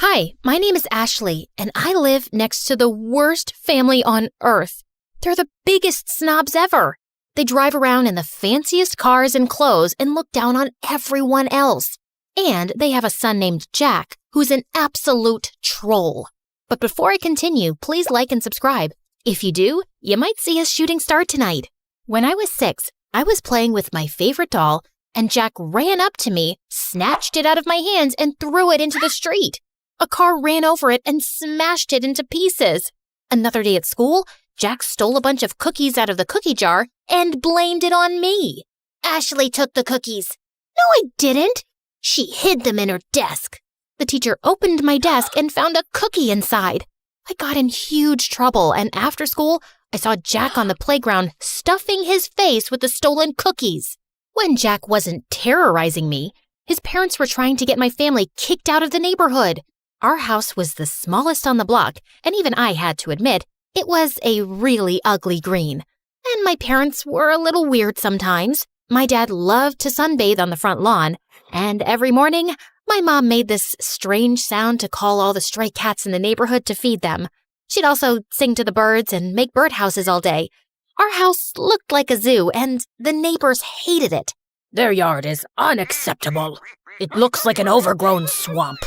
Hi, my name is Ashley, and I live next to the worst family on earth. They're the biggest snobs ever. They drive around in the fanciest cars and clothes and look down on everyone else. And they have a son named Jack, who's an absolute troll. But before I continue, please like and subscribe. If you do, you might see a shooting star tonight. When I was 6, I was playing with my favorite doll, and Jack ran up to me, snatched it out of my hands, and threw it into the street. A car ran over it and smashed it into pieces. Another day at school, Jack stole a bunch of cookies out of the cookie jar and blamed it on me. Ashley took the cookies. No, I didn't. She hid them in her desk. The teacher opened my desk and found a cookie inside. I got in huge trouble, and after school, I saw Jack on the playground stuffing his face with the stolen cookies. When Jack wasn't terrorizing me, his parents were trying to get my family kicked out of the neighborhood. Our house was the smallest on the block, and even I had to admit, it was a really ugly green. And my parents were a little weird sometimes. My dad loved to sunbathe on the front lawn, and every morning, my mom made this strange sound to call all the stray cats in the neighborhood to feed them. She'd also sing to the birds and make birdhouses all day. Our house looked like a zoo, and the neighbors hated it. Their yard is unacceptable. It looks like an overgrown swamp.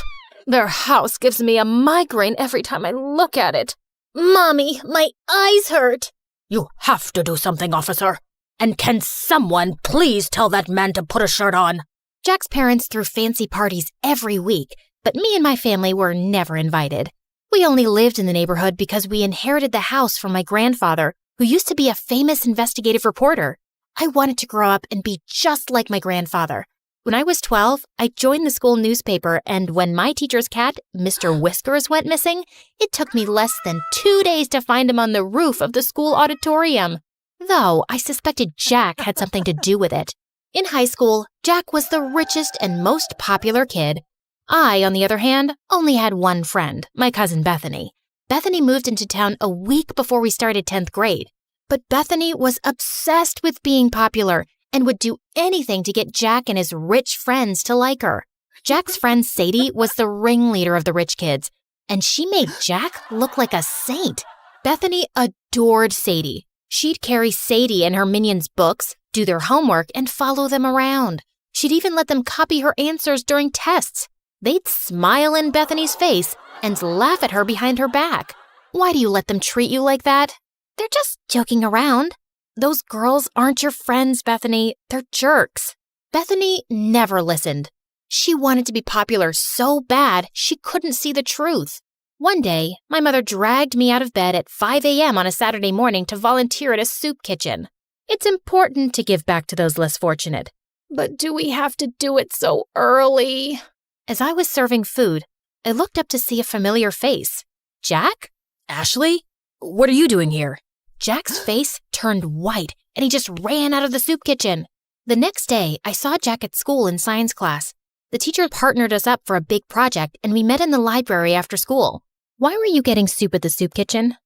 Their house gives me a migraine every time I look at it. Mommy, my eyes hurt. You have to do something, officer. And can someone please tell that man to put a shirt on? Jack's parents threw fancy parties every week, but me and my family were never invited. We only lived in the neighborhood because we inherited the house from my grandfather, who used to be a famous investigative reporter. I wanted to grow up and be just like my grandfather. When I was 12, I joined the school newspaper, and when my teacher's cat, Mr. Whiskers, went missing, it took me less than 2 days to find him on the roof of the school auditorium. Though I suspected Jack had something to do with it. In high school, Jack was the richest and most popular kid. I, on the other hand, only had one friend, my cousin Bethany. Bethany moved into town a week before we started 10th grade. But Bethany was obsessed with being popular and would do anything to get Jack and his rich friends to like her. Jack's friend Sadie was the ringleader of the rich kids, and she made Jack look like a saint. Bethany adored Sadie. She'd carry Sadie and her minions' books, do their homework, and follow them around. She'd even let them copy her answers during tests. They'd smile in Bethany's face and laugh at her behind her back. Why do you let them treat you like that? They're just joking around. Those girls aren't your friends, Bethany. They're jerks. Bethany never listened. She wanted to be popular so bad she couldn't see the truth. One day, my mother dragged me out of bed at 5 a.m. on a Saturday morning to volunteer at a soup kitchen. It's important to give back to those less fortunate. But do we have to do it so early? As I was serving food, I looked up to see a familiar face. Jack? Ashley? What are you doing here? Jack's face turned white, and he just ran out of the soup kitchen. The next day, I saw Jack at school in science class. The teacher partnered us up for a big project, and we met in the library after school. Why were you getting soup at the soup kitchen?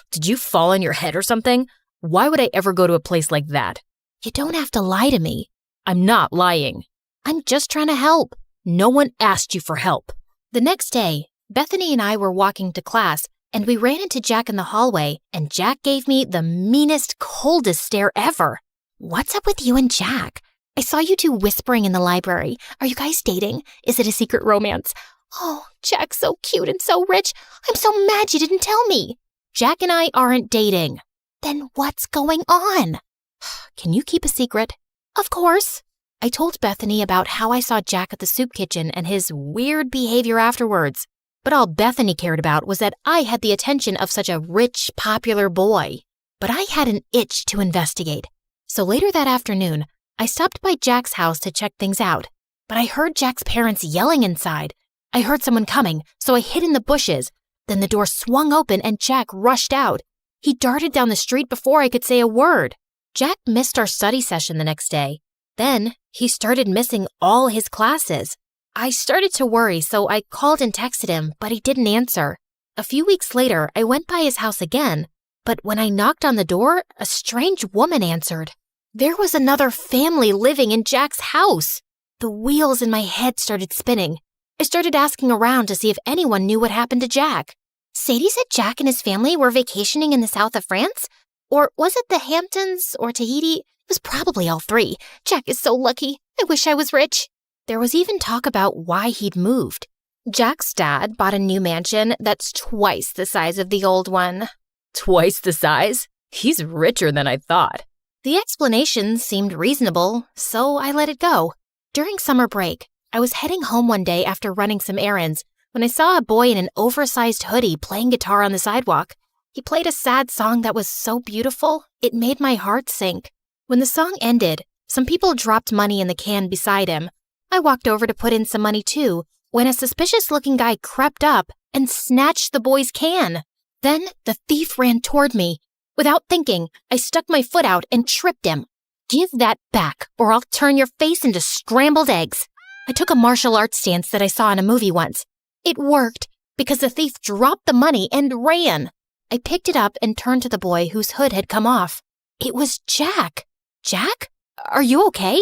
Did you fall on your head or something? Why would I ever go to a place like that? You don't have to lie to me. I'm not lying. I'm just trying to help. No one asked you for help. The next day, Bethany and I were walking to class, and we ran into Jack in the hallway, and Jack gave me the meanest, coldest stare ever. What's up with you and Jack? I saw you two whispering in the library. Are you guys dating? Is it a secret romance? Oh, Jack's so cute and so rich. I'm so mad you didn't tell me. Jack and I aren't dating. Then what's going on? Can you keep a secret? Of course. I told Bethany about how I saw Jack at the soup kitchen and his weird behavior afterwards. But all Bethany cared about was that I had the attention of such a rich, popular boy. But I had an itch to investigate. So later that afternoon, I stopped by Jack's house to check things out. But I heard Jack's parents yelling inside. I heard someone coming, so I hid in the bushes. Then the door swung open and Jack rushed out. He darted down the street before I could say a word. Jack missed our study session the next day. Then he started missing all his classes. I started to worry, so I called and texted him, but he didn't answer. A few weeks later, I went by his house again, but when I knocked on the door, a strange woman answered. There was another family living in Jack's house. The wheels in my head started spinning. I started asking around to see if anyone knew what happened to Jack. Sadie said Jack and his family were vacationing in the south of France? Or was it the Hamptons or Tahiti? It was probably all three. Jack is so lucky. I wish I was rich. There was even talk about why he'd moved. Jack's dad bought a new mansion that's twice the size of the old one. Twice the size? He's richer than I thought. The explanation seemed reasonable, so I let it go. During summer break, I was heading home one day after running some errands when I saw a boy in an oversized hoodie playing guitar on the sidewalk. He played a sad song that was so beautiful, it made my heart sink. When the song ended, some people dropped money in the can beside him. I walked over to put in some money too, when a suspicious-looking guy crept up and snatched the boy's can. Then the thief ran toward me. Without thinking, I stuck my foot out and tripped him. Give that back, or I'll turn your face into scrambled eggs. I took a martial arts stance that I saw in a movie once. It worked, because the thief dropped the money and ran. I picked it up and turned to the boy whose hood had come off. It was Jack. Jack? Are you okay?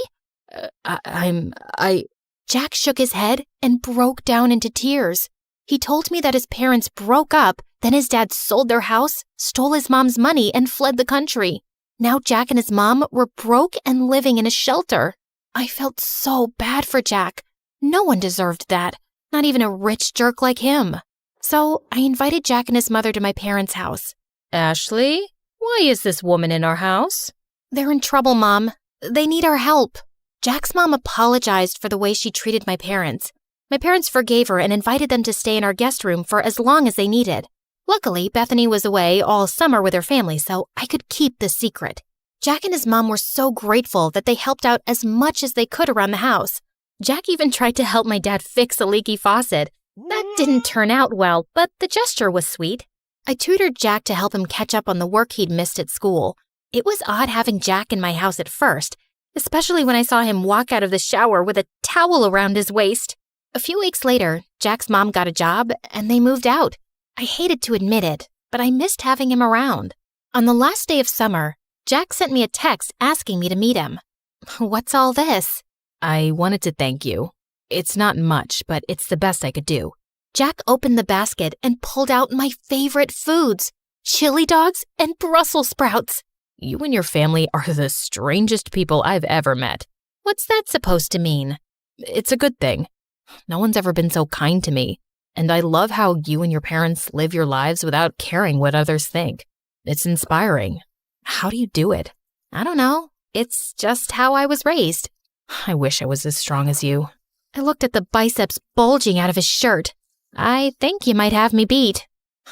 Jack shook his head and broke down into tears. He told me that his parents broke up, then his dad sold their house, stole his mom's money, and fled the country. Now Jack and his mom were broke and living in a shelter. I felt so bad for Jack. No one deserved that, not even a rich jerk like him. So I invited Jack and his mother to my parents' house. Ashley, why is this woman in our house? They're in trouble, Mom. They need our help. Jack's mom apologized for the way she treated my parents. My parents forgave her and invited them to stay in our guest room for as long as they needed. Luckily, Bethany was away all summer with her family, so I could keep the secret. Jack and his mom were so grateful that they helped out as much as they could around the house. Jack even tried to help my dad fix a leaky faucet. That didn't turn out well, but the gesture was sweet. I tutored Jack to help him catch up on the work he'd missed at school. It was odd having Jack in my house at first, especially when I saw him walk out of the shower with a towel around his waist. A few weeks later, Jack's mom got a job and they moved out. I hated to admit it, but I missed having him around. On the last day of summer, Jack sent me a text asking me to meet him. What's all this? I wanted to thank you. It's not much, but it's the best I could do. Jack opened the basket and pulled out my favorite foods, chili dogs and Brussels sprouts. You and your family are the strangest people I've ever met. What's that supposed to mean? It's a good thing. No one's ever been so kind to me, and I love how you and your parents live your lives without caring what others think. It's inspiring. How do you do it? I don't know. It's just how I was raised. I wish I was as strong as you. I looked at the biceps bulging out of his shirt. I think you might have me beat.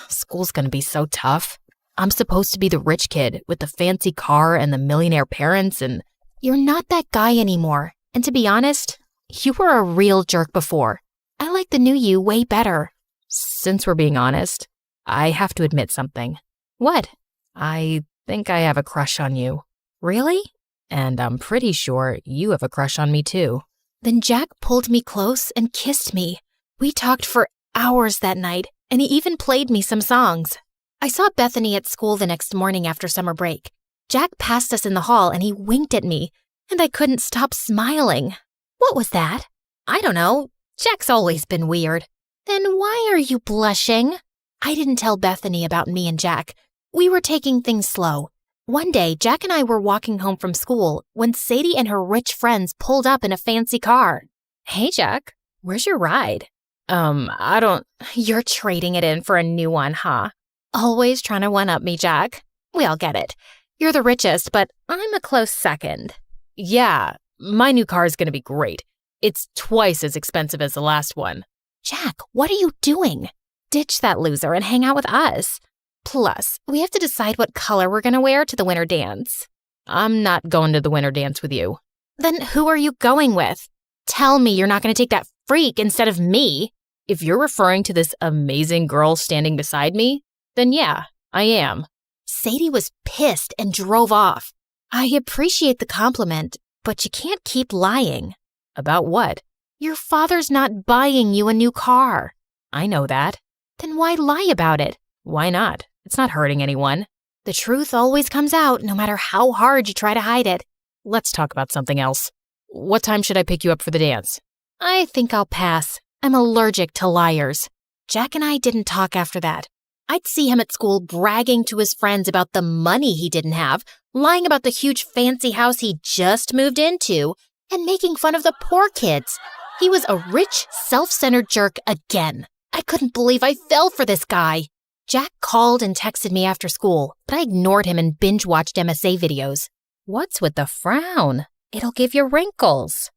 School's gonna be so tough. I'm supposed to be the rich kid with the fancy car and the millionaire parents and… You're not that guy anymore. And to be honest, you were a real jerk before. I like the new you way better. Since we're being honest, I have to admit something. What? I think I have a crush on you. Really? And I'm pretty sure you have a crush on me too. Then Jack pulled me close and kissed me. We talked for hours that night, and he even played me some songs. I saw Bethany at school the next morning after summer break. Jack passed us in the hall and he winked at me, and I couldn't stop smiling. What was that? I don't know. Jack's always been weird. Then why are you blushing? I didn't tell Bethany about me and Jack. We were taking things slow. One day, Jack and I were walking home from school when Sadie and her rich friends pulled up in a fancy car. Hey, Jack, where's your ride? I don't… You're trading it in for a new one, huh? Always trying to one-up me, Jack. We all get it. You're the richest, but I'm a close second. Yeah, my new car is going to be great. It's twice as expensive as the last one. Jack, what are you doing? Ditch that loser and hang out with us. Plus, we have to decide what color we're going to wear to the winter dance. I'm not going to the winter dance with you. Then who are you going with? Tell me you're not going to take that freak instead of me. If you're referring to this amazing girl standing beside me, then yeah, I am. Sadie was pissed and drove off. I appreciate the compliment, but you can't keep lying. About what? Your father's not buying you a new car. I know that. Then why lie about it? Why not? It's not hurting anyone. The truth always comes out, no matter how hard you try to hide it. Let's talk about something else. What time should I pick you up for the dance? I think I'll pass. I'm allergic to liars. Jack and I didn't talk after that. I'd see him at school bragging to his friends about the money he didn't have, lying about the huge fancy house he just moved into, and making fun of the poor kids. He was a rich, self-centered jerk again. I couldn't believe I fell for this guy. Jack called and texted me after school, but I ignored him and binge-watched MSA videos. What's with the frown? It'll give you wrinkles.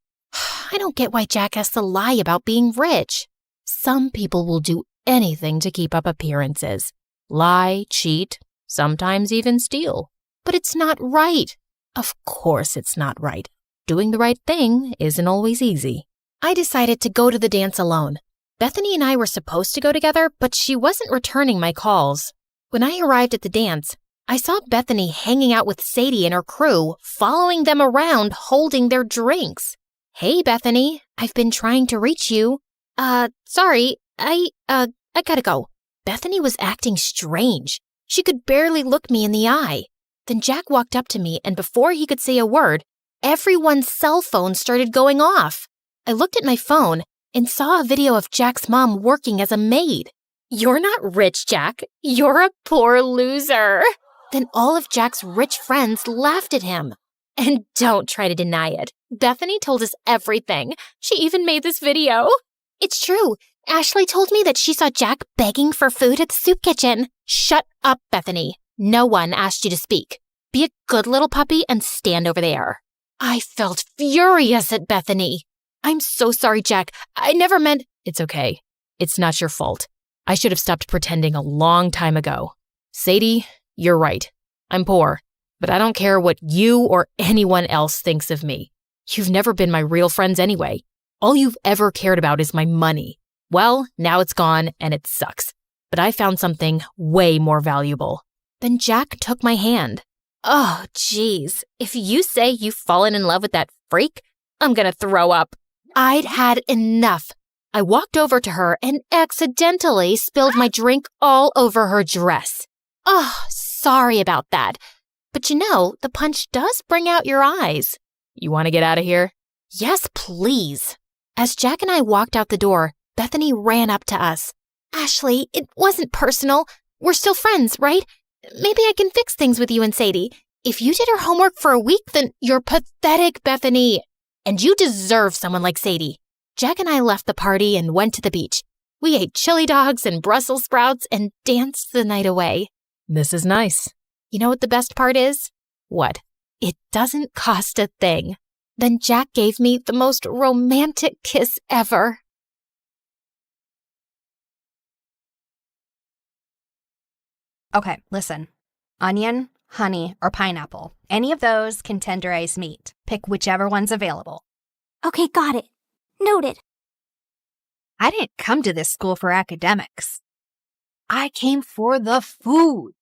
I don't get why Jack has to lie about being rich. Some people will do anything to keep up appearances. Lie, cheat, sometimes even steal. But it's not right. Of course it's not right. Doing the right thing isn't always easy. I decided to go to the dance alone. Bethany and I were supposed to go together, but she wasn't returning my calls. When I arrived at the dance, I saw Bethany hanging out with Sadie and her crew, following them around, holding their drinks. Hey, Bethany, I've been trying to reach you. Sorry, I gotta go. Bethany was acting strange. She could barely look me in the eye. Then Jack walked up to me, and before he could say a word, everyone's cell phone started going off. I looked at my phone and saw a video of Jack's mom working as a maid. You're not rich, Jack. You're a poor loser. Then all of Jack's rich friends laughed at him. And don't try to deny it. Bethany told us everything. She even made this video. It's true. Ashley told me that she saw Jack begging for food at the soup kitchen. Shut up, Bethany. No one asked you to speak. Be a good little puppy and stand over there. I felt furious at Bethany. I'm so sorry, Jack. I never meant... It's okay. It's not your fault. I should have stopped pretending a long time ago. Sadie, you're right. I'm poor, but I don't care what you or anyone else thinks of me. You've never been my real friends anyway. All you've ever cared about is my money. Well, now it's gone and it sucks. But I found something way more valuable. Then Jack took my hand. Oh, geez. If you say you've fallen in love with that freak, I'm gonna throw up. I'd had enough. I walked over to her and accidentally spilled my drink all over her dress. Oh, sorry about that. But you know, the punch does bring out your eyes. You want to get out of here? Yes, please. As Jack and I walked out the door, Bethany ran up to us. Ashley, it wasn't personal. We're still friends, right? Maybe I can fix things with you and Sadie. If you did her homework for a week, then you're pathetic, Bethany. And you deserve someone like Sadie. Jack and I left the party and went to the beach. We ate chili dogs and Brussels sprouts and danced the night away. This is nice. You know what the best part is? What? It doesn't cost a thing. Then Jack gave me the most romantic kiss ever. Okay, listen. Onion, honey, or pineapple. Any of those can tenderize meat. Pick whichever one's available. Okay, got it. Noted. I didn't come to this school for academics. I came for the food.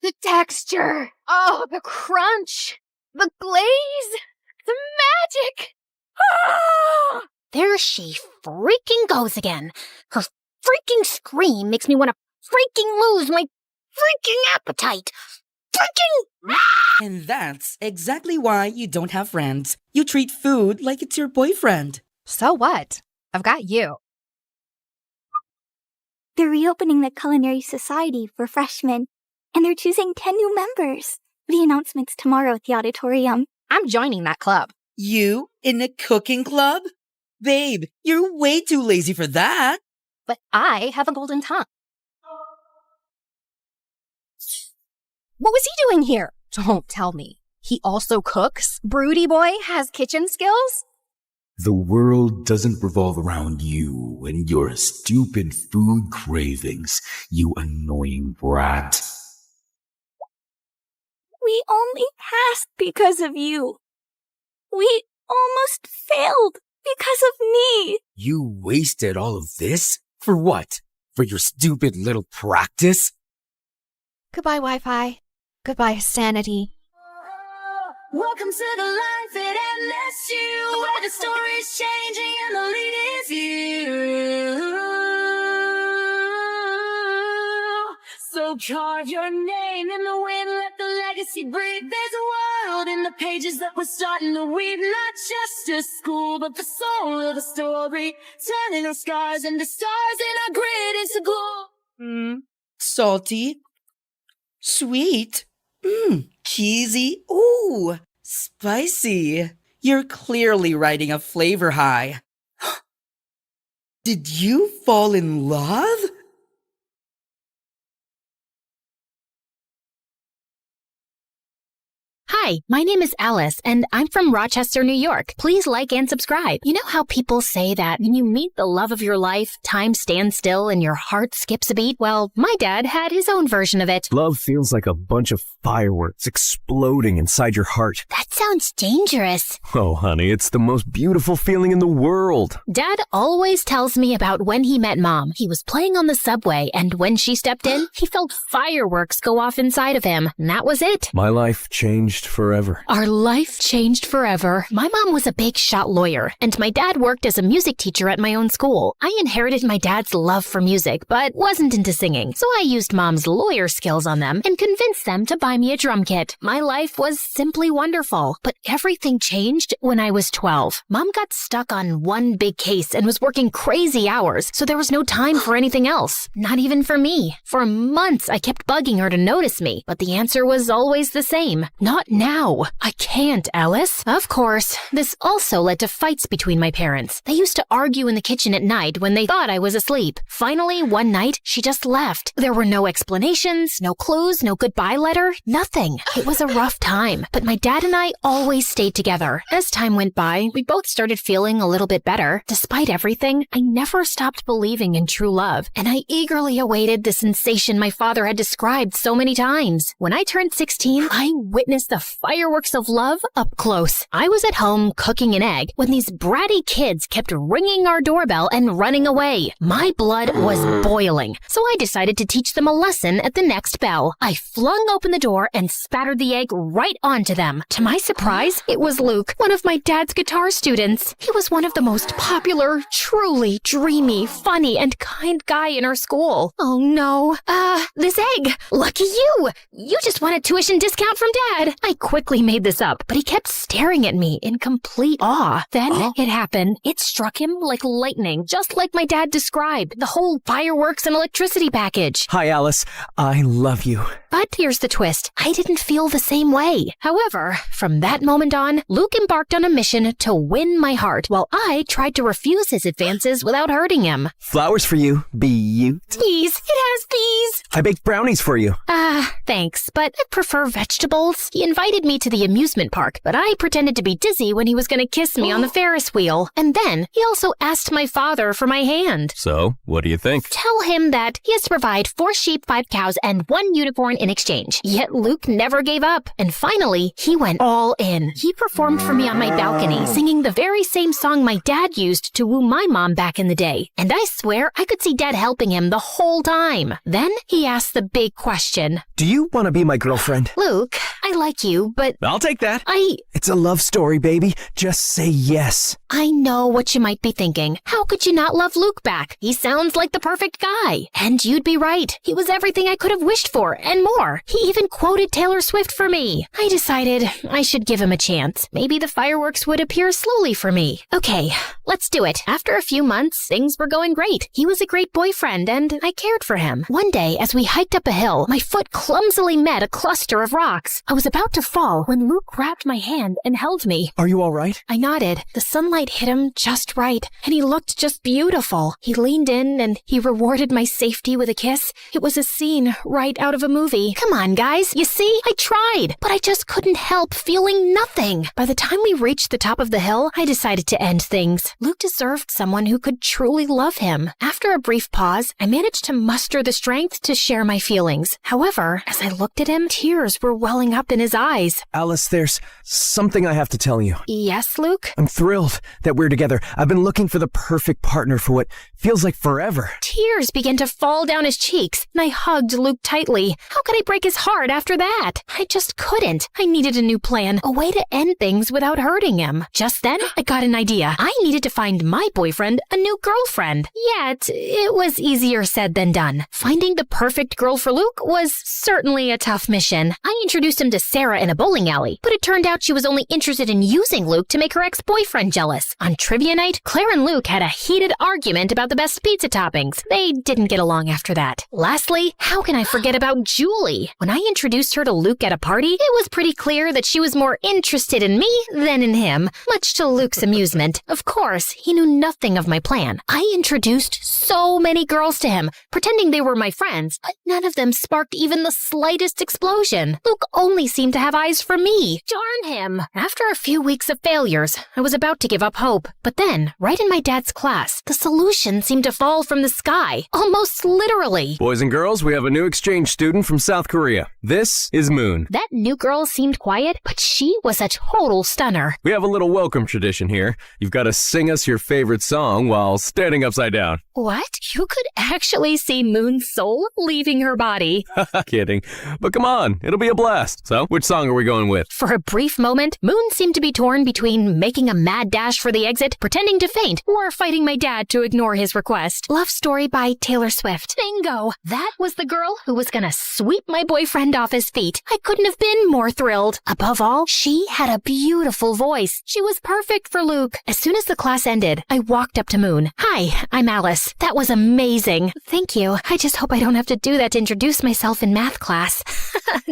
The texture. Oh, the crunch. The glaze. The magic. Ah! There she freaking goes again. Her freaking scream makes me want to freaking lose my freaking appetite. Freaking... And that's exactly why you don't have friends. You treat food like it's your boyfriend. So what? I've got you. They're reopening the Culinary Society for freshmen, and they're choosing 10 new members. The announcement's tomorrow at the auditorium. I'm joining that club. You in a cooking club? Babe, you're way too lazy for that. But I have a golden tongue. What was he doing here? Don't tell me. He also cooks? Broody boy has kitchen skills? The world doesn't revolve around you and your stupid food cravings, you annoying brat. We only passed because of you. We almost failed because of me. You wasted all of this? For what? For your stupid little practice? Goodbye, Wi-Fi. Goodbye, sanity. Welcome to the life at MSU, where the story's changing and the lead is you. So carve your name in the wind, let the legacy breathe. There's a world world in the pages that we're starting to weave. Not just a school, but the soul of the story. Turning our scars into stars and our grit into glow. Salty. Sweet. Cheesy. Ooh, spicy. You're clearly riding a flavor high. Did you fall in love? Hi, my name is Alice, and I'm from Rochester, New York. Please like and subscribe. You know how people say that when you meet the love of your life, time stands still and your heart skips a beat? Well, my dad had his own version of it. Love feels like a bunch of fireworks exploding inside your heart. That sounds dangerous. Oh, honey, it's the most beautiful feeling in the world. Dad always tells me about when he met Mom. He was playing on the subway, and when she stepped in, he felt fireworks go off inside of him. And that was it. My life changed forever. Our life changed forever. My mom was a big shot lawyer, and my dad worked as a music teacher at my own school. I inherited my dad's love for music, but wasn't into singing, so I used Mom's lawyer skills on them and convinced them to buy me a drum kit. My life was simply wonderful, but everything changed when I was 12. Mom got stuck on one big case and was working crazy hours, so there was no time for anything else. Not even for me. For months, I kept bugging her to notice me, but the answer was always the same. Not now. I can't, Alice. Of course, this also led to fights between my parents. They used to argue in the kitchen at night when they thought I was asleep. Finally, one night, she just left. There were no explanations, no clues, no goodbye letter, nothing. It was a rough time, but my dad and I always stayed together. As time went by, we both started feeling a little bit better. Despite everything, I never stopped believing in true love, and I eagerly awaited the sensation my father had described so many times. When I turned 16, I witnessed the fireworks of love up close. I was at home cooking an egg when these bratty kids kept ringing our doorbell and running away. My blood was boiling, so I decided to teach them a lesson at the next bell. I flung open the door and spattered the egg right onto them. To my surprise, it was Luke, one of my dad's guitar students. He was one of the most popular, truly dreamy, funny, and kind guy in our school. Oh no. This egg. Lucky you. You just won a tuition discount from Dad. I quickly made this up, but he kept staring at me in complete awe. Then it happened. It struck him like lightning, just like my dad described. The whole fireworks and electricity package. Hi, Alice. I love you. But here's the twist. I didn't feel the same way. However, from that moment on, Luke embarked on a mission to win my heart, while I tried to refuse his advances without hurting him. Flowers for you, beaut. Bees. It has bees. I baked brownies for you. Thanks, but I prefer vegetables. He invited me to the amusement park, but I pretended to be dizzy when he was going to kiss me on the Ferris wheel. And then he also asked my father for my hand. So, what do you think? Tell him that he has to provide 4 sheep, 5 cows, and 1 unicorn in exchange. Yet Luke never gave up. And finally, he went all in. He performed for me on my balcony, singing the very same song my dad used to woo my mom back in the day. And I swear I could see Dad helping him the whole time. Then he asked the big question. Do you want to be my girlfriend? Luke, I like you, but I'll take that. I It's a love story, baby. Just say yes. I know what you might be thinking. How could you not love Luke back? He sounds like the perfect guy. And you'd be right. He was everything I could have wished for, and more. He even quoted Taylor Swift for me. I decided I should give him a chance. Maybe the fireworks would appear slowly for me. Okay, let's do it. After a few months, things were going great. He was a great boyfriend, and I cared for him. One day, as we hiked up a hill, my foot clumsily met a cluster of rocks. I was about to fall when Luke grabbed my hand and held me. Are you all right? I nodded. The sunlight hit him just right, and he looked just beautiful. He leaned in, and he rewarded my safety with a kiss. It was a scene right out of a movie. Come on, guys. You see? I tried, but I just couldn't help feeling nothing. By the time we reached the top of the hill, I decided to end things. Luke deserved someone who could truly love him. After a brief pause, I managed to muster the strength to share my feelings. However, as I looked at him, tears were welling up in his eyes. Alice, there's something I have to tell you. Yes, Luke? I'm thrilled that we're together. I've been looking for the perfect partner for what feels like forever. Tears began to fall down his cheeks, and I hugged Luke tightly. How could I break his heart after that? I just couldn't. I needed a new plan, a way to end things without hurting him. Just then, I got an idea. I needed to find my boyfriend a new girlfriend. Yet, it was easier said than done. Finding the perfect girl for Luke was certainly a tough mission. I introduced him to Sarah in a bowling alley, but it turned out she was only interested in using Luke to make her ex-boyfriend jealous. On trivia night, Claire and Luke had a heated argument about the best pizza toppings. They didn't get along after that. Lastly, how can I forget about Julie? When I introduced her to Luke at a party, it was pretty clear that she was more interested in me than in him, much to Luke's amusement. Of course, he knew nothing of my plan. I introduced so many girls to him, pretending they were my friends, but none of them sparked even the slightest explosion. Luke only seemed to have eyes for me. Darn him! After a few weeks of failures, I was about to give up hope. But then, right in my dad's class, the solution seemed to fall from the sky, almost literally. Boys and girls, we have a new exchange student from South Korea. This is Moon. That new girl seemed quiet, but she was a total stunner. We have a little welcome tradition here. You've got to sing us your favorite song while standing upside down. What? You could actually see Moon's soul leaving her body. Kidding. But come on, it'll be a blast. So, which song are we going with? For a brief moment, Moon seemed to be torn between making a mad dash for the exit, pretending to faint, or fighting my dad to ignore his request. Love Story by Taylor Swift. Bingo! That was the girl who was gonna sweep my boyfriend off his feet. I couldn't have been more thrilled. Above all, she had a beautiful voice. She was perfect for Luke. As soon as the class ended, I walked up to Moon. Hi, I'm Alice. That was amazing. Thank you. I just hope I don't have to do that to introduce myself in math class.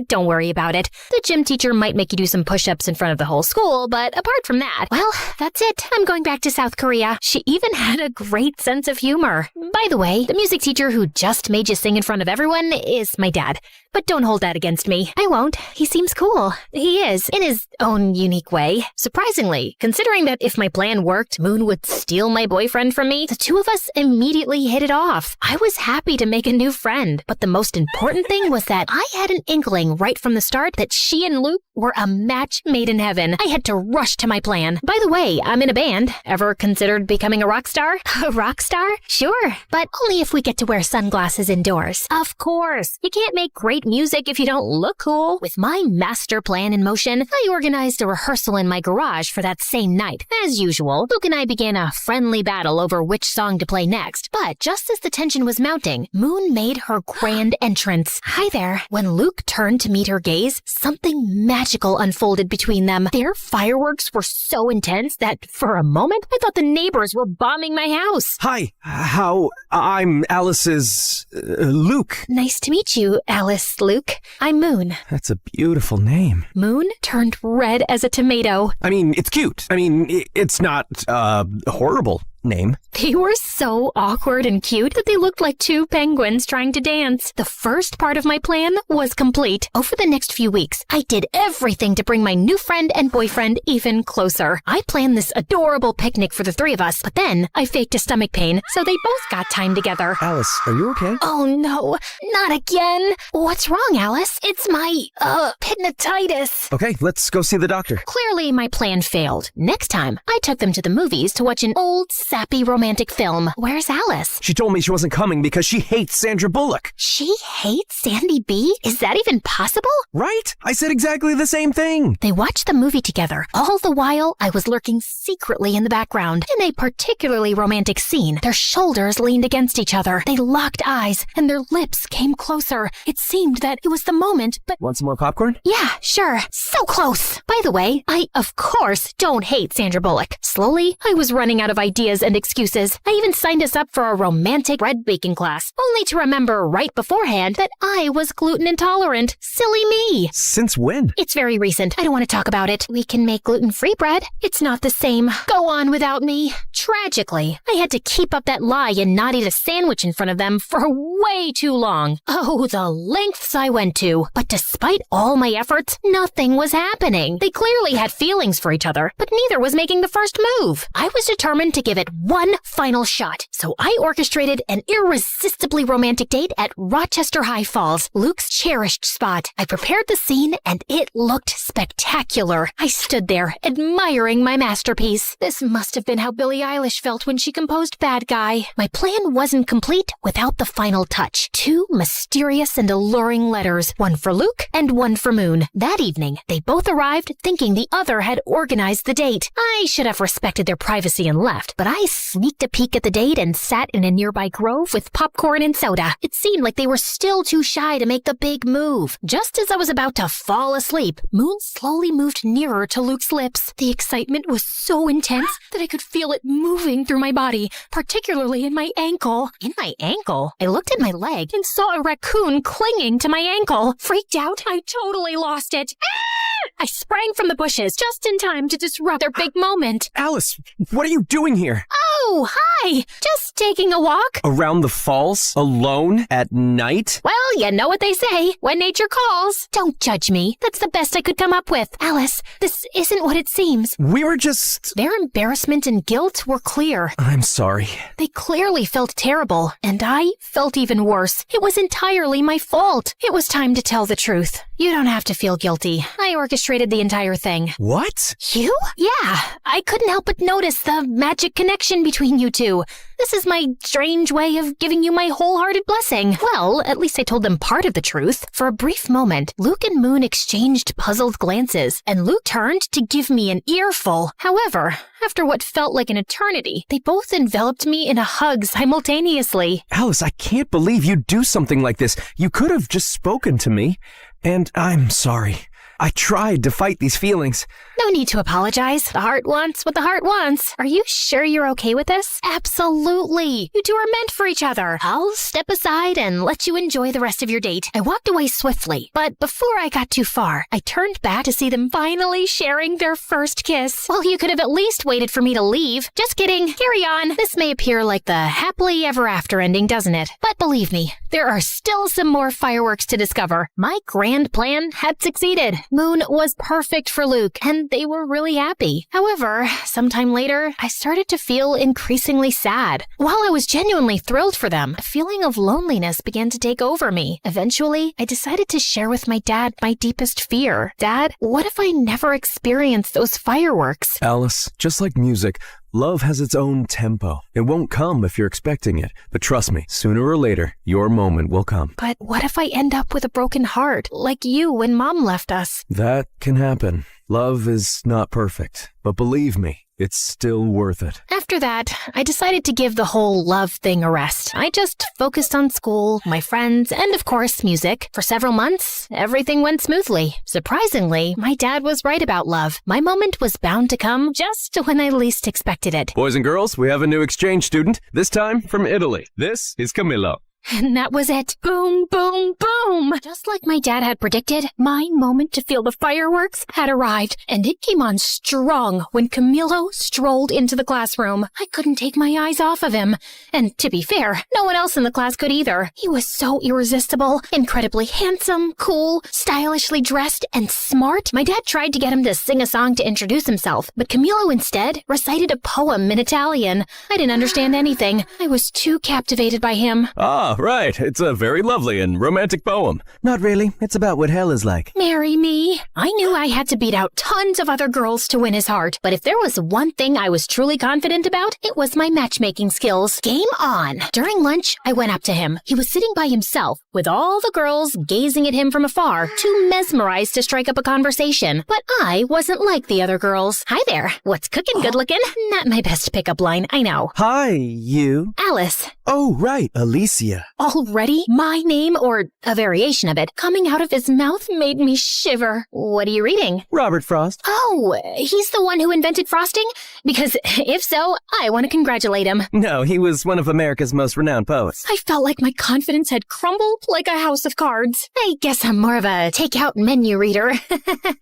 Don't worry about it. The gym teacher might make you do some push-ups in front of the whole school, but apart from that, well, that's it. I'm going back to South Korea. She even had a great sense of humor. By the way, the music teacher who just made you sing in front of everyone is my dad. But don't hold that against me. I won't. He seems cool. He is, in his own unique way. Surprisingly, considering that if my plan worked, Moon would steal my boyfriend from me, the two of us immediately hit it off. I was happy to make a new friend, but the most important thing was that I had an inkling right from the start that she and Luke were a match made in heaven. I had to rush to my plan. By the way, I'm in a band. Ever considered becoming a rock star? A rock star? Sure, but only if we get to wear sunglasses indoors. Of course. You can't make great music if you don't look cool. With my master plan in motion, I organized a rehearsal in my garage for that same night. As usual, Luke and I began a friendly battle over which song to play next. But just as the tension was mounting, Moon made her grand entrance. Hi there. When Luke turned to meet her gaze, something magical unfolded between them. Their fireworks were so intense that for a moment, I thought the neighbors were bombing my house. Hi, I'm Alice's Luke. Nice to meet you, Alice Luke. I'm Moon. That's a beautiful name. Moon turned red as a tomato. I mean, it's cute. I mean, it's not, horrible name. They were so awkward and cute that they looked like two penguins trying to dance. The first part of my plan was complete. Over the next few weeks, I did everything to bring my new friend and boyfriend even closer. I planned this adorable picnic for the three of us, but then I faked a stomach pain, so they both got time together. Alice, are you okay? Oh no, not again. What's wrong, Alice? It's my, penitis. Okay, let's go see the doctor. Clearly, my plan failed. Next time, I took them to the movies to watch an old, sappy romantic film. Where's Alice? She told me she wasn't coming because she hates Sandra Bullock. She hates Sandy B? Is that even possible? Right? I said exactly the same thing. They watched the movie together. All the while, I was lurking secretly in the background. In a particularly romantic scene, their shoulders leaned against each other. They locked eyes, and their lips came closer. It seemed that it was the moment, but... Want some more popcorn? Yeah, sure. So close. By the way, I, of course, don't hate Sandra Bullock. Slowly, I was running out of ideas and excuses. I even signed us up for a romantic bread baking class, only to remember right beforehand that I was gluten intolerant. Silly me. Since when? It's very recent. I don't want to talk about it. We can make gluten-free bread. It's not the same. Go on without me. Tragically, I had to keep up that lie and not eat a sandwich in front of them for way too long. Oh, the lengths I went to. But despite all my efforts, nothing was happening. They clearly had feelings for each other, but neither was making the first move. I was determined to give it one final shot. So I orchestrated an irresistibly romantic date at Rochester High Falls, Luke's cherished spot. I prepared the scene and it looked spectacular. I stood there, admiring my masterpiece. This must have been how Billie Eilish felt when she composed Bad Guy. My plan wasn't complete without the final touch. 2 mysterious and alluring letters, one for Luke and one for Moon. That evening, they both arrived thinking the other had organized the date. I should have respected their privacy and left, but I sneaked a peek at the date and sat in a nearby grove with popcorn and soda. It seemed like they were still too shy to make the big move. Just as I was about to fall asleep, Moon slowly moved nearer to Luke's lips. The excitement was so intense that I could feel it moving through my body, particularly in my ankle. In my ankle? I looked at my leg and saw a raccoon clinging to my ankle. Freaked out, I totally lost it. I sprang from the bushes just in time to disrupt their big moment. Alice, what are you doing here? Oh, hi! Just taking a walk. Around the falls? Alone? At night? Well, you know what they say, when nature calls. Don't judge me. That's the best I could come up with. Alice, this isn't what it seems. We were just... Their embarrassment and guilt were clear. I'm sorry. They clearly felt terrible, and I felt even worse. It was entirely my fault. It was time to tell the truth. You don't have to feel guilty. I orchestrated the entire thing. What? You? Yeah. I couldn't help but notice the magic connection between you two. This is my strange way of giving you my wholehearted blessing. Well, at least I told them part of the truth. For a brief moment, Luke and Moon exchanged puzzled glances, and Luke turned to give me an earful. However, after what felt like an eternity, they both enveloped me in a hug simultaneously. Alice, I can't believe you'd do something like this. You could have just spoken to me. And I'm sorry. I tried to fight these feelings. No need to apologize. The heart wants what the heart wants. Are you sure you're okay with this? Absolutely. You two are meant for each other. I'll step aside and let you enjoy the rest of your date. I walked away swiftly, but before I got too far, I turned back to see them finally sharing their first kiss. Well, you could have at least waited for me to leave. Just kidding. Carry on. This may appear like the happily ever after ending, doesn't it? But believe me, there are still some more fireworks to discover. My grand plan had succeeded. Moon was perfect for Luke, and they were really happy. However, sometime later, I started to feel increasingly sad. While I was genuinely thrilled for them, a feeling of loneliness began to take over me. Eventually, I decided to share with my dad my deepest fear. Dad, what if I never experienced those fireworks? Alice, just like music, love has its own tempo. It won't come if you're expecting it. But trust me, sooner or later, your moment will come. But what if I end up with a broken heart, like you when Mom left us? That can happen. Love is not perfect. But believe me, it's still worth it. After that, I decided to give the whole love thing a rest. I just focused on school, my friends, and of course, music. For several months, everything went smoothly. Surprisingly, my dad was right about love. My moment was bound to come just when I least expected it. Boys and girls, we have a new exchange student, this time from Italy. This is Camillo. And that was it. Boom, boom, boom. Just like my dad had predicted, my moment to feel the fireworks had arrived, and it came on strong when Camilo strolled into the classroom. I couldn't take my eyes off of him. And to be fair, no one else in the class could either. He was so irresistible, incredibly handsome, cool, stylishly dressed, and smart. My dad tried to get him to sing a song to introduce himself, but Camilo instead recited a poem in Italian. I didn't understand anything. I was too captivated by him. Ah, right. It's a very lovely and romantic poem. Not really. It's about what hell is like. Marry me. I knew I had to beat out tons of other girls to win his heart, but if there was one thing I was truly confident about, it was my matchmaking skills. Game on. During lunch, I went up to him. He was sitting by himself, with all the girls gazing at him from afar, too mesmerized to strike up a conversation. But I wasn't like the other girls. Hi there. What's cooking, good looking? Not my best pickup line, I know. Hi, you. Alice. Oh, right, Alicia. Already? My name, or a variation of it, coming out of his mouth made me shiver. What are you reading? Robert Frost. Oh, he's the one who invented frosting? Because if so, I want to congratulate him. No, he was one of America's most renowned poets. I felt like my confidence had crumbled like a house of cards. I guess I'm more of a takeout menu reader.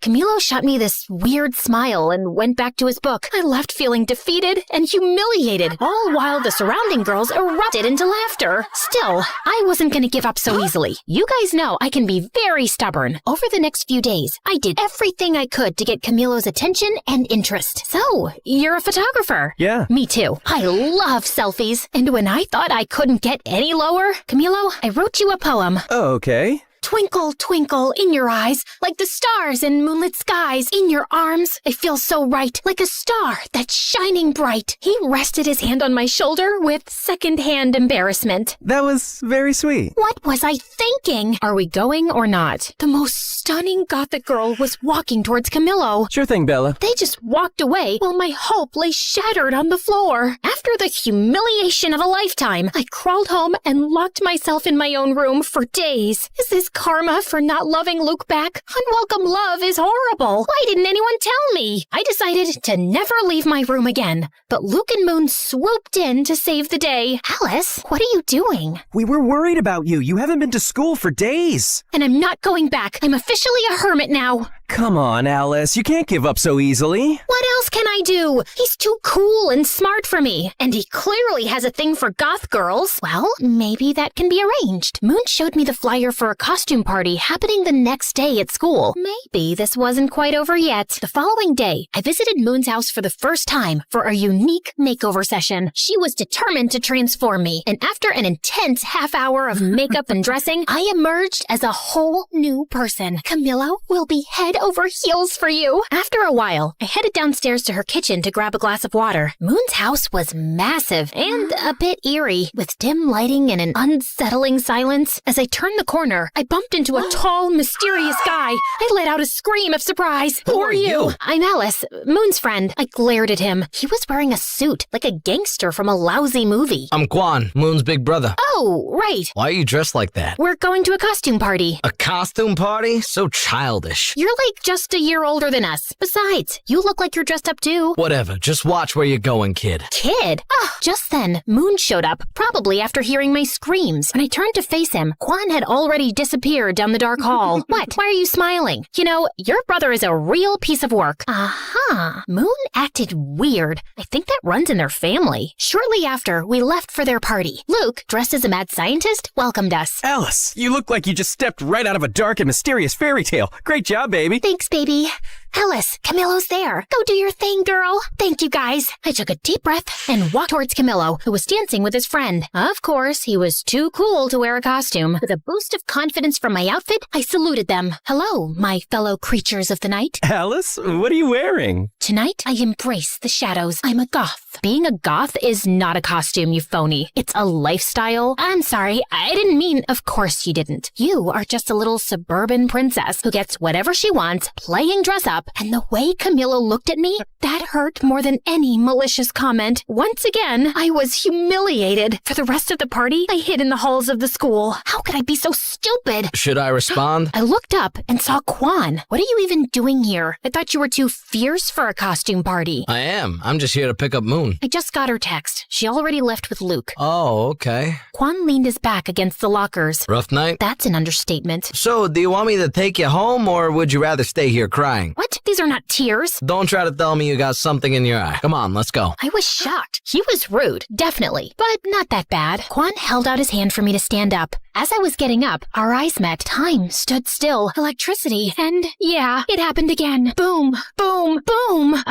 Camilo shot me this weird smile and went back to his book. I left feeling defeated and humiliated, all while the surrounding girls erupted into laughter. Still, Still, I wasn't gonna give up so easily. You guys know I can be very stubborn. Over the next few days, I did everything I could to get Camilo's attention and interest. So, you're a photographer? Yeah. Me too. I love selfies. And when I thought I couldn't get any lower, Camilo, I wrote you a poem. Okay. Twinkle, twinkle in your eyes, like the stars in moonlit skies. In your arms, I feel so right, like a star that's shining bright. He rested his hand on my shoulder with second-hand embarrassment. That was very sweet. What was I thinking? Are we going or not? The most stunning gothic girl was walking towards Camilo. Sure thing, Bella. They just walked away while my hope lay shattered on the floor. After the humiliation of a lifetime, I crawled home and locked myself in my own room for days. Is this karma for not loving Luke back? Unwelcome love is horrible. Why didn't anyone tell me? I decided to never leave my room again. But Luke and Moon swooped in to save the day. Alice, what are you doing? We were worried about you. You haven't been to school for days. And I'm not going back. I'm officially a hermit now. Come on, Alice. You can't give up so easily. What else can I do? He's too cool and smart for me. And he clearly has a thing for goth girls. Well, maybe that can be arranged. Moon showed me the flyer for a costume party happening the next day at school. Maybe this wasn't quite over yet. The following day, I visited Moon's house for the first time for a unique makeover session. She was determined to transform me. And after an intense half hour of makeup and dressing, I emerged as a whole new person. Camilo will be head over heels for you. After a while, I headed downstairs to her kitchen to grab a glass of water. Moon's house was massive and a bit eerie, with dim lighting and an unsettling silence. As I turned the corner, I bumped into a tall, mysterious guy. I let out a scream of surprise. Who are you? I'm Alice, Moon's friend. I glared at him. He was wearing a suit, like a gangster from a lousy movie. I'm Quan, Moon's big brother. Oh, right. Why are you dressed like that? We're going to a costume party. A costume party? So childish. You're like just a year older than us. Besides, you look like you're dressed up too. Whatever, just watch where you're going, kid. Kid? Oh, just then, Moon showed up, probably after hearing my screams. When I turned to face him, Quan had already disappeared down the dark hall. What? Why are you smiling? You know, your brother is a real piece of work. Aha. Moon acted weird. I think that runs in their family. Shortly after, we left for their party. Luke, dressed as a mad scientist, welcomed us. Alice, you look like you just stepped right out of a dark and mysterious fairy tale. Great job, baby. Thanks, baby. Alice, Camilo's there. Go do your thing, girl. Thank you, guys. I took a deep breath and walked towards Camilo, who was dancing with his friend. Of course, he was too cool to wear a costume. With a boost of confidence from my outfit, I saluted them. Hello, my fellow creatures of the night. Alice, what are you wearing? Tonight, I embrace the shadows. I'm a goth. Being a goth is not a costume, you phony. It's a lifestyle. I'm sorry, I didn't mean, of course you didn't. You are just a little suburban princess who gets whatever she wants, playing dress up. And the way Camilo looked at me, that hurt more than any malicious comment. Once again, I was humiliated. For the rest of the party, I hid in the halls of the school. How could I be so stupid? Should I respond? I looked up and saw Quan. What are you even doing here? I thought you were too fierce for a costume party. I am. I'm just here to pick up Moon. I just got her text. She already left with Luke. Oh, okay. Quan leaned his back against the lockers. Rough night? That's an understatement. So, do you want me to take you home, or would you rather stay here crying? What? These are not tears. Don't try to tell me you got something in your eye. Come on, let's go. I was shocked. He was rude, definitely, but not that bad. Quan held out his hand for me to stand up. As I was getting up, our eyes met. Time stood still. Electricity. And yeah, it happened again. Boom, boom, boom.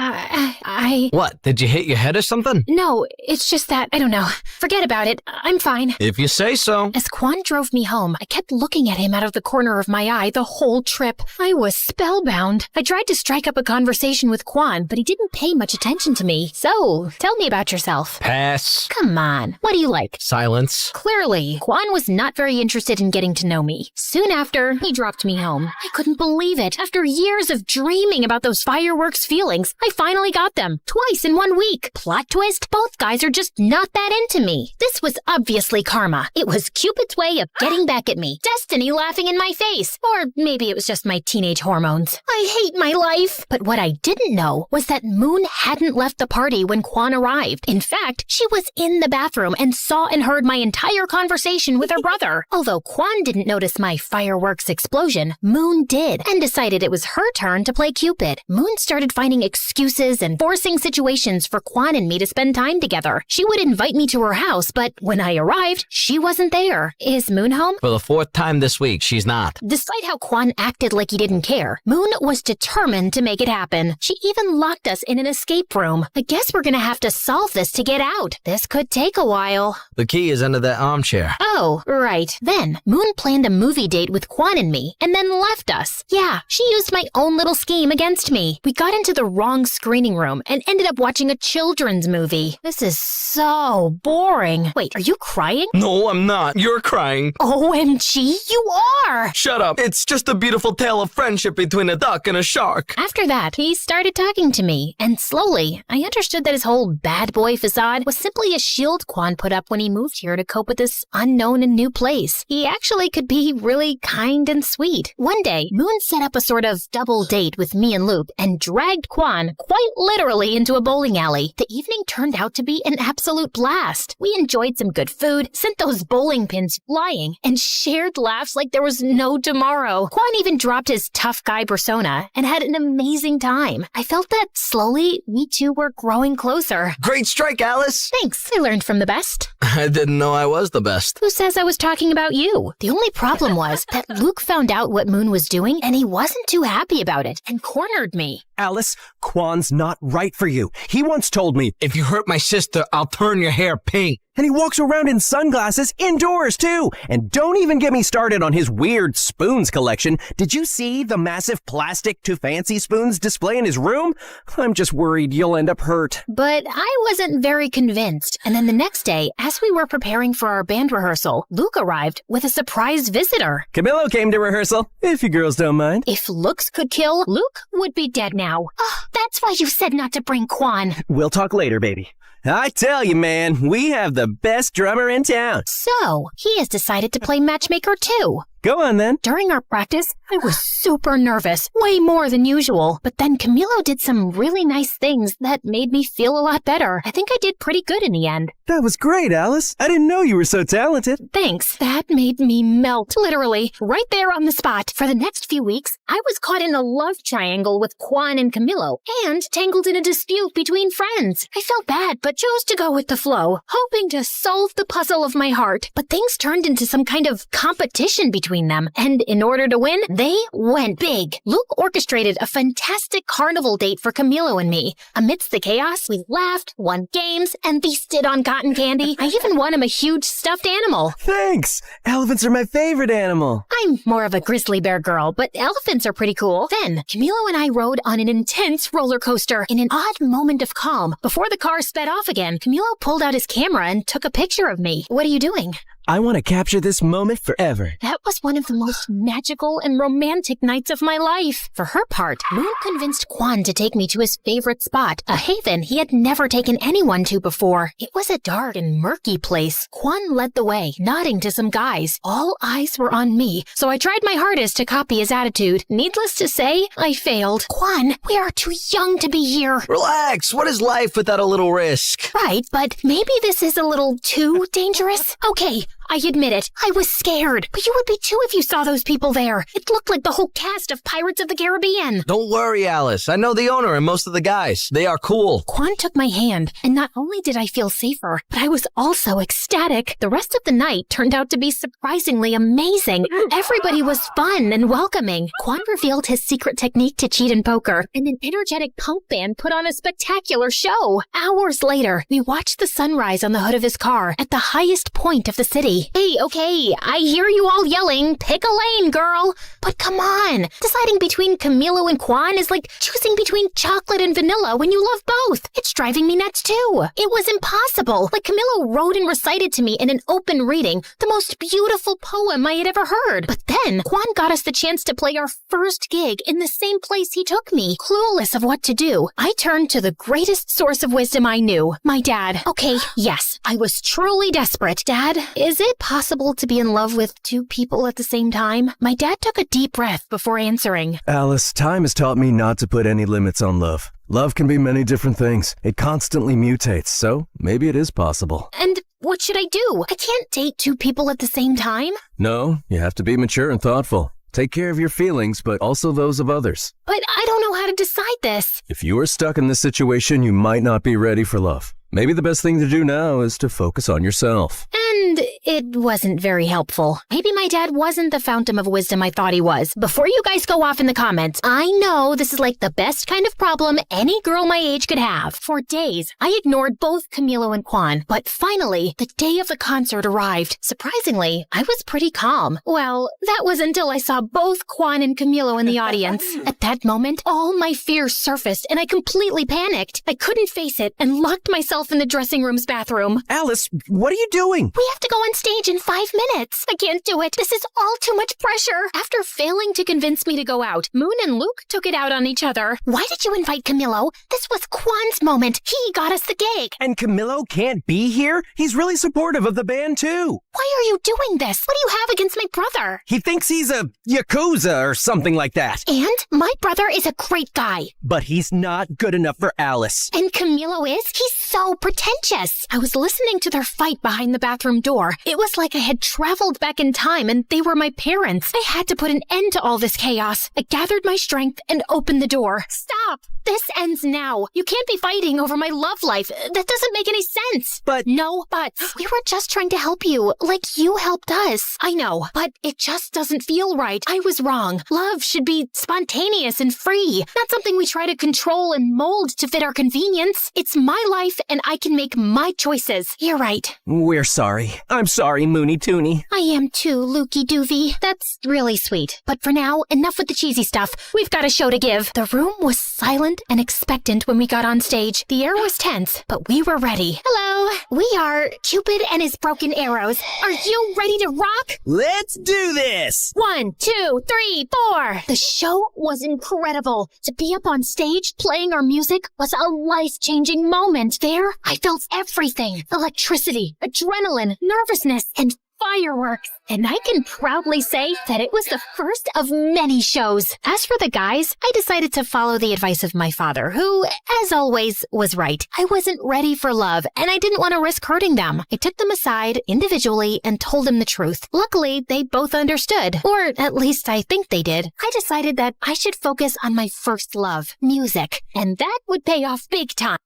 What? Did you hit your head or something? No, it's just that, I don't know. Forget about it. I'm fine. If you say so. As Quan drove me home, I kept looking at him out of the corner of my eye the whole trip. I was spellbound. I tried to strike up a conversation with Quan, but he didn't pay much attention to me. So, tell me about yourself. Pass. Come on. What do you like? Silence. Clearly, Quan was not very interested in getting to know me. Soon after, he dropped me home. I couldn't believe it. After years of dreaming about those fireworks feelings, I finally got them. Twice in 1 week. Plot twist, both guys are just not that into me. This was obviously karma. It was Cupid's way of getting back at me. Destiny laughing in my face. Or maybe it was just my teenage hormones. I hate my life. But what I didn't know was that Moon hadn't left the party when Quan arrived. In fact, she was in the bathroom and saw and heard my entire conversation with her brother. together. Although Kwan didn't notice my fireworks explosion, Moon did, and decided it was her turn to play Cupid. Moon started finding excuses and forcing situations for Kwan and me to spend time together. She would invite me to her house, but when I arrived, she wasn't there. Is Moon home? For the 4th time this week, she's not. Despite how Kwan acted like he didn't care, Moon was determined to make it happen. She even locked us in an escape room. I guess we're gonna have to solve this to get out. This could take a while. The key is under that armchair. Oh, right. Then, Moon planned a movie date with Kwan and me, and then left us. Yeah, she used my own little scheme against me. We got into the wrong screening room and ended up watching a children's movie. This is so boring. Wait, are you crying? No, I'm not. You're crying. OMG, you are! Shut up. It's just a beautiful tale of friendship between a duck and a shark. After that, he started talking to me, and slowly, I understood that his whole bad boy facade was simply a shield Kwan put up when he moved here to cope with this unknown and new place. He actually could be really kind and sweet. One day, Moon set up a sort of double date with me and Luke and dragged Kwan quite literally into a bowling alley. The evening turned out to be an absolute blast. We enjoyed some good food, sent those bowling pins flying, and shared laughs like there was no tomorrow. Kwan even dropped his tough guy persona and had an amazing time. I felt that slowly we two were growing closer. Great strike, Alice. Thanks. I learned from the best. I didn't know I was the best. Who says I was talking about you? The only problem was that Luke found out what Moon was doing and he wasn't too happy about it and cornered me. Alice, Kwan's not right for you. He once told me, If you hurt my sister, I'll turn your hair pink. and he walks around in sunglasses indoors too. And don't even get me started on his weird spoons collection. Did you see the massive plastic to fancy spoons display in his room? I'm just worried you'll end up hurt. But I wasn't very convinced. And then the next day, as we were preparing for our band rehearsal, Luke arrived with a surprise visitor. Camillo came to rehearsal, if you girls don't mind. If looks could kill, Luke would be dead now. Oh, that's why you said not to bring Kwan. We'll talk later, baby. I tell you, man, we have the best drummer in town. So, he has decided to play matchmaker too. Go on then. During our practice, I was super nervous, way more than usual. But then Camilo did some really nice things that made me feel a lot better. I think I did pretty good in the end. That was great, Alice. I didn't know you were so talented. Thanks. That made me melt, literally, right there on the spot. For the next few weeks, I was caught in a love triangle with Kwan and Camilo, and tangled in a dispute between friends. I felt bad, but chose to go with the flow, hoping to solve the puzzle of my heart. But things turned into some kind of competition between them, and in order to win, they went big. Luke orchestrated a fantastic carnival date for Camilo and me. Amidst the chaos, we laughed, won games, and feasted on cotton candy. I even won him a huge stuffed animal. Thanks. Elephants are my favorite animal. I'm more of a grizzly bear girl, but elephants are pretty cool. Then, Camilo and I rode on an intense roller coaster in an odd moment of calm. Before the car sped off again, Camilo pulled out his camera and took a picture of me. What are you doing? I want to capture this moment forever. That was one of the most magical and romantic nights of my life. For her part, Moon convinced Kwan to take me to his favorite spot, a haven he had never taken anyone to before. It was a dark and murky place. Kwan led the way, nodding to some guys. All eyes were on me, so I tried my hardest to copy his attitude. Needless to say, I failed. Kwan, we are too young to be here. Relax. What is life without a little risk? Right, but maybe this is a little too dangerous. Okay, I admit it. I was scared. But you would be too if you saw those people there. It looked like the whole cast of Pirates of the Caribbean. Don't worry, Alice. I know the owner and most of the guys. They are cool. Kwan took my hand, and not only did I feel safer, but I was also ecstatic. The rest of the night turned out to be surprisingly amazing. Everybody was fun and welcoming. Kwan revealed his secret technique to cheat in poker, and an energetic punk band put on a spectacular show. Hours later, we watched the sunrise on the hood of his car at the highest point of the city. Hey, okay, I hear you all yelling, pick a lane, girl. But come on, deciding between Camilo and Kwan is like choosing between chocolate and vanilla when you love both. It's driving me nuts too. It was impossible. Like Camilo wrote and recited to me in an open reading the most beautiful poem I had ever heard. But then Kwan got us the chance to play our first gig in the same place he took me. Clueless of what to do, I turned to the greatest source of wisdom I knew, my dad. Okay, yes, I was truly desperate. Dad, is it possible to be in love with two people at the same time? My dad took a deep breath before answering. Alice, time has taught me not to put any limits on love. Love can be many different things. It constantly mutates, so maybe it is possible. And what should I do? I can't date two people at the same time. No, you have to be mature and thoughtful. Take care of your feelings, but also those of others. But I don't know how to decide this. If you are stuck in this situation, you might not be ready for love. Maybe the best thing to do now is to focus on yourself. And it wasn't very helpful. Maybe my dad wasn't the fountain of wisdom I thought he was. Before you guys go off in the comments, I know this is like the best kind of problem any girl my age could have. For days, I ignored both Camilo and Quan, but finally, the day of the concert arrived. Surprisingly, I was pretty calm. Well, that was until I saw both Quan and Camilo in the audience. At that moment, all my fears surfaced and I completely panicked. I couldn't face it and locked myself in the dressing room's bathroom. Alice, what are you doing? We have to go on stage in 5 minutes. I can't do it. This is all too much pressure. After failing to convince me to go out, Moon and Luke took it out on each other. Why did you invite Camilo? This was Quan's moment. He got us the gig. And Camilo can't be here? He's really supportive of the band, too. Why are you doing this? What do you have against my brother? He thinks he's a Yakuza or something like that. And my brother is a great guy. But he's not good enough for Alice. And Camilo is? He's so pretentious. I was listening to their fight behind the bathroom door. It was like I had traveled back in time and they were my parents. I had to put an end to all this chaos. I gathered my strength and opened the door. Stop! This ends now. You can't be fighting over my love life. That doesn't make any sense. But... No buts. We were just trying to help you, like you helped us. I know, but it just doesn't feel right. I was wrong. Love should be spontaneous and free, not something we try to control and mold to fit our convenience. It's my life and I can make my choices. You're right. We're sorry. I'm sorry, Moony Toony. I am too, Lukey Doovie. That's really sweet. But for now, enough with the cheesy stuff. We've got a show to give. The room was silent and expectant when we got on stage. The air was tense, but we were ready. Hello, we are Cupid and his broken arrows. Are you ready to rock? Let's do this! 1, 2, 3, 4. The show was incredible. To be up on stage playing our music was a life-changing moment. There, I felt everything. Electricity, adrenaline, nervousness, and fireworks. And I can proudly say that it was the first of many shows. As for the guys, I decided to follow the advice of my father, who, as always, was right. I wasn't ready for love, and I didn't want to risk hurting them. I took them aside individually and told them the truth. Luckily, they both understood, or at least I think they did. I decided that I should focus on my first love, music, and that would pay off big time.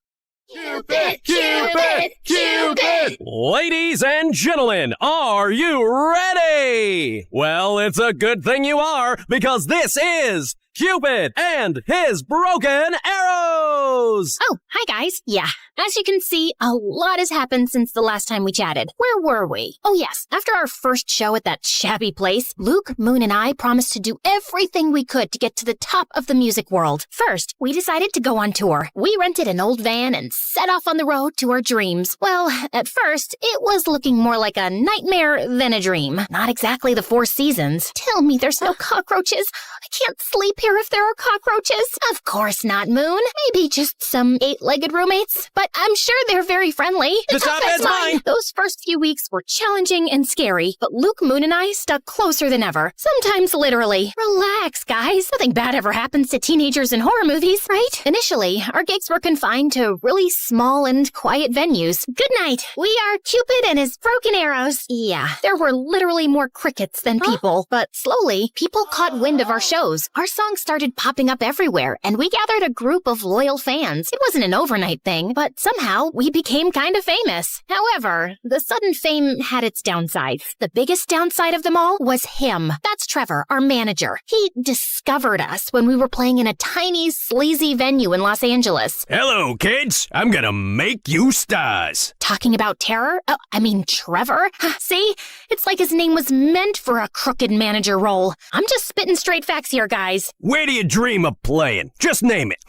Cupid, Cupid, Cupid! Ladies and gentlemen, are you ready? Well, it's a good thing you are, because this is Cupid and his broken arrows! Oh, hi guys. Yeah, as you can see, a lot has happened since the last time we chatted. Where were we? Oh yes, after our first show at that shabby place, Luke, Moon, and I promised to do everything we could to get to the top of the music world. First, we decided to go on tour. We rented an old van and set off on the road to our dreams. Well, at first, it was looking more like a nightmare than a dream. Not exactly the Four Seasons. Tell me there's no cockroaches. I can't sleep here if there are cockroaches. Of course not, Moon. Maybe just some 8-legged roommates. But I'm sure they're very friendly. The top bed's mine! Those first few weeks were challenging and scary, but Luke, Moon, and I stuck closer than ever. Sometimes literally. Relax, guys. Nothing bad ever happens to teenagers in horror movies, right? Initially, our gigs were confined to really small and quiet venues. Good night. We are Cupid and his broken arrows. Yeah, there were literally more crickets than people, but slowly, people caught wind of our shows. Our songs started popping up everywhere, and we gathered a group of loyal fans. It wasn't an overnight thing, but somehow we became kind of famous. However, the sudden fame had its downsides. The biggest downside of them all was him. That's Trevor, our manager. He discovered us when we were playing in a tiny, sleazy venue in Los Angeles. Hello, kids. I'm gonna make you stars. Talking about terror? Oh, I mean Trevor? See? It's like his name was meant for a crooked manager role. I'm just spitting straight facts here, guys. Where do you dream of playing? Just name it.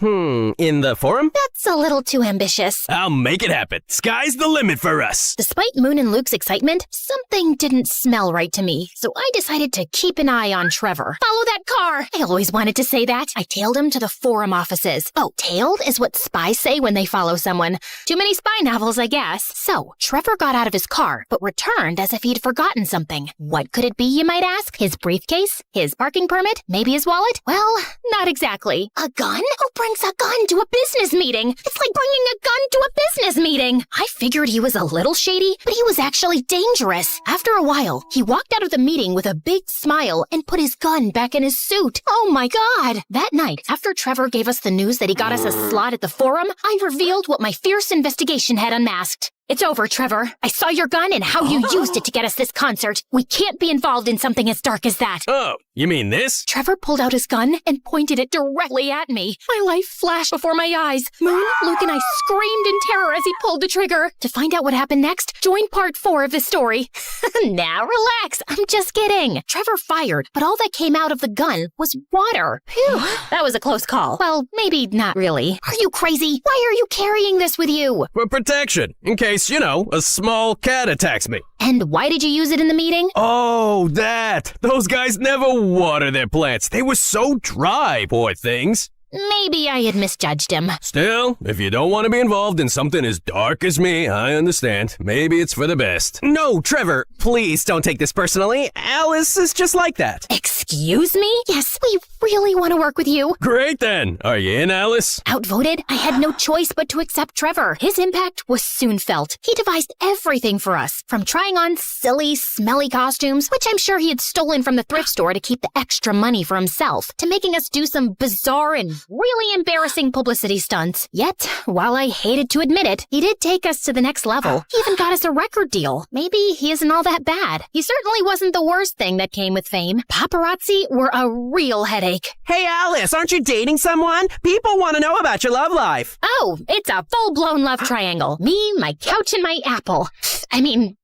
In the forum? That's a little too ambitious. I'll make it happen. Sky's the limit for us. Despite Moon and Luke's excitement, something didn't smell right to me, so I decided to keep an eye on Trevor. Follow that car! I always wanted to say that. I tailed him to the forum offices. Oh, tailed is what spies say when they follow someone. Too many spy novels, I guess. So, Trevor got out of his car, but returned as if he'd forgotten something. What could it be, you might ask? His briefcase? His parking permit? Maybe his wallet? Well, not exactly. A gun? Who brings a gun to a business meeting? It's like bringing a gun to a business meeting. I figured he was a little shady, but he was actually dangerous. After a while, he walked out of the meeting with a big smile and put his gun back in his suit. Oh my God! That night, after Trevor gave us the news that he got us a slot at the forum, I revealed what my fierce investigation had unmasked. It's over, Trevor. I saw your gun and how you used it to get us this concert. We can't be involved in something as dark as that. Oh, you mean this? Trevor pulled out his gun and pointed it directly at me. My life flashed before my eyes. Moon, Luke, and I screamed in terror as he pulled the trigger. To find out what happened next, join part 4 of this story. Now relax. I'm just kidding. Trevor fired, but all that came out of the gun was water. Phew, that was a close call. Well, maybe not really. Are you crazy? Why are you carrying this with you? For protection, in case, a small cat attacks me. And why did you use it in the meeting? Oh, that! Those guys never water their plants. They were so dry, poor things. Maybe I had misjudged him. Still, if you don't want to be involved in something as dark as me, I understand. Maybe it's for the best. No, Trevor, please don't take this personally. Alice is just like that. Excuse me? Yes, we really want to work with you. Great then. Are you in, Alice? Outvoted, I had no choice but to accept Trevor. His impact was soon felt. He devised everything for us, from trying on silly, smelly costumes, which I'm sure he had stolen from the thrift store to keep the extra money for himself, to making us do some bizarre and really embarrassing publicity stunts. Yet, while I hated to admit it, he did take us to the next level. He even got us a record deal. Maybe he isn't all that bad. He certainly wasn't the worst thing that came with fame. Paparazzi were a real headache. Hey, Alice, aren't you dating someone? People want to know about your love life. Oh, it's a full-blown love triangle. Me, my couch, and my Apple.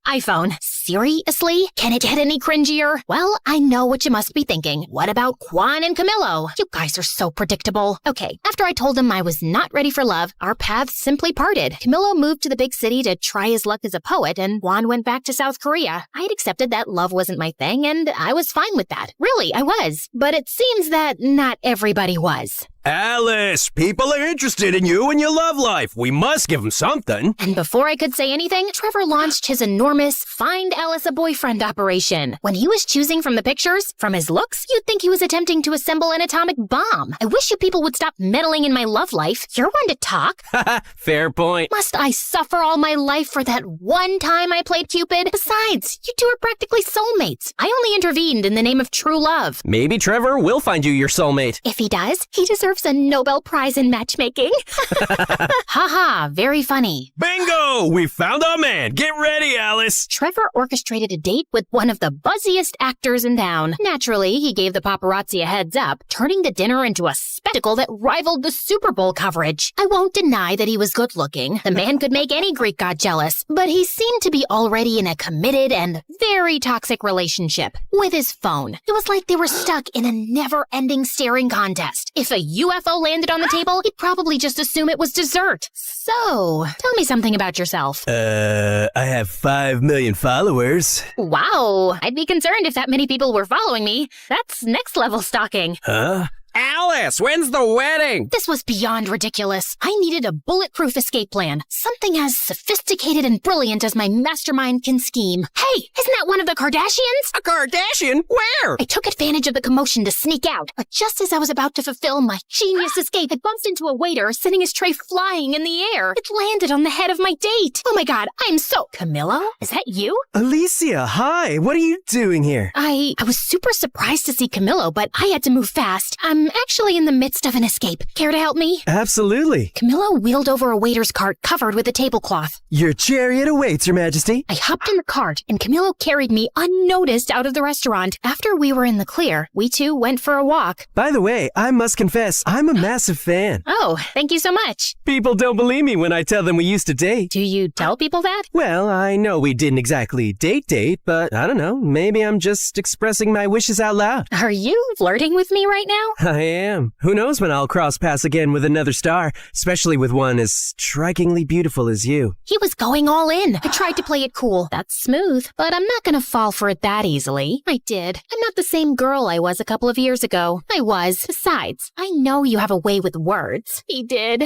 iPhone. Seriously? Can it get any cringier? Well, I know what you must be thinking. What about Juan and Camilo? You guys are so predictable. Okay, after I told him I was not ready for love, our paths simply parted. Camilo moved to the big city to try his luck as a poet, and Juan went back to South Korea. I had accepted that love wasn't my thing, and I was fine with that. Really, I was. But it seems that not everybody was. Alice, people are interested in you and your love life. We must give them something. And before I could say anything, Trevor launched his enormous Find Alice a Boyfriend operation. When he was choosing from the pictures, from his looks, you'd think he was attempting to assemble an atomic bomb. I wish you people would stop meddling in my love life. You're one to talk. Fair point. Must I suffer all my life for that one time I played Cupid? Besides, you two are practically soulmates. I only intervened in the name of true love. Maybe Trevor will find you your soulmate. If he does, he deserves a Nobel Prize in matchmaking. Haha, very funny. Bingo! We found our man. Get ready, Alice. Trevor orchestrated a date with one of the buzziest actors in town. Naturally, he gave the paparazzi a heads up, turning the dinner into a spectacle that rivaled the Super Bowl coverage. I won't deny that he was good looking. The man could make any Greek god jealous, but he seemed to be already in a committed and very toxic relationship with his phone. It was like they were stuck in a never-ending staring contest. If a UFO landed on the table, he'd probably just assume it was dessert. So, tell me something about yourself. I have 5 million followers. Wow, I'd be concerned if that many people were following me. That's next level stalking. Huh? Alice, when's the wedding? This was beyond ridiculous. I needed a bulletproof escape plan. Something as sophisticated and brilliant as my mastermind can scheme. Hey, isn't that one of the Kardashians? A Kardashian? Where? I took advantage of the commotion to sneak out, but just as I was about to fulfill my genius escape, I bumped into a waiter sending his tray flying in the air. It landed on the head of my date. Oh my God, I'm so... Camilo? Is that you? Alicia, hi. What are you doing here? I was super surprised to see Camilo, but I had to move fast. I'm actually in the midst of an escape. Care to help me? Absolutely. Camilo wheeled over a waiter's cart covered with a tablecloth. Your chariot awaits, Your Majesty. I hopped in the cart, and Camilo carried me unnoticed out of the restaurant. After we were in the clear, we two went for a walk. By the way, I must confess, I'm a massive fan. Oh, thank you so much. People don't believe me when I tell them we used to date. Do you tell people that? Well, I know we didn't exactly date, but I don't know. Maybe I'm just expressing my wishes out loud. Are you flirting with me right now? I am. Who knows when I'll cross paths again with another star, especially with one as strikingly beautiful as you. He was going all in. I tried to play it cool. That's smooth, but I'm not gonna fall for it that easily. I did. I'm not the same girl I was a couple of years ago. I was. Besides, I know you have a way with words. He did.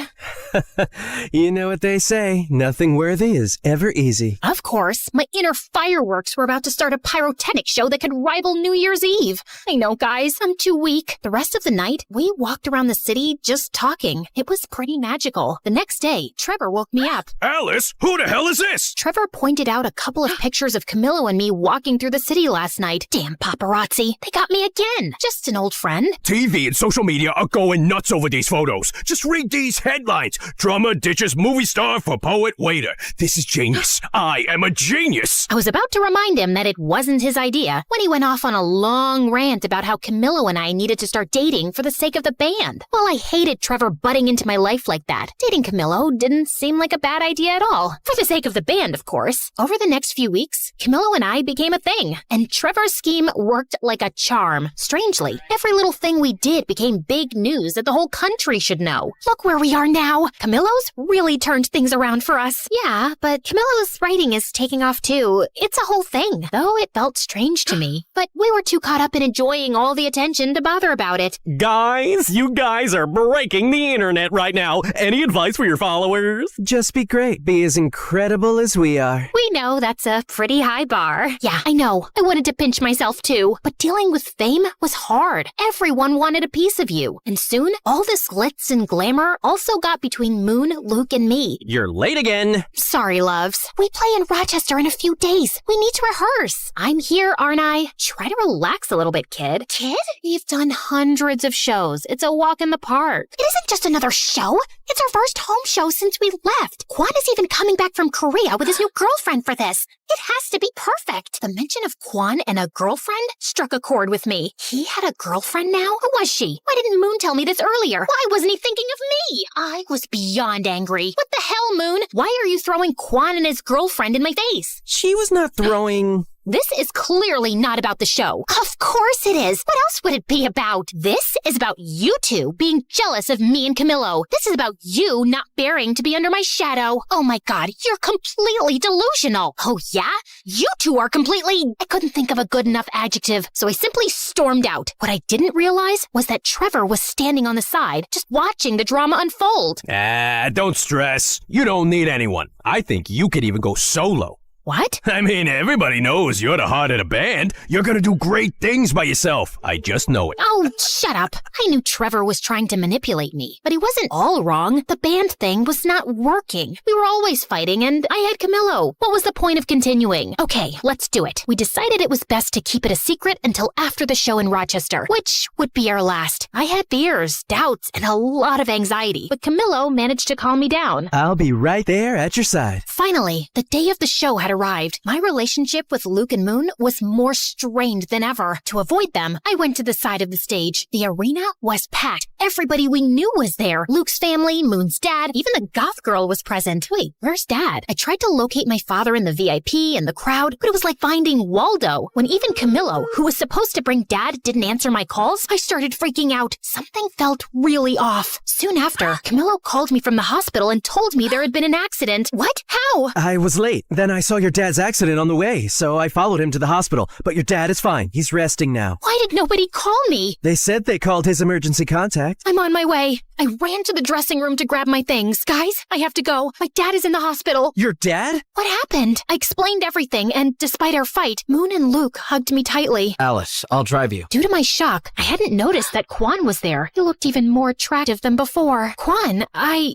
You know what they say, nothing worthy is ever easy. Of course. My inner fireworks were about to start a pyrotechnic show that could rival New Year's Eve. I know, guys. I'm too weak. The rest of the night, we walked around the city just talking. It was pretty magical. The next day, Trevor woke me up. Alice, who the hell is this? Trevor pointed out a couple of pictures of Camillo and me walking through the city last night. Damn paparazzi. They got me again. Just an old friend. TV and social media are going nuts over these photos. Just read these headlines. Drummer ditches movie star for poet waiter. This is genius. I am a genius. I was about to remind him that it wasn't his idea when he went off on a long rant about how Camillo and I needed to start dating for the sake of the band. Well, I hated Trevor butting into my life like that. Dating Camillo didn't seem like a bad idea at all. For the sake of the band, of course. Over the next few weeks, Camillo and I became a thing, and Trevor's scheme worked like a charm. Strangely, every little thing we did became big news that the whole country should know. Look where we are now. Camillo's really turned things around for us. Yeah, but Camillo's writing is taking off too. It's a whole thing, though it felt strange to me. But we were too caught up in enjoying all the attention to bother about it. Guys, you guys are breaking the internet right now. Any advice for your followers? Just be great. Be as incredible as we are. We know that's a pretty high bar. Yeah, I know. I wanted to pinch myself too. But dealing with fame was hard. Everyone wanted a piece of you. And soon, all this glitz and glamour also got between Moon, Luke, and me. You're late again. Sorry, loves. We play in Rochester in a few days. We need to rehearse. I'm here, aren't I? Try to relax a little bit, kid. Kid? We've done hundreds of shows. It's a walk in the park. It isn't just another show. It's our first home show since we left. Quan is even coming back from Korea with his new girlfriend for this. It has to be perfect. The mention of Quan and a girlfriend struck a chord with me. He had a girlfriend now? Who was she? Why didn't Moon tell me this earlier? Why wasn't he thinking of me? I was beyond angry. What the hell, Moon? Why are you throwing Quan and his girlfriend in my face? She was not throwing... This is clearly not about the show. Of course it is. What else would it be about? This is about you two being jealous of me and Camillo. This is about you not bearing to be under my shadow. Oh my God, you're completely delusional. Oh yeah? You two are completely... I couldn't think of a good enough adjective, so I simply stormed out. What I didn't realize was that Trevor was standing on the side, just watching the drama unfold. Don't stress. You don't need anyone. I think you could even go solo. What? I mean, everybody knows you're the heart of the band. You're gonna do great things by yourself. I just know it. Oh, shut up. I knew Trevor was trying to manipulate me, but he wasn't all wrong. The band thing was not working. We were always fighting, and I had Camillo. What was the point of continuing? Okay, let's do it. We decided it was best to keep it a secret until after the show in Rochester, which would be our last. I had fears, doubts, and a lot of anxiety, but Camillo managed to calm me down. I'll be right there at your side. Finally, the day of the show had arrived. My relationship with Luke and Moon was more strained than ever. To avoid them, I went to the side of the stage. The arena was packed. Everybody we knew was there. Luke's family, Moon's dad, even the goth girl was present. Wait, where's Dad? I tried to locate my father in the VIP and the crowd, but it was like finding Waldo. When even Camillo, who was supposed to bring Dad, didn't answer my calls, I started freaking out. Something felt really off. Soon after, Camillo called me from the hospital and told me there had been an accident. What? How? I was late. Then I saw your dad's accident on the way, so I followed him to the hospital. But your dad is fine. He's resting now. Why did nobody call me? They said they called his emergency contact. I'm on my way. I ran to the dressing room to grab my things. Guys, I have to go. My dad is in the hospital. Your dad? What happened? I explained everything, and despite our fight, Moon and Luke hugged me tightly. Alice, I'll drive you. Due to my shock, I hadn't noticed that Quan was there. He looked even more attractive than before. Quan,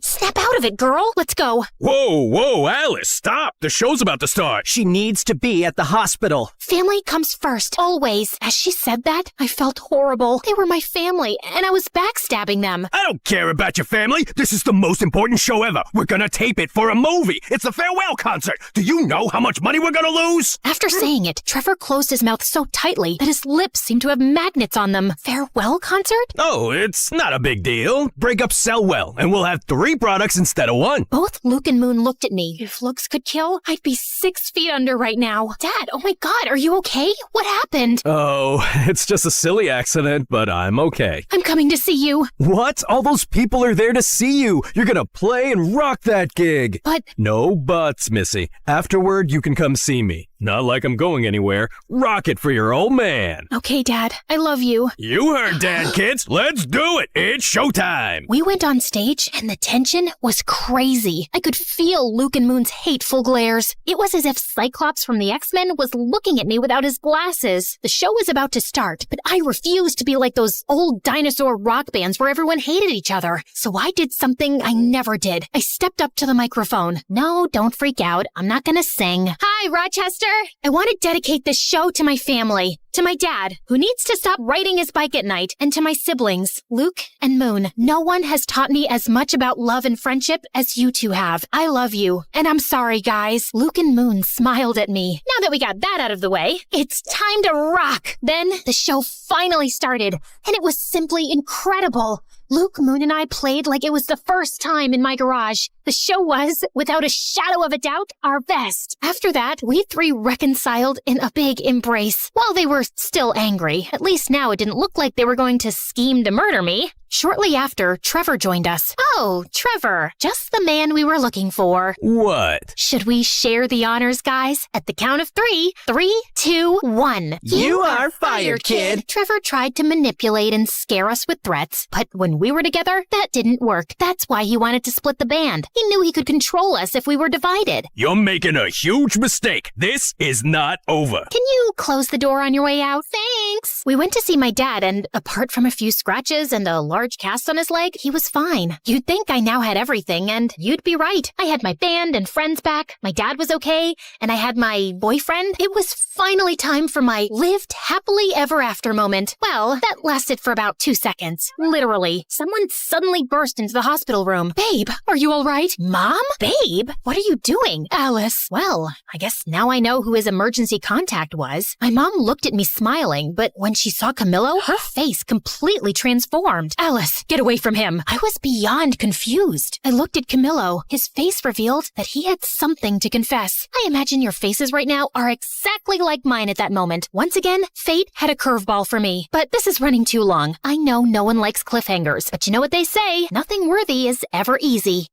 Snap out of it, girl. Let's go. Whoa, Alice, stop. The show's about to start. She needs to be at the hospital. Family comes first, always. As she said that, I felt horrible. They were my family, and I was backstabbing them. I don't care about your family. This is the most important show ever. We're gonna tape it for a movie. It's the farewell concert. Do you know how much money we're gonna lose? After saying it, Trevor closed his mouth so tightly that his lips seemed to have magnets on them. Farewell concert? Oh, it's not a big deal. Breakups sell well, and we'll have 3 products instead of 1. Both Luke and Moon looked at me. If looks could kill, I'd be 6 feet under right now. Dad, oh my God, are you okay? What happened? Oh, it's just a silly accident, but I'm okay. I'm coming to see you. What? All those people are there to see you. You're gonna play and rock that gig. But... No buts, Missy. Afterward, you can come see me. Not like I'm going anywhere. Rock it for your old man. Okay, Dad. I love you. You heard Dad, kids. Let's do it. It's showtime. We went on stage, and the tension was crazy. I could feel Luke and Moon's hateful glares. It was as if Cyclops from the X-Men was looking at me without his glasses. The show was about to start, but I refused to be like those old dinosaur rock bands where everyone hated each other. So I did something I never did. I stepped up to the microphone. No, don't freak out. I'm not gonna sing. Hi, Rochester. I want to dedicate this show to my family, to my dad, who needs to stop riding his bike at night, and to my siblings, Luke and Moon. No one has taught me as much about love and friendship as you two have. I love you, and I'm sorry, guys. Luke and Moon smiled at me. Now that we got that out of the way, it's time to rock. Then the show finally started, and it was simply incredible. Luke, Moon, and I played like it was the first time in my garage. The show was, without a shadow of a doubt, our best. After that, we 3 reconciled in a big embrace. While they were still angry, at least now it didn't look like they were going to scheme to murder me. Shortly after, Trevor joined us. Oh, Trevor, just the man we were looking for. What? Should we share the honors, guys? At the count of 3. 3, 2, 1. You are fired, kid. Trevor tried to manipulate and scare us with threats, but when we were together, that didn't work. That's why he wanted to split the band. He knew he could control us if we were divided. You're making a huge mistake. This is not over. Can you close the door on your way out? Thanks. We went to see my dad, and apart from a few scratches and a large cast on his leg, he was fine. You'd think I now had everything, and you'd be right. I had my band and friends back, my dad was okay, and I had my boyfriend. It was finally time for my lived happily ever after moment. Well, that lasted for about 2 seconds. Literally. Someone suddenly burst into the hospital room. Babe, are you all right? Mom? Babe? What are you doing? Alice. Well, I guess now I know who his emergency contact was. My mom looked at me smiling, but when she saw Camillo, her face completely transformed. Alice, get away from him. I was beyond confused. I looked at Camillo. His face revealed that he had something to confess. I imagine your faces right now are exactly like mine at that moment. Once again, fate had a curveball for me. But this is running too long. I know no one likes cliffhangers, but you know what they say, nothing worthy is ever easy.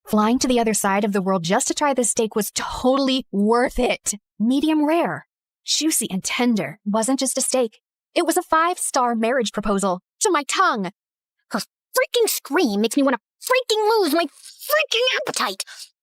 Flying to the other side of the world just to try this steak was totally worth it. Medium rare, juicy and tender. Wasn't just a steak. It was a 5-star marriage proposal to my tongue. Her freaking scream makes me want to freaking lose my freaking appetite.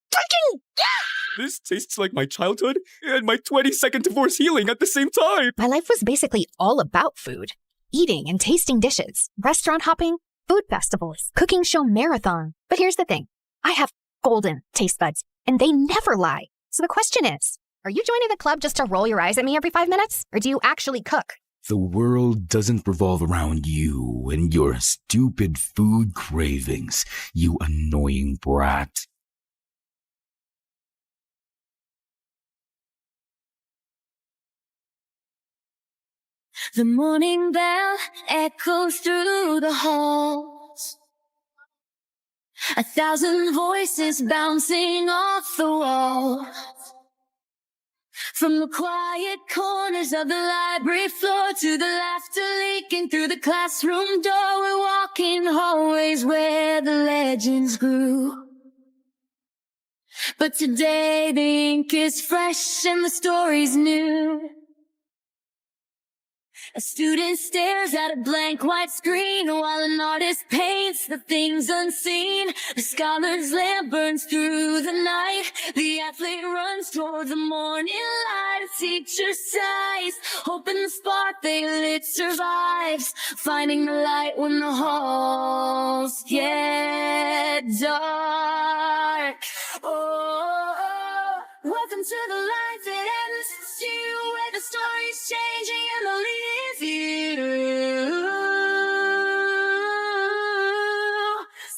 Freaking yeah! This tastes like my childhood and my 22nd divorce healing at the same time. My life was basically all about food. Eating and tasting dishes, restaurant hopping, food festivals, cooking show marathon. But here's the thing. I have golden taste buds, and they never lie. So the question is, are you joining the club just to roll your eyes at me every 5 minutes? Or do you actually cook? The world doesn't revolve around you and your stupid food cravings, you annoying brat. The morning bell echoes through the halls. 1,000 voices bouncing off the walls. From the quiet corners of the library floor to the laughter leaking through the classroom door, we're walking hallways where the legends grew. But today the ink is fresh and the story's new. A student stares at a blank white screen while an artist paints the things unseen. The scholar's lamp burns through the night. The athlete runs toward the morning light. A teacher sighs, hoping the spark they lit survives. Finding the light when the halls get dark. Oh, welcome to the light that ends. You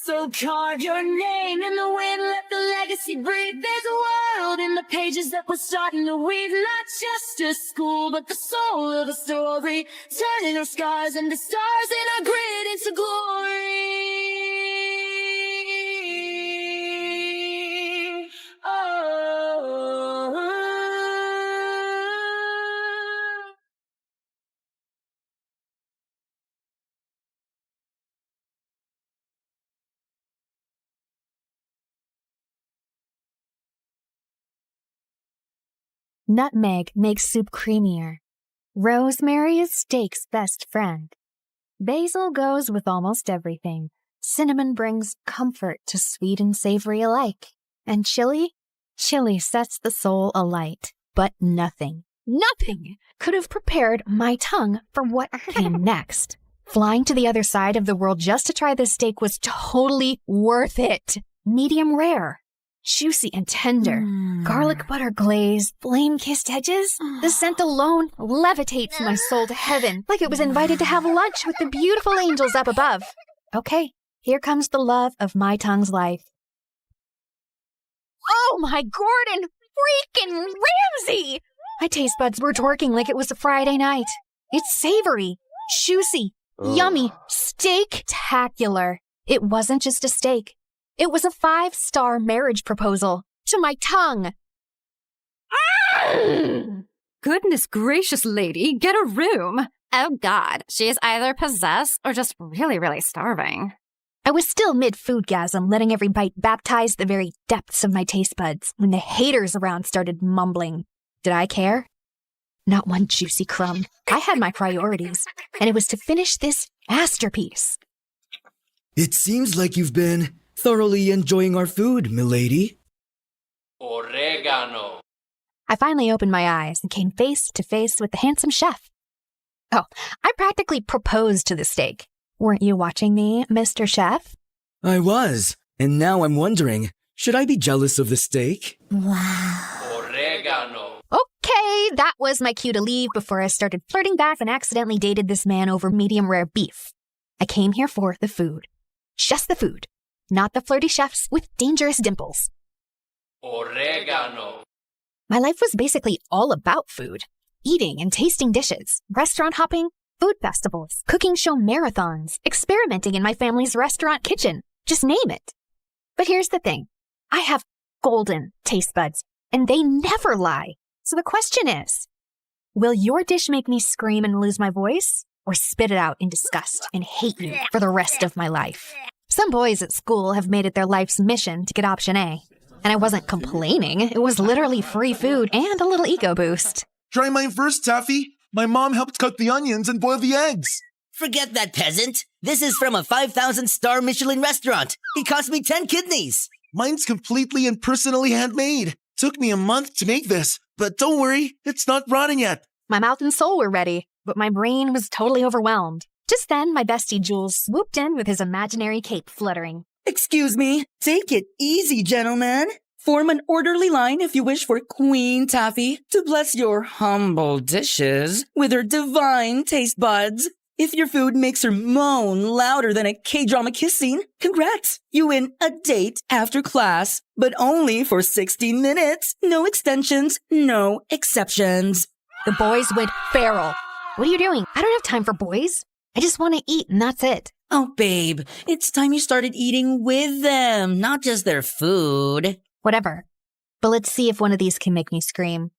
So carve your name in the wind, let the legacy breathe. There's a world in the pages that we're starting to weave. Not just a school, but the soul of a story. Turning our scars into stars and our grit into glory. Nutmeg makes soup creamier. Rosemary is steak's best friend. Basil goes with almost everything. Cinnamon brings comfort to sweet and savory alike. And chili sets the soul alight. But nothing could have prepared my tongue for what came next. Flying to the other side of the world just to try this steak was totally worth it. Medium rare. Juicy and tender. Garlic butter glaze, flame-kissed edges. The scent alone levitates my soul to heaven, like it was invited to have lunch with the beautiful angels up above. Okay, here comes the love of my tongue's life. Oh my Gordon freaking Ramsay! My taste buds were twerking like it was a Friday night. It's savory, juicy, yummy, steak-tacular. It wasn't just a steak. It was a 5-star marriage proposal to my tongue. Goodness gracious, lady, get a room. Oh God, she's either possessed or just really, really starving. I was still mid-foodgasm, letting every bite baptize the very depths of my taste buds when the haters around started mumbling. Did I care? Not one juicy crumb. I had my priorities, and it was to finish this masterpiece. It seems like you've been thoroughly enjoying our food, milady. Oregano. I finally opened my eyes and came face to face with the handsome chef. Oh, I practically proposed to the steak. Weren't you watching me, Mr. Chef? I was, and now I'm wondering, should I be jealous of the steak? Wow. Oregano. Okay, that was my cue to leave before I started flirting back and accidentally dated this man over medium rare beef. I came here for the food. Just the food. Not the flirty chefs with dangerous dimples. Oregano. My life was basically all about food. Eating and tasting dishes, restaurant hopping, food festivals, cooking show marathons, experimenting in my family's restaurant kitchen. Just name it. But here's the thing. I have golden taste buds, and they never lie. So the question is, will your dish make me scream and lose my voice, or spit it out in disgust and hate you for the rest of my life? Some boys at school have made it their life's mission to get option A. And I wasn't complaining. It was literally free food and a little ego boost. Try mine first, Taffy. My mom helped cut the onions and boil the eggs. Forget that, peasant. This is from a 5,000-star Michelin restaurant. It cost me 10 kidneys. Mine's completely and personally handmade. Took me a month to make this, but don't worry, it's not rotten yet. My mouth and soul were ready, but my brain was totally overwhelmed. Just then, my bestie Jules swooped in with his imaginary cape fluttering. Excuse me, take it easy, gentlemen. Form an orderly line if you wish for Queen Taffy to bless your humble dishes with her divine taste buds. If your food makes her moan louder than a K-drama kiss scene, congrats! You win a date after class, but only for 60 minutes. No extensions, no exceptions. The boys went feral. What are you doing? I don't have time for boys. I just want to eat and that's it. Oh, babe, it's time you started eating with them, not just their food. Whatever. But let's see if one of these can make me scream.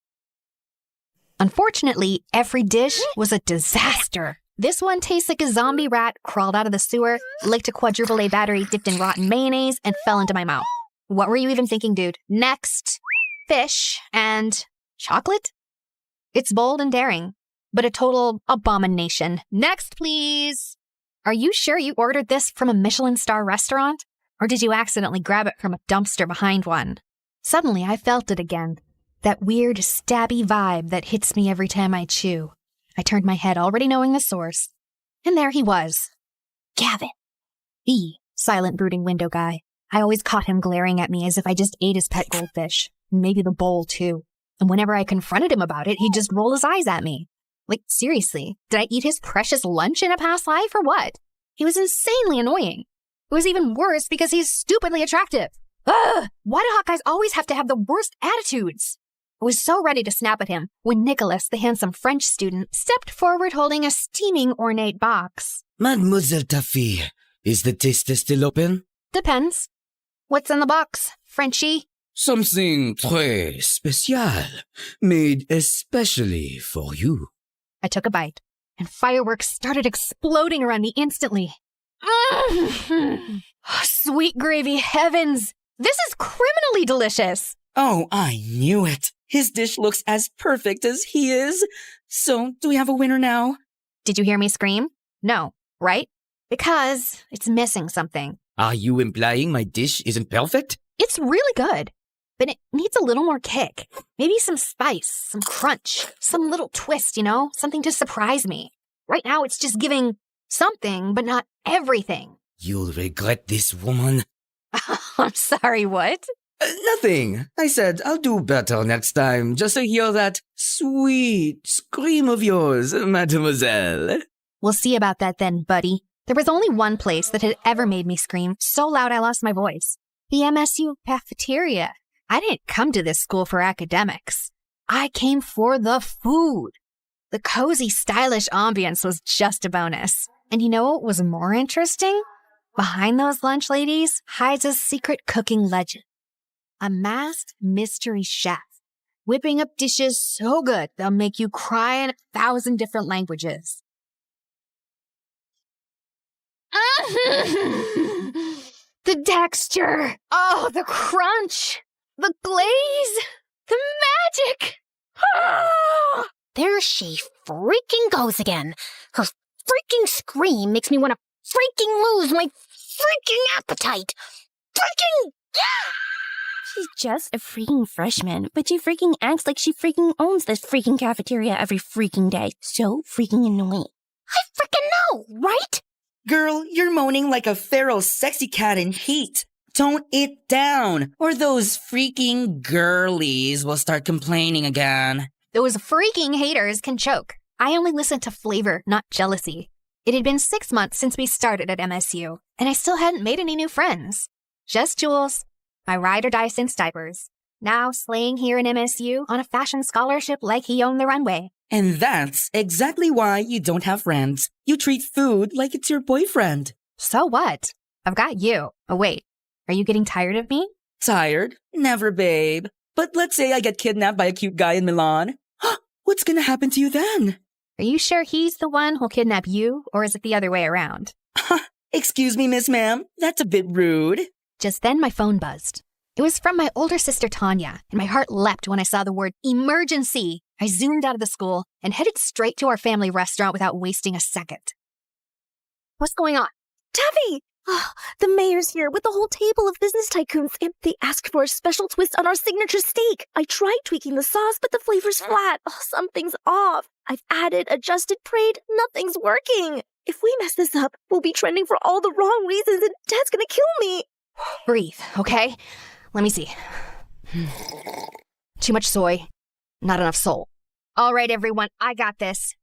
Unfortunately, every dish was a disaster. This one tastes like a zombie rat crawled out of the sewer, licked a quadruple A battery dipped in rotten mayonnaise, and fell into my mouth. What were you even thinking, dude? Next, fish and chocolate? It's bold and daring, but a total abomination. Next, please. Are you sure you ordered this from a Michelin star restaurant? Or did you accidentally grab it from a dumpster behind one? Suddenly, I felt it again. That weird, stabby vibe that hits me every time I chew. I turned my head, already knowing the source. And there he was. Gavin. The silent, brooding window guy. I always caught him glaring at me as if I just ate his pet goldfish. Maybe the bowl, too. And whenever I confronted him about it, he'd just roll his eyes at me. Like, seriously, did I eat his precious lunch in a past life or what? He was insanely annoying. It was even worse because he's stupidly attractive. Ugh! Why do hot guys always have to have the worst attitudes? I was so ready to snap at him when Nicholas, the handsome French student, stepped forward holding a steaming ornate box. Mademoiselle Taffy, is the taster still open? Depends. What's in the box, Frenchie? Something très spécial, made especially for you. I took a bite, and fireworks started exploding around me instantly. Sweet gravy heavens! This is criminally delicious! Oh, I knew it. His dish looks as perfect as he is. So, do we have a winner now? Did you hear me scream? No, right? Because it's missing something. Are you implying my dish isn't perfect? It's really good, but it needs a little more kick. Maybe some spice, some crunch, some little twist, something to surprise me. Right now, it's just giving something, but not everything. You'll regret this, woman. I'm sorry, what? Nothing. I said I'll do better next time, just to hear that sweet scream of yours, mademoiselle. We'll see about that then, buddy. There was only one place that had ever made me scream so loud I lost my voice. The MSU cafeteria. I didn't come to this school for academics. I came for the food. The cozy, stylish ambience was just a bonus. And you know what was more interesting? Behind those lunch ladies hides a secret cooking legend. A masked mystery chef, whipping up dishes so good they'll make you cry in 1,000 different languages. The texture, the crunch, the glaze, the magic. There she freaking goes again. Her freaking scream makes me want to freaking lose my freaking appetite. Freaking... She's just a freaking freshman, but she freaking acts like she freaking owns this freaking cafeteria every freaking day. So freaking annoying. I freaking know, right? Girl, you're moaning like a feral sexy cat in heat. Tone it down, or those freaking girlies will start complaining again. Those freaking haters can choke. I only listen to flavor, not jealousy. It had been 6 months since we started at MSU, and I still hadn't made any new friends. Just Jules, my ride or die since diapers, now slaying here in MSU on a fashion scholarship like he owned the runway. And that's exactly why you don't have friends. You treat food like it's your boyfriend. So what? I've got you. Oh, wait. Are you getting tired of me? Tired? Never, babe. But let's say I get kidnapped by a cute guy in Milan. What's gonna happen to you then? Are you sure he's the one who'll kidnap you, or is it the other way around? Excuse me, Miss Ma'am. That's a bit rude. Just then my phone buzzed. It was from my older sister Tanya, and my heart leapt when I saw the word emergency. I zoomed out of the school and headed straight to our family restaurant without wasting a second. What's going on? Taffy! Oh, the mayor's here with the whole table of business tycoons, and they asked for a special twist on our signature steak. I tried tweaking the sauce, but the flavor's flat. Oh, something's off. I've added, adjusted, prayed. Nothing's working. If we mess this up, we'll be trending for all the wrong reasons, and Dad's gonna kill me. Breathe, okay? Let me see. Too much soy, not enough soul. All right, everyone, I got this.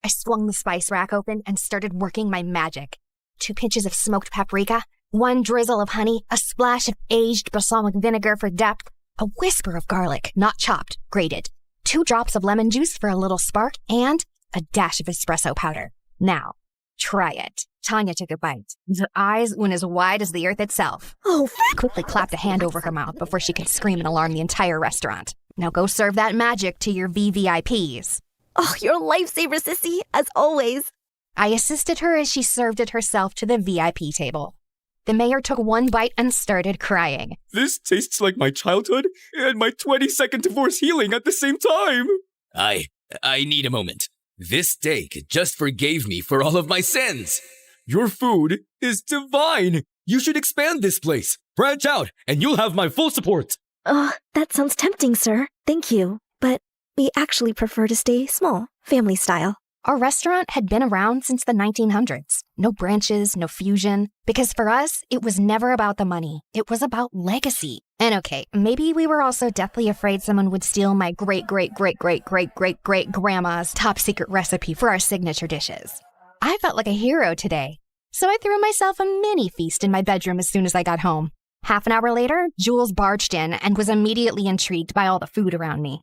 I swung the spice rack open and started working my magic. 2 pinches of smoked paprika, 1 drizzle of honey, a splash of aged balsamic vinegar for depth, a whisper of garlic, not chopped, grated, 2 drops of lemon juice for a little spark, and a dash of espresso powder. Now, try it. Tanya took a bite. Her eyes went as wide as the earth itself. Oh, quickly clapped a hand over her mouth before she could scream and alarm the entire restaurant. Now go serve that magic to your VVIPs. Oh, you're a lifesaver, sissy, as always. I assisted her as she served it herself to the VIP table. The mayor took 1 bite and started crying. This tastes like my childhood and my 22nd divorce healing at the same time. I need a moment. This steak just forgave me for all of my sins. Your food is divine. You should expand this place. Branch out, and you'll have my full support. That sounds tempting, sir. Thank you. But we actually prefer to stay small, family style. Our restaurant had been around since the 1900s. No branches, no fusion. Because for us, it was never about the money. It was about legacy. And okay, maybe we were also deathly afraid someone would steal my great-great-great-great-great-great-grandma's top secret recipe for our signature dishes. I felt like a hero today. So I threw myself a mini feast in my bedroom as soon as I got home. Half an hour later, Jules barged in and was immediately intrigued by all the food around me.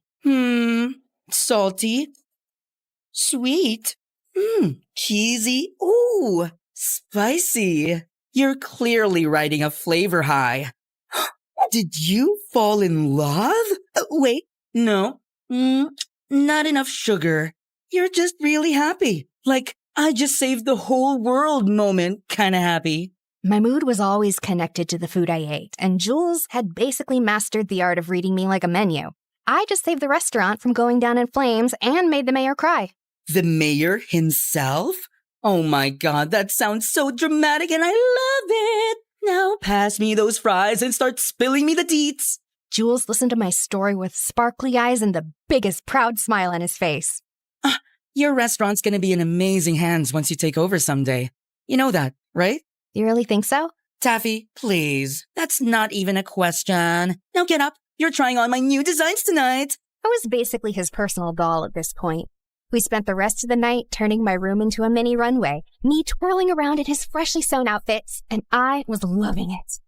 Salty. Sweet. Cheesy. Ooh, spicy. You're clearly riding a flavor high. Did you fall in love? Wait, no. Not enough sugar. You're just really happy. Like, I just saved the whole world moment kinda happy. My mood was always connected to the food I ate, and Jules had basically mastered the art of reading me like a menu. I just saved the restaurant from going down in flames and made the mayor cry. The mayor himself? Oh my god, that sounds so dramatic and I love it! Now pass me those fries and start spilling me the deets. Jules listened to my story with sparkly eyes and the biggest proud smile on his face. Your restaurant's gonna be in amazing hands once you take over someday. You know that, right? You really think so? Taffy, please. That's not even a question. Now get up. You're trying on my new designs tonight. I was basically his personal doll at this point. We spent the rest of the night turning my room into a mini runway, me twirling around in his freshly sewn outfits, and I was loving it.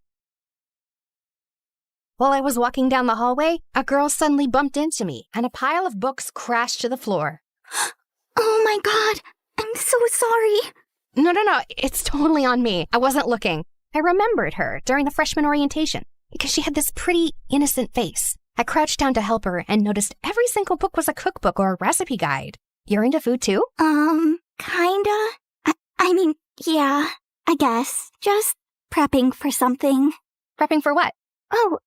While I was walking down the hallway, a girl suddenly bumped into me, and a pile of books crashed to the floor. Oh my god, I'm so sorry. No, it's totally on me. I wasn't looking. I remembered her during the freshman orientation because she had this pretty, innocent face. I crouched down to help her and noticed every single book was a cookbook or a recipe guide. You're into food too? Kinda. I mean, yeah, I guess. Just prepping for something. Prepping for what? Oh,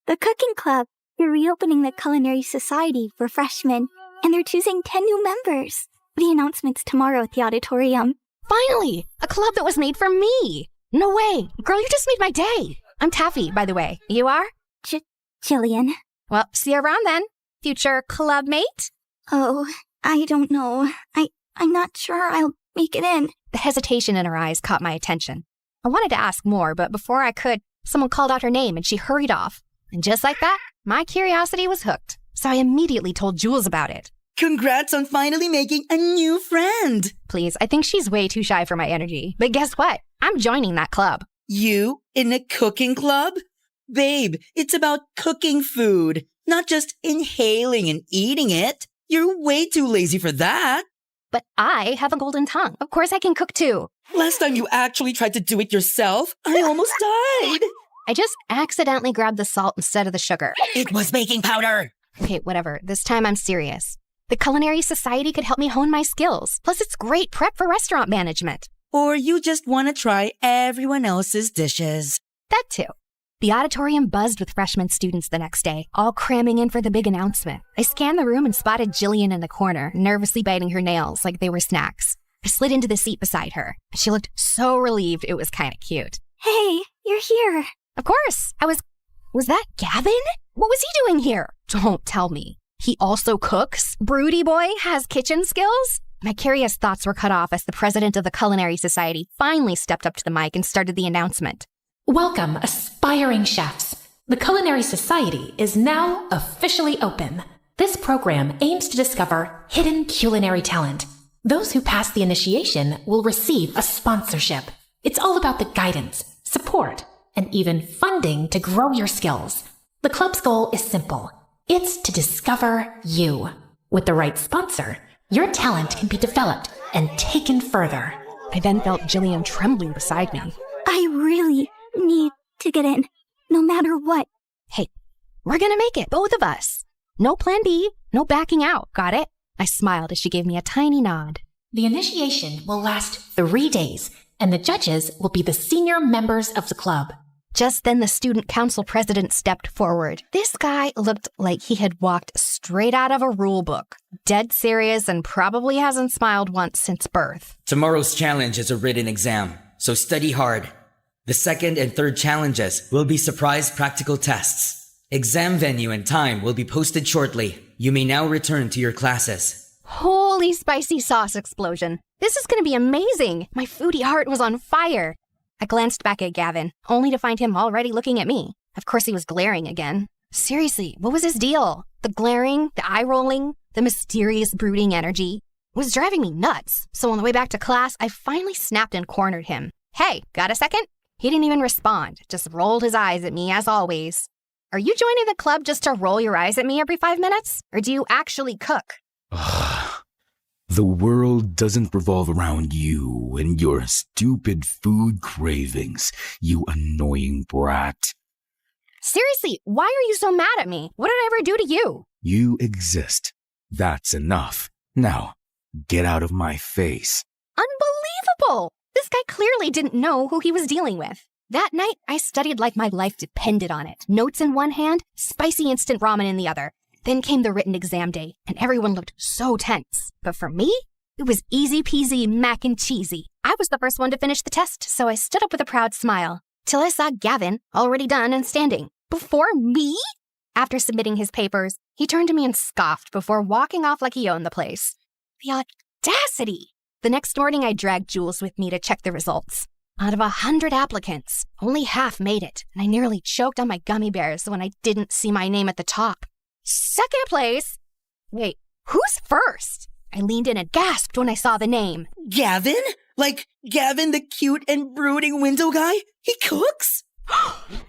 the cooking club. They're reopening the culinary society for freshmen, and they're choosing 10 new members. The announcement's tomorrow at the auditorium. Finally! A club that was made for me! No way! Girl, you just made my day! I'm Taffy, by the way. You are? Jillian. Well, see you around then. Future club mate? Oh, I don't know. I'm not sure I'll make it in. The hesitation in her eyes caught my attention. I wanted to ask more, but before I could, someone called out her name and she hurried off. And just like that, my curiosity was hooked. So I immediately told Jules about it. Congrats on finally making a new friend. Please, I think she's way too shy for my energy. But guess what? I'm joining that club. You in a cooking club? Babe, it's about cooking food, not just inhaling and eating it. You're way too lazy for that. But I have a golden tongue. Of course I can cook too. Last time you actually tried to do it yourself, I almost died. I just accidentally grabbed the salt instead of the sugar. It was baking powder. Okay, whatever. This time I'm serious. The Culinary Society could help me hone my skills. Plus, it's great prep for restaurant management. Or you just want to try everyone else's dishes. That too. The auditorium buzzed with freshman students the next day, all cramming in for the big announcement. I scanned the room and spotted Jillian in the corner, nervously biting her nails like they were snacks. I slid into the seat beside her. She looked so relieved it was kind of cute. Hey, you're here. Of course. Was that Gavin? What was he doing here? Don't tell me. He also cooks? Broody boy has kitchen skills? My curious thoughts were cut off as the president of the Culinary Society finally stepped up to the mic and started the announcement. Welcome, aspiring chefs. The Culinary Society is now officially open. This program aims to discover hidden culinary talent. Those who pass the initiation will receive a sponsorship. It's all about the guidance, support, and even funding to grow your skills. The club's goal is simple. It's to discover you. With the right sponsor, your talent can be developed and taken further. I then felt Jillian trembling beside me. I really need to get in, no matter what. Hey, we're gonna make it, both of us. No plan B, no backing out, got it? I smiled as she gave me a tiny nod. The initiation will last 3 days, and the judges will be the senior members of the club. Just then the student council president stepped forward. This guy looked like he had walked straight out of a rule book. Dead serious and probably hasn't smiled once since birth. Tomorrow's challenge is a written exam, so study hard. The second and third challenges will be surprise practical tests. Exam venue and time will be posted shortly. You may now return to your classes. Holy spicy sauce explosion. This is going to be amazing. My foodie heart was on fire. I glanced back at Gavin, only to find him already looking at me. Of course he was glaring again. Seriously, what was his deal? The glaring, the eye-rolling, the mysterious brooding energy. It was driving me nuts. So on the way back to class, I finally snapped and cornered him. Hey, got a second? He didn't even respond, just rolled his eyes at me as always. Are you joining the club just to roll your eyes at me every 5 minutes? Or do you actually cook? The world doesn't revolve around you and your stupid food cravings, you annoying brat. Seriously, why are you so mad at me? What did I ever do to you? You exist. That's enough. Now, get out of my face. Unbelievable! This guy clearly didn't know who he was dealing with. That night, I studied like my life depended on it. Notes in one hand, spicy instant ramen in the other. Then came the written exam day, and everyone looked so tense. But for me, it was easy peasy mac and cheesy. I was the first one to finish the test, so I stood up with a proud smile. Till I saw Gavin, already done and standing. Before me? After submitting his papers, he turned to me and scoffed before walking off like he owned the place. The audacity! The next morning, I dragged Jules with me to check the results. Out of 100 applicants, only half made it, and I nearly choked on my gummy bears when I didn't see my name at the top. Second place? Wait, who's first? I leaned in and gasped when I saw the name. Gavin? Like Gavin, the cute and brooding window guy? He cooks?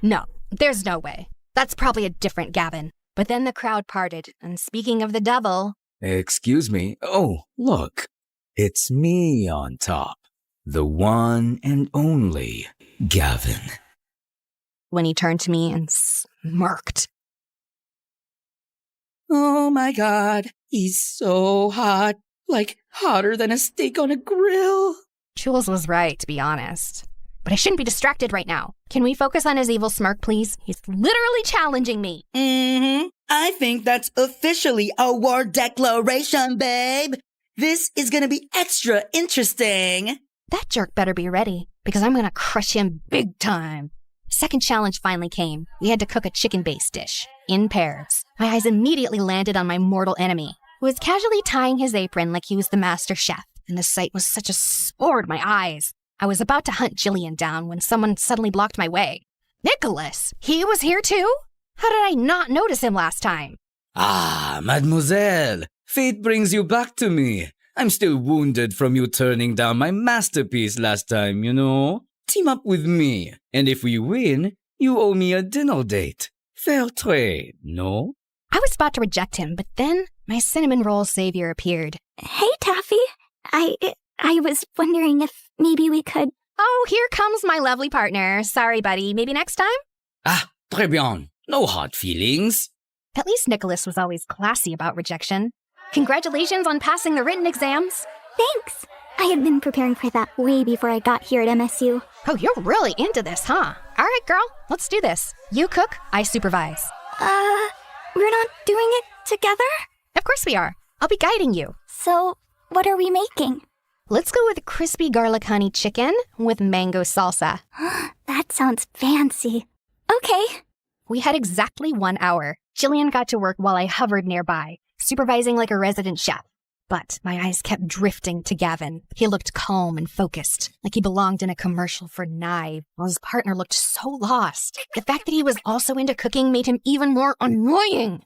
No, there's no way. That's probably a different Gavin. But then the crowd parted, and speaking of the devil... Excuse me. Oh, look. It's me on top. The one and only Gavin. When he turned to me and smirked. Oh my god, he's so hot. Like hotter than a steak on a grill. Jules was right, to be honest. But I shouldn't be distracted right now. Can we focus on his evil smirk, please? He's literally challenging me. I think that's officially a war declaration, babe. This is gonna be extra interesting. That jerk better be ready, because I'm gonna crush him big time. Second challenge finally came. We had to cook a chicken-based dish, in pairs. My eyes immediately landed on my mortal enemy, who was casually tying his apron like he was the master chef, and the sight was such a sore to my eyes. I was about to hunt Jillian down when someone suddenly blocked my way. Nicholas! He was here too? How did I not notice him last time? Ah, mademoiselle, fate brings you back to me. I'm still wounded from you turning down my masterpiece last time, you know? Team up with me, and if we win, you owe me a dinner date. Fair trade, no? I was about to reject him, but then my cinnamon roll savior appeared. Hey, Taffy. I was wondering if maybe we could... Oh, here comes my lovely partner. Sorry, buddy. Maybe next time? Ah, très bien. No hard feelings. At least Nicholas was always classy about rejection. Congratulations on passing the written exams. Thanks. I had been preparing for that way before I got here at MSU. Oh, you're really into this, huh? All right, girl, let's do this. You cook, I supervise. We're not doing it together? Of course we are. I'll be guiding you. So, what are we making? Let's go with crispy garlic honey chicken with mango salsa. That sounds fancy. Okay. We had exactly 1 hour. Jillian got to work while I hovered nearby, supervising like a resident chef. But my eyes kept drifting to Gavin. He looked calm and focused, like he belonged in a commercial for knife, while his partner looked so lost. The fact that he was also into cooking made him even more annoying.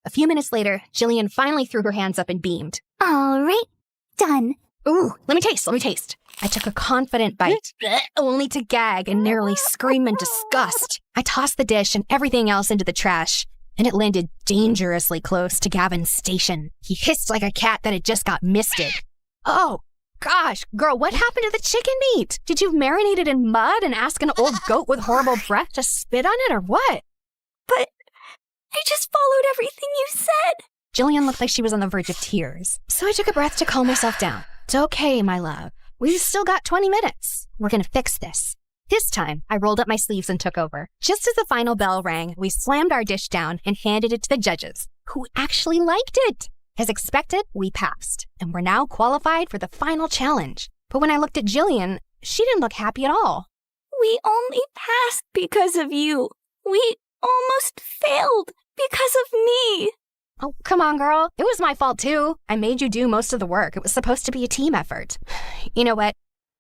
A few minutes later, Jillian finally threw her hands up and beamed. All right, done. Ooh, let me taste. I took a confident bite, only to gag and nearly scream in disgust. I tossed the dish and everything else into the trash, and it landed dangerously close to Gavin's station. He hissed like a cat that had just got misted. Oh, gosh, girl, what happened to the chicken meat? Did you marinate it in mud and ask an old goat with horrible breath to spit on it or what? But I just followed everything you said. Jillian looked like she was on the verge of tears, so I took a breath to calm myself down. It's okay, my love. We've still got 20 minutes. We're gonna fix this. This time, I rolled up my sleeves and took over. Just as the final bell rang, we slammed our dish down and handed it to the judges, who actually liked it. As expected, we passed, and we're now qualified for the final challenge. But when I looked at Jillian, she didn't look happy at all. We only passed because of you. We almost failed because of me. Oh, come on, girl. It was my fault, too. I made you do most of the work. It was supposed to be a team effort. You know what?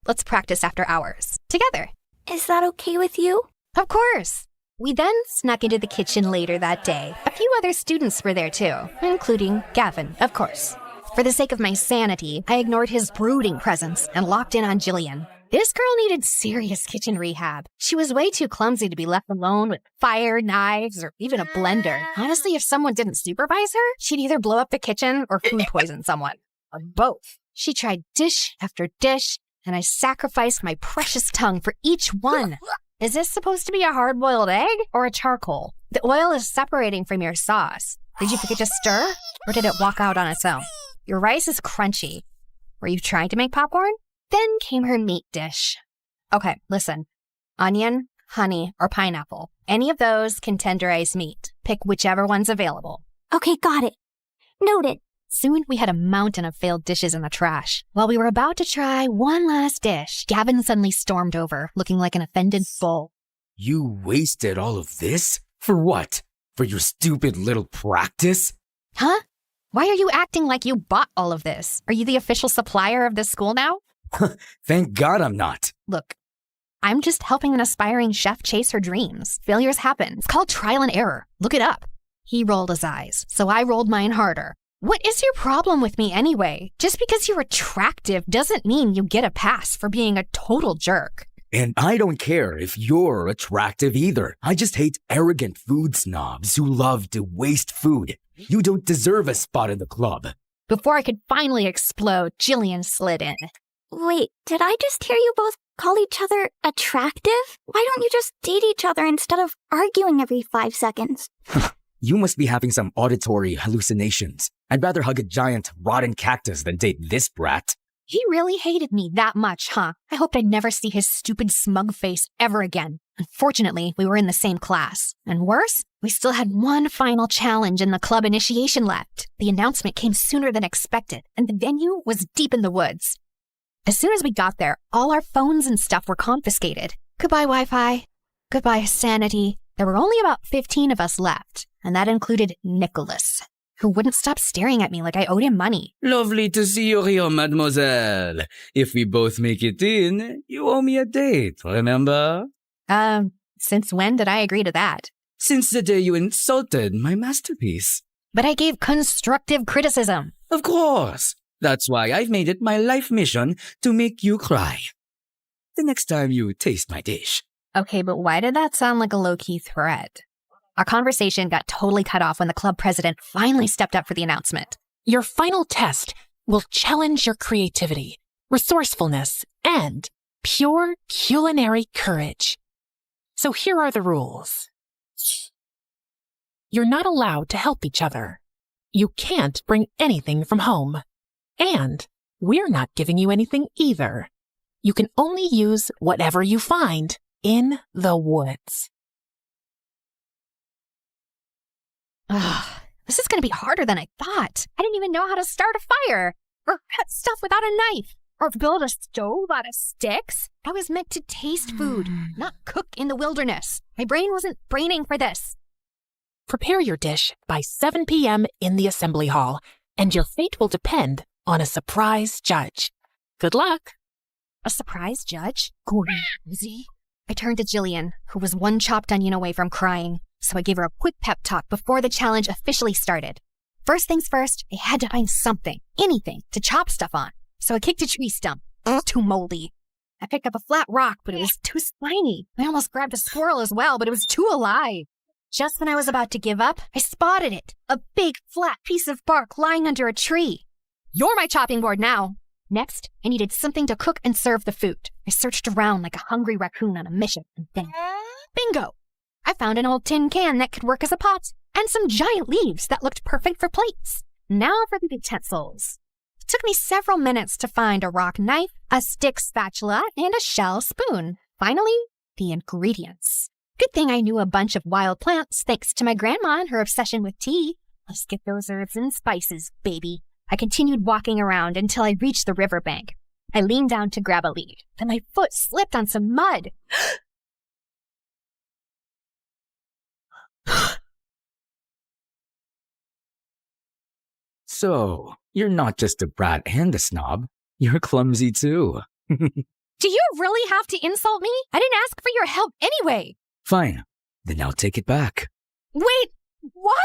Let's practice after hours. Together. Is that okay with you? Of course. We then snuck into the kitchen later that day. A few other students were there, too, including Gavin, of course. For the sake of my sanity, I ignored his brooding presence and locked in on Jillian. This girl needed serious kitchen rehab. She was way too clumsy to be left alone with fire, knives, or even a blender. Honestly, if someone didn't supervise her, she'd either blow up the kitchen or food poison someone. Or both. She tried dish after dish, and I sacrificed my precious tongue for each one. Is this supposed to be a hard-boiled egg or a charcoal? The oil is separating from your sauce. Did you forget to stir, or did it walk out on its own? Your rice is crunchy. Were you trying to make popcorn? Then came her meat dish. Okay, listen. Onion, honey, or pineapple. Any of those can tenderize meat. Pick whichever one's available. Okay, got it. Noted. Soon we had a mountain of failed dishes in the trash. While we were about to try one last dish, Gavin suddenly stormed over, looking like an offended bull. You wasted all of this? For what? For your stupid little practice? Huh? Why are you acting like you bought all of this? Are you the official supplier of this school now? Thank God I'm not. Look, I'm just helping an aspiring chef chase her dreams. Failures happen. It's called trial and error. Look it up. He rolled his eyes, so I rolled mine harder. What is your problem with me anyway? Just because you're attractive doesn't mean you get a pass for being a total jerk. And I don't care if you're attractive either. I just hate arrogant food snobs who love to waste food. You don't deserve a spot in the club. Before I could finally explode, Jillian slid in. Wait, did I just hear you both call each other attractive? Why don't you just date each other instead of arguing every 5 seconds? You must be having some auditory hallucinations. I'd rather hug a giant, rotten cactus than date this brat. He really hated me that much, huh? I hoped I'd never see his stupid smug face ever again. Unfortunately, we were in the same class. And worse, we still had one final challenge in the club initiation left. The announcement came sooner than expected, and the venue was deep in the woods. As soon as we got there, all our phones and stuff were confiscated. Goodbye, Wi-Fi. Goodbye, sanity. There were only about 15 of us left, and that included Nicholas, who wouldn't stop staring at me like I owed him money. Lovely to see you here, mademoiselle. If we both make it in, you owe me a date, remember? Since when did I agree to that? Since the day you insulted my masterpiece. But I gave constructive criticism. Of course. That's why I've made it my life mission to make you cry. The next time you taste my dish. Okay, but why did that sound like a low-key threat? Our conversation got totally cut off when the club president finally stepped up for the announcement. Your final test will challenge your creativity, resourcefulness, and pure culinary courage. So here are the rules. You're not allowed to help each other. You can't bring anything from home. And we're not giving you anything either. You can only use whatever you find in the woods. This is going to be harder than I thought. I didn't even know how to start a fire, or cut stuff without a knife, or build a stove out of sticks. I was meant to taste food, not cook in the wilderness. My brain wasn't braining for this. Prepare your dish by 7 p.m. in the assembly hall, and your fate will depend on a surprise judge. Good luck. A surprise judge? Crazy. I turned to Jillian, who was one chopped onion away from crying, so I gave her a quick pep talk before the challenge officially started. First things first, I had to find something, anything, to chop stuff on. So I kicked a tree stump. It was too moldy. I picked up a flat rock, but it was too spiny. I almost grabbed a squirrel as well, but it was too alive. Just when I was about to give up, I spotted it. A big, flat piece of bark lying under a tree. You're my chopping board now. Next, I needed something to cook and serve the food. I searched around like a hungry raccoon on a mission, and then, bingo! I found an old tin can that could work as a pot, and some giant leaves that looked perfect for plates. Now for the utensils. It took me several minutes to find a rock knife, a stick spatula, and a shell spoon. Finally, the ingredients. Good thing I knew a bunch of wild plants thanks to my grandma and her obsession with tea. Let's get those herbs and spices, baby. I continued walking around until I reached the riverbank. I leaned down to grab a leaf, then my foot slipped on some mud. So, you're not just a brat and a snob. You're clumsy too. Do you really have to insult me? I didn't ask for your help anyway. Fine. Then I'll take it back. Wait, what?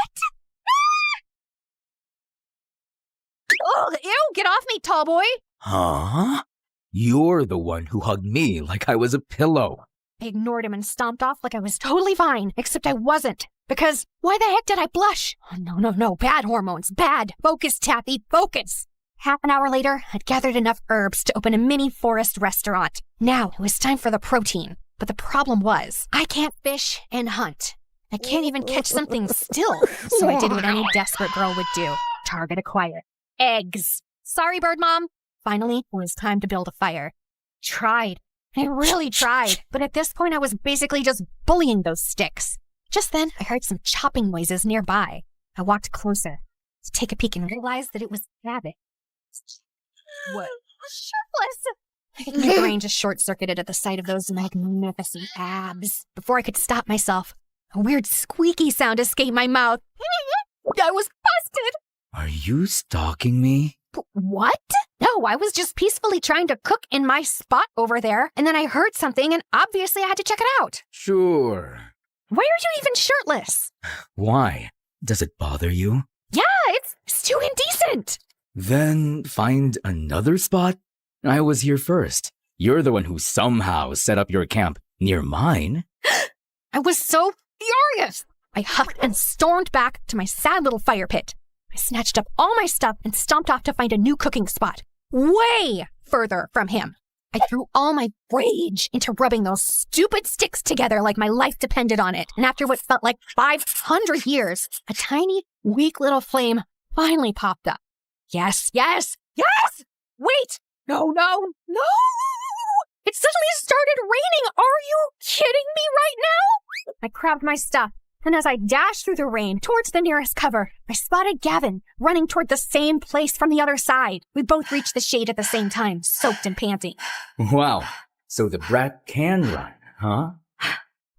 Ugh, ew, get off me, tall boy. Huh? You're the one who hugged me like I was a pillow. I ignored him and stomped off like I was totally fine, except I wasn't. Because why the heck did I blush? Oh, no, bad hormones, bad. Focus, Taffy, focus. Half an hour later, I'd gathered enough herbs to open a mini forest restaurant. Now it was time for the protein. But the problem was, I can't fish and hunt. I can't even catch something still. So I did what any desperate girl would do. Target acquired. Eggs. Sorry, Bird Mom. Finally, it was time to build a fire. Tried. I really tried. But at this point, I was basically just bullying those sticks. Just then, I heard some chopping noises nearby. I walked closer to take a peek and realized that it was Rabbit. What? Shirtless! My brain just short-circuited at the sight of those magnificent abs. Before I could stop myself, a weird squeaky sound escaped my mouth. I was busted! Are you stalking me? What? No, I was just peacefully trying to cook in my spot over there, and then I heard something, and obviously I had to check it out. Sure. Why are you even shirtless? Why? Does it bother you? Yeah, it's too indecent. Then find another spot? I was here first. You're the one who somehow set up your camp near mine. I was so furious. I huffed and stormed back to my sad little fire pit. I snatched up all my stuff and stomped off to find a new cooking spot, way further from him. I threw all my rage into rubbing those stupid sticks together like my life depended on it. And after what felt like 500 years, a tiny, weak little flame finally popped up. Yes! Wait! No! It suddenly started raining! Are you kidding me right now? I grabbed my stuff, and as I dashed through the rain towards the nearest cover, I spotted Gavin running toward the same place from the other side. We both reached the shade at the same time, soaked and panting. Wow, so the brat can run, huh?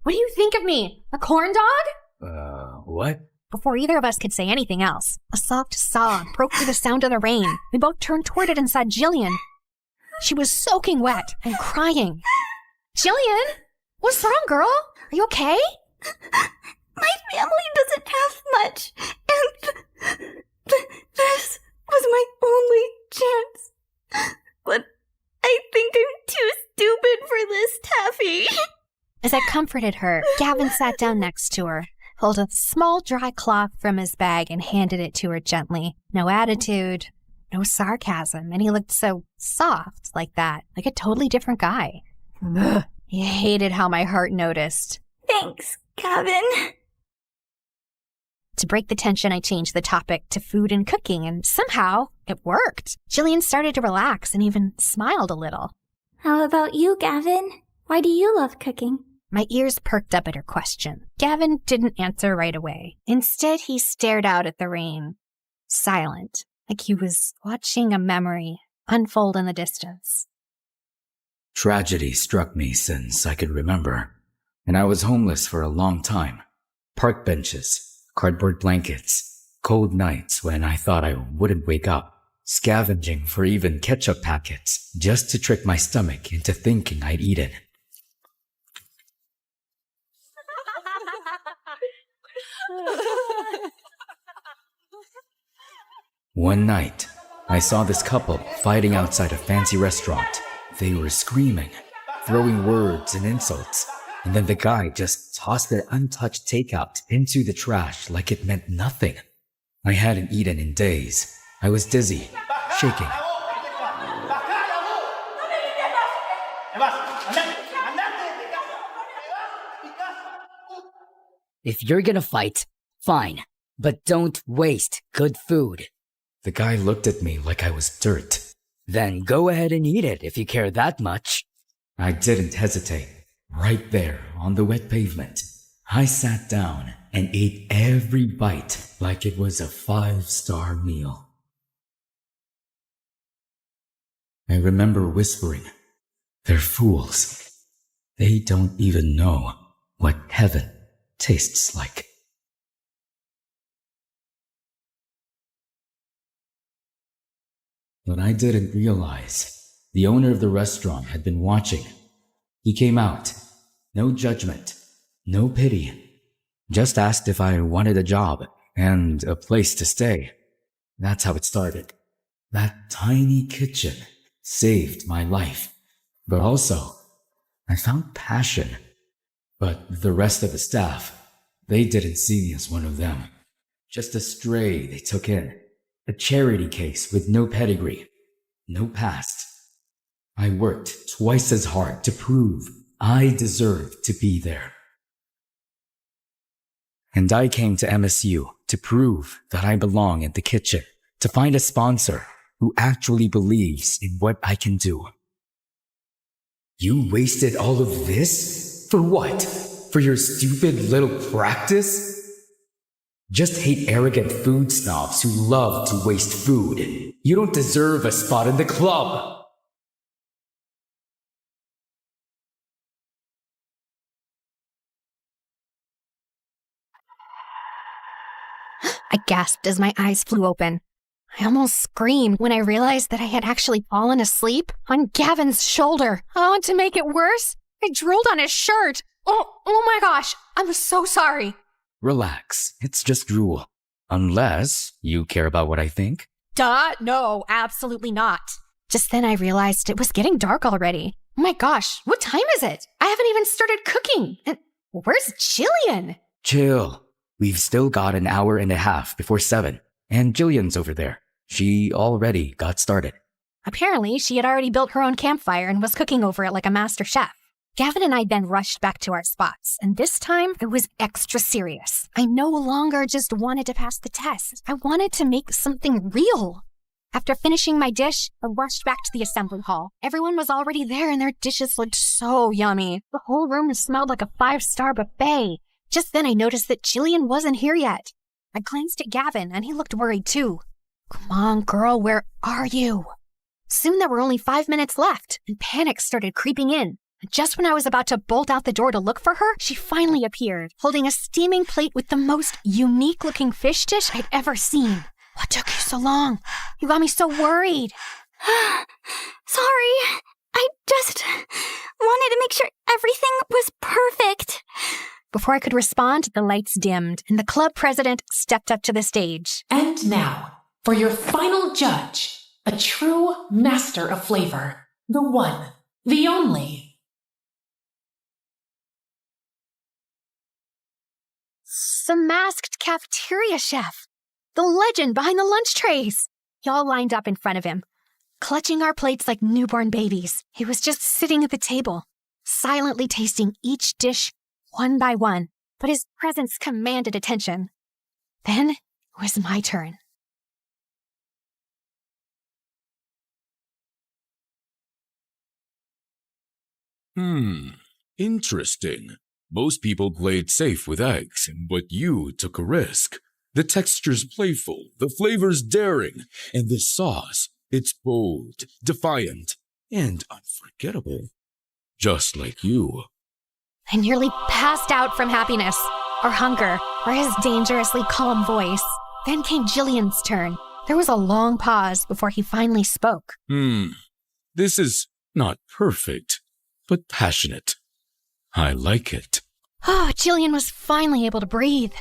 What do you think of me? A corn dog? What? Before either of us could say anything else, a soft sob broke through the sound of the rain. We both turned toward it and saw Jillian. She was soaking wet and crying. Jillian? What's wrong, girl? Are you okay? My family doesn't have much, and this was my only chance. But I think I'm too stupid for this, Taffy. As I comforted her, Gavin sat down next to her, pulled a small dry cloth from his bag and handed it to her gently. No attitude, no sarcasm, and he looked so soft like that, like a totally different guy. Ugh. He hated how my heart noticed. Thanks, Gavin. To break the tension, I changed the topic to food and cooking, and somehow it worked. Jillian started to relax and even smiled a little. How about you, Gavin? Why do you love cooking? My ears perked up at her question. Gavin didn't answer right away. Instead, he stared out at the rain, silent, like he was watching a memory unfold in the distance. Tragedy struck me since I could remember, and I was homeless for a long time. Park benches, cardboard blankets, cold nights when I thought I wouldn't wake up, scavenging for even ketchup packets just to trick my stomach into thinking I'd eaten. One night, I saw this couple fighting outside a fancy restaurant. They were screaming, throwing words and insults, and then the guy just tossed their untouched takeout into the trash like it meant nothing. I hadn't eaten in days. I was dizzy, shaking. If you're gonna fight, fine, but don't waste good food. The guy looked at me like I was dirt. Then go ahead and eat it if you care that much. I didn't hesitate. Right there on the wet pavement, I sat down and ate every bite like it was a 5-star meal. I remember whispering, "They're fools. They don't even know what heaven tastes like." But I didn't realize the owner of the restaurant had been watching. He came out, no judgment, no pity, just asked if I wanted a job and a place to stay. That's how it started. That tiny kitchen saved my life. But also, I found passion. But the rest of the staff, they didn't see me as one of them. Just a stray they took in. A charity case with no pedigree, no past. I worked twice as hard to prove I deserved to be there. And I came to MSU to prove that I belong in the kitchen, to find a sponsor who actually believes in what I can do. You wasted all of this? For what? For your stupid little practice? Just hate arrogant food snobs who love to waste food. You don't deserve a spot in the club. I gasped as my eyes flew open. I almost screamed when I realized that I had actually fallen asleep on Gavin's shoulder. Oh, and to make it worse, I drooled on his shirt. Oh my gosh, I'm so sorry. Relax, it's just drool. Unless you care about what I think. Duh, no, absolutely not. Just then I realized it was getting dark already. Oh my gosh, what time is it? I haven't even started cooking. And where's Jillian? Chill. We've still got an hour and a half before 7. And Jillian's over there. She already got started. Apparently, she had already built her own campfire and was cooking over it like a master chef. Gavin and I then rushed back to our spots, and this time it was extra serious. I no longer just wanted to pass the test. I wanted to make something real. After finishing my dish, I rushed back to the assembly hall. Everyone was already there and their dishes looked so yummy. The whole room smelled like a 5-star buffet. Just then I noticed that Jillian wasn't here yet. I glanced at Gavin and he looked worried too. Come on, girl, where are you? Soon there were only 5 minutes left and panic started creeping in. Just when I was about to bolt out the door to look for her, she finally appeared, holding a steaming plate with the most unique-looking fish dish I'd ever seen. What took you so long? You got me so worried. Sorry. I just wanted to make sure everything was perfect. Before I could respond, the lights dimmed, and the club president stepped up to the stage. And now, for your final judge, a true master of flavor, the one, the only. The masked cafeteria chef, the legend behind the lunch trays. Y'all lined up in front of him, clutching our plates like newborn babies. He was just sitting at the table, silently tasting each dish one by one, but his presence commanded attention. Then it was my turn. Interesting. Most people played safe with eggs, but you took a risk. The texture's playful, the flavor's daring, and the sauce, it's bold, defiant, and unforgettable. Just like you. I nearly passed out from happiness, or hunger, or his dangerously calm voice. Then came Jillian's turn. There was a long pause before he finally spoke. This is not perfect, but passionate. I like it. Oh, Jillian was finally able to breathe.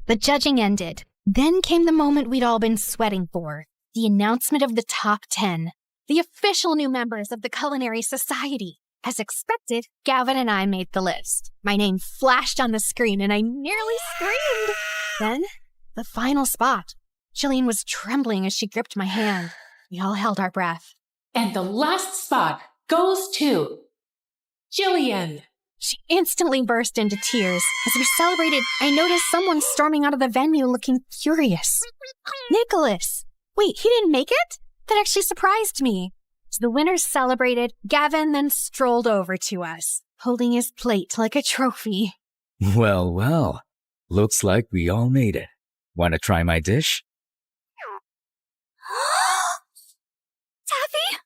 The judging ended. Then came the moment we'd all been sweating for. The announcement of the top 10. The official new members of the Culinary Society. As expected, Gavin and I made the list. My name flashed on the screen and I nearly screamed. Then, the final spot. Jillian was trembling as she gripped my hand. We all held our breath. And the last spot goes to Jillian. She instantly burst into tears. As we celebrated, I noticed someone storming out of the venue looking furious. Nicholas! Wait, he didn't make it? That actually surprised me. As the winners celebrated, Gavin then strolled over to us, holding his plate like a trophy. Well, well. Looks like we all made it. Want to try my dish? Taffy,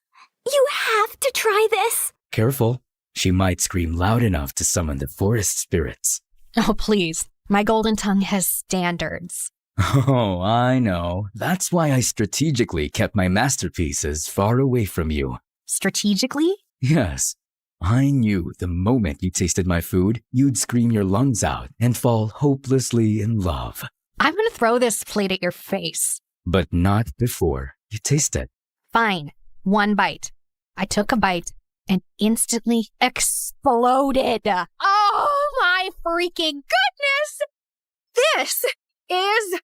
you have to try this. Careful. She might scream loud enough to summon the forest spirits. Oh, please. My golden tongue has standards. Oh, I know. That's why I strategically kept my masterpieces far away from you. Strategically? Yes. I knew the moment you tasted my food, you'd scream your lungs out and fall hopelessly in love. I'm gonna throw this plate at your face. But not before you taste it. Fine. One bite. I took a bite and instantly exploded. Oh my freaking goodness! This is...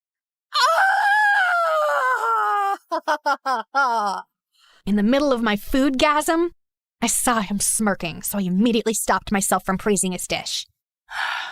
In the middle of my foodgasm, I saw him smirking, so I immediately stopped myself from praising his dish.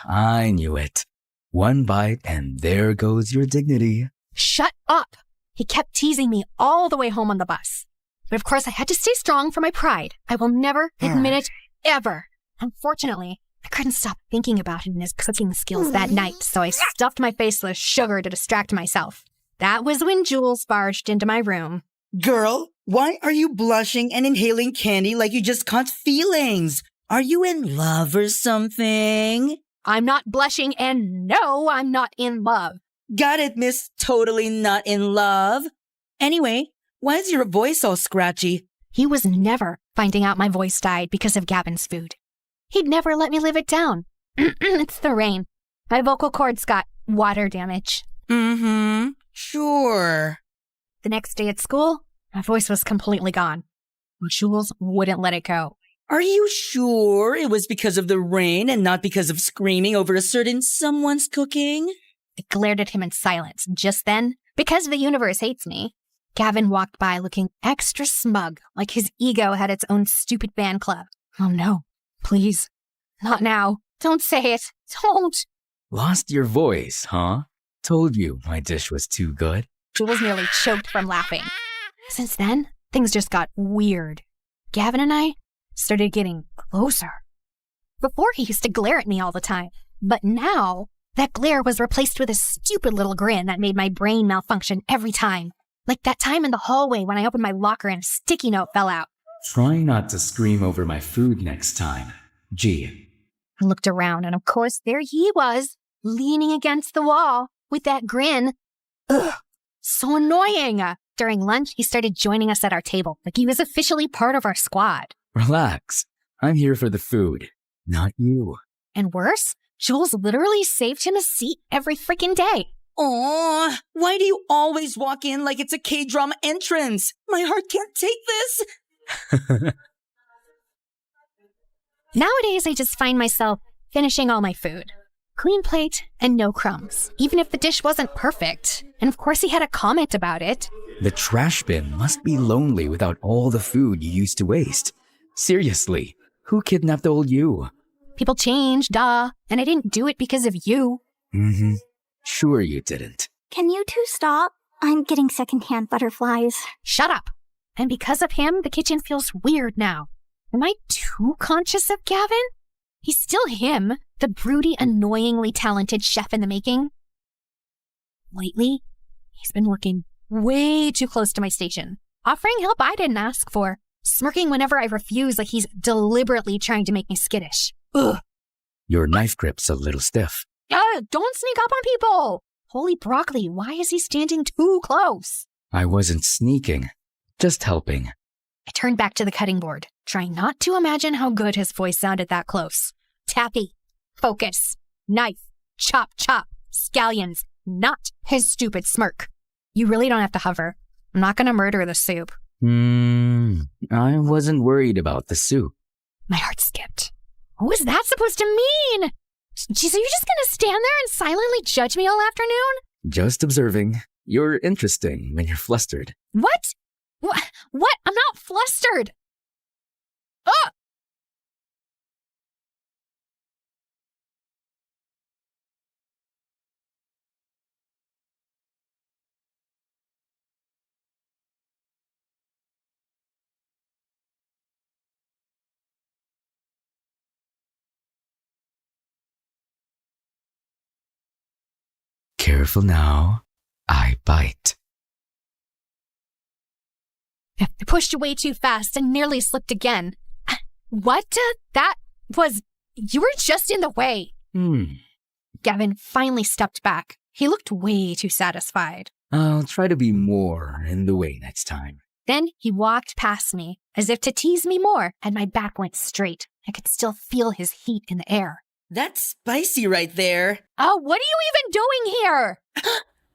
I knew it. One bite and there goes your dignity. Shut up! He kept teasing me all the way home on the bus. But of course I had to stay strong for my pride. I will never admit it, ever. Unfortunately, I couldn't stop thinking about him and his cooking skills that night, so I stuffed my face with sugar to distract myself. That was when Jules barged into my room. Girl, why are you blushing and inhaling candy like you just caught feelings? Are you in love or something? I'm not blushing, and no, I'm not in love. Got it, miss. Totally not in love. Anyway, why is your voice all scratchy? He was never finding out my voice died because of Gavin's food. He'd never let me live it down. It's the rain. My vocal cords got water damage. Mm-hmm. Sure. The next day at school, my voice was completely gone. Jules wouldn't let it go. Are you sure it was because of the rain and not because of screaming over a certain someone's cooking? I glared at him in silence. Just then, because the universe hates me, Gavin walked by looking extra smug, like his ego had its own stupid fan club. Oh no, please. Not now. Don't say it. Don't. Lost your voice, huh? Told you my dish was too good. Jules nearly choked from laughing. Since then, things just got weird. Gavin and I started getting closer. Before, he used to glare at me all the time, but now that glare was replaced with a stupid little grin that made my brain malfunction every time. Like that time in the hallway when I opened my locker and a sticky note fell out. Try not to scream over my food next time. Gee. I looked around, and of course, there he was, leaning against the wall with that grin. Ugh, so annoying. During lunch, he started joining us at our table, like he was officially part of our squad. Relax. I'm here for the food, not you. And worse, Jules literally saved him a seat every freaking day. Aw, why do you always walk in like it's a K-drama entrance? My heart can't take this. Nowadays, I just find myself finishing all my food. Clean plate and no crumbs, even if the dish wasn't perfect. And of course, he had a comment about it. The trash bin must be lonely without all the food you used to waste. Seriously, who kidnapped old you? People change, duh. And I didn't do it because of you. Mm-hmm. Sure you didn't. Can you two stop? I'm getting secondhand butterflies. Shut up. And because of him, the kitchen feels weird now. Am I too conscious of Gavin? He's still him, the broody, annoyingly talented chef in the making. Lately, he's been working way too close to my station, offering help I didn't ask for, smirking whenever I refuse like he's deliberately trying to make me skittish. Ugh. Your knife grip's a little stiff. Don't sneak up on people! Holy broccoli, why is he standing too close? I wasn't sneaking, just helping. I turned back to the cutting board, trying not to imagine how good his voice sounded that close. Tappy, focus, knife, chop, chop, scallions, not his stupid smirk. You really don't have to hover. I'm not gonna murder the soup. I wasn't worried about the soup. My heart skipped. What was that supposed to mean? Geez, are you just gonna stand there and silently judge me all afternoon? Just observing. You're interesting when you're flustered. What? What? I'm not flustered. Ah! Careful now. I bite. I pushed away too fast and nearly slipped again. What? That was... You were just in the way. Gavin finally stepped back. He looked way too satisfied. I'll try to be more in the way next time. Then he walked past me, as if to tease me more, and my back went straight. I could still feel his heat in the air. That's spicy right there. Oh, what are you even doing here?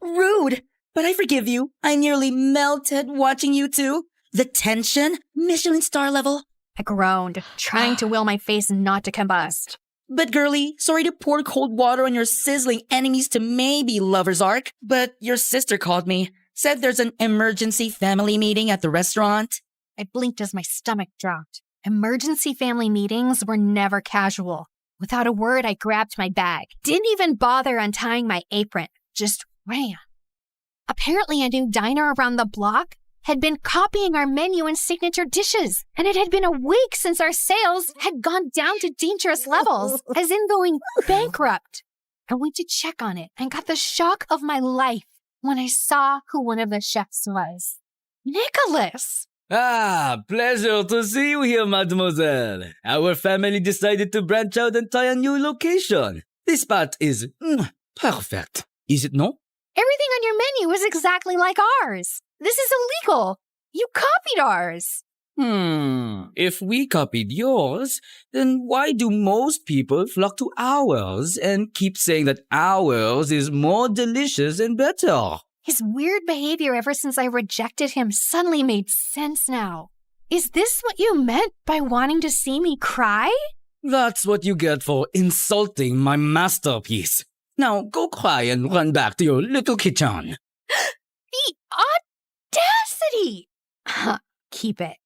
Rude! But I forgive you. I nearly melted watching you two. The tension, Michelin star level. I groaned, trying to will my face not to combust. But girlie, sorry to pour cold water on your sizzling enemies to maybe lover's arc, but your sister called me. Said there's an emergency family meeting at the restaurant. I blinked as my stomach dropped. Emergency family meetings were never casual. Without a word, I grabbed my bag. Didn't even bother untying my apron. Just ran. Apparently, a new diner around the block had been copying our menu and signature dishes. And it had been a week since our sales had gone down to dangerous levels, as in going bankrupt. I went to check on it and got the shock of my life when I saw who one of the chefs was. Nicholas! Ah, pleasure to see you here, mademoiselle. Our family decided to branch out and try a new location. This spot is perfect. Is it not? Everything on your menu is exactly like ours. This is illegal. You copied ours. If we copied yours, then why do most people flock to ours and keep saying that ours is more delicious and better? His weird behavior ever since I rejected him suddenly made sense now. Is this what you meant by wanting to see me cry? That's what you get for insulting my masterpiece. Now go cry and run back to your little kitchen. The audacity! Keep it.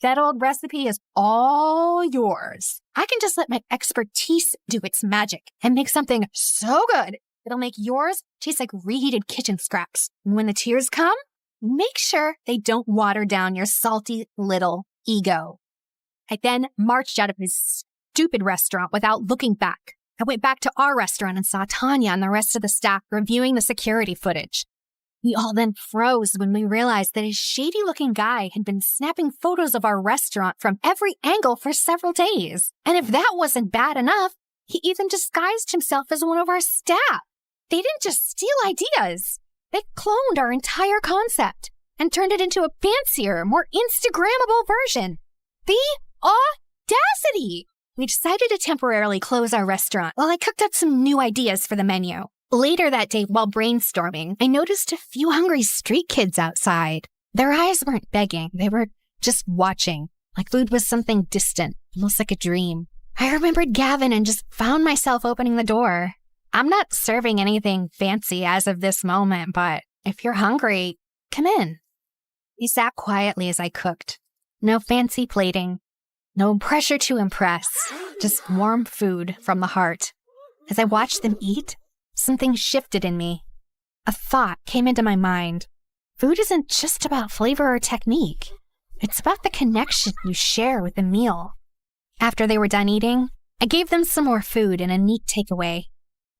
That old recipe is all yours. I can just let my expertise do its magic and make something so good it'll make yours taste like reheated kitchen scraps. And when the tears come, make sure they don't water down your salty little ego. I then marched out of his stupid restaurant without looking back. I went back to our restaurant and saw Tanya and the rest of the staff reviewing the security footage. We all then froze when we realized that a shady-looking guy had been snapping photos of our restaurant from every angle for several days. And if that wasn't bad enough, he even disguised himself as one of our staff. They didn't just steal ideas. They cloned our entire concept and turned it into a fancier, more Instagrammable version. The audacity! We decided to temporarily close our restaurant while I cooked up some new ideas for the menu. Later that day, while brainstorming, I noticed a few hungry street kids outside. Their eyes weren't begging. They were just watching, like food was something distant, almost like a dream. I remembered Gavin and just found myself opening the door. I'm not serving anything fancy as of this moment, but if you're hungry, come in. He sat quietly as I cooked. No fancy plating. No pressure to impress. Just warm food from the heart. As I watched them eat, something shifted in me. A thought came into my mind. Food isn't just about flavor or technique. It's about the connection you share with the meal. After they were done eating, I gave them some more food and a neat takeaway.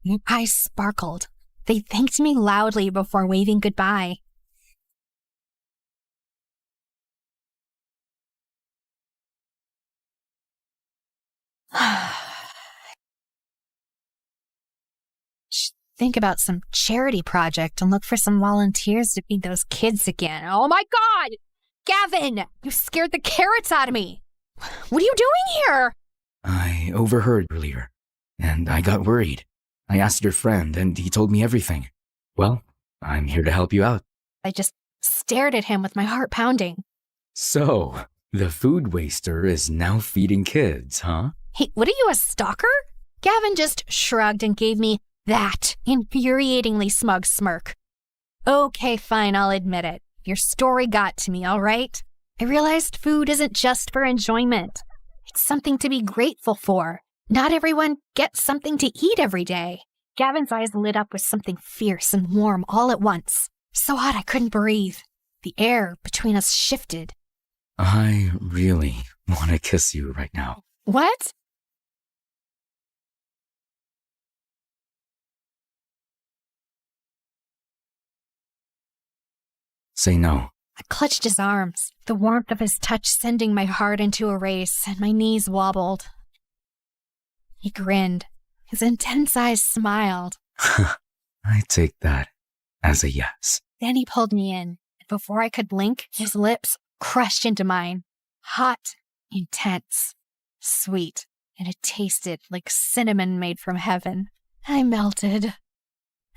Their eyes sparkled. They thanked me loudly before waving goodbye. Think about some charity project and look for some volunteers to feed those kids again. Oh my God! Gavin! You scared the carrots out of me! What are you doing here? I overheard earlier, and I got worried. I asked your friend, and he told me everything. Well, I'm here to help you out. I just stared at him with my heart pounding. So, the food waster is now feeding kids, huh? Hey, what are you, a stalker? Gavin just shrugged and gave me that infuriatingly smug smirk. Okay, fine, I'll admit it. Your story got to me, all right? I realized food isn't just for enjoyment. It's something to be grateful for. Not everyone gets something to eat every day. Gavin's eyes lit up with something fierce and warm all at once. So hot I couldn't breathe. The air between us shifted. I really want to kiss you right now. What? Say no. I clutched his arms, the warmth of his touch sending my heart into a race, and my knees wobbled. He grinned. His intense eyes smiled. I take that as a yes. Then he pulled me in, and before I could blink, his lips crushed into mine. Hot, intense, sweet, and it tasted like cinnamon made from heaven. I melted.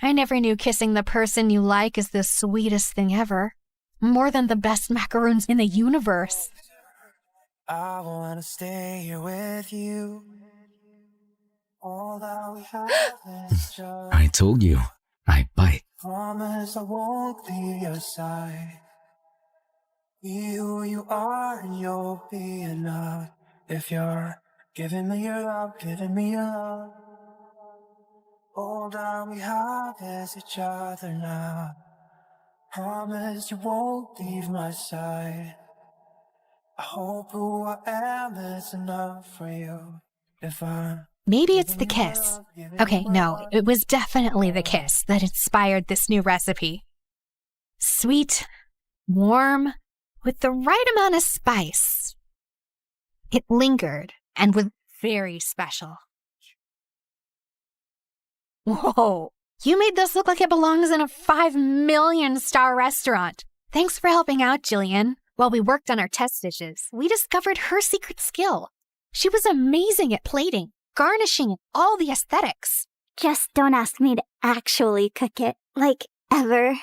I never knew kissing the person you like is the sweetest thing ever. More than the best macaroons in the universe. I wanna stay here with you. All that we have is just. I told you, I bite. Promise I won't leave your side. Be who you are and you'll be enough. If you're giving me your love, giving me your love. All that we have is each other now. Promise you won't leave my side. I hope who I am is enough for you. If I'm Maybe it's the kiss. Okay, no, it was definitely the kiss that inspired this new recipe. Sweet, warm, with the right amount of spice. It lingered and was very special. Whoa, you made this look like it belongs in a 5 million star restaurant. Thanks for helping out, Jillian. While we worked on our test dishes, we discovered her secret skill. She was amazing at plating, garnishing, and all the aesthetics. Just don't ask me to actually cook it, like, ever.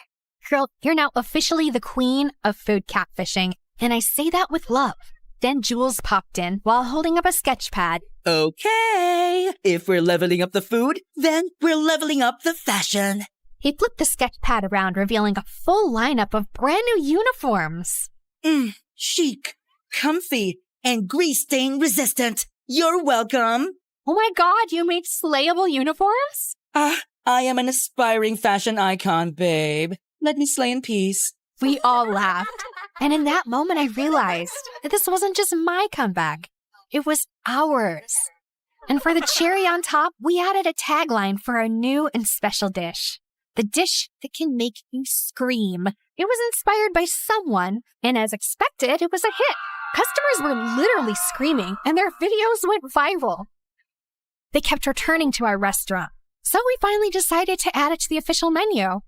Girl, you're now officially the queen of food catfishing, and I say that with love. Then Jules popped in while holding up a sketch pad. Okay, if we're leveling up the food, then we're leveling up the fashion. He flipped the sketch pad around, revealing a full lineup of brand new uniforms. Chic, comfy, and grease stain resistant. You're welcome. Oh my god, you made slayable uniforms? I am an aspiring fashion icon, babe. Let me slay in peace. We all laughed. And in that moment, I realized that this wasn't just my comeback. It was ours. And for the cherry on top, we added a tagline for our new and special dish. The dish that can make you scream. It was inspired by someone, and as expected, it was a hit. Customers were literally screaming, and their videos went viral. They kept returning to our restaurant, so we finally decided to add it to the official menu.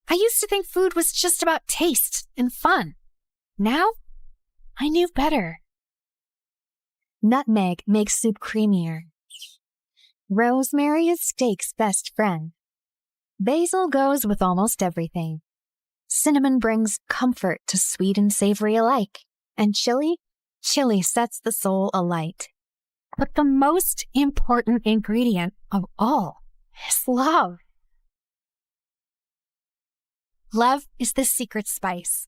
I used to think food was just about taste and fun. Now, I knew better. Nutmeg makes soup creamier. Rosemary is steak's best friend. Basil goes with almost everything. Cinnamon brings comfort to sweet and savory alike. And chili sets the soul alight. But the most important ingredient of all is love. Love is the secret spice.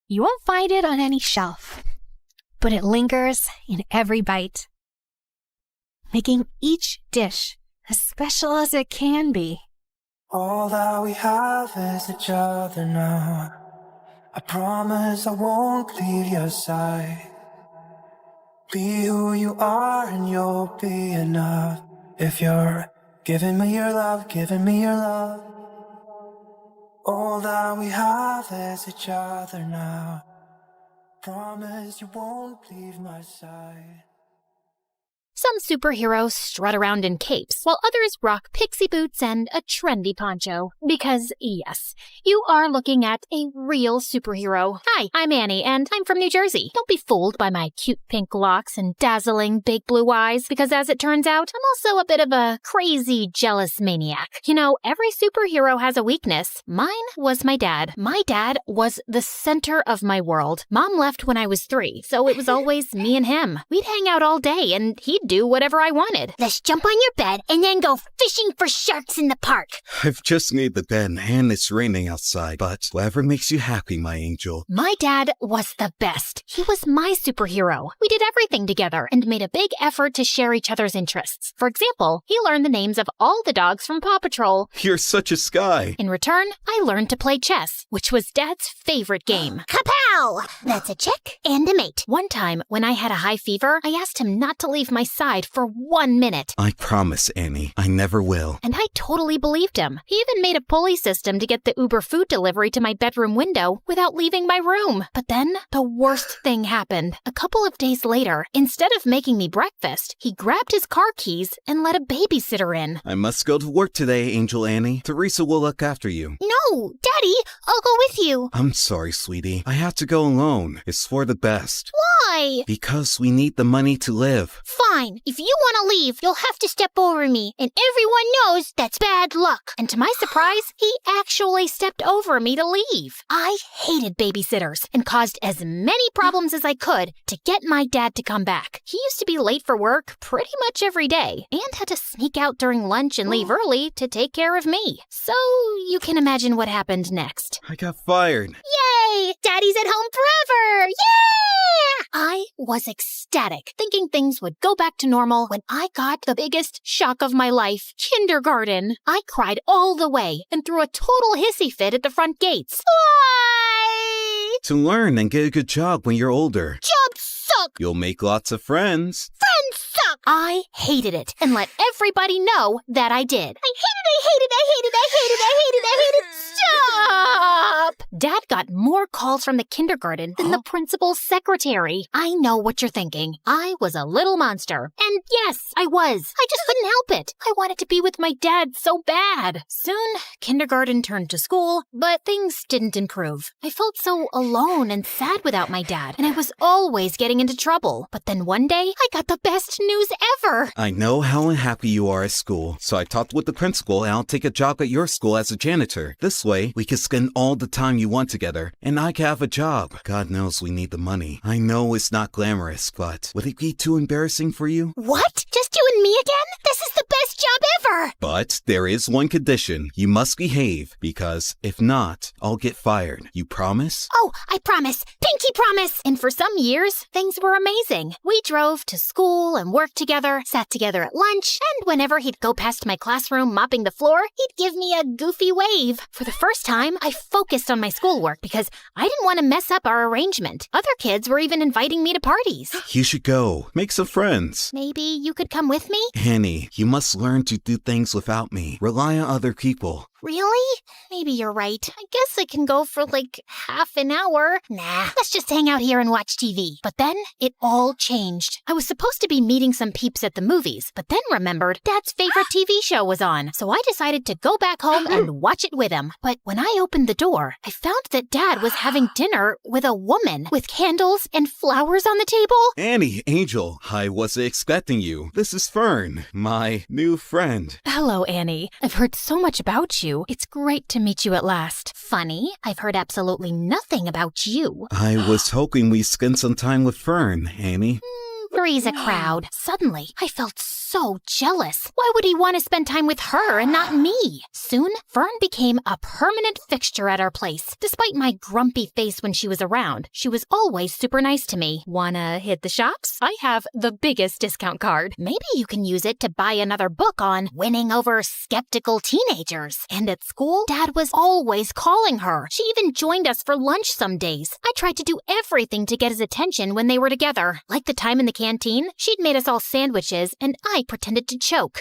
You won't find it on any shelf, but it lingers in every bite, making each dish as special as it can be. All that we have is each other now. I promise I won't leave your side. Be who you are and you'll be enough. If you're giving me your love, giving me your love. All that we have is each other now. Promise you won't leave my side. Some superheroes strut around in capes, while others rock pixie boots and a trendy poncho. Because, yes, you are looking at a real superhero. Hi, I'm Annie, and I'm from New Jersey. Don't be fooled by my cute pink locks and dazzling big blue eyes, because as it turns out, I'm also a bit of a crazy, jealous maniac. You know, every superhero has a weakness. Mine was my dad. My dad was the center of my world. Mom left when I was 3, so it was always me and him. We'd hang out all day, and he'd do whatever I wanted. Let's jump on your bed and then go fishing for sharks in the park. I've just made the bed and it's raining outside, but whatever makes you happy, my angel. My dad was the best. He was my superhero. We did everything together and made a big effort to share each other's interests. For example, he learned the names of all the dogs from Paw Patrol. You're such a Sky. In return, I learned to play chess, which was Dad's favorite game. Kapow! That's a chick and a mate. One time, when I had a high fever, I asked him not to leave my side for 1 minute. I promise, Annie, I never will. And I totally believed him. He even made a pulley system to get the Uber food delivery to my bedroom window without leaving my room. But then, the worst thing happened. A couple of days later, instead of making me breakfast, he grabbed his car keys and let a babysitter in. I must go to work today, Angel Annie. Teresa will look after you. No, Daddy, I'll go with you. I'm sorry, sweetie. I have to go alone. It's for the best. Why? Because we need the money to live. Fine. fine. If you want to leave, you'll have to step over me, and everyone knows that's bad luck. And to my surprise, he actually stepped over me to leave. I hated babysitters and caused as many problems as I could to get my dad to come back. He used to be late for work pretty much every day and had to sneak out during lunch and leave early to take care of me. So you can imagine what happened next. I got fired. Yay! Daddy's at home forever! Yeah! I was ecstatic, thinking things would go back to normal when I got the biggest shock of my life, kindergarten. I cried all the way and threw a total hissy fit at the front gates. Why? To learn and get a good job when you're older. Jobs suck! You'll make lots of friends. Friends suck! I hated it and let everybody know that I did. I hate it! Stop! Dad got more calls from the kindergarten than the principal's secretary. I know what you're thinking. I was a little monster. And yes, I was. I just couldn't help it. I wanted to be with my dad so bad. Soon, kindergarten turned to school, but things didn't improve. I felt so alone and sad without my dad, and I was always getting into trouble. But then one day, I got the best news ever. I know how unhappy you are at school, so I talked with the principal and I'll take a job at your school as a janitor. This way, we can spend all the time you want together, and I can have a job. God knows we need the money. I know it's not glamorous, but would it be too embarrassing for you? What? Just you and me again? This is the best job ever! But there is one condition. You must behave, because if not, I'll get fired. You promise? Oh, I promise. Pinky promise! And for some years, things were amazing. We drove to school and worked together, sat together at lunch, and whenever he'd go past my classroom mopping the floor, he'd give me a goofy wave. For the first time, I focused on my schoolwork because I didn't want to mess up our arrangement. Other kids were even inviting me to parties. You should go. Make some friends. Maybe you could come with me? Annie, you must learn to do things without me. Rely on other people. Really? Maybe you're right. I guess I can go for like half an hour. Nah, let's just hang out here and watch TV. But then it all changed. I was supposed to be meeting some peeps at the movies, but then remembered Dad's favorite TV show was on. So I decided to go back home and watch it with him. But when I opened the door, I found that Dad was having dinner with a woman with candles and flowers on the table. Annie, Angel, I wasn't expecting you. This is Fern, my new friend. Hello, Annie. I've heard so much about you. It's great to meet you at last. Funny, I've heard absolutely nothing about you. I was hoping we'd spend some time with Fern, Annie. Three's a crowd. Suddenly, I felt so jealous. Why would he want to spend time with her and not me? Soon, Fern became a permanent fixture at our place. Despite my grumpy face when she was around, she was always super nice to me. Wanna hit the shops? I have the biggest discount card. Maybe you can use it to buy another book on winning over skeptical teenagers. And at school, Dad was always calling her. She even joined us for lunch some days. I tried to do everything to get his attention when they were together. Like the time in the canteen, she'd made us all sandwiches, and I pretended to choke.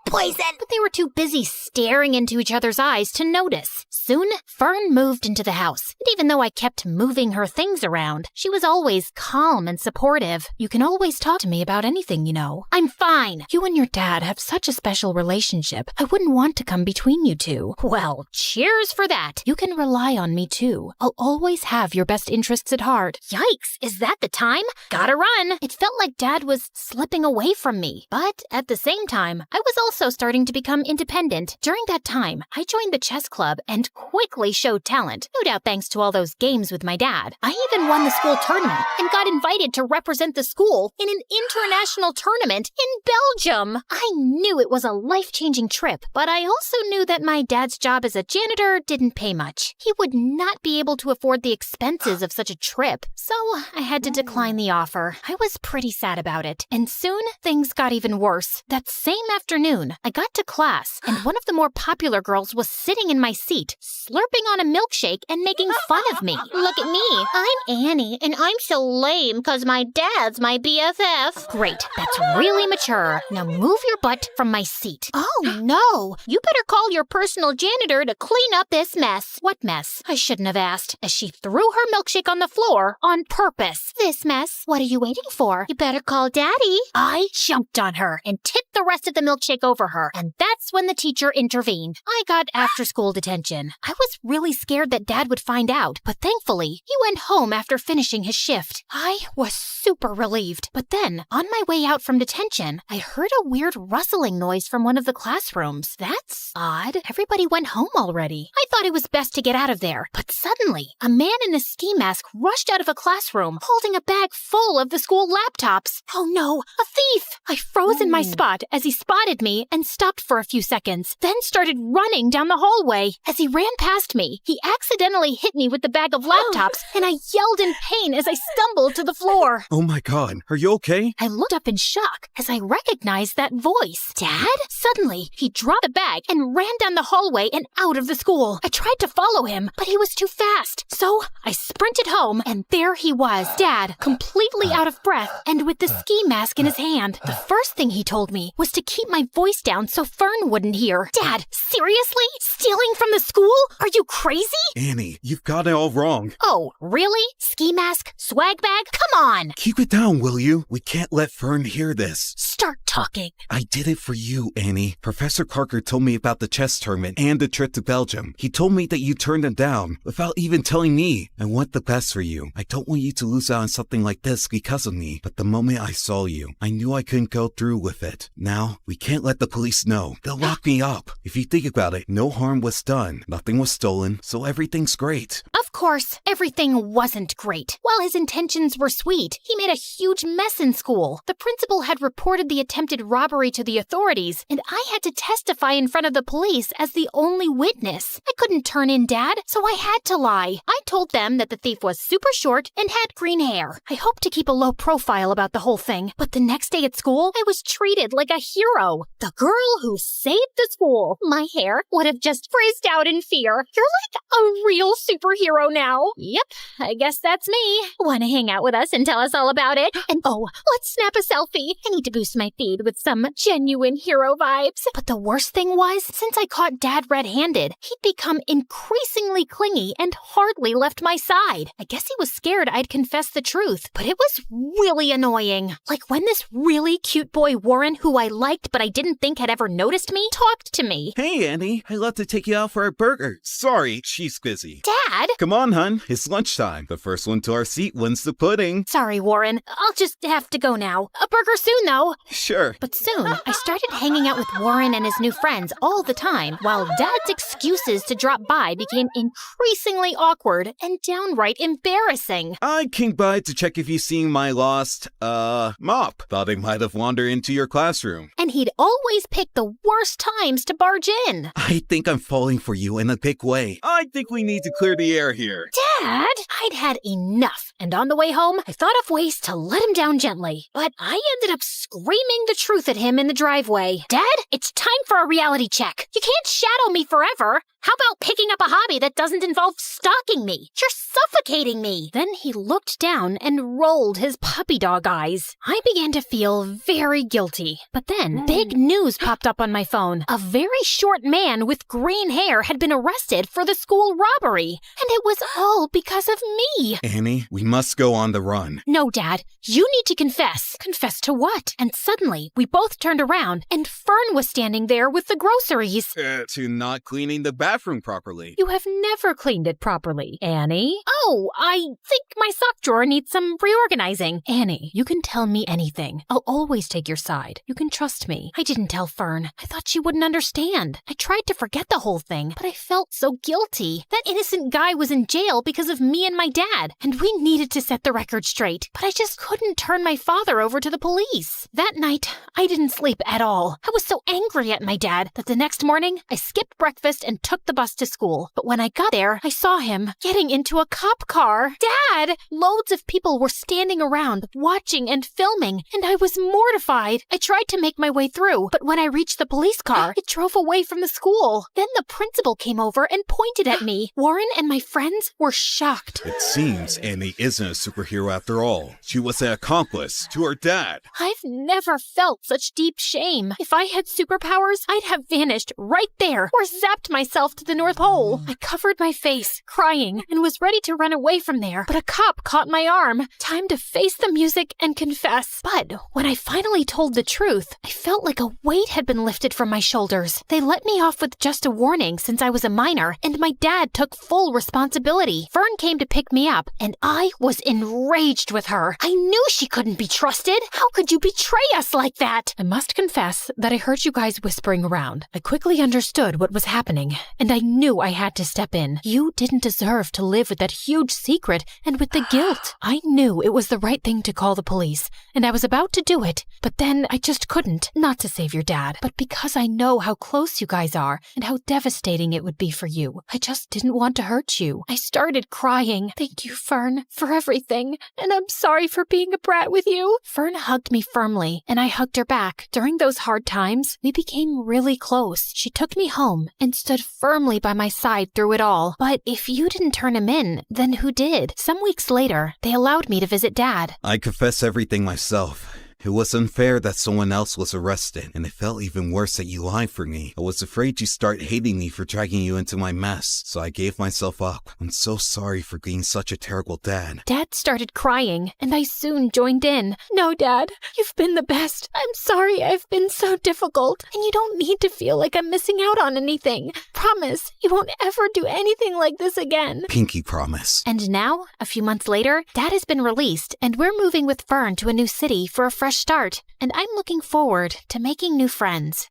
Poison! But they were too busy staring into each other's eyes to notice. Soon, Fern moved into the house, and even though I kept moving her things around, she was always calm and supportive. You can always talk to me about anything, you know. I'm fine. You and your dad have such a special relationship. I wouldn't want to come between you two. Well, cheers for that. You can rely on me too. I'll always have your best interests at heart. Yikes, is that the time? Gotta run. It felt like Dad was slipping away from me, but at the same time, I was also starting to become independent. During that time, I joined the chess club and quickly showed talent, no doubt thanks to all those games with my dad. I even won the school tournament and got invited to represent the school in an international tournament in Belgium. I knew it was a life-changing trip, but I also knew that my dad's job as a janitor didn't pay much. He would not be able to afford the expenses of such a trip, so I had to decline the offer. I was pretty sad about it, and soon things got even worse. That same afternoon, I got to class, and one of the more popular girls was sitting in my seat, slurping on a milkshake and making fun of me. Look at me. I'm Annie, and I'm so lame because my dad's my BFF. Great, that's really mature. Now move your butt from my seat. Oh, no. You better call your personal janitor to clean up this mess. What mess? I shouldn't have asked, as she threw her milkshake on the floor on purpose. This mess. What are you waiting for? You better call Daddy. I jumped on her. her and tipped the rest of the milkshake over her, and that's when the teacher intervened. I got after-school detention. I was really scared that Dad would find out, but thankfully, he went home after finishing his shift. I was super relieved, but then, on my way out from detention, I heard a weird rustling noise from one of the classrooms. That's odd. Everybody went home already. I thought it was best to get out of there, but suddenly, a man in a ski mask rushed out of a classroom, holding a bag full of the school laptops. Oh no, a thief! I froze in my spot as he spotted me and stopped for a few seconds, then started running down the hallway. As he ran past me, he accidentally hit me with the bag of laptops, and I yelled in pain as I stumbled to the floor. Oh my god, are you okay? I looked up in shock as I recognized that voice. Dad? Suddenly, he dropped the bag and ran down the hallway and out of the school. I tried to follow him, but he was too fast. So I sprinted home, and there he was, Dad, completely out of breath and with the ski mask in his hand. The first thing he told me was to keep my voice down so Fern wouldn't hear. Dad, seriously? Stealing from the school? Are you crazy? Annie, you've got it all wrong. Oh, really? Ski mask? Swag bag? Come on! Keep it down, will you? We can't let Fern hear this. Start talking. I did it for you, Annie. Professor Parker told me about the chess tournament and the trip to Belgium. He told me that you turned him down without even telling me. I want the best for you. I don't want you to lose out on something like this because of me. But the moment I saw you, I knew I couldn't go through with it. Now, we can't let the police know. They'll lock me up. If you think about it, no harm was done. Nothing was stolen, so everything's great. Of course, everything wasn't great. While his intentions were sweet, he made a huge mess in school. The principal had reported the attempted robbery to the authorities, and I had to testify in front of the police as the only witness. I couldn't turn in Dad, so I had to lie. I told them that the thief was super short and had green hair. I hoped to keep a low profile about the whole thing, but the next day at school, I was treated like a hero. The girl who saved the school. My hair would have just frizzed out in fear. You're like a real superhero now. Yep, I guess that's me. Want to hang out with us and tell us all about it? And oh, let's snap a selfie. I need to boost my feed with some genuine hero vibes. But the worst thing was, since I caught Dad red-handed, he'd become increasingly clingy and hardly left my side. I guess he was scared I'd confess the truth, but it was really annoying. Like when this really cute boy Warren, who I liked but I didn't think had ever noticed me, talked to me. Hey, Annie. I'd love to take you out for a burger. Sorry, she's busy. Dad? Come on, hun. It's lunchtime. The first one to our seat wins the pudding. Sorry, Warren. I'll just have to go now. A burger soon, though. Sure. But soon, I started hanging out with Warren and his new friends all the time, while Dad's excuses to drop by became increasingly awkward and downright embarrassing. I came by to check if you seen my lost, mop. Thought I might have wandered into your classroom. And he'd always pick the worst times to barge in. I think I'm falling for you in a big way. I think we need to clear the air here. Dad! I'd had enough, and on the way home, I thought of ways to let him down gently. But I ended up screaming the truth at him in the driveway. Dad, it's time for a reality check. You can't shadow me forever. How about picking up a hobby that doesn't involve stalking me? You're suffocating me. Then he looked down and rolled his puppy dog eyes. I began to feel very guilty. But then, big news popped up on my phone. A very short man with green hair had been arrested for the school robbery. And it was all because of me. Annie, we must go on the run. No, Dad. You need to confess. Confess to what? And suddenly, we both turned around, and Fern was standing there with the groceries. To not cleaning the bathroom properly. You have never cleaned it properly, Annie. Oh, I think my sock drawer needs some reorganizing. Annie, you can tell me anything. I'll always take your side. You can trust me. I didn't tell Fern. I thought she wouldn't understand. I tried to forget the whole thing, but I felt so guilty. That innocent guy was in jail because of me and my dad, and we needed to set the record straight. But I just couldn't turn my father over to the police. That night, I didn't sleep at all. I was so angry at my dad that the next morning, I skipped breakfast and took the bus to school. But when I got there, I saw him getting into a cop car. Dad! Loads of people were standing around, watching and filming, and I was mortified. I tried to make my way through, but when I reached the police car, it drove away from the school. Then the principal came over and pointed at me. Warren and my friends were shocked. It seems Annie isn't a superhero after all. She was an accomplice to her dad. I've never felt such deep shame. If I had superpowers, I'd have vanished right there or zapped myself off to the North Pole. I covered my face, crying, and was ready to run away from there, but a cop caught my arm. Time to face the music and confess. But when I finally told the truth, I felt like a weight had been lifted from my shoulders. They let me off with just a warning since I was a minor, and my dad took full responsibility. Fern came to pick me up, and I was enraged with her. I knew she couldn't be trusted. How could you betray us like that? I must confess that I heard you guys whispering around. I quickly understood what was happening, and I knew I had to step in. You didn't deserve to live with that huge secret and with the guilt. I knew it was the right thing to call the police, and I was about to do it, but then I just couldn't. Not to save your dad, but because I know how close you guys are and how devastating it would be for you. I just didn't want to hurt you. I started crying. Thank you, Fern, for everything, and I'm sorry for being a brat with you. Fern hugged me firmly, and I hugged her back. During those hard times, we became really close. She took me home and stood firmly by my side through it all. But if you didn't turn him in, then who did? Some weeks later, they allowed me to visit Dad. I confess everything myself. It was unfair that someone else was arrested, and it felt even worse that you lied for me. I was afraid you'd start hating me for dragging you into my mess, so I gave myself up. I'm so sorry for being such a terrible dad. Dad started crying, and I soon joined in. No, Dad, you've been the best. I'm sorry I've been so difficult, and you don't need to feel like I'm missing out on anything. Promise, you won't ever do anything like this again. Pinky promise. And now, a few months later, Dad has been released, and we're moving with Fern to a new city for a fresh start, and I'm looking forward to making new friends.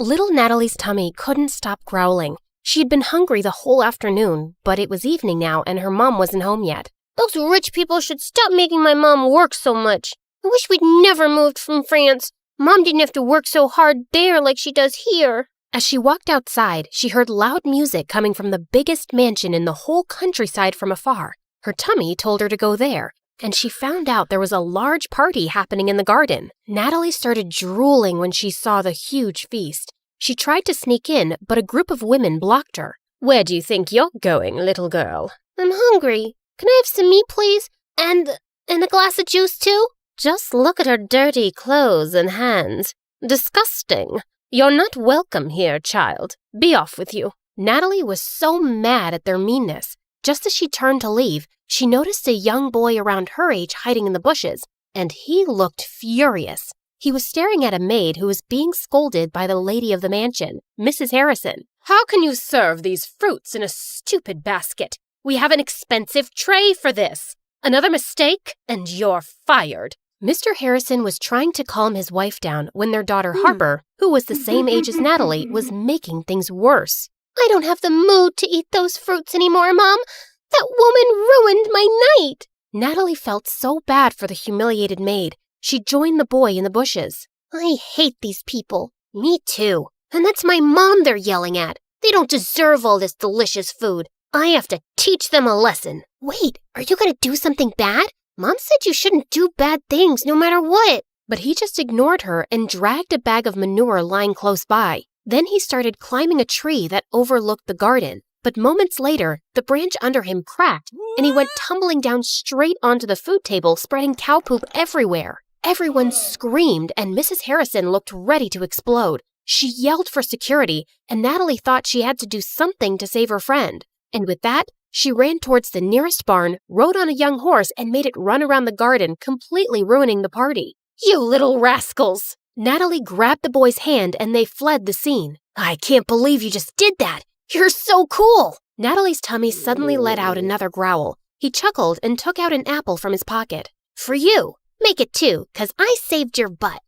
Little Natalie's tummy couldn't stop growling. She had been hungry the whole afternoon, but it was evening now and her mom wasn't home yet. Those rich people should stop making my mom work so much. I wish we'd never moved from France. Mom didn't have to work so hard there like she does here. As she walked outside, she heard loud music coming from the biggest mansion in the whole countryside from afar. Her tummy told her to go there, and she found out there was a large party happening in the garden. Natalie started drooling when she saw the huge feast. She tried to sneak in, but a group of women blocked her. Where do you think you're going, little girl? I'm hungry. Can I have some meat, please? And a glass of juice, too? Just look at her dirty clothes and hands. Disgusting. You're not welcome here, child. Be off with you. Natalie was so mad at their meanness. Just as she turned to leave, she noticed a young boy around her age hiding in the bushes, and he looked furious. He was staring at a maid who was being scolded by the lady of the mansion, Mrs. Harrison. How can you serve these fruits in a stupid basket? We have an expensive tray for this. Another mistake, and you're fired. Mr. Harrison was trying to calm his wife down when their daughter Harper, who was the same age as Natalie, was making things worse. I don't have the mood to eat those fruits anymore, Mom. That woman ruined my night. Natalie felt so bad for the humiliated maid. She joined the boy in the bushes. I hate these people. Me too. And that's my mom they're yelling at. They don't deserve all this delicious food. I have to teach them a lesson. Wait, are you going to do something bad? Mom said you shouldn't do bad things no matter what. But he just ignored her and dragged a bag of manure lying close by. Then he started climbing a tree that overlooked the garden. But moments later, the branch under him cracked, and he went tumbling down straight onto the food table, spreading cow poop everywhere. Everyone screamed, and Mrs. Harrison looked ready to explode. She yelled for security, and Natalie thought she had to do something to save her friend. And with that, she ran towards the nearest barn, rode on a young horse, and made it run around the garden, completely ruining the party. You little rascals! Natalie grabbed the boy's hand, and they fled the scene. I can't believe you just did that! You're so cool! Natalie's tummy suddenly let out another growl. He chuckled and took out an apple from his pocket. For you! Make it 2, 'cause I saved your butt.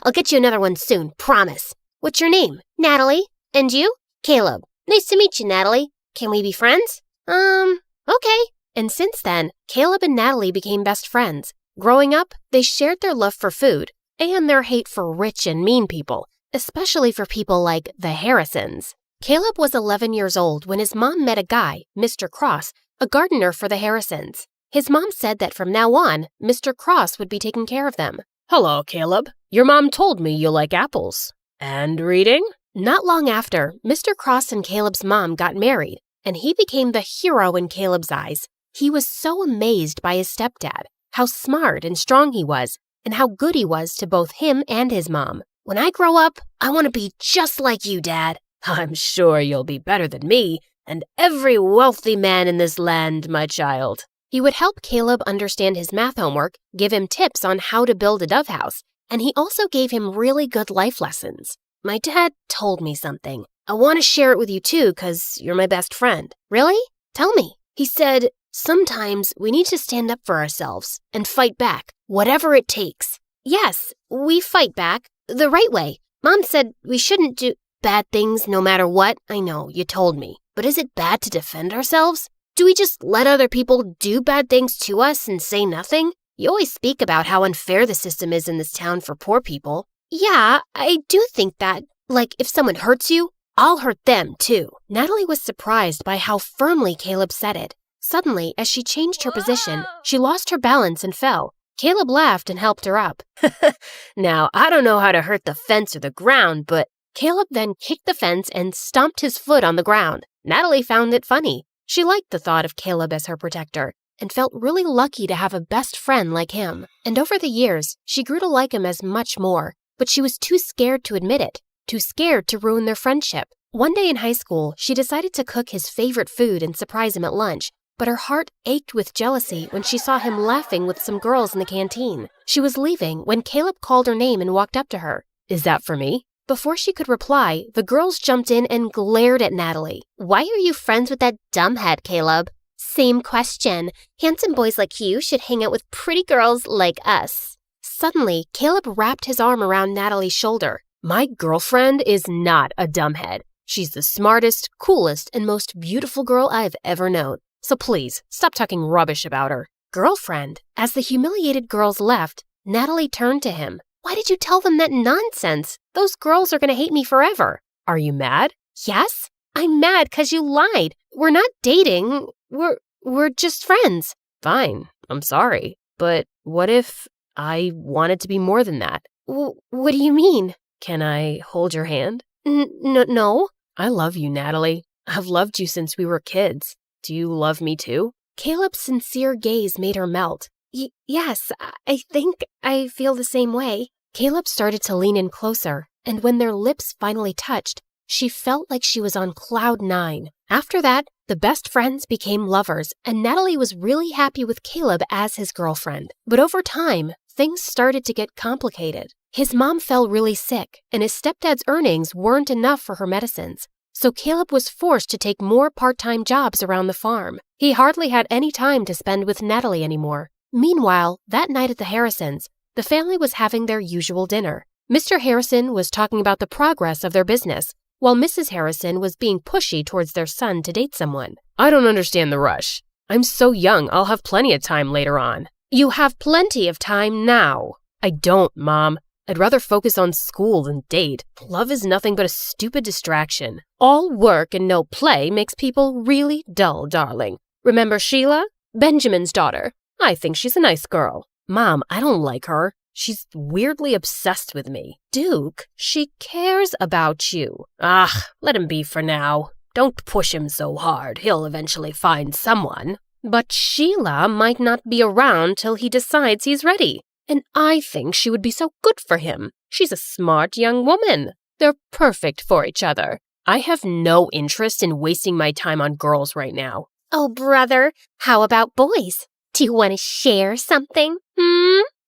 I'll get you another one soon, promise. What's your name? Natalie. And you? Caleb. Nice to meet you, Natalie. Can we be friends? Okay. And since then, Caleb and Natalie became best friends. Growing up, they shared their love for food and their hate for rich and mean people, especially for people like the Harrisons. Caleb was 11 years old when his mom met a guy, Mr. Cross, a gardener for the Harrisons. His mom said that from now on, Mr. Cross would be taking care of them. Hello, Caleb. Your mom told me you like apples. And reading? Not long after, Mr. Cross and Caleb's mom got married, and he became the hero in Caleb's eyes. He was so amazed by his stepdad, how smart and strong he was, and how good he was to both him and his mom. "When I grow up, I want to be just like you, Dad." "I'm sure you'll be better than me and every wealthy man in this land, my child." He would help Caleb understand his math homework, give him tips on how to build a dove house, and he also gave him really good life lessons. "My dad told me something. I want to share it with you too, 'cause you're my best friend." "Really? Tell me." "He said, sometimes we need to stand up for ourselves and fight back, whatever it takes." "Yes, we fight back the right way. Mom said we shouldn't do bad things no matter what." "I know, you told me. But is it bad to defend ourselves? Do we just let other people do bad things to us and say nothing? You always speak about how unfair the system is in this town for poor people." "Yeah, I do think that. Like, if someone hurts you, I'll hurt them too." Natalie was surprised by how firmly Caleb said it. Suddenly, as she changed her position, she lost her balance and fell. Caleb laughed and helped her up. "Now, I don't know how to hurt the fence or the ground, but..." Caleb then kicked the fence and stomped his foot on the ground. Natalie found it funny. She liked the thought of Caleb as her protector and felt really lucky to have a best friend like him. And over the years, she grew to like him as much more, but she was too scared to admit it, too scared to ruin their friendship. One day in high school, she decided to cook his favorite food and surprise him at lunch, but her heart ached with jealousy when she saw him laughing with some girls in the canteen. She was leaving when Caleb called her name and walked up to her. "Is that for me?" Before she could reply, the girls jumped in and glared at Natalie. "Why are you friends with that dumbhead, Caleb?" "Same question. Handsome boys like you should hang out with pretty girls like us." Suddenly, Caleb wrapped his arm around Natalie's shoulder. "My girlfriend is not a dumbhead. She's the smartest, coolest, and most beautiful girl I've ever known. So please, stop talking rubbish about her." "Girlfriend?" As the humiliated girls left, Natalie turned to him. "Why did you tell them that nonsense? Those girls are going to hate me forever." "Are you mad?" "Yes, I'm mad 'cause you lied. We're not dating. We're just friends." "Fine, I'm sorry. But what if I wanted to be more than that?" What do you mean?" "Can I hold your hand?" No." "I love you, Natalie. I've loved you since we were kids. Do you love me too?" Caleb's sincere gaze made her melt. Yes, I think I feel the same way." Caleb started to lean in closer, and when their lips finally touched, she felt like she was on cloud 9. After that, the best friends became lovers, and Natalie was really happy with Caleb as his girlfriend. But over time, things started to get complicated. His mom fell really sick, and his stepdad's earnings weren't enough for her medicines. So Caleb was forced to take more part-time jobs around the farm. He hardly had any time to spend with Natalie anymore. Meanwhile, that night at the Harrisons, the family was having their usual dinner. Mr. Harrison was talking about the progress of their business, while Mrs. Harrison was being pushy towards their son to date someone. "I don't understand the rush. I'm so young, I'll have plenty of time later on." "You have plenty of time now." "I don't, Mom. I'd rather focus on school than date. Love is nothing but a stupid distraction." "All work and no play makes people really dull, darling. Remember Sheila? Benjamin's daughter. I think she's a nice girl." "Mom, I don't like her. She's weirdly obsessed with me." "Duke, she cares about you." Let him be for now. Don't push him so hard. He'll eventually find someone." "But Sheila might not be around till he decides he's ready. And I think she would be so good for him. She's a smart young woman. They're perfect for each other." "I have no interest in wasting my time on girls right now." "Oh, brother, how about boys? Do you want to share something?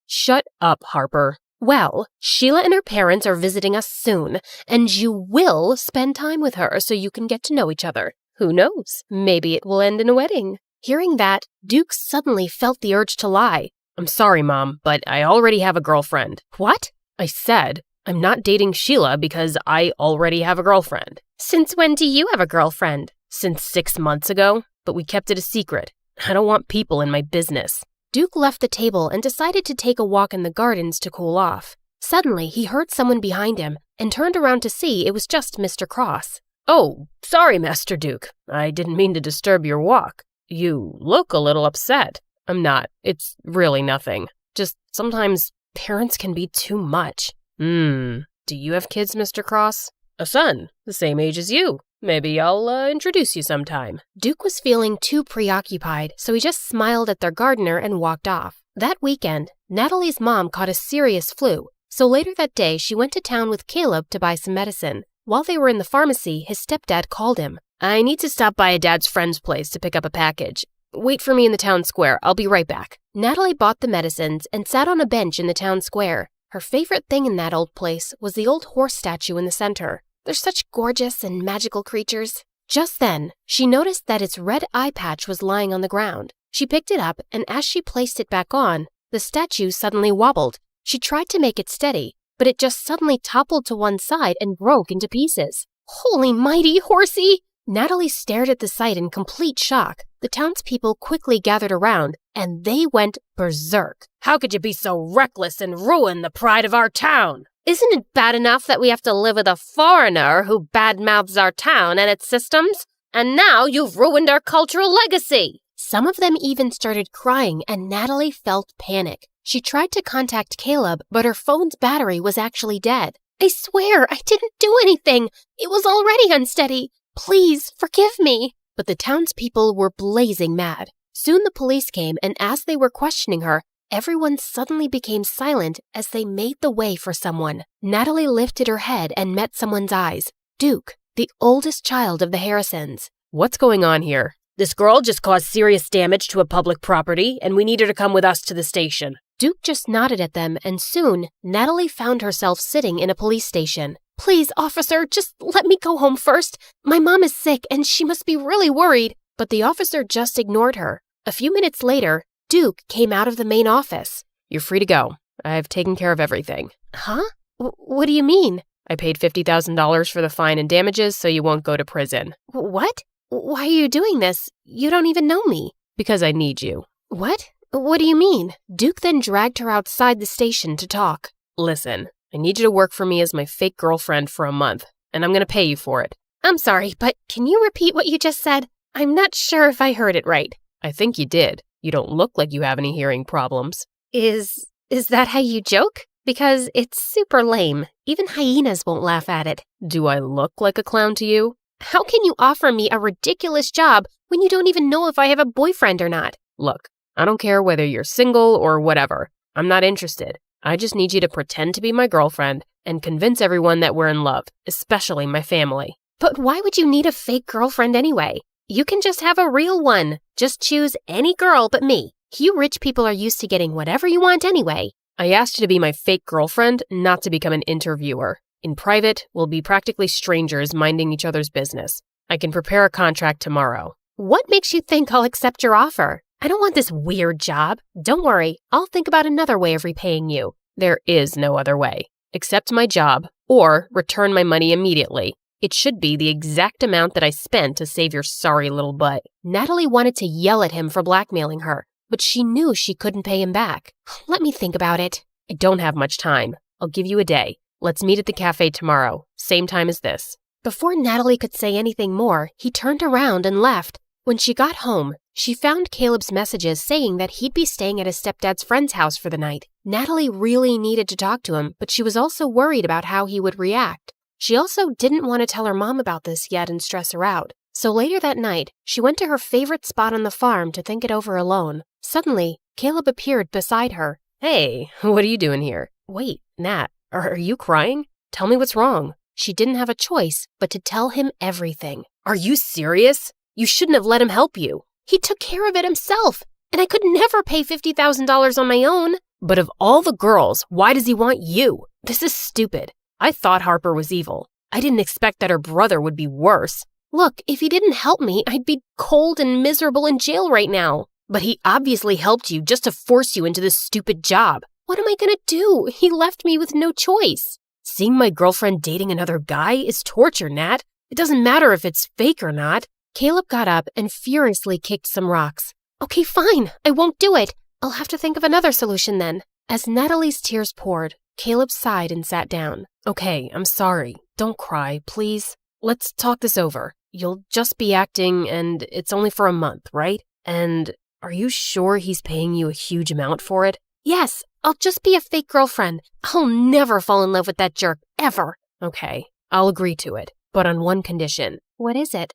Shut up, Harper. Well, Sheila and her parents are visiting us soon, and you will spend time with her so you can get to know each other. Who knows? Maybe it will end in a wedding." Hearing that, Duke suddenly felt the urge to lie. "I'm sorry, Mom, but I already have a girlfriend." "What?" "I said I'm not dating Sheila because I already have a girlfriend." "Since when do you have a girlfriend?" "Since 6 months ago, but we kept it a secret. I don't want people in my business." Duke left the table and decided to take a walk in the gardens to cool off. Suddenly, he heard someone behind him and turned around to see it was just Mr. Cross. "Oh, sorry, Master Duke. I didn't mean to disturb your walk. You look a little upset." "I'm not. It's really nothing. Just sometimes parents can be too much." Do you have kids, Mr. Cross?" "A son, the same age as you. Maybe I'll introduce you sometime." Duke was feeling too preoccupied, so he just smiled at their gardener and walked off. That weekend, Natalie's mom caught a serious flu, so later that day she went to town with Caleb to buy some medicine. While they were in the pharmacy, his stepdad called him. "I need to stop by a dad's friend's place to pick up a package. Wait for me in the town square. I'll be right back." Natalie bought the medicines and sat on a bench in the town square. Her favorite thing in that old place was the old horse statue in the center. They're such gorgeous and magical creatures. Just then, she noticed that its red eye patch was lying on the ground. She picked it up, and as she placed it back on, the statue suddenly wobbled. She tried to make it steady, but it just suddenly toppled to one side and broke into pieces. Holy mighty horsey! Natalie stared at the sight in complete shock. The townspeople quickly gathered around, and they went berserk. "How could you be so reckless and ruin the pride of our town?" "Isn't it bad enough that we have to live with a foreigner who badmouths our town and its systems? And now you've ruined our cultural legacy!" Some of them even started crying, and Natalie felt panic. She tried to contact Caleb, but her phone's battery was actually dead. "I swear, I didn't do anything. It was already unsteady. Please, forgive me." But the townspeople were blazing mad. Soon the police came, and as they were questioning her, everyone suddenly became silent as they made the way for someone. Natalie lifted her head and met someone's eyes. Duke, the oldest child of the Harrisons. "What's going on here? This girl just caused serious damage to a public property, and we need her to come with us to the station." Duke just nodded at them, and soon, Natalie found herself sitting in a police station. "Please, officer, just let me go home first. My mom is sick, and she must be really worried." But the officer just ignored her. A few minutes later, Duke came out of the main office. "You're free to go. I've taken care of everything." "Huh? What do you mean?" "I paid $50,000 for the fine and damages, so you won't go to prison." "What? Why are you doing this? You don't even know me." "Because I need you." "What? What do you mean?" Duke then dragged her outside the station to talk. "Listen, I need you to work for me as my fake girlfriend for a month, and I'm going to pay you for it." "I'm sorry, but can you repeat what you just said? I'm not sure if I heard it right." "I think you did. You don't look like you have any hearing problems." Is that how you joke? Because it's super lame. Even hyenas won't laugh at it." "Do I look like a clown to you?" "How can you offer me a ridiculous job when you don't even know if I have a boyfriend or not?" "Look, I don't care whether you're single or whatever. I'm not interested. I just need you to pretend to be my girlfriend and convince everyone that we're in love, especially my family." "But why would you need a fake girlfriend anyway? You can just have a real one. Just choose any girl but me. You rich people are used to getting whatever you want anyway." "I asked you to be my fake girlfriend, not to become an interviewer. In private, we'll be practically strangers minding each other's business. I can prepare a contract tomorrow." "What makes you think I'll accept your offer? I don't want this weird job. Don't worry, I'll think about another way of repaying you." "There is no other way. Accept my job or return my money immediately. It should be the exact amount that I spent to save your sorry little butt." Natalie wanted to yell at him for blackmailing her, but she knew she couldn't pay him back. "Let me think about it." "I don't have much time. I'll give you a day. Let's meet at the cafe tomorrow, same time as this." Before Natalie could say anything more, he turned around and left. When she got home, she found Caleb's messages saying that he'd be staying at his stepdad's friend's house for the night. Natalie really needed to talk to him, but she was also worried about how he would react. She also didn't want to tell her mom about this yet and stress her out. So later that night, she went to her favorite spot on the farm to think it over alone. Suddenly, Caleb appeared beside her. "Hey, what are you doing here?" "Wait, Nat, are you crying? Tell me what's wrong." She didn't have a choice but to tell him everything. "Are you serious? You shouldn't have let him help you." "He took care of it himself, and I could never pay $50,000 on my own." "But of all the girls, why does he want you? This is stupid. I thought Harper was evil. I didn't expect that her brother would be worse." "Look, if he didn't help me, I'd be cold and miserable in jail right now." "But he obviously helped you just to force you into this stupid job." "What am I gonna do? He left me with no choice." "Seeing my girlfriend dating another guy is torture, Nat. It doesn't matter if it's fake or not." Caleb got up and furiously kicked some rocks. "Okay, fine. I won't do it. I'll have to think of another solution then." As Natalie's tears poured, Caleb sighed and sat down. "Okay, I'm sorry. Don't cry, please. Let's talk this over. You'll just be acting, and it's only for a month, right? And are you sure he's paying you a huge amount for it?" "Yes, I'll just be a fake girlfriend. I'll never fall in love with that jerk, ever." "Okay, I'll agree to it, but on one condition." "What is it?"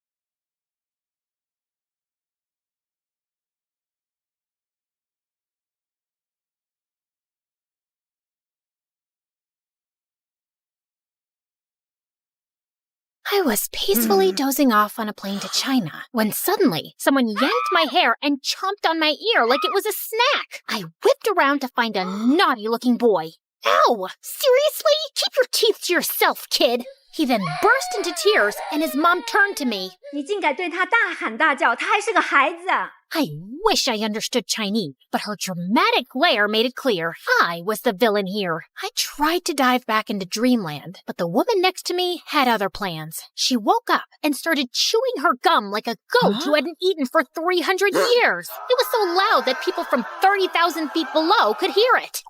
I was peacefully dozing off on a plane to China when suddenly someone yanked my hair and chomped on my ear like it was a snack. I whipped around to find a naughty-looking boy. Ow! Seriously? Keep your teeth to yourself, kid. He then burst into tears and his mom turned to me. 你竟敢对他大喊大叫，他还是个孩子。 I wish I understood Chinese, but her dramatic glare made it clear I was the villain here. I tried to dive back into dreamland, but the woman next to me had other plans. She woke up and started chewing her gum like a goat who hadn't eaten for 300 years. It was so loud that people from 30,000 feet below could hear it.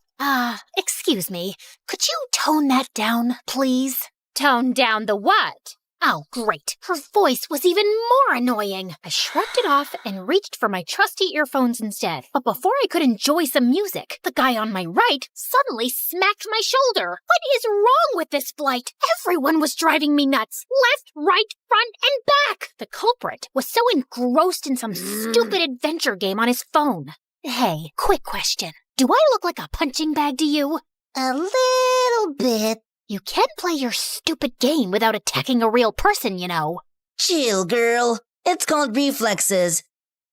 Excuse me, could you tone that down, please? Tone down the what? Oh, great. Her voice was even more annoying. I shrugged it off and reached for my trusty earphones instead. But before I could enjoy some music, the guy on my right suddenly smacked my shoulder. What is wrong with this flight? Everyone was driving me nuts. Left, right, front, and back. The culprit was so engrossed in some stupid adventure game on his phone. Hey, quick question. Do I look like a punching bag to you? A little bit. You can't play your stupid game without attacking a real person, you know. Chill, girl. It's called reflexes.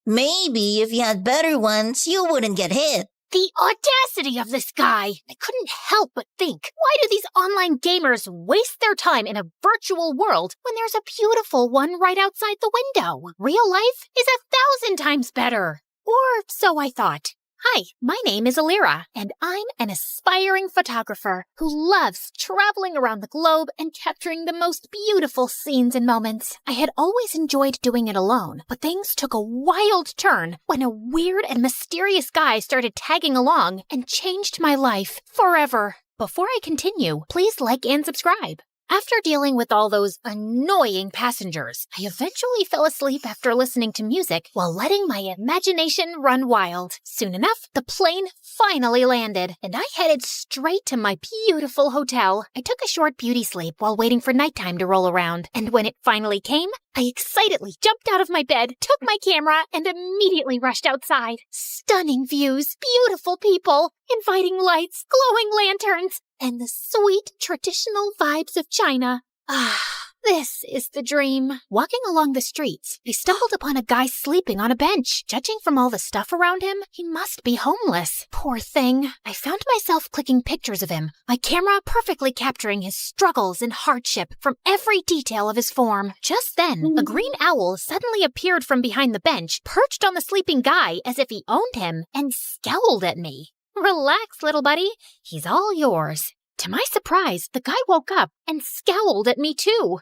Maybe if you had better ones, you wouldn't get hit. The audacity of this guy! I couldn't help but think, why do these online gamers waste their time in a virtual world when there's a beautiful one right outside the window? Real life is 1,000 times better. Or so I thought. Hi, my name is Alira, and I'm an aspiring photographer who loves traveling around the globe and capturing the most beautiful scenes and moments. I had always enjoyed doing it alone, but things took a wild turn when a weird and mysterious guy started tagging along and changed my life forever. Before I continue, please like and subscribe. After dealing with all those annoying passengers, I eventually fell asleep after listening to music while letting my imagination run wild. Soon enough, the plane finally landed, and I headed straight to my beautiful hotel. I took a short beauty sleep while waiting for nighttime to roll around, and when it finally came, I excitedly jumped out of my bed, took my camera, and immediately rushed outside. Stunning views, beautiful people, inviting lights, glowing lanterns, and the sweet traditional vibes of China. This is the dream. Walking along the streets, I stumbled upon a guy sleeping on a bench. Judging from all the stuff around him, he must be homeless. Poor thing. I found myself clicking pictures of him, my camera perfectly capturing his struggles and hardship from every detail of his form. Just then, a green owl suddenly appeared from behind the bench, perched on the sleeping guy as if he owned him, and scowled at me. Relax, little buddy. He's all yours. To my surprise, the guy woke up and scowled at me too.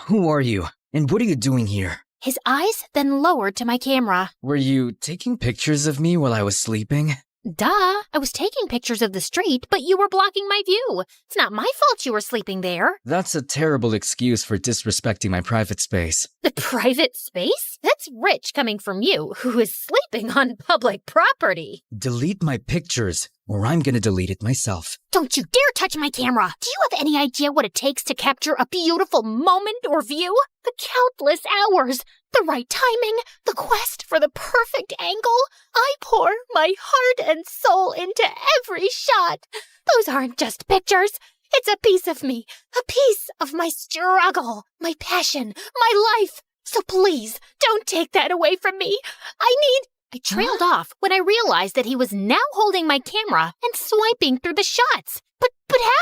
Who are you? And what are you doing here? His eyes then lowered to my camera. Were you taking pictures of me while I was sleeping? Duh, I was taking pictures of the street, but you were blocking my view. It's not my fault you were sleeping there. That's a terrible excuse for disrespecting my private space. The private space? That's rich coming from you, who is sleeping on public property. Delete my pictures, or I'm gonna delete it myself. Don't you dare touch my camera! Do you have any idea what it takes to capture a beautiful moment or view? The countless hours, the right timing, the quest for the perfect angle. I pour my heart and soul into every shot. Those aren't just pictures. It's a piece of me, a piece of my struggle, my passion, my life. So please, don't take that away from me. I trailed off when I realized that he was now holding my camera and swiping through the shots. But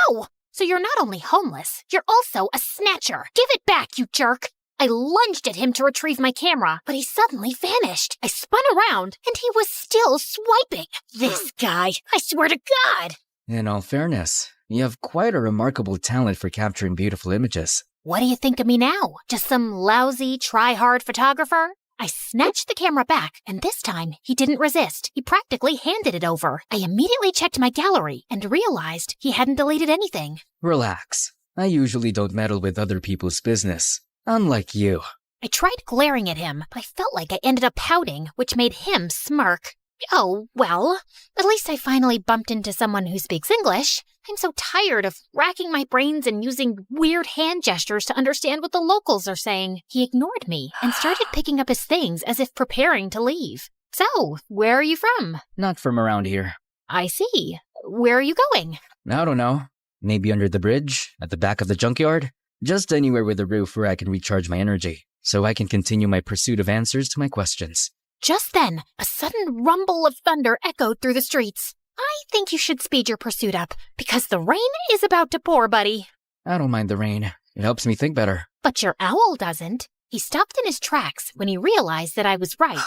how? So you're not only homeless, you're also a snatcher. Give it back, you jerk. I lunged at him to retrieve my camera, but he suddenly vanished. I spun around, and he was still swiping. This guy, I swear to God. In all fairness, you have quite a remarkable talent for capturing beautiful images. What do you think of me now? Just some lousy, try-hard photographer? I snatched the camera back, and this time he didn't resist. He practically handed it over. I immediately checked my gallery and realized he hadn't deleted anything. Relax. I usually don't meddle with other people's business. Unlike you. I tried glaring at him, but I felt like I ended up pouting, which made him smirk. Oh, well, at least I finally bumped into someone who speaks English. I'm so tired of racking my brains and using weird hand gestures to understand what the locals are saying. He ignored me and started picking up his things as if preparing to leave. So, where are you from? Not from around here. I see. Where are you going? I don't know. Maybe under the bridge? At the back of the junkyard? Just anywhere with a roof where I can recharge my energy, so I can continue my pursuit of answers to my questions. Just then, a sudden rumble of thunder echoed through the streets. I think you should speed your pursuit up, because the rain is about to pour, buddy. I don't mind the rain. It helps me think better. But your owl doesn't. He stopped in his tracks when he realized that I was right.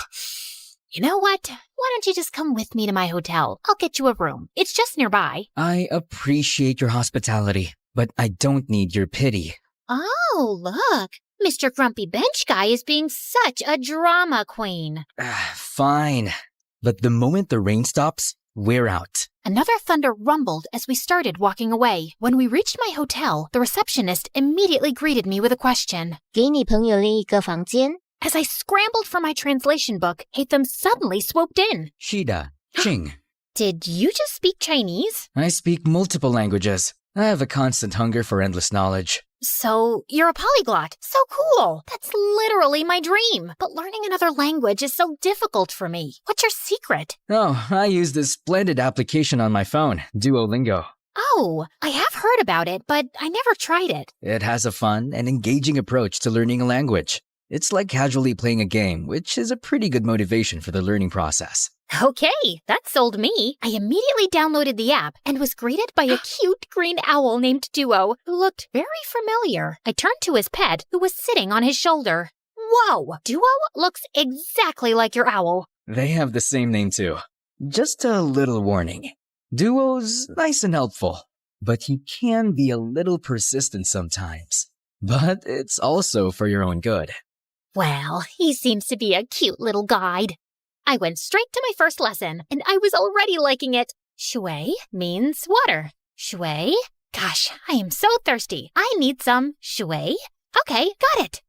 You know what? Why don't you just come with me to my hotel? I'll get you a room. It's just nearby. I appreciate your hospitality, but I don't need your pity. Oh, look. Mr. Grumpy Bench Guy is being such a drama queen. Fine. But the moment the rain stops, we're out. Another thunder rumbled as we started walking away. When we reached my hotel, the receptionist immediately greeted me with a question. 给你朋友另一个房间。 As I scrambled for my translation book, Hatham suddenly swooped in. Shida, Ching. Did you just speak Chinese? I speak multiple languages. I have a constant hunger for endless knowledge. So, you're a polyglot. So cool. That's literally my dream. But learning another language is so difficult for me. What's your secret? Oh, I use this splendid application on my phone, Duolingo. Oh, I have heard about it, but I never tried it. It has a fun and engaging approach to learning a language. It's like casually playing a game, which is a pretty good motivation for the learning process. Okay, that sold me. I immediately downloaded the app and was greeted by a cute green owl named Duo, who looked very familiar. I turned to his pet, who was sitting on his shoulder. Whoa, Duo looks exactly like your owl. They have the same name too. Just a little warning. Duo's nice and helpful, but he can be a little persistent sometimes. But it's also for your own good. Well, he seems to be a cute little guide. I went straight to my first lesson, and I was already liking it. Shui means water. Shui? Gosh, I am so thirsty. I need some shui. Okay, got it.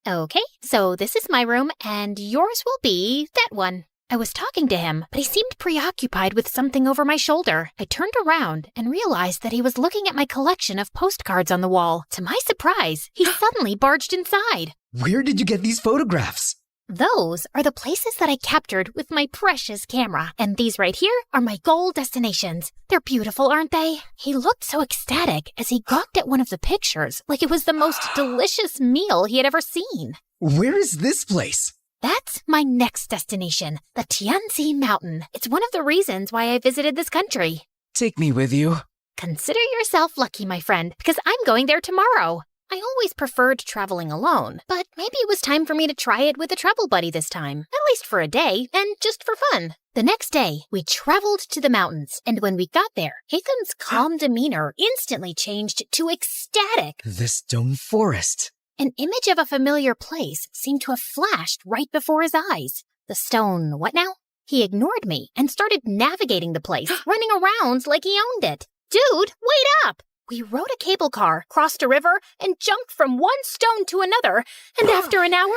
Okay, so this is my room, and yours will be that one. I was talking to him, but he seemed preoccupied with something over my shoulder. I turned around and realized that he was looking at my collection of postcards on the wall. To my surprise, he suddenly barged inside. Where did you get these photographs? Those are the places that I captured with my precious camera. And these right here are my goal destinations. They're beautiful, aren't they? He looked so ecstatic as he gawked at one of the pictures, like it was the most delicious meal he had ever seen. Where is this place? That's my next destination, the Tianzi Mountain. It's one of the reasons why I visited this country. Take me with you. Consider yourself lucky, my friend, because I'm going there tomorrow. I always preferred traveling alone, but maybe it was time for me to try it with a travel buddy this time, at least for a day, and just for fun. The next day, we traveled to the mountains, and when we got there, Hatham's calm demeanor instantly changed to ecstatic. The stone forest. An image of a familiar place seemed to have flashed right before his eyes. The stone, what now? He ignored me and started navigating the place, running around like he owned it. Dude, wait up! We rode a cable car, crossed a river, and jumped from one stone to another, and after an hour,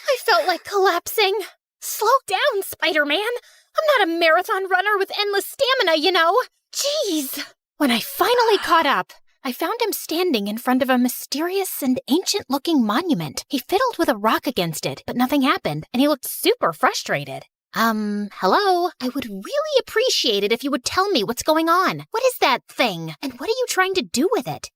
I felt like collapsing. Slow down, Spider-Man. I'm not a marathon runner with endless stamina, you know. Jeez. When I finally caught up, I found him standing in front of a mysterious and ancient-looking monument. He fiddled with a rock against it, but nothing happened, and he looked super frustrated. Hello? I would really appreciate it if you would tell me what's going on. What is that thing? And what are you trying to do with it?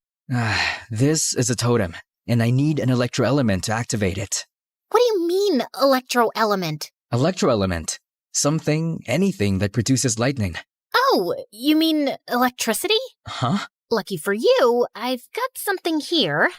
This is a totem, and I need an electro-element to activate it. What do you mean, electro-element? Electro-element. Something, anything that produces lightning. Oh, you mean electricity? Huh? Lucky for you, I've got something here.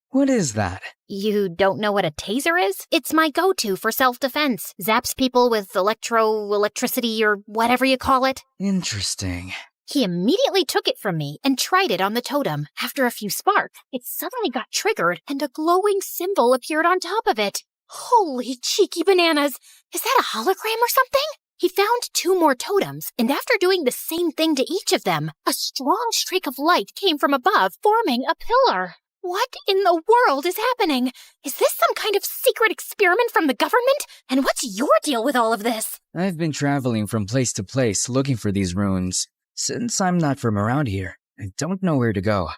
What is that? You don't know what a taser is? It's my go-to for self-defense. Zaps people with electricity or whatever you call it. Interesting. He immediately took it from me and tried it on the totem. After a few sparks, it suddenly got triggered and a glowing symbol appeared on top of it. Holy cheeky bananas! Is that a hologram or something? He found 2 more totems, and after doing the same thing to each of them, a strong streak of light came from above, forming a pillar. What in the world is happening? Is this some kind of secret experiment from the government? And what's your deal with all of this? I've been traveling from place to place looking for these runes. Since I'm not from around here, I don't know where to go.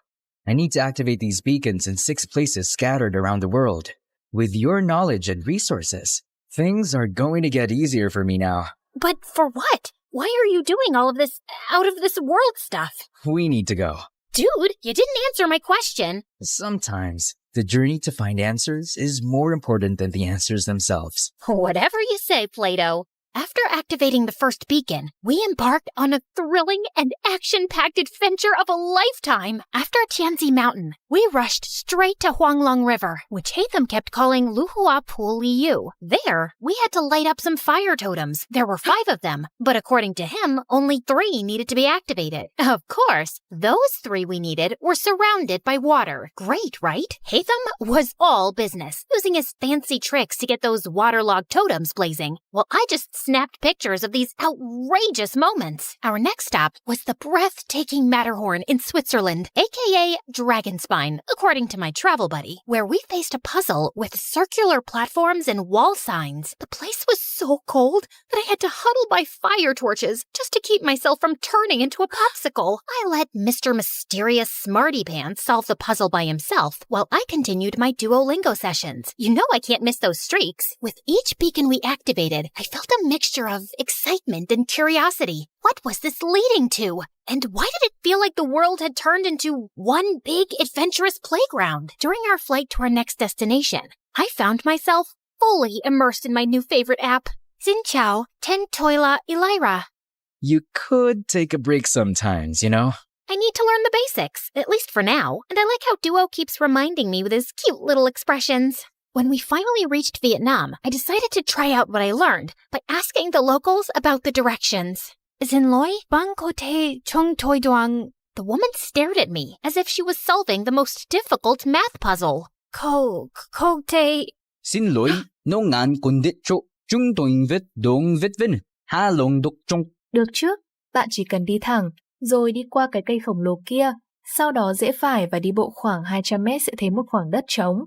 I need to activate these beacons in 6 places scattered around the world. With your knowledge and resources, things are going to get easier for me now. But for what? Why are you doing all of this out-of-this-world stuff? We need to go. Dude, you didn't answer my question. Sometimes, the journey to find answers is more important than the answers themselves. Whatever you say, Plato. After activating the first beacon, we embarked on a thrilling and action-packed adventure of a lifetime. After Tianzi Mountain, we rushed straight to Huanglong River, which Hatham kept calling Luhua Pool Liu. There, we had to light up some fire totems. There were 5 of them, but according to him, only 3 needed to be activated. Of course, those 3 we needed were surrounded by water. Great, right? Hatham was all business, using his fancy tricks to get those waterlogged totems blazing, while I just snapped pictures of these outrageous moments. Our next stop was the breathtaking Matterhorn in Switzerland, aka Dragonspine, according to my travel buddy, where we faced a puzzle with circular platforms and wall signs. The place was so cold that I had to huddle by fire torches just to keep myself from turning into a popsicle. I let Mr. Mysterious Smarty Pants solve the puzzle by himself while I continued my Duolingo sessions. You know I can't miss those streaks. With each beacon we activated, I felt a mixture of excitement and curiosity. What was this leading to? And why did it feel like the world had turned into one big adventurous playground? During our flight to our next destination, I found myself fully immersed in my new favorite app, Xin Ten Toila Elira. You could take a break sometimes, you know? I need to learn the basics, at least for now, and I like how Duo keeps reminding me with his cute little expressions. When we finally reached Vietnam, I decided to try out what I learned by asking the locals about the directions. Xin Loi, Bang Ko Te Chung Toi Duang. The woman stared at me as if she was solving the most difficult math puzzle. Ko Te... Xin lỗi, nó ngàn con đít chỗ, chúng tôi viết đông viết vinh, ha lông đục trong. Được chứ, bạn chỉ cần đi thẳng, rồi đi qua cái cây khổng lồ kia, sau đó rẽ phải và đi bộ khoảng 200 mét sẽ thấy một khoảng đất trống.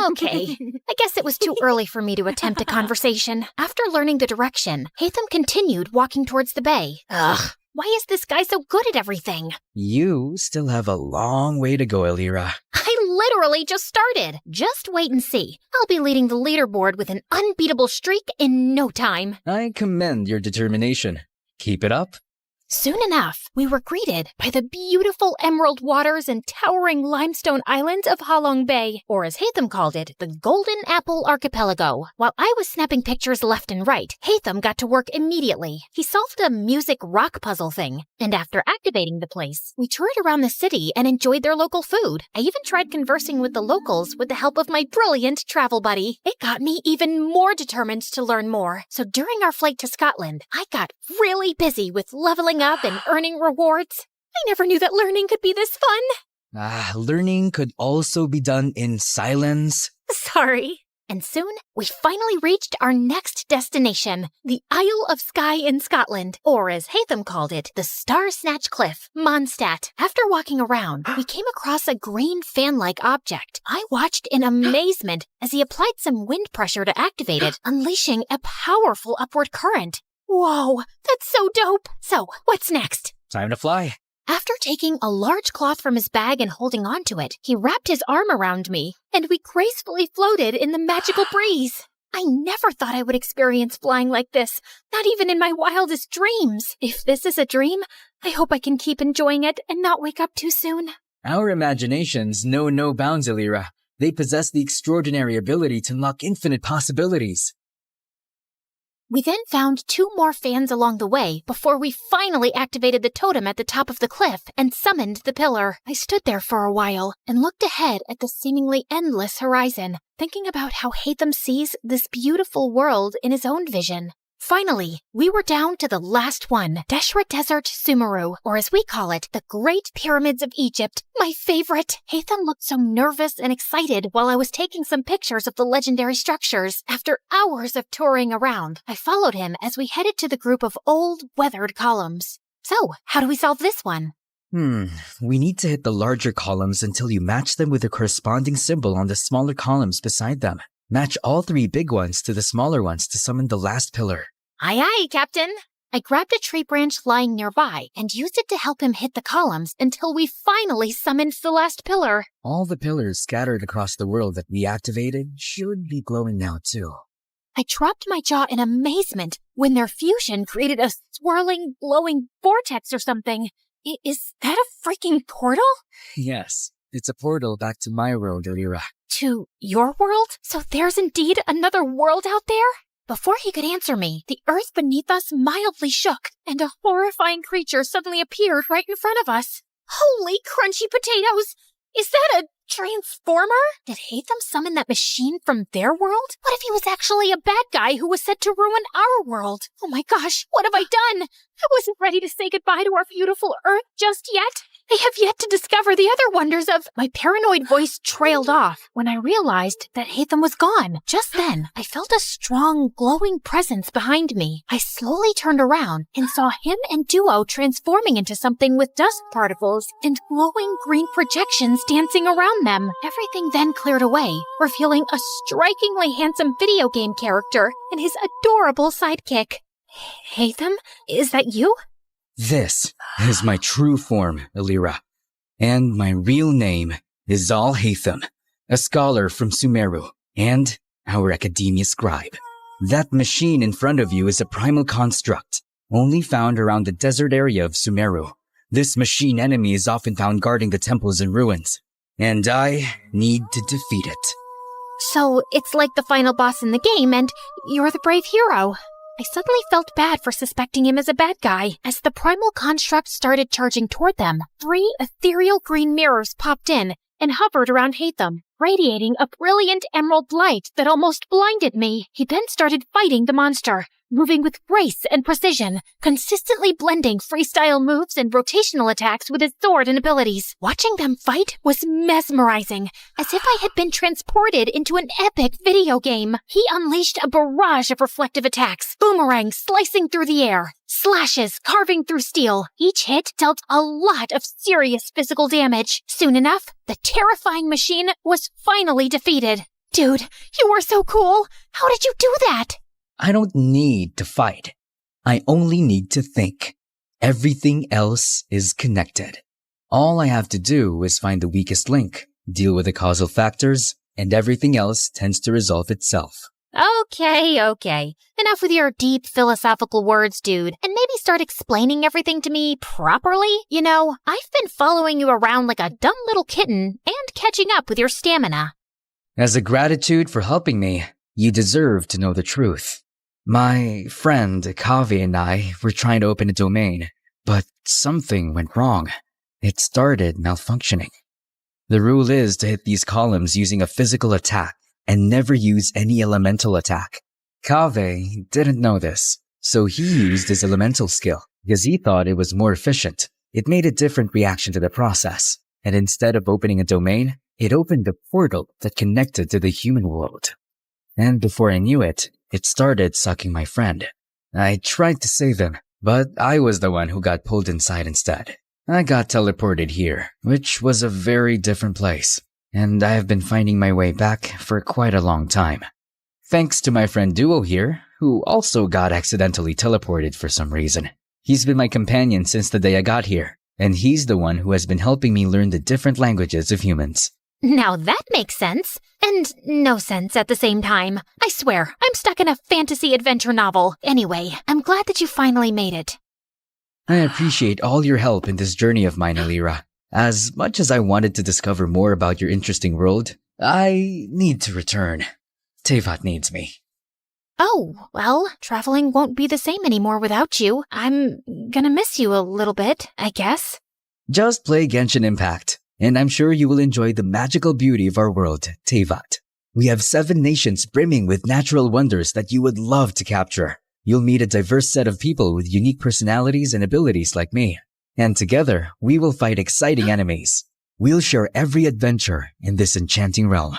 Okay, I guess it was too early for me to attempt a conversation. After learning the direction, Hatham continued walking towards the bay. Ugh, why is this guy so good at everything? You still have a long way to go, Elira. I literally just started. Just wait and see. I'll be leading the leaderboard with an unbeatable streak in no time. I commend your determination. Keep it up. Soon enough, we were greeted by the beautiful emerald waters and towering limestone islands of Halong Bay, or as Hatham called it, the Golden Apple Archipelago. While I was snapping pictures left and right, Hatham got to work immediately. He solved a music rock puzzle thing, and after activating the place, we toured around the city and enjoyed their local food. I even tried conversing with the locals with the help of my brilliant travel buddy. It got me even more determined to learn more. So during our flight to Scotland, I got really busy with leveling up and earning rewards. I never knew that learning could be this fun. Learning could also be done in silence. Sorry. And soon, we finally reached our next destination, the Isle of Skye in Scotland, or as Hatham called it, the Star Snatch Cliff, Mondstadt. After walking around, we came across a green fan-like object. I watched in amazement as he applied some wind pressure to activate it, unleashing a powerful upward current. Whoa, that's so dope. So, what's next? Time to fly. After taking a large cloth from his bag and holding onto it, he wrapped his arm around me, and we gracefully floated in the magical breeze. I never thought I would experience flying like this, not even in my wildest dreams. If this is a dream, I hope I can keep enjoying it and not wake up too soon. Our imaginations know no bounds, Elira. They possess the extraordinary ability to unlock infinite possibilities. We then found 2 more fans along the way before we finally activated the totem at the top of the cliff and summoned the pillar. I stood there for a while and looked ahead at the seemingly endless horizon, thinking about how Hatham sees this beautiful world in his own vision. Finally, we were down to the last one, Deshra Desert Sumeru, or as we call it, the Great Pyramids of Egypt, my favorite. Hatham looked so nervous and excited while I was taking some pictures of the legendary structures. After hours of touring around, I followed him as we headed to the group of old, weathered columns. So, how do we solve this one? We need to hit the larger columns until you match them with the corresponding symbol on the smaller columns beside them. Match all 3 big ones to the smaller ones to summon the last pillar. Aye, aye, Captain. I grabbed a tree branch lying nearby and used it to help him hit the columns until we finally summoned the last pillar. All the pillars scattered across the world that we activated should be glowing now too. I dropped my jaw in amazement when their fusion created a swirling, glowing vortex or something. Is that a freaking portal? Yes, it's a portal back to my world, Elira. To your world? So there's indeed another world out there? Before he could answer me, the earth beneath us mildly shook, and a horrifying creature suddenly appeared right in front of us. Holy crunchy potatoes! Is that a transformer? Did Hatham summon that machine from their world? What if he was actually a bad guy who was set to ruin our world? Oh my gosh, what have I done? I wasn't ready to say goodbye to our beautiful Earth just yet. I have yet to discover the other wonders of... My paranoid voice trailed off when I realized that Hatham was gone. Just then, I felt a strong, glowing presence behind me. I slowly turned around and saw him and Duo transforming into something with dust particles and glowing green projections dancing around them. Everything then cleared away, revealing a strikingly handsome video game character and his adorable sidekick. Hatham, is that you? This is my true form, Elira. And my real name is Zal Hatham, a scholar from Sumeru, and our academia scribe. That machine in front of you is a primal construct, only found around the desert area of Sumeru. This machine enemy is often found guarding the temples and ruins, and I need to defeat it. So it's like the final boss in the game, and you're the brave hero. I suddenly felt bad for suspecting him as a bad guy. As the primal construct started charging toward them, 3 ethereal green mirrors popped in and hovered around Hatham, radiating a brilliant emerald light that almost blinded me. He then started fighting the monster, moving with grace and precision, consistently blending freestyle moves and rotational attacks with his sword and abilities. Watching them fight was mesmerizing, as if I had been transported into an epic video game. He unleashed a barrage of reflective attacks, boomerangs slicing through the air, slashes carving through steel. Each hit dealt a lot of serious physical damage. Soon enough, the terrifying machine was finally defeated. Dude, you were so cool! How did you do that? I don't need to fight. I only need to think. Everything else is connected. All I have to do is find the weakest link, deal with the causal factors, and everything else tends to resolve itself. Okay. Enough with your deep philosophical words, dude, and maybe start explaining everything to me properly. You know, I've been following you around like a dumb little kitten and catching up with your stamina. As a gratitude for helping me, you deserve to know the truth. My friend Kaveh and I were trying to open a domain, but something went wrong. It started malfunctioning. The rule is to hit these columns using a physical attack and never use any elemental attack. Kaveh didn't know this, so he used his elemental skill because he thought it was more efficient. It made a different reaction to the process, and instead of opening a domain, it opened a portal that connected to the human world. And before I knew it, it started sucking my friend. I tried to save him, but I was the one who got pulled inside instead. I got teleported here, which was a very different place, and I have been finding my way back for quite a long time. Thanks to my friend Duo here, who also got accidentally teleported for some reason. He's been my companion since the day I got here, and he's the one who has been helping me learn the different languages of humans. Now that makes sense. And no sense at the same time. I swear, I'm stuck in a fantasy adventure novel. Anyway, I'm glad that you finally made it. I appreciate all your help in this journey of mine, Elira. As much as I wanted to discover more about your interesting world, I need to return. Tevat needs me. Oh, well, traveling won't be the same anymore without you. I'm gonna miss you a little bit, I guess. Just play Genshin Impact, and I'm sure you will enjoy the magical beauty of our world, Tevat. We have 7 nations brimming with natural wonders that you would love to capture. You'll meet a diverse set of people with unique personalities and abilities like me. And together, we will fight exciting enemies. We'll share every adventure in this enchanting realm.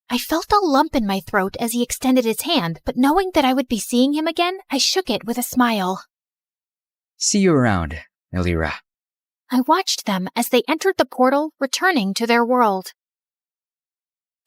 I felt a lump in my throat as he extended his hand, but knowing that I would be seeing him again, I shook it with a smile. See you around, Elira. I watched them as they entered the portal, returning to their world.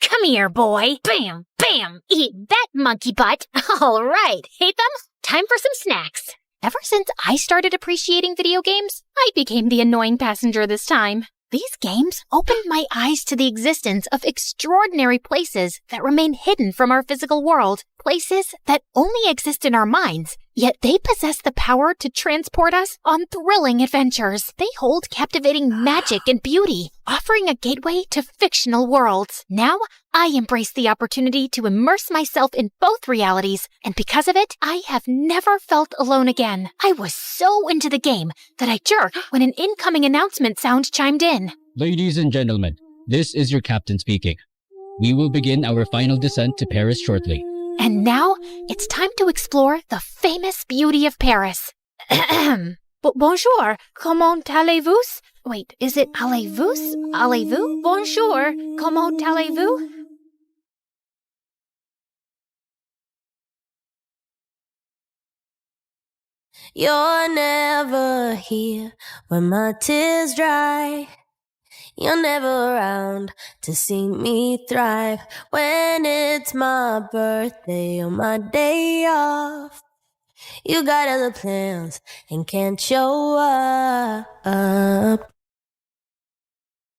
Come here, boy. Bam, bam. Eat that, monkey butt. All right, Hatham, time for some snacks. Ever since I started appreciating video games, I became the annoying passenger this time. These games opened my eyes to the existence of extraordinary places that remain hidden from our physical world, Places that only exist in our minds, yet they possess the power to transport us on thrilling adventures. They hold captivating magic and beauty, offering a gateway to fictional worlds. Now, I embrace the opportunity to immerse myself in both realities, and because of it, I have never felt alone again. I was so into the game that I jerked when an incoming announcement sound chimed in. Ladies and gentlemen, this is your captain speaking. We will begin our final descent to Paris shortly. And now, it's time to explore the famous beauty of Paris. Bonjour, comment allez-vous? Wait, is it allez-vous? Allez-vous? Bonjour, comment allez-vous? You're never here when my tears dry. You're never around to see me thrive. When it's my birthday or my day off, you got other plans and can't show up.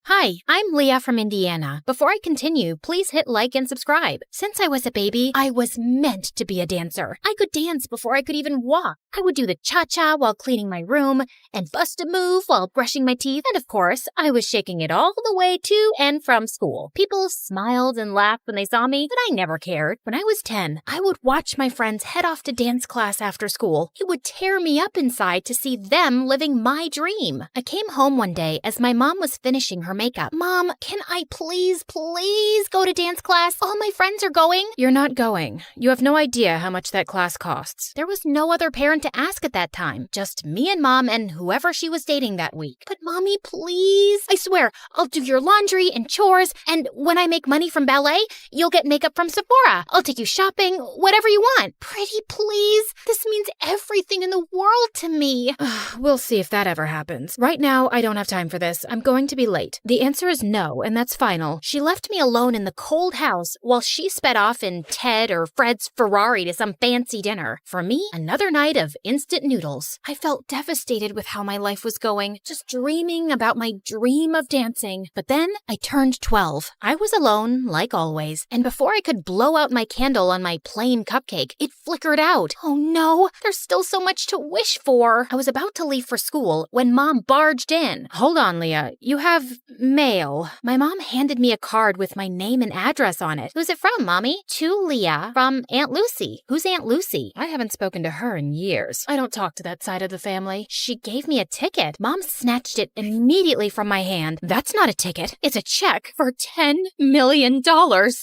Hi, I'm Leah from Indiana. Before I continue, please hit like and subscribe. Since I was a baby, I was meant to be a dancer. I could dance before I could even walk. I would do the cha-cha while cleaning my room and bust a move while brushing my teeth. And of course, I was shaking it all the way to and from school. People smiled and laughed when they saw me, but I never cared. When I was 10, I would watch my friends head off to dance class after school. It would tear me up inside to see them living my dream. I came home one day as my mom was finishing her makeup. Mom, can I please go to dance class? All my friends are going. You're not going. You have no idea how much that class costs. There was no other parent to ask at that time. Just me and Mom and whoever she was dating that week. But Mommy, please. I swear, I'll do your laundry and chores, and when I make money from ballet, you'll get makeup from Sephora. I'll take you shopping, whatever you want. Pretty please. This means everything in the world to me. We'll see if that ever happens. Right now, I don't have time for this. I'm going to be late. The answer is no, and that's final. She left me alone in the cold house while she sped off in Ted or Fred's Ferrari to some fancy dinner. For me, another night of instant noodles. I felt devastated with how my life was going, just dreaming about my dream of dancing. But then I turned 12. I was alone, like always, and before I could blow out my candle on my plain cupcake, it flickered out. Oh no, there's still so much to wish for. I was about to leave for school when Mom barged in. Hold on, Leah. You have mail. My mom handed me a card with my name and address on it. Who's it from, Mommy? To Leah from Aunt Lucy. Who's Aunt Lucy? I haven't spoken to her in years. I don't talk to that side of the family. She gave me a ticket. Mom snatched it immediately from my hand. That's not a ticket. It's a check for $10 million.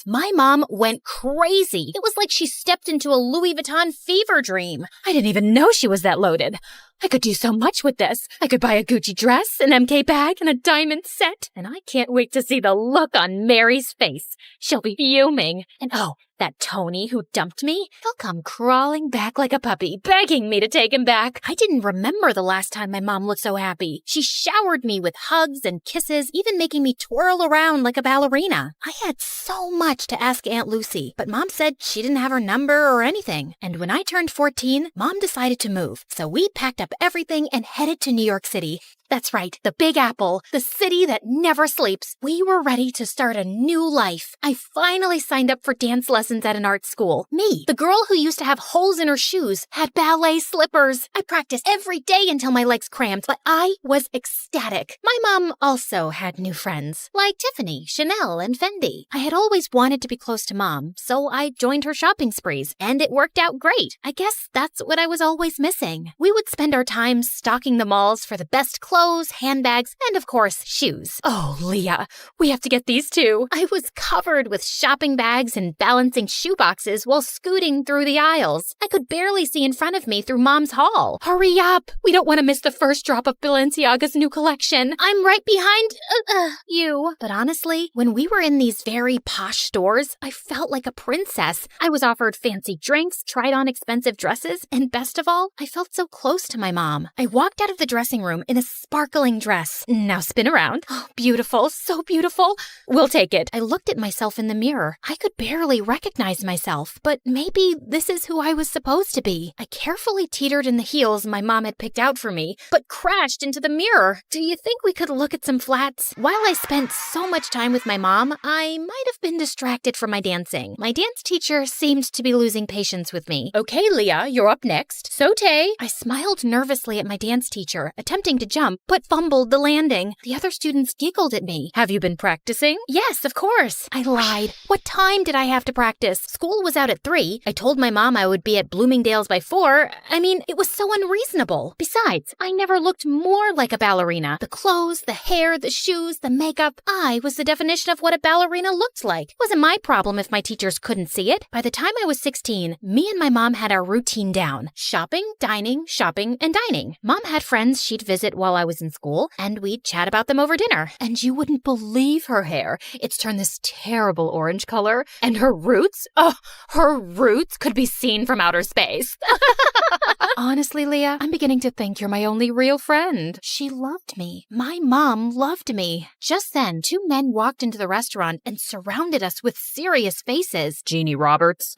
My mom went crazy. It was like she stepped into a Louis Vuitton fever dream. I didn't even know she was that loaded. I could do so much with this. I could buy a Gucci dress, an MK bag, and a diamond set. And I can't wait to see the look on Mary's face. She'll be fuming. And oh, that Tony who dumped me, he'll come crawling back like a puppy, begging me to take him back. I didn't remember the last time my mom looked so happy. She showered me with hugs and kisses, even making me twirl around like a ballerina. I had so much to ask Aunt Lucy, but Mom said she didn't have her number or anything. And when I turned 14, Mom decided to move. So we packed up everything and headed to New York City. That's right, the Big Apple, the city that never sleeps. We were ready to start a new life. I finally signed up for dance lessons at an art school. Me, the girl who used to have holes in her shoes, had ballet slippers. I practiced every day until my legs cramped, but I was ecstatic. My mom also had new friends, like Tiffany, Chanel, and Fendi. I had always wanted to be close to Mom, so I joined her shopping sprees, and it worked out great. I guess that's what I was always missing. We would spend our time stalking the malls for the best clothes, handbags, and of course, shoes. Oh, Leah, we have to get these too. I was covered with shopping bags and balancing shoe boxes while scooting through the aisles. I could barely see in front of me through Mom's haul. Hurry up! We don't want to miss the first drop of Balenciaga's new collection. I'm right behind you. But honestly, when we were in these very posh stores, I felt like a princess. I was offered fancy drinks, tried on expensive dresses, and best of all, I felt so close to my mom. I walked out of the dressing room in a sparkling dress. Now spin around. Oh, beautiful, so beautiful. We'll take it. I looked at myself in the mirror. I could barely recognize recognize myself, but maybe this is who I was supposed to be. I carefully teetered in the heels my mom had picked out for me, but crashed into the mirror. Do you think we could look at some flats? While I spent so much time with my mom, I might have been distracted from my dancing. My dance teacher seemed to be losing patience with me. Okay, Leah, you're up next. Saute. I smiled nervously at my dance teacher, attempting to jump, but fumbled the landing. The other students giggled at me. Have you been practicing? Yes, of course. I lied. What time did I have to practice? School was out at 3. I told my mom I would be at Bloomingdale's by 4. I mean, it was so unreasonable. Besides, I never looked more like a ballerina. The clothes, the hair, the shoes, the makeup. I was the definition of what a ballerina looked like. It wasn't my problem if my teachers couldn't see it. By the time I was 16, me and my mom had our routine down. Shopping, dining, and dining. Mom had friends she'd visit while I was in school, and we'd chat about them over dinner. And you wouldn't believe her hair. It's turned this terrible orange color. And her roots? Oh, her roots could be seen from outer space. Honestly, Leah, I'm beginning to think you're my only real friend. She loved me. My mom loved me. Just then, 2 men walked into the restaurant and surrounded us with serious faces. Jeannie Roberts?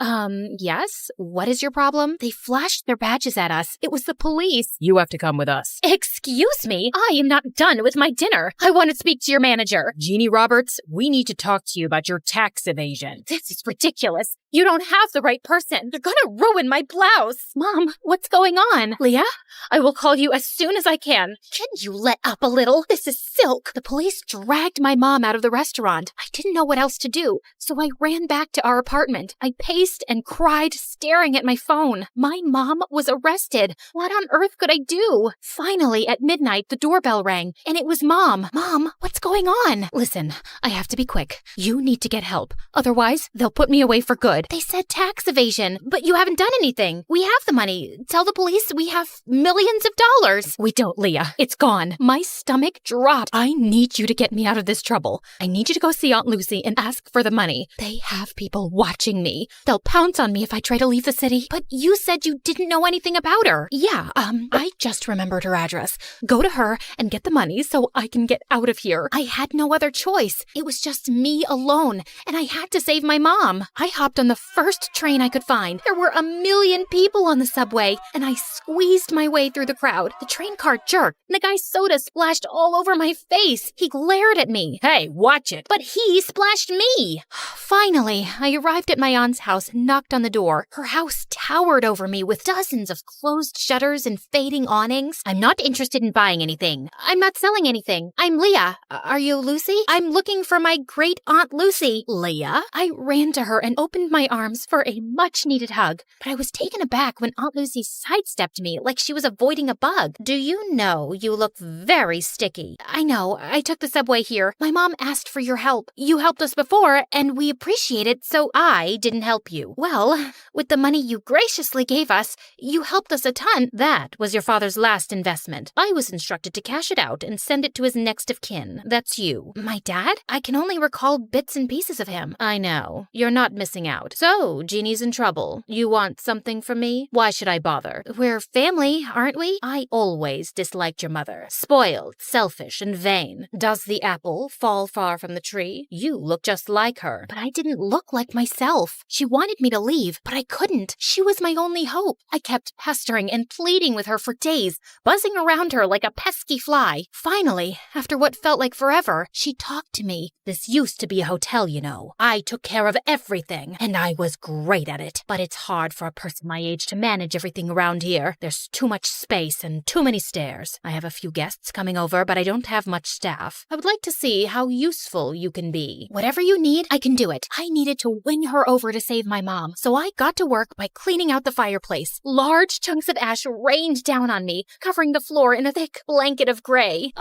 Yes? What is your problem? They flashed their badges at us. It was the police. You have to come with us. Excuse me? I am not done with my dinner. I want to speak to your manager. Jeannie Roberts, we need to talk to you about your tax evasion. This is ridiculous. You don't have the right person. They're gonna ruin my blouse. Mom, what's going on? Leah, I will call you as soon as I can. Can you let up a little? This is silk. The police dragged my mom out of the restaurant. I didn't know what else to do, so I ran back to our apartment. I paced and cried, staring at my phone. My mom was arrested. What on earth could I do? Finally, at midnight, the doorbell rang, and it was Mom. Mom, what's going on? Listen, I have to be quick. You need to get help. Otherwise, they'll put me away for good. They said tax evasion, but you haven't done anything. We have the money. Tell the police we have millions of dollars. We don't, Leah. It's gone. My stomach dropped. I need you to get me out of this trouble. I need you to go see Aunt Lucy and ask for the money. They have people watching me. They'll pounce on me if I try to leave the city. But you said you didn't know anything about her. Yeah, I just remembered her address. Go to her and get the money so I can get out of here. I had no other choice. It was just me alone, and I had to save my mom. I hopped on the first train I could find. There were 1 million people on the subway, and I squeezed my way through the crowd. The train car jerked, and the guy's soda splashed all over my face. He glared at me. Hey, watch it. But he splashed me. Finally, I arrived at my aunt's house and knocked on the door. Her house towered over me with dozens of closed shutters and fading awnings. I'm not interested in buying anything. I'm not selling anything. I'm Leah. Are you Lucy? I'm looking for my great Aunt Lucy. Leah? I ran to her and opened my arms for a much-needed hug, but I was taken aback when Aunt Lucy sidestepped me like she was avoiding a bug. Do you know you look very sticky? I know. I took the subway here. My mom asked for your help. You helped us before, and we appreciate it, so I didn't help you. Well, with the money you graciously gave us, you helped us a ton. That was your father's last investment. I was instructed to cash it out and send it to his next of kin. That's you. My dad? I can only recall bits and pieces of him. I know. You're not missing out. So, Jeannie's in trouble. You want something from me? Why should I bother? We're family, aren't we? I always disliked your mother. Spoiled, selfish, and vain. Does the apple fall far from the tree? You look just like her. But I didn't look like myself. She wanted me to leave, but I couldn't. She was my only hope. I kept pestering and pleading with her for days, buzzing around her like a pesky fly. Finally, after what felt like forever, she talked to me. This used to be a hotel, you know. I took care of everything, and I was great at it. But it's hard for a person my age to manage everything around here. There's too much space and too many stairs. I have a few guests coming over, but I don't have much staff. I would like to see how useful you can be. Whatever you need, I can do it. I needed to win her over to save my mom, so I got to work by cleaning out the fireplace. Large chunks of ash rained down on me, covering the floor in a thick blanket of gray.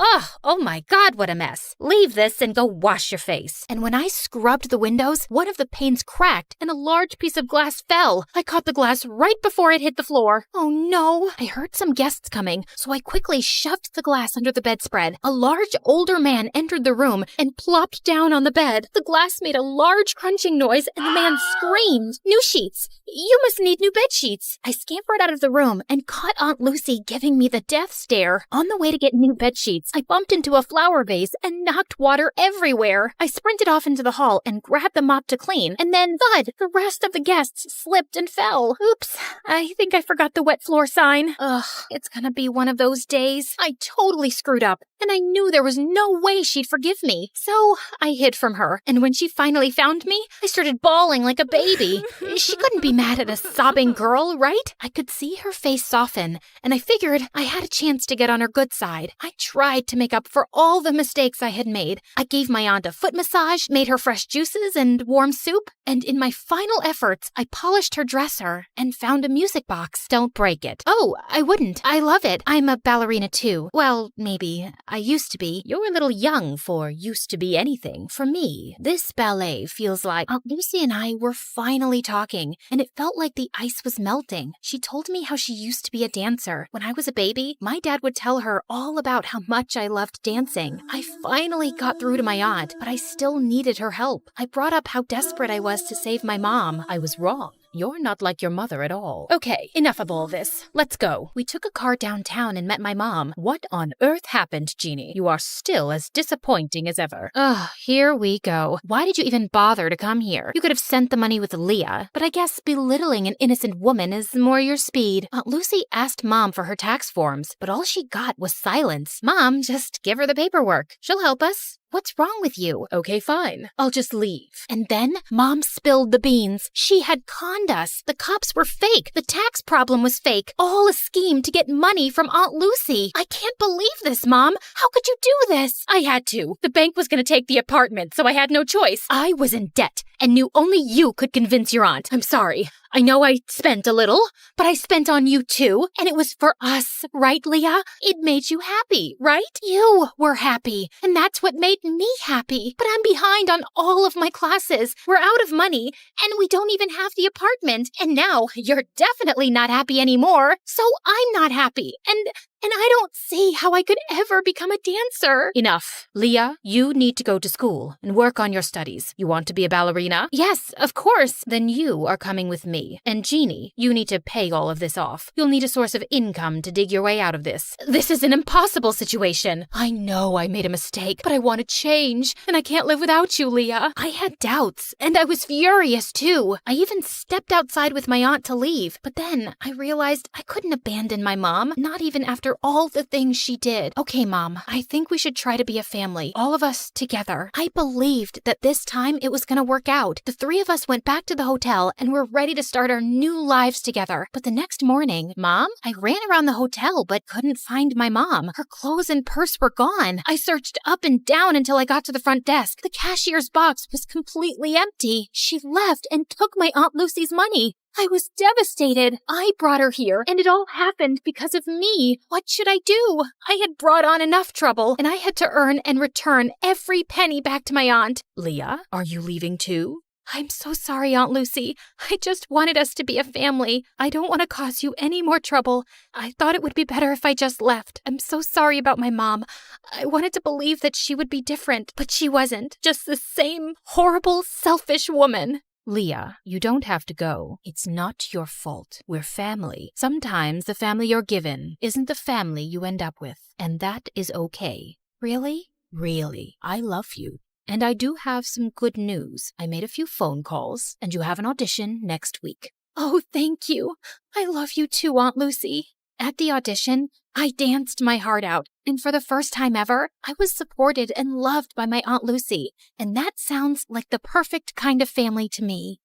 Oh my God, what a mess. Leave this and go wash your face. And when I scrubbed the windows, one of the panes cracked and a large piece of glass fell. I caught the glass right before it hit the floor. Oh no. I heard some guests coming, so I quickly shoved the glass under the bedspread. A large older man entered the room and plopped down on the bed. The glass made a large crunching noise and the man screamed. New sheets. You must need new bed sheets. I scampered out of the room and caught Aunt Lucy giving me the death stare. On the way to get new bed sheets, I bumped into a flower vase and knocked water everywhere. I sprinted off into the hall and grabbed the mop to clean, and then thud, The rest of the guests slipped and fell. Oops, I think I forgot the wet floor sign. Ugh, it's gonna be one of those days. I totally screwed up, and I knew there was no way she'd forgive me. So I hid from her, and when she finally found me, I started bawling like a baby. She couldn't be mad at a sobbing girl, right? I could see her face soften, and I figured I had a chance to get on her good side. I tried to make up for all the mistakes I had made. I gave my aunt a foot massage, made her fresh juices and warm soup, and in my final efforts, I polished her dresser and found a music box. Don't break it. Oh, I wouldn't. I love it. I'm a ballerina too. Well, maybe. I used to be. You're a little young for used to be anything. For me, this ballet feels like Aunt Lucy and I were finally talking, and it felt like the ice was melting. She told me how she used to be a dancer. When I was a baby, my dad would tell her all about how much I loved dancing. I finally got through to my aunt, but I still needed her help. I brought up how desperate I was to save my mom. I was wrong. You're not like your mother at all. Okay, enough of all this. Let's go. We took a car downtown and met my mom. What on earth happened, Jeannie? You are still as disappointing as ever. Ugh, here we go. Why did you even bother to come here? You could have sent the money with Leah, but I guess belittling an innocent woman is more your speed. Aunt Lucy asked Mom for her tax forms, but all she got was silence. Mom, just give her the paperwork. She'll help us. What's wrong with you? Okay, fine. I'll just leave. And then Mom spilled the beans. She had conned us. The cops were fake. The tax problem was fake. All a scheme to get money from Aunt Lucy. I can't believe this, Mom. How could you do this? I had to. The bank was going to take the apartment, so I had no choice. I was in debt and knew only you could convince your aunt. I'm sorry. I know I spent a little, but I spent on you too, and it was for us, right, Leah? It made you happy, right? You were happy, and that's what made me happy. But I'm behind on all of my classes. We're out of money, and we don't even have the apartment. And now you're definitely not happy anymore, so I'm not happy. And I don't see how I could ever become a dancer. Enough. Leah, you need to go to school and work on your studies. You want to be a ballerina? Yes, of course. Then you are coming with me. And Jeannie, you need to pay all of this off. You'll need a source of income to dig your way out of this. This is an impossible situation. I know I made a mistake, but I want to change, and I can't live without you, Leah. I had doubts, and I was furious too. I even stepped outside with my aunt to leave, but then I realized I couldn't abandon my mom, not even after all the things she did. Okay, Mom, I think we should try to be a family, all of us together. I believed that this time it was gonna work out. The three of us went back to the hotel and were ready to start our new lives together. But the next morning, Mom, I ran around the hotel but couldn't find my mom. Her clothes and purse were gone. I searched up and down until I got to the front desk. The cashier's box was completely empty. She left and took my Aunt Lucy's money. I was devastated. I brought her here, and it all happened because of me. What should I do? I had brought on enough trouble, and I had to earn and return every penny back to my aunt. Leah, are you leaving too? I'm so sorry, Aunt Lucy. I just wanted us to be a family. I don't want to cause you any more trouble. I thought it would be better if I just left. I'm so sorry about my mom. I wanted to believe that she would be different, but she wasn't. Just the same horrible, selfish woman. Leah, you don't have to go. It's not your fault. We're family. Sometimes the family you're given isn't the family you end up with, and that is okay. Really? Really. I love you. And I do have some good news. I made a few phone calls, and you have an audition next week. Oh, thank you. I love you too, Aunt Lucy. At the audition, I danced my heart out, and for the first time ever, I was supported and loved by my Aunt Lucy, and that sounds like the perfect kind of family to me.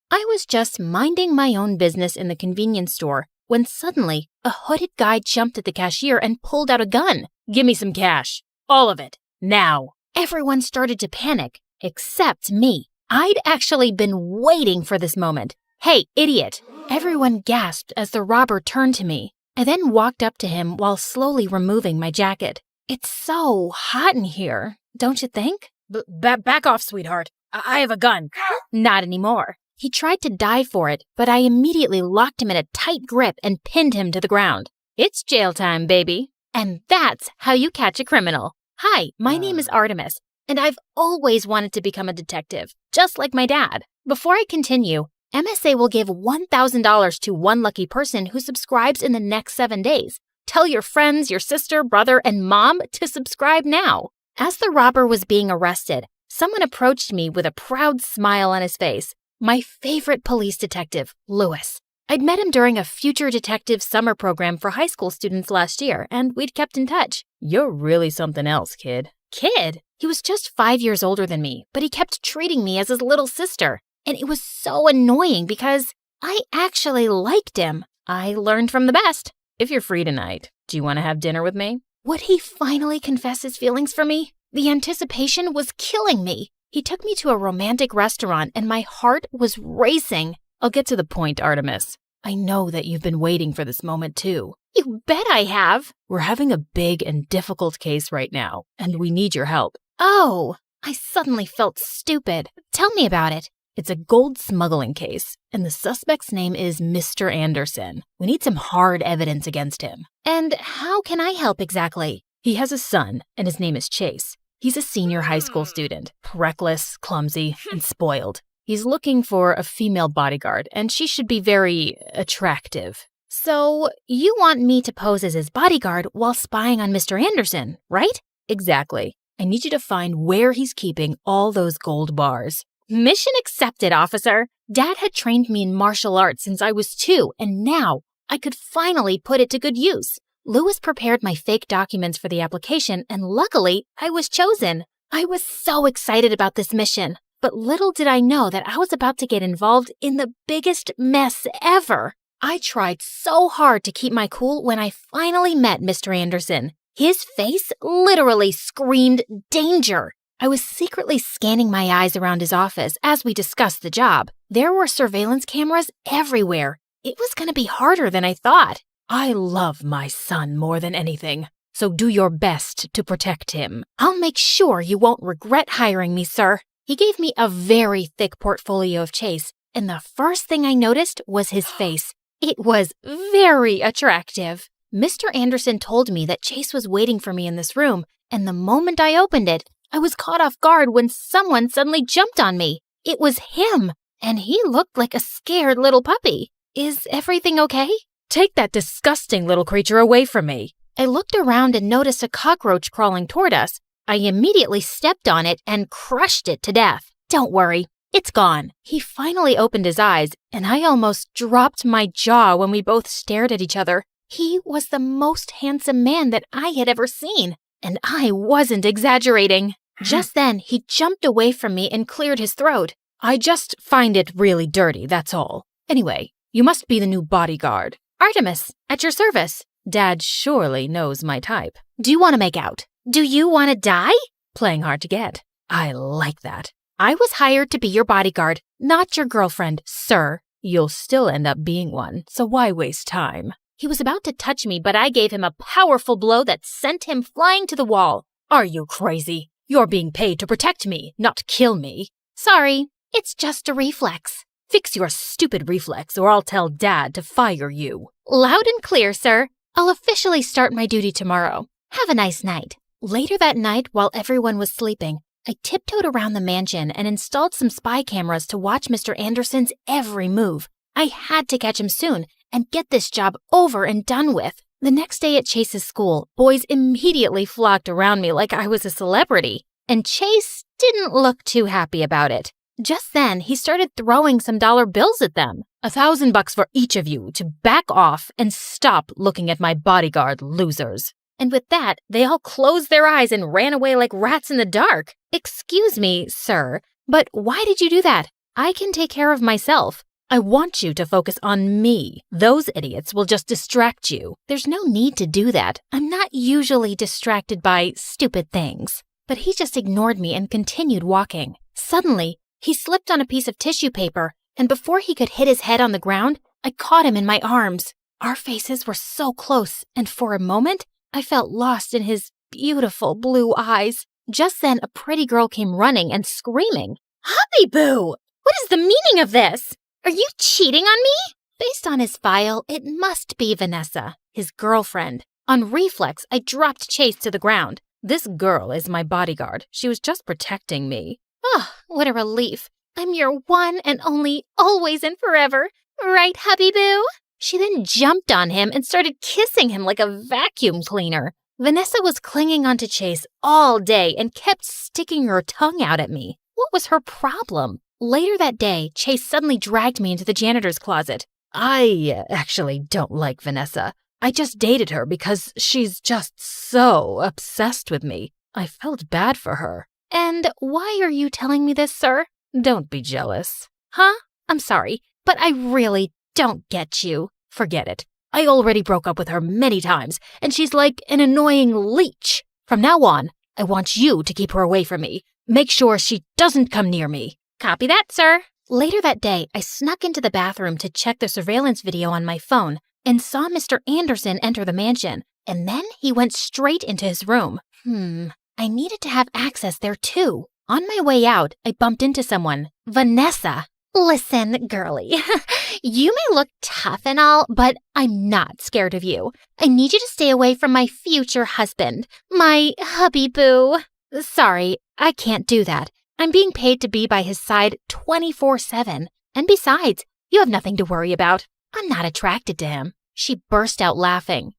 I was just minding my own business in the convenience store when suddenly a hooded guy jumped at the cashier and pulled out a gun. Give me some cash. All of it. Now. Everyone started to panic, except me. I'd actually been waiting for this moment. Hey, idiot! Everyone gasped as the robber turned to me. I then walked up to him while slowly removing my jacket. It's so hot in here, don't you think? Back off, sweetheart. I have a gun. Not anymore. He tried to dive for it, but I immediately locked him in a tight grip and pinned him to the ground. It's jail time, baby. And that's how you catch a criminal. Hi, my name is Artemis, and I've always wanted to become a detective, just like my dad. Before I continue, MSA will give $1,000 to one lucky person who subscribes in the next 7 days. Tell your friends, your sister, brother, and mom to subscribe now. As the robber was being arrested, someone approached me with a proud smile on his face. My favorite police detective, Lewis. I'd met him during a Future Detective summer program for high school students last year, and we'd kept in touch. You're really something else, kid. Kid? He was just 5 years older than me, but he kept treating me as his little sister. And it was so annoying because I actually liked him. I learned from the best. If you're free tonight, do you want to have dinner with me? Would he finally confess his feelings for me? The anticipation was killing me. He took me to a romantic restaurant and my heart was racing. I'll get to the point, Artemis. I know that you've been waiting for this moment too. You bet I have. We're having a big and difficult case right now, and we need your help. Oh, I suddenly felt stupid. Tell me about it. It's a gold smuggling case, and the suspect's name is Mr. Anderson. We need some hard evidence against him. And how can I help exactly? He has a son, and his name is Chase. He's a senior high school student, reckless, clumsy, and spoiled. He's looking for a female bodyguard, and she should be very attractive. So, you want me to pose as his bodyguard while spying on Mr. Anderson, right? Exactly. I need you to find where he's keeping all those gold bars. Mission accepted, officer. Dad had trained me in martial arts since I was 2, and now I could finally put it to good use. Lewis prepared my fake documents for the application, and luckily, I was chosen. I was so excited about this mission, but little did I know that I was about to get involved in the biggest mess ever. I tried so hard to keep my cool when I finally met Mr. Anderson. His face literally screamed danger. I was secretly scanning my eyes around his office as we discussed the job. There were surveillance cameras everywhere. It was going to be harder than I thought. I love my son more than anything, so do your best to protect him. I'll make sure you won't regret hiring me, sir. He gave me a very thick portfolio of Chase, and the first thing I noticed was his face. It was very attractive. Mr. Anderson told me that Chase was waiting for me in this room, and the moment I opened it, I was caught off guard when someone suddenly jumped on me. It was him, and he looked like a scared little puppy. Is everything okay? Take that disgusting little creature away from me. I looked around and noticed a cockroach crawling toward us. I immediately stepped on it and crushed it to death. Don't worry, it's gone. He finally opened his eyes, and I almost dropped my jaw when we both stared at each other. He was the most handsome man that I had ever seen, and I wasn't exaggerating. Just then, he jumped away from me and cleared his throat. I just find it really dirty, that's all. Anyway, you must be the new bodyguard. Artemis, at your service. Dad surely knows my type. Do you want to make out? Do you want to die? Playing hard to get. I like that. I was hired to be your bodyguard, not your girlfriend, sir. You'll still end up being one, so why waste time? He was about to touch me, but I gave him a powerful blow that sent him flying to the wall. Are you crazy? You're being paid to protect me, not kill me. Sorry, it's just a reflex. Fix your stupid reflex or I'll tell Dad to fire you. Loud and clear, sir. I'll officially start my duty tomorrow. Have a nice night. Later that night, while everyone was sleeping, I tiptoed around the mansion and installed some spy cameras to watch Mr. Anderson's every move. I had to catch him soon and get this job over and done with. The next day at Chase's school, boys immediately flocked around me like I was a celebrity, and Chase didn't look too happy about it. Just then, he started throwing some dollar bills at them. $1,000 for each of you to back off and stop looking at my bodyguard, losers. And with that, they all closed their eyes and ran away like rats in the dark. Excuse me, sir, but why did you do that? I can take care of myself. I want you to focus on me. Those idiots will just distract you. There's no need to do that. I'm not usually distracted by stupid things. But he just ignored me and continued walking. Suddenly, he slipped on a piece of tissue paper, and before he could hit his head on the ground, I caught him in my arms. Our faces were so close, and for a moment, I felt lost in his beautiful blue eyes. Just then, a pretty girl came running and screaming, "Hubby Boo! What is the meaning of this? Are you cheating on me?" Based on his file, it must be Vanessa, his girlfriend. On reflex, I dropped Chase to the ground. This girl is my bodyguard. She was just protecting me. Oh, what a relief. I'm your one and only, always and forever. Right, hubby boo? She then jumped on him and started kissing him like a vacuum cleaner. Vanessa was clinging onto Chase all day and kept sticking her tongue out at me. What was her problem? Later that day, Chase suddenly dragged me into the janitor's closet. I actually don't like Vanessa. I just dated her because she's just so obsessed with me. I felt bad for her. And why are you telling me this, sir? Don't be jealous. Huh? I'm sorry, but I really don't get you. Forget it. I already broke up with her many times, and she's like an annoying leech. From now on, I want you to keep her away from me. Make sure she doesn't come near me. Copy that, sir. Later that day, I snuck into the bathroom to check the surveillance video on my phone and saw Mr. Anderson enter the mansion, and then he went straight into his room. I needed to have access there too. On my way out, I bumped into someone, Vanessa. Listen, girlie, you may look tough and all, but I'm not scared of you. I need you to stay away from my future husband, my hubby boo. Sorry, I can't do that. I'm being paid to be by his side 24/7. And besides, you have nothing to worry about. I'm not attracted to him. She burst out laughing.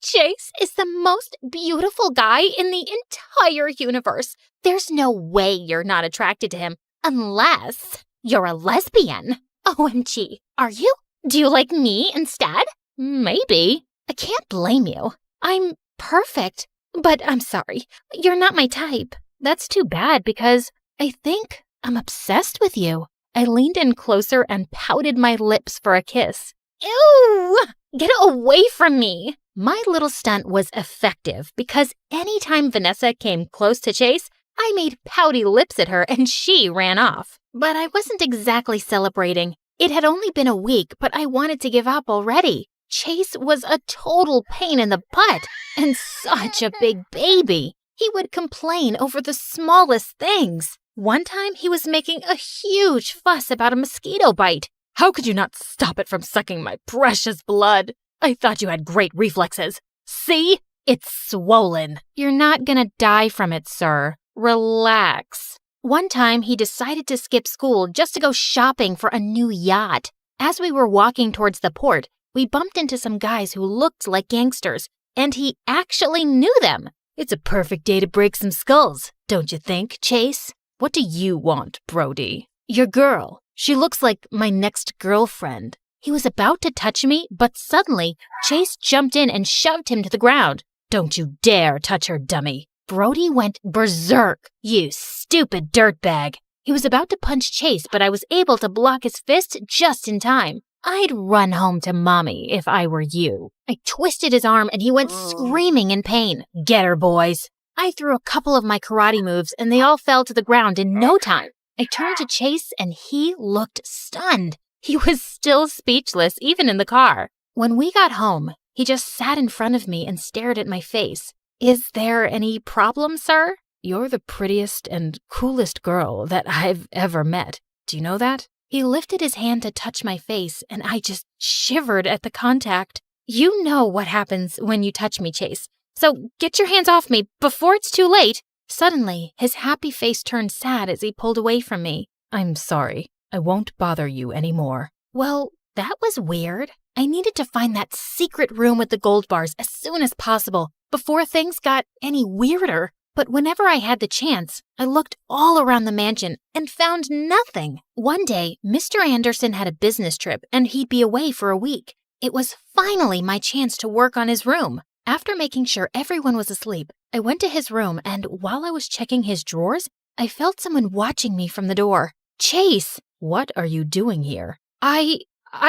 Chase is the most beautiful guy in the entire universe. There's no way you're not attracted to him. Unless you're a lesbian. OMG, are you? Do you like me instead? Maybe. I can't blame you. I'm perfect, but I'm sorry. You're not my type. That's too bad because I think I'm obsessed with you. I leaned in closer and pouted my lips for a kiss. Ew! Get away from me! My little stunt was effective because anytime Vanessa came close to Chase, I made pouty lips at her and she ran off. But I wasn't exactly celebrating. It had only been a week, but I wanted to give up already. Chase was a total pain in the butt and such a big baby. He would complain over the smallest things. One time he was making a huge fuss about a mosquito bite. How could you not stop it from sucking my precious blood? I thought you had great reflexes. See? It's swollen. You're not gonna die from it, sir. Relax. One time, he decided to skip school just to go shopping for a new yacht. As we were walking towards the port, we bumped into some guys who looked like gangsters, and he actually knew them. It's a perfect day to break some skulls, don't you think, Chase? What do you want, Brody? Your girl. She looks like my next girlfriend. He was about to touch me, but suddenly, Chase jumped in and shoved him to the ground. Don't you dare touch her, dummy. Brody went berserk. You stupid dirtbag. He was about to punch Chase, but I was able to block his fist just in time. I'd run home to mommy if I were you. I twisted his arm and he went screaming in pain. Get her, boys. I threw a couple of my karate moves and they all fell to the ground in no time. I turned to Chase and he looked stunned. He was still speechless, even in the car. When we got home, he just sat in front of me and stared at my face. Is there any problem, sir? You're the prettiest and coolest girl that I've ever met. Do you know that? He lifted his hand to touch my face, and I just shivered at the contact. You know what happens when you touch me, Chase. So get your hands off me before it's too late. Suddenly, his happy face turned sad as he pulled away from me. I'm sorry. I won't bother you anymore. Well, that was weird. I needed to find that secret room with the gold bars as soon as possible, before things got any weirder. But whenever I had the chance, I looked all around the mansion and found nothing. One day, Mr. Anderson had a business trip and he'd be away for a week. It was finally my chance to work on his room. After making sure everyone was asleep, I went to his room and while I was checking his drawers, I felt someone watching me from the door. Chase, what are you doing here? I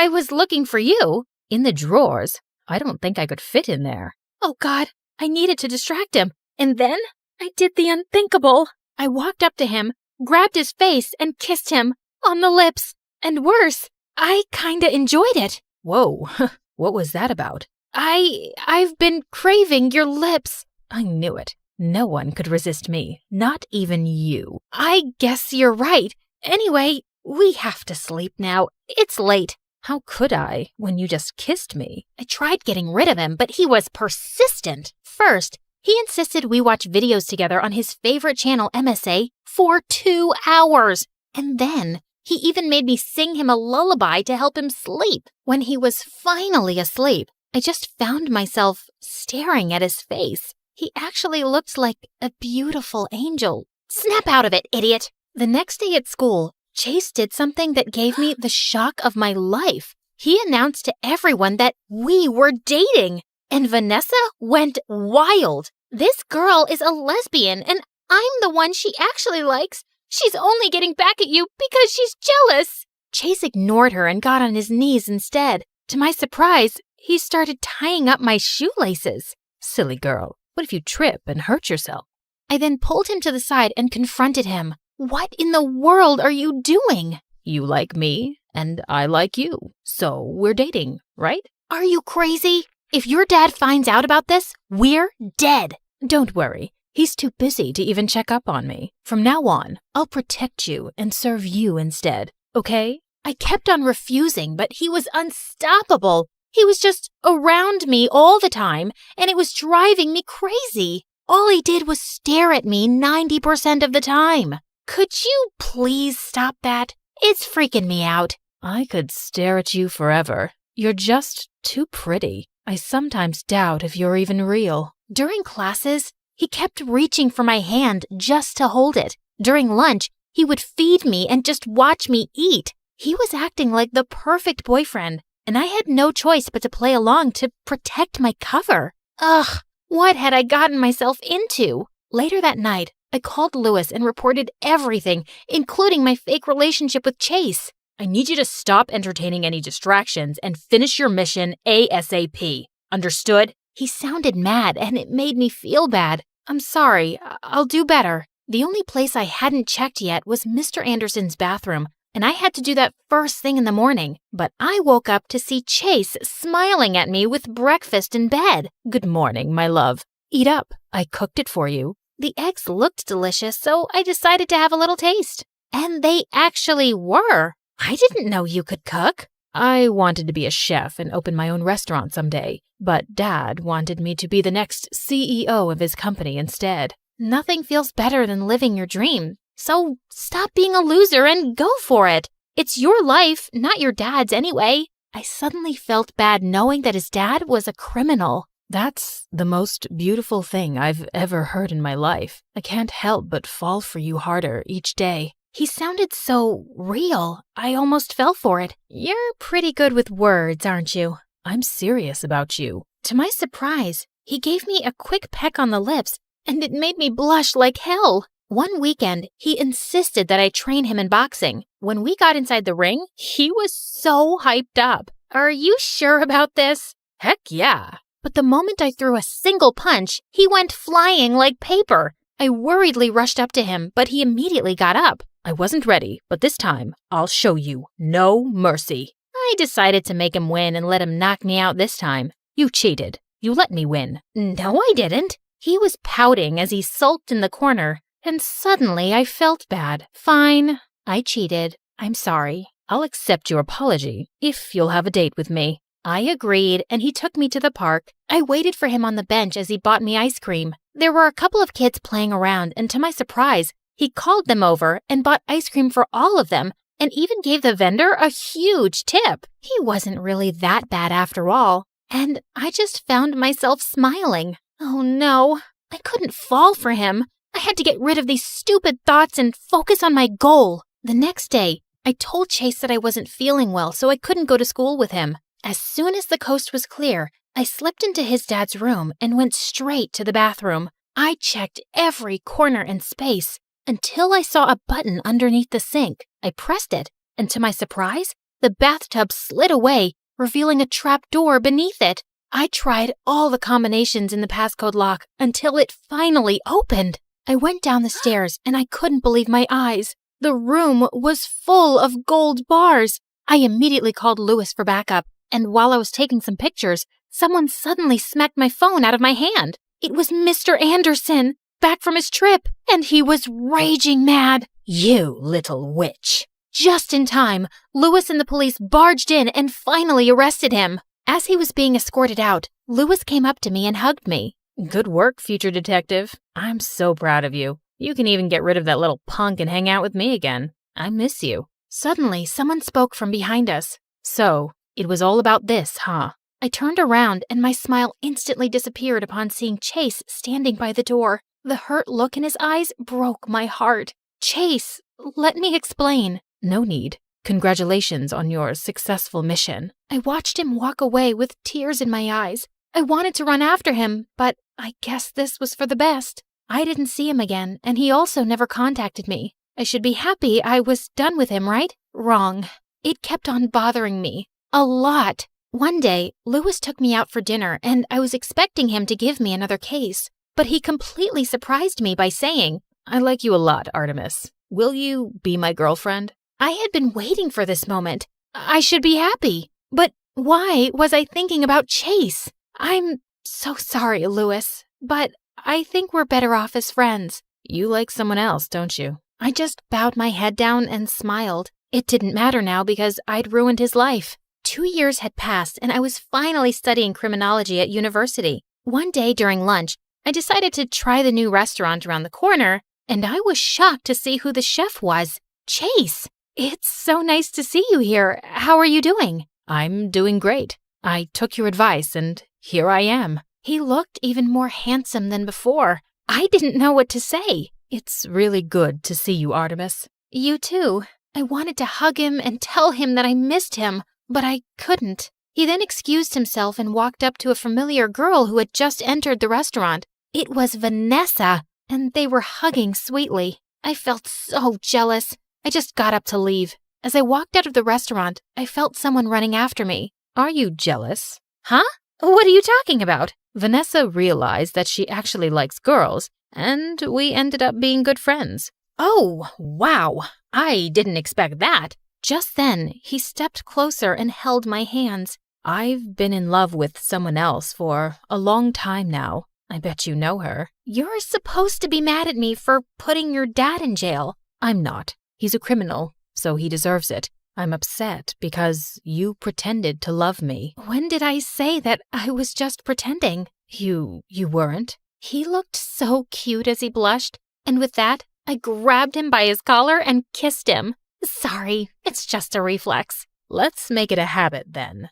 was looking for you. In the drawers? I don't think I could fit in there. Oh God, I needed to distract him. And then I did the unthinkable. I walked up to him, grabbed his face, and kissed him on the lips. And worse, I kinda enjoyed it. Whoa, what was that about? I've been craving your lips. I knew it. No one could resist me, not even you. I guess you're right. Anyway, we have to sleep now. It's late. How could I when you just kissed me? I tried getting rid of him, but he was persistent. First, he insisted we watch videos together on his favorite channel, MSA, for 2 hours. And then he even made me sing him a lullaby to help him sleep. When he was finally asleep, I just found myself staring at his face. He actually looked like a beautiful angel. Snap out of it, idiot! The next day at school, Chase did something that gave me the shock of my life. He announced to everyone that we were dating, and Vanessa went wild. This girl is a lesbian, and I'm the one she actually likes. She's only getting back at you because she's jealous. Chase ignored her and got on his knees instead. To my surprise, he started tying up my shoelaces. Silly girl, what if you trip and hurt yourself? I then pulled him to the side and confronted him. What in the world are you doing? You like me, and I like you. So we're dating, right? Are you crazy? If your dad finds out about this, we're dead. Don't worry. He's too busy to even check up on me. From now on, I'll protect you and serve you instead, okay? I kept on refusing, but he was unstoppable. He was just around me all the time, and it was driving me crazy. All he did was stare at me 90% of the time. Could you please stop that? It's freaking me out. I could stare at you forever. You're just too pretty. I sometimes doubt if you're even real. During classes, he kept reaching for my hand just to hold it. During lunch, he would feed me and just watch me eat. He was acting like the perfect boyfriend, and I had no choice but to play along to protect my cover. Ugh, what had I gotten myself into? Later that night, I called Lewis and reported everything, including my fake relationship with Chase. I need you to stop entertaining any distractions and finish your mission ASAP. Understood? He sounded mad, and it made me feel bad. I'm sorry. I'll do better. The only place I hadn't checked yet was Mr. Anderson's bathroom, and I had to do that first thing in the morning. But I woke up to see Chase smiling at me with breakfast in bed. Good morning, my love. Eat up. I cooked it for you. The eggs looked delicious, so I decided to have a little taste. And they actually were. I didn't know you could cook. I wanted to be a chef and open my own restaurant someday, but Dad wanted me to be the next CEO of his company instead. Nothing feels better than living your dream, so stop being a loser and go for it. It's your life, not your dad's anyway. I suddenly felt bad knowing that his dad was a criminal. That's the most beautiful thing I've ever heard in my life. I can't help but fall for you harder each day. He sounded so real, I almost fell for it. You're pretty good with words, aren't you? I'm serious about you. To my surprise, he gave me a quick peck on the lips, and it made me blush like hell. One weekend, he insisted that I train him in boxing. When we got inside the ring, he was so hyped up. Are you sure about this? Heck yeah. But the moment I threw a single punch, he went flying like paper. I worriedly rushed up to him, but he immediately got up. I wasn't ready, but this time, I'll show you no mercy. I decided to make him win and let him knock me out this time. You cheated. You let me win. No, I didn't. He was pouting as he sulked in the corner, and suddenly I felt bad. Fine, I cheated. I'm sorry. I'll accept your apology if you'll have a date with me. I agreed, and he took me to the park. I waited for him on the bench as he bought me ice cream. There were a couple of kids playing around, and to my surprise, he called them over and bought ice cream for all of them, and even gave the vendor a huge tip. He wasn't really that bad after all, and I just found myself smiling. Oh no, I couldn't fall for him. I had to get rid of these stupid thoughts and focus on my goal. The next day, I told Chase that I wasn't feeling well, so I couldn't go to school with him. As soon as the coast was clear, I slipped into his dad's room and went straight to the bathroom. I checked every corner and space until I saw a button underneath the sink. I pressed it, and to my surprise, the bathtub slid away, revealing a trap door beneath it. I tried all the combinations in the passcode lock until it finally opened. I went down the stairs, and I couldn't believe my eyes. The room was full of gold bars. I immediately called Lewis for backup, and while I was taking some pictures, someone suddenly smacked my phone out of my hand. It was Mr. Anderson, back from his trip, and he was raging mad. You little witch. Just in time, Lewis and the police barged in and finally arrested him. As he was being escorted out, Lewis came up to me and hugged me. Good work, future detective. I'm so proud of you. You can even get rid of that little punk and hang out with me again. I miss you. Suddenly, someone spoke from behind us. So, it was all about this, huh? I turned around and my smile instantly disappeared upon seeing Chase standing by the door. The hurt look in his eyes broke my heart. Chase, let me explain. No need. Congratulations on your successful mission. I watched him walk away with tears in my eyes. I wanted to run after him, but I guess this was for the best. I didn't see him again, and he also never contacted me. I should be happy I was done with him, right? Wrong. It kept on bothering me. A lot. One day, Lewis took me out for dinner, and I was expecting him to give me another case. But he completely surprised me by saying, I like you a lot, Artemis. Will you be my girlfriend? I had been waiting for this moment. I should be happy. But why was I thinking about Chase? I'm so sorry, Lewis, but I think we're better off as friends. You like someone else, don't you? I just bowed my head down and smiled. It didn't matter now because I'd ruined his life. 2 years had passed and I was finally studying criminology at university. One day during lunch, I decided to try the new restaurant around the corner, and I was shocked to see who the chef was. Chase! It's so nice to see you here. How are you doing? I'm doing great. I took your advice and here I am. He looked even more handsome than before. I didn't know what to say. It's really good to see you, Artemis. You too. I wanted to hug him and tell him that I missed him, but I couldn't. He then excused himself and walked up to a familiar girl who had just entered the restaurant. It was Vanessa, and they were hugging sweetly. I felt so jealous. I just got up to leave. As I walked out of the restaurant, I felt someone running after me. Are you jealous? Huh? What are you talking about? Vanessa realized that she actually likes girls, and we ended up being good friends. Oh, wow. I didn't expect that. Just then, he stepped closer and held my hands. I've been in love with someone else for a long time now. I bet you know her. You're supposed to be mad at me for putting your dad in jail. I'm not. He's a criminal, so he deserves it. I'm upset because you pretended to love me. When did I say that I was just pretending? You weren't? He looked so cute as he blushed, and with that, I grabbed him by his collar and kissed him. Sorry, it's just a reflex. Let's make it a habit then.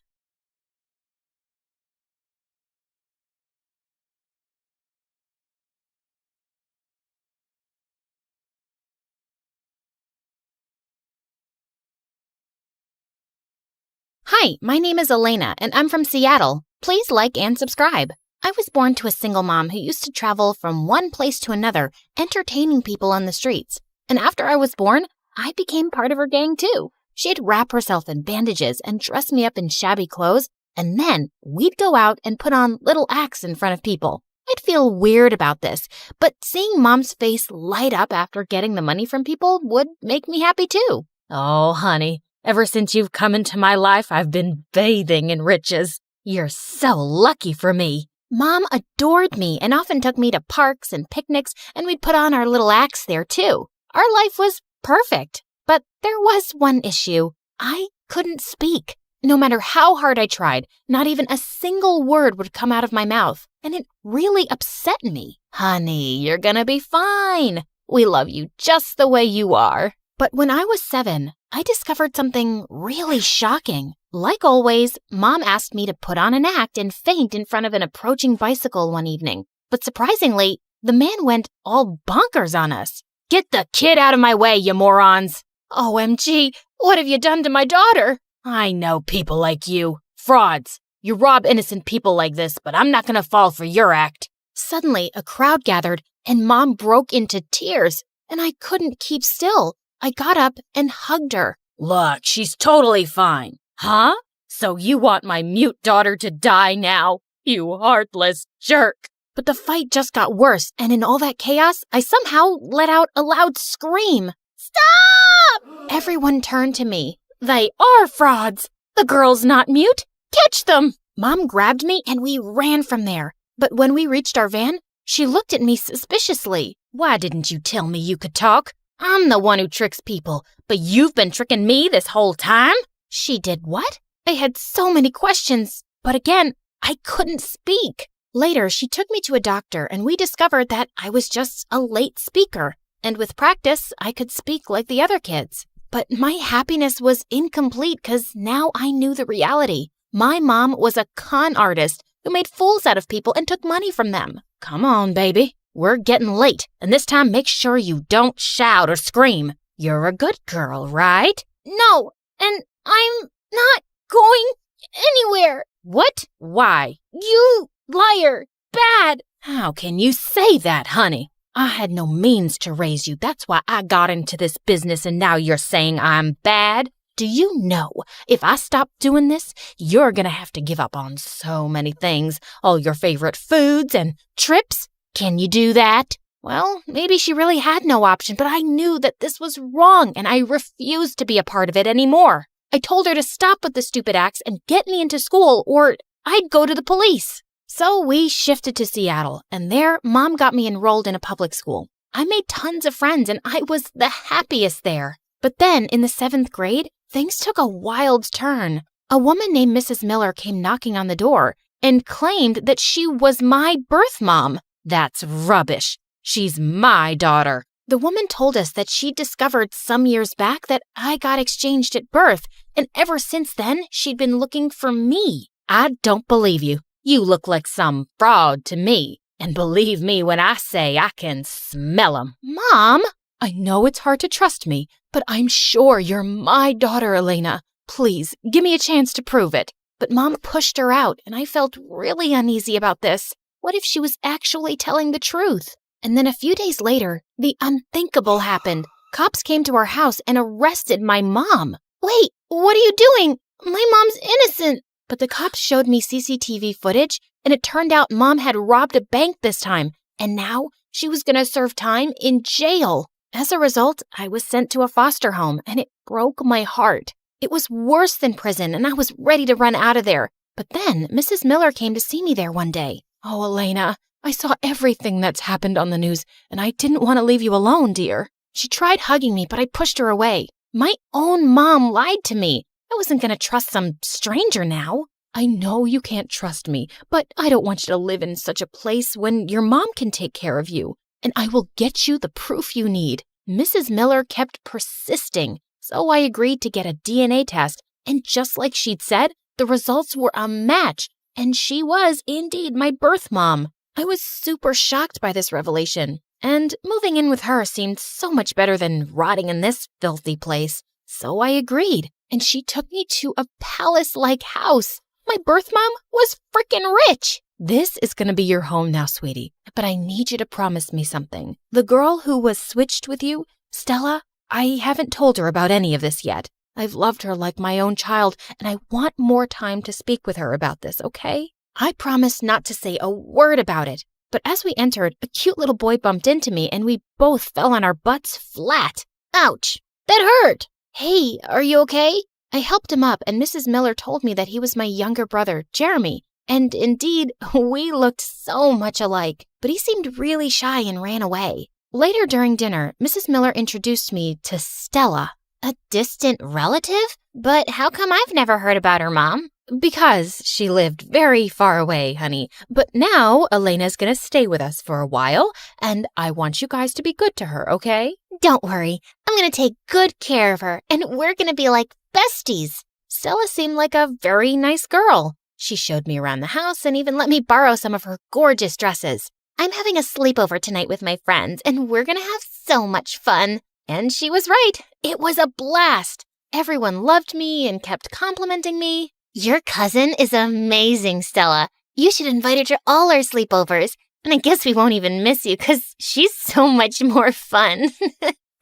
Hi, my name is Elena, and I'm from Seattle. Please like and subscribe. I was born to a single mom who used to travel from one place to another, entertaining people on the streets. And after I was born, I became part of her gang too. She'd wrap herself in bandages and dress me up in shabby clothes, and then we'd go out and put on little acts in front of people. I'd feel weird about this, but seeing Mom's face light up after getting the money from people would make me happy too. Oh, honey, ever since you've come into my life, I've been bathing in riches. You're so lucky for me. Mom adored me and often took me to parks and picnics, and we'd put on our little acts there too. Our life was perfect, but there was one issue. I couldn't speak. No matter how hard I tried, not even a single word would come out of my mouth, and it really upset me. Honey, you're gonna be fine. We love you just the way you are. But when I was 7, I discovered something really shocking. Like always, Mom asked me to put on an act and faint in front of an approaching bicycle one evening. But surprisingly, the man went all bonkers on us. Get the kid out of my way, you morons! OMG, what have you done to my daughter? I know people like you. Frauds. You rob innocent people like this, but I'm not gonna fall for your act. Suddenly, a crowd gathered, and Mom broke into tears, and I couldn't keep still. I got up and hugged her. Look, she's totally fine. Huh? So you want my mute daughter to die now? You heartless jerk. But the fight just got worse, and in all that chaos, I somehow let out a loud scream. Stop! Everyone turned to me. They are frauds. The girl's not mute. Catch them! Mom grabbed me and we ran from there. But when we reached our van, she looked at me suspiciously. Why didn't you tell me you could talk? I'm the one who tricks people, but you've been tricking me this whole time? She did what? I had so many questions, but again, I couldn't speak. Later, she took me to a doctor and we discovered that I was just a late speaker. And with practice, I could speak like the other kids. But my happiness was incomplete because now I knew the reality. My mom was a con artist who made fools out of people and took money from them. Come on, baby. We're getting late, and this time make sure you don't shout or scream. You're a good girl, right? No, and I'm not going anywhere. What? Why? You liar. Bad. How can you say that, honey? I had no means to raise you. That's why I got into this business, and now you're saying I'm bad? Do you know, if I stop doing this, you're gonna have to give up on so many things, all your favorite foods and trips? Can you do that? Well, maybe she really had no option, but I knew that this was wrong, and I refused to be a part of it anymore. I told her to stop with the stupid acts and get me into school, or I'd go to the police. So we shifted to Seattle, and there, Mom got me enrolled in a public school. I made tons of friends, and I was the happiest there. But then, in the 7th grade, things took a wild turn. A woman named Mrs. Miller came knocking on the door and claimed that she was my birth mom. That's rubbish. She's my daughter. The woman told us that she'd discovered some years back that I got exchanged at birth, and ever since then, she'd been looking for me. I don't believe you. You look like some fraud to me. And believe me when I say I can smell 'em. Mom! I know it's hard to trust me, but I'm sure you're my daughter, Elena. Please, give me a chance to prove it. But Mom pushed her out, and I felt really uneasy about this. What if she was actually telling the truth? And then a few days later, the unthinkable happened. Cops came to our house and arrested my mom. Wait, what are you doing? My mom's innocent. But the cops showed me CCTV footage, and it turned out Mom had robbed a bank this time, and now she was going to serve time in jail. As a result, I was sent to a foster home, and it broke my heart. It was worse than prison, and I was ready to run out of there. But then Mrs. Miller came to see me there one day. Oh, Elena, I saw everything that's happened on the news, and I didn't want to leave you alone, dear. She tried hugging me, but I pushed her away. My own mom lied to me. I wasn't going to trust some stranger now. I know you can't trust me, but I don't want you to live in such a place when your mom can take care of you. And I will get you the proof you need. Mrs. Miller kept persisting, so I agreed to get a DNA test, and just like she'd said, the results were a match, and she was indeed my birth mom. I was super shocked by this revelation, and moving in with her seemed so much better than rotting in this filthy place. So I agreed, and she took me to a palace-like house. My birth mom was frickin' rich. This is going to be your home now, sweetie, but I need you to promise me something. The girl who was switched with you, Stella, I haven't told her about any of this yet. I've loved her like my own child, and I want more time to speak with her about this, okay? I promised not to say a word about it, but as we entered, a cute little boy bumped into me, and we both fell on our butts flat. Ouch! That hurt! Hey, are you okay? I helped him up, and Mrs. Miller told me that he was my younger brother, Jeremy. And indeed, we looked so much alike, but he seemed really shy and ran away. Later during dinner, Mrs. Miller introduced me to Stella. A distant relative? But how come I've never heard about her, Mom? Because she lived very far away, honey. But now Elena's gonna stay with us for a while, and I want you guys to be good to her, okay? Don't worry. I'm gonna take good care of her, and we're gonna be like besties. Stella seemed like a very nice girl. She showed me around the house and even let me borrow some of her gorgeous dresses. I'm having a sleepover tonight with my friends, and we're gonna have so much fun. And she was right. It was a blast. Everyone loved me and kept complimenting me. Your cousin is amazing, Stella. You should invite her to all our sleepovers. And I guess we won't even miss you because she's so much more fun.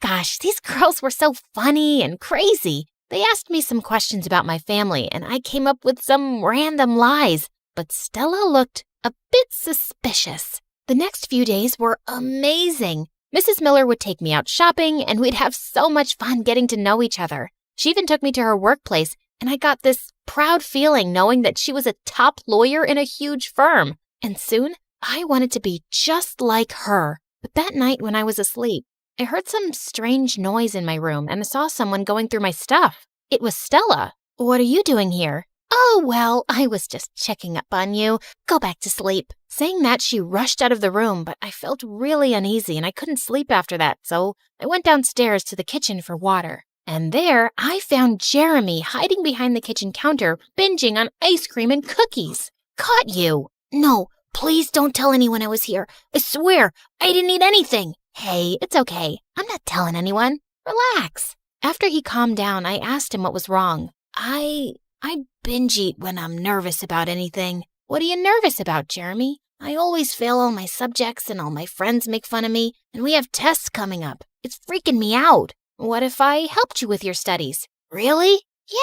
Gosh, these girls were so funny and crazy. They asked me some questions about my family, and I came up with some random lies. But Stella looked a bit suspicious. The next few days were amazing. Mrs. Miller would take me out shopping, and we'd have so much fun getting to know each other. She even took me to her workplace, and I got this proud feeling knowing that she was a top lawyer in a huge firm. And soon, I wanted to be just like her. But that night when I was asleep, I heard some strange noise in my room, and I saw someone going through my stuff. It was Stella. What are you doing here? Oh, well, I was just checking up on you. Go back to sleep. Saying that, she rushed out of the room, but I felt really uneasy and I couldn't sleep after that, so I went downstairs to the kitchen for water. And there, I found Jeremy hiding behind the kitchen counter, binging on ice cream and cookies. Caught you. No, please don't tell anyone I was here. I swear, I didn't eat anything. Hey, it's okay. I'm not telling anyone. Relax. After he calmed down, I asked him what was wrong. I binge eat when I'm nervous about anything. What are you nervous about, Jeremy? I always fail all my subjects and all my friends make fun of me, and we have tests coming up. It's freaking me out. What if I helped you with your studies? Really?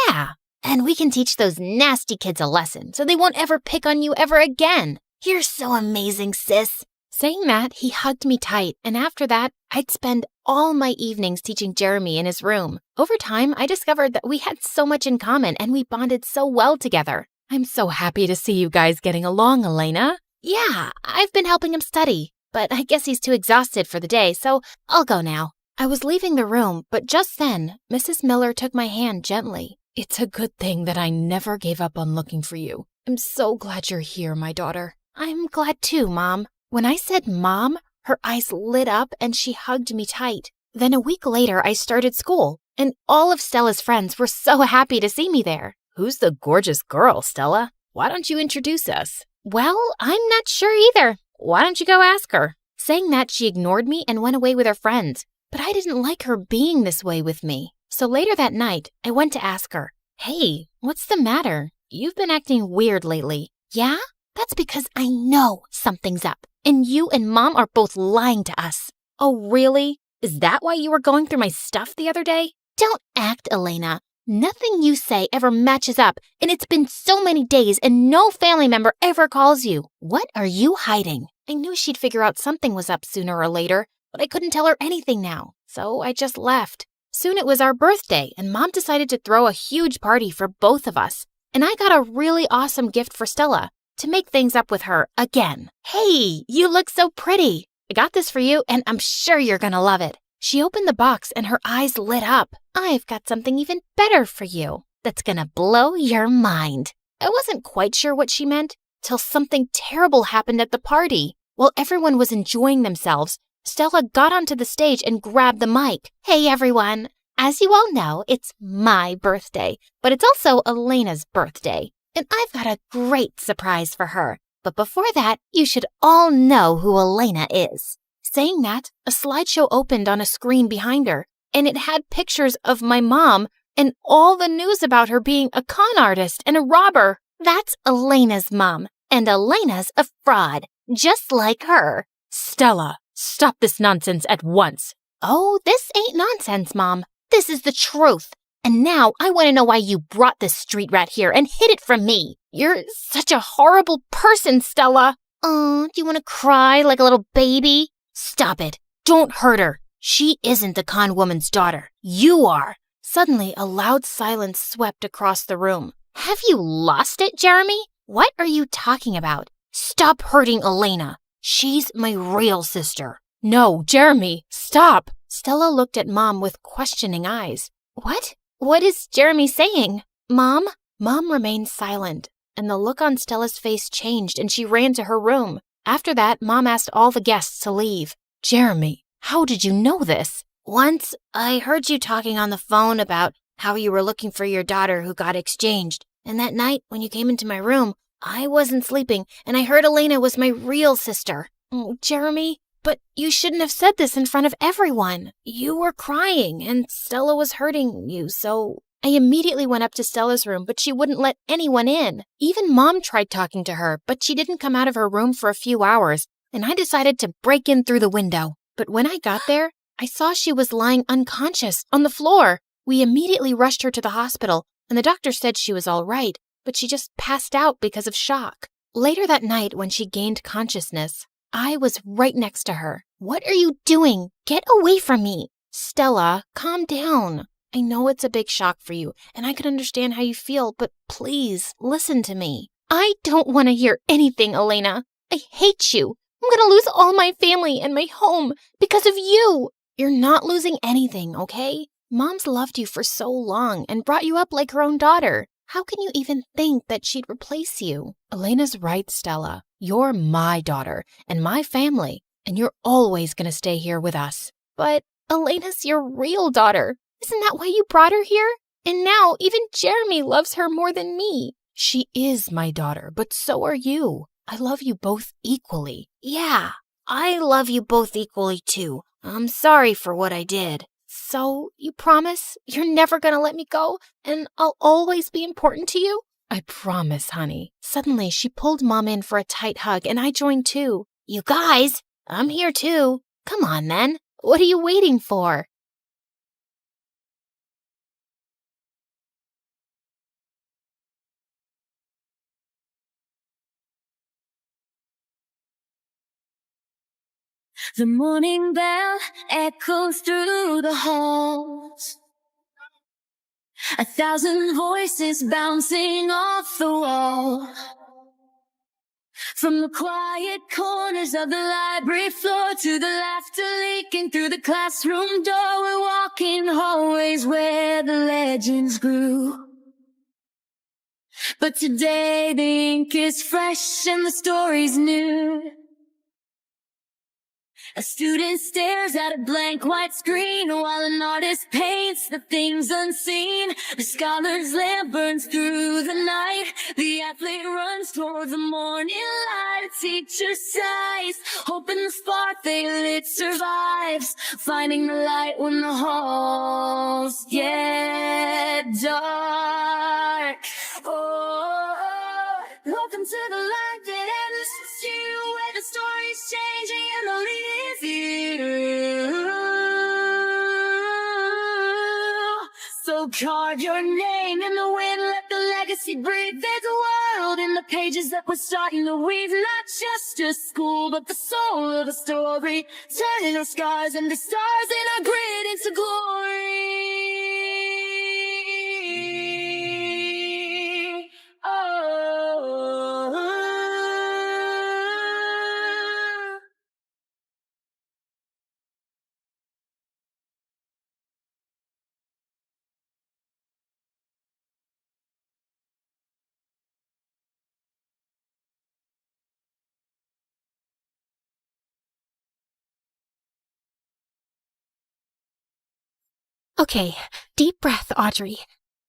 Yeah. And we can teach those nasty kids a lesson so they won't ever pick on you ever again. You're so amazing, sis. Saying that, he hugged me tight, and after that, I'd spend all my evenings teaching Jeremy in his room. Over time, I discovered that we had so much in common and we bonded so well together. I'm so happy to see you guys getting along, Elena. Yeah, I've been helping him study, but I guess he's too exhausted for the day, so I'll go now. I was leaving the room, but just then, Mrs. Miller took my hand gently. It's a good thing that I never gave up on looking for you. I'm so glad you're here, my daughter. I'm glad too, Mom. When I said Mom, her eyes lit up and she hugged me tight. Then a week later, I started school, and all of Stella's friends were so happy to see me there. Who's the gorgeous girl, Stella? Why don't you introduce us? Well, I'm not sure either. Why don't you go ask her? Saying that, she ignored me and went away with her friends. But I didn't like her being this way with me. So later that night, I went to ask her, Hey, what's the matter? You've been acting weird lately. Yeah? That's because I know something's up. And you and Mom are both lying to us. Oh, really? Is that why you were going through my stuff the other day? Don't act, Elena. Nothing you say ever matches up, and it's been so many days and no family member ever calls you. What are you hiding? I knew she'd figure out something was up sooner or later, but I couldn't tell her anything now, so I just left. Soon it was our birthday, and Mom decided to throw a huge party for both of us. And I got a really awesome gift for Stella, to make things up with her again. Hey, you look so pretty. I got this for you, and I'm sure you're gonna love it. She opened the box, and her eyes lit up. I've got something even better for you that's gonna blow your mind. I wasn't quite sure what she meant, till something terrible happened at the party. While everyone was enjoying themselves, Stella got onto the stage and grabbed the mic. Hey, everyone. As you all know, it's my birthday, but it's also Elena's birthday. And I've got a great surprise for her. But before that, you should all know who Elena is. Saying that, a slideshow opened on a screen behind her, and it had pictures of my mom and all the news about her being a con artist and a robber. That's Elena's mom, and Elena's a fraud, just like her. Stella, stop this nonsense at once. Oh, this ain't nonsense, Mom. This is the truth. And now I want to know why you brought this street rat here and hid it from me. You're such a horrible person, Stella. Oh, do you want to cry like a little baby? Stop it. Don't hurt her. She isn't the con woman's daughter. You are. Suddenly, a loud silence swept across the room. Have you lost it, Jeremy? What are you talking about? Stop hurting Elena. She's my real sister. No, Jeremy, stop. Stella looked at Mom with questioning eyes. What? What is Jeremy saying? Mom? Mom remained silent, and the look on Stella's face changed and she ran to her room. After that, Mom asked all the guests to leave. Jeremy, how did you know this? Once, I heard you talking on the phone about how you were looking for your daughter who got exchanged. And that night, when you came into my room, I wasn't sleeping, and I heard Elena was my real sister. Oh, Jeremy, but you shouldn't have said this in front of everyone. You were crying, and Stella was hurting you, so I immediately went up to Stella's room, but she wouldn't let anyone in. Even Mom tried talking to her, but she didn't come out of her room for a few hours, and I decided to break in through the window. But when I got there, I saw she was lying unconscious on the floor. We immediately rushed her to the hospital, and the doctor said she was all right, but she just passed out because of shock. Later that night, when she gained consciousness, I was right next to her. What are you doing? Get away from me. Stella, calm down. I know it's a big shock for you, and I can understand how you feel, but please listen to me. I don't want to hear anything, Elena. I hate you. I'm going to lose all my family and my home because of you. You're not losing anything, okay? Mom's loved you for so long and brought you up like her own daughter. How can you even think that she'd replace you? Elena's right, Stella. You're my daughter and my family, and you're always going to stay here with us. But Elena's your real daughter. Isn't that why you brought her here? And now even Jeremy loves her more than me. She is my daughter, but so are you. I love you both equally. Yeah, I love you both equally too. I'm sorry for what I did. So, you promise you're never gonna let me go and I'll always be important to you? I promise, honey. Suddenly, she pulled Mom in for a tight hug, and I joined too. You guys, I'm here too. Come on then. What are you waiting for? The morning bell echoes through the halls. 1,000 voices bouncing off the wall. From the quiet corners of the library floor to the laughter leaking through the classroom door, we're walking hallways where the legends grew. But today the ink is fresh and the story's new. A student stares at a blank white screen while an artist paints the things unseen. The scholar's lamp burns through the night. The athlete runs towards the morning light. A teacher sighs, hoping the spark they lit survives. Finding the light when the halls get dark. Oh, welcome to the light that enters you, where the story's changing and the lead is you. So carve your name in the wind, let the legacy breathe. There's a world in the pages that we're starting to weave. Not just a school, but the soul of the story. Turning our scars into stars and our grit into glory. Okay, deep breath, Audrey.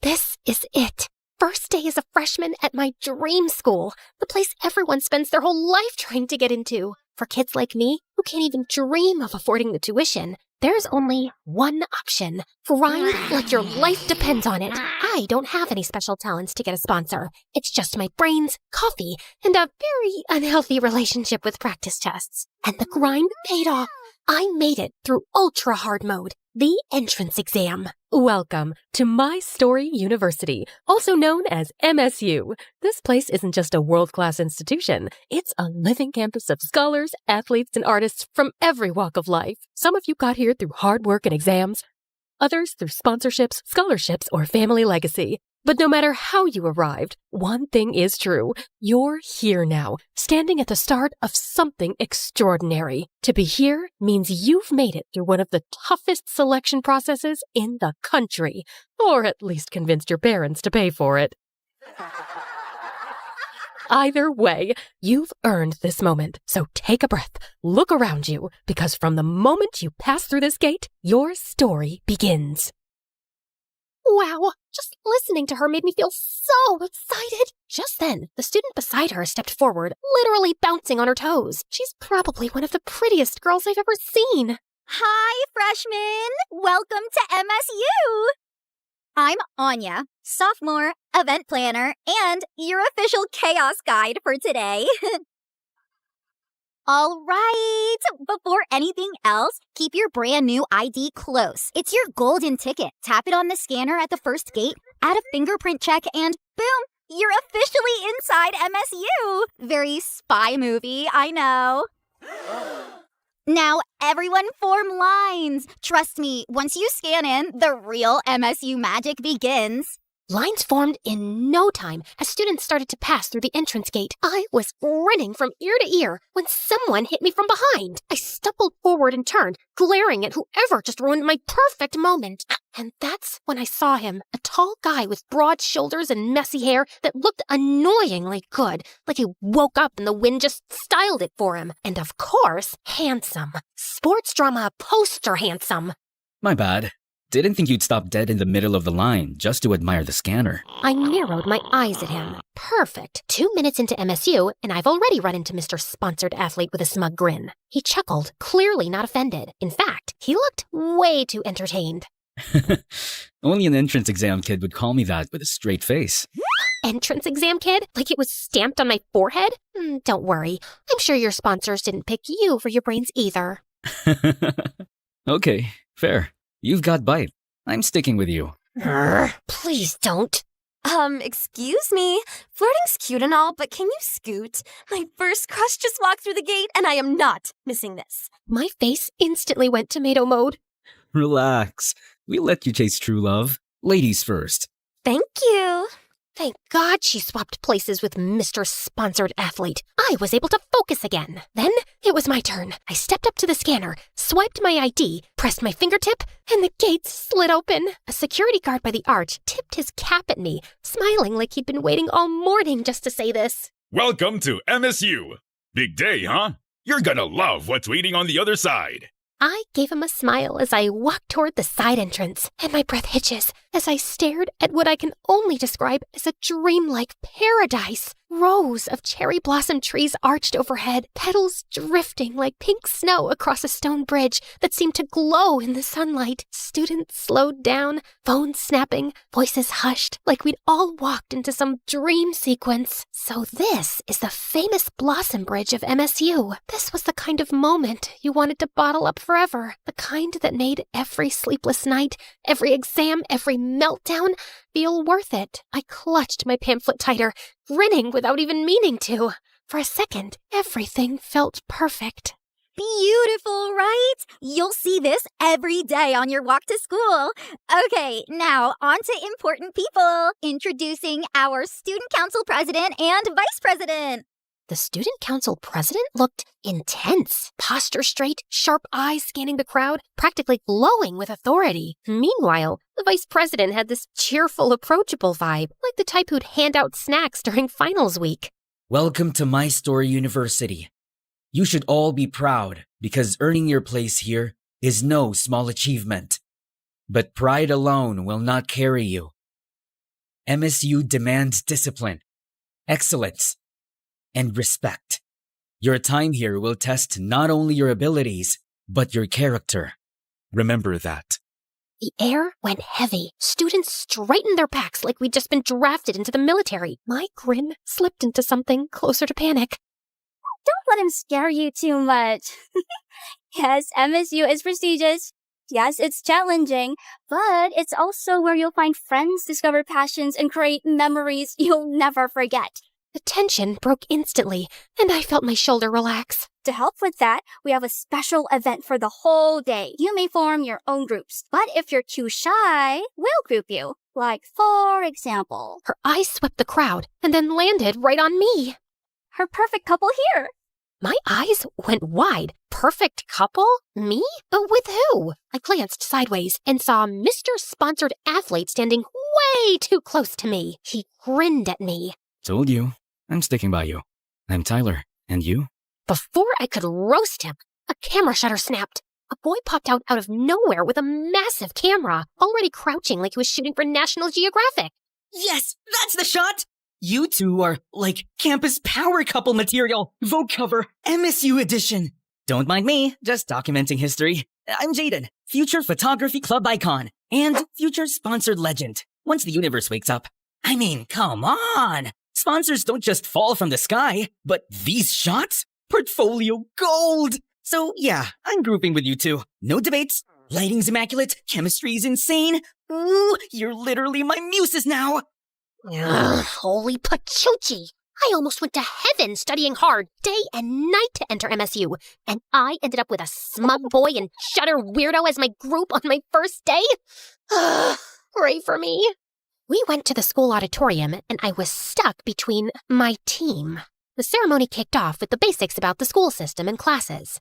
This is it. First day as a freshman at my dream school, the place everyone spends their whole life trying to get into. For kids like me, who can't even dream of affording the tuition, there's only one option. Grind like your life depends on it. I don't have any special talents to get a sponsor. It's just my brains, coffee, and a very unhealthy relationship with practice tests. And the grind paid off. I made it through ultra hard mode, the entrance exam. Welcome to My Story University, also known as MSU. This place isn't just a world-class institution. It's a living campus of scholars, athletes, and artists from every walk of life. Some of you got here through hard work and exams, others through sponsorships, scholarships, or family legacy. But no matter how you arrived, one thing is true. You're here now, standing at the start of something extraordinary. To be here means you've made it through one of the toughest selection processes in the country, or at least convinced your parents to pay for it. Either way, you've earned this moment. So take a breath, look around you, because from the moment you pass through this gate, your story begins. Wow, just listening to her made me feel so excited. Just then, the student beside her stepped forward, literally bouncing on her toes. She's probably one of the prettiest girls I've ever seen. Hi, freshmen! Welcome to MSU! I'm Anya, sophomore, event planner, and your official chaos guide for today. All right, before anything else, keep your brand new ID close. It's your golden ticket. Tap it on the scanner at the first gate, add a fingerprint check, and boom, you're officially inside MSU. Very spy movie, I know. Now, everyone form lines. Trust me, once you scan in, the real MSU magic begins. Lines formed in no time as students started to pass through the entrance gate. I was grinning from ear to ear when someone hit me from behind. I stumbled forward and turned, glaring at whoever just ruined my perfect moment. And that's when I saw him, a tall guy with broad shoulders and messy hair that looked annoyingly good, like he woke up and the wind just styled it for him. And of course, handsome. Sports drama poster handsome. My bad. Didn't think you'd stop dead in the middle of the line just to admire the scanner. I narrowed my eyes at him. Perfect. 2 minutes into MSU, and I've already run into Mr. Sponsored Athlete with a smug grin. He chuckled, clearly not offended. In fact, he looked way too entertained. Only an entrance exam kid would call me that with a straight face. Entrance exam kid? Like it was stamped on my forehead? Don't worry. I'm sure your sponsors didn't pick you for your brains either. Okay, fair. You've got bite. I'm sticking with you. Please don't. Excuse me. Flirting's cute and all, but can you scoot? My first crush just walked through the gate, and I am not missing this. My face instantly went tomato mode. Relax. We'll let you chase true love. Ladies first. Thank you. Thank God she swapped places with Mr. Sponsored Athlete. I was able to focus again. Then it was my turn. I stepped up to the scanner, swiped my ID, pressed my fingertip, and the gates slid open. A security guard by the arch tipped his cap at me, smiling like he'd been waiting all morning just to say this. Welcome to MSU. Big day, huh? You're gonna love what's waiting on the other side. I gave him a smile as I walked toward the side entrance, and my breath hitches as I stared at what I can only describe as a dreamlike paradise. Rows of cherry blossom trees arched overhead, petals drifting like pink snow across a stone bridge that seemed to glow in the sunlight. Students slowed down, phones snapping, voices hushed, like we'd all walked into some dream sequence. So this is the famous Blossom Bridge of MSU. This was the kind of moment you wanted to bottle up forever, the kind that made every sleepless night, every exam, every meltdown feel worth it. I clutched my pamphlet tighter, grinning without even meaning to. For a second, everything felt perfect. Beautiful, right? You'll see this every day on your walk to school. Okay, now on to important people. Introducing our student council president and vice president. The student council president looked intense, posture straight, sharp eyes scanning the crowd, practically glowing with authority. Meanwhile, the vice president had this cheerful, approachable vibe, like the type who'd hand out snacks during finals week. Welcome to My Story University. You should all be proud because earning your place here is no small achievement. But pride alone will not carry you. MSU demands discipline, excellence, and respect. Your time here will test not only your abilities, but your character. Remember that. The air went heavy. Students straightened their backs like we'd just been drafted into the military. My grin slipped into something closer to panic. Don't let him scare you too much. Yes, MSU is prestigious. Yes, it's challenging, but it's also where you'll find friends, discover passions, and create memories you'll never forget. The tension broke instantly, and I felt my shoulder relax. To help with that, we have a special event for the whole day. You may form your own groups, but if you're too shy, we'll group you. Like, for example... Her eyes swept the crowd, and then landed right on me. Her perfect couple here. My eyes went wide. Perfect couple? Me? With who? I glanced sideways and saw Mr. Sponsored Athlete standing way too close to me. He grinned at me. Told you. I'm sticking by you. I'm Tyler. And you? Before I could roast him, a camera shutter snapped. A boy popped out of nowhere with a massive camera, already crouching like he was shooting for National Geographic. Yes, that's the shot! You two are like campus power couple material. Vogue cover, MSU edition. Don't mind me, just documenting history. I'm Jaden, future photography club icon, and future sponsored legend. Once the universe wakes up. I mean, come on! Sponsors don't just fall from the sky, but these shots? Portfolio gold! So yeah, I'm grouping with you two. No debates. Lighting's immaculate, chemistry's insane. Ooh, you're literally my muses now! Ugh, holy pachoochie! I almost went to heaven studying hard day and night to enter MSU, and I ended up with a smug boy and shutter weirdo as my group on my first day? Pray for me. We went to the school auditorium, and I was stuck between my team. The ceremony kicked off with the basics about the school system and classes.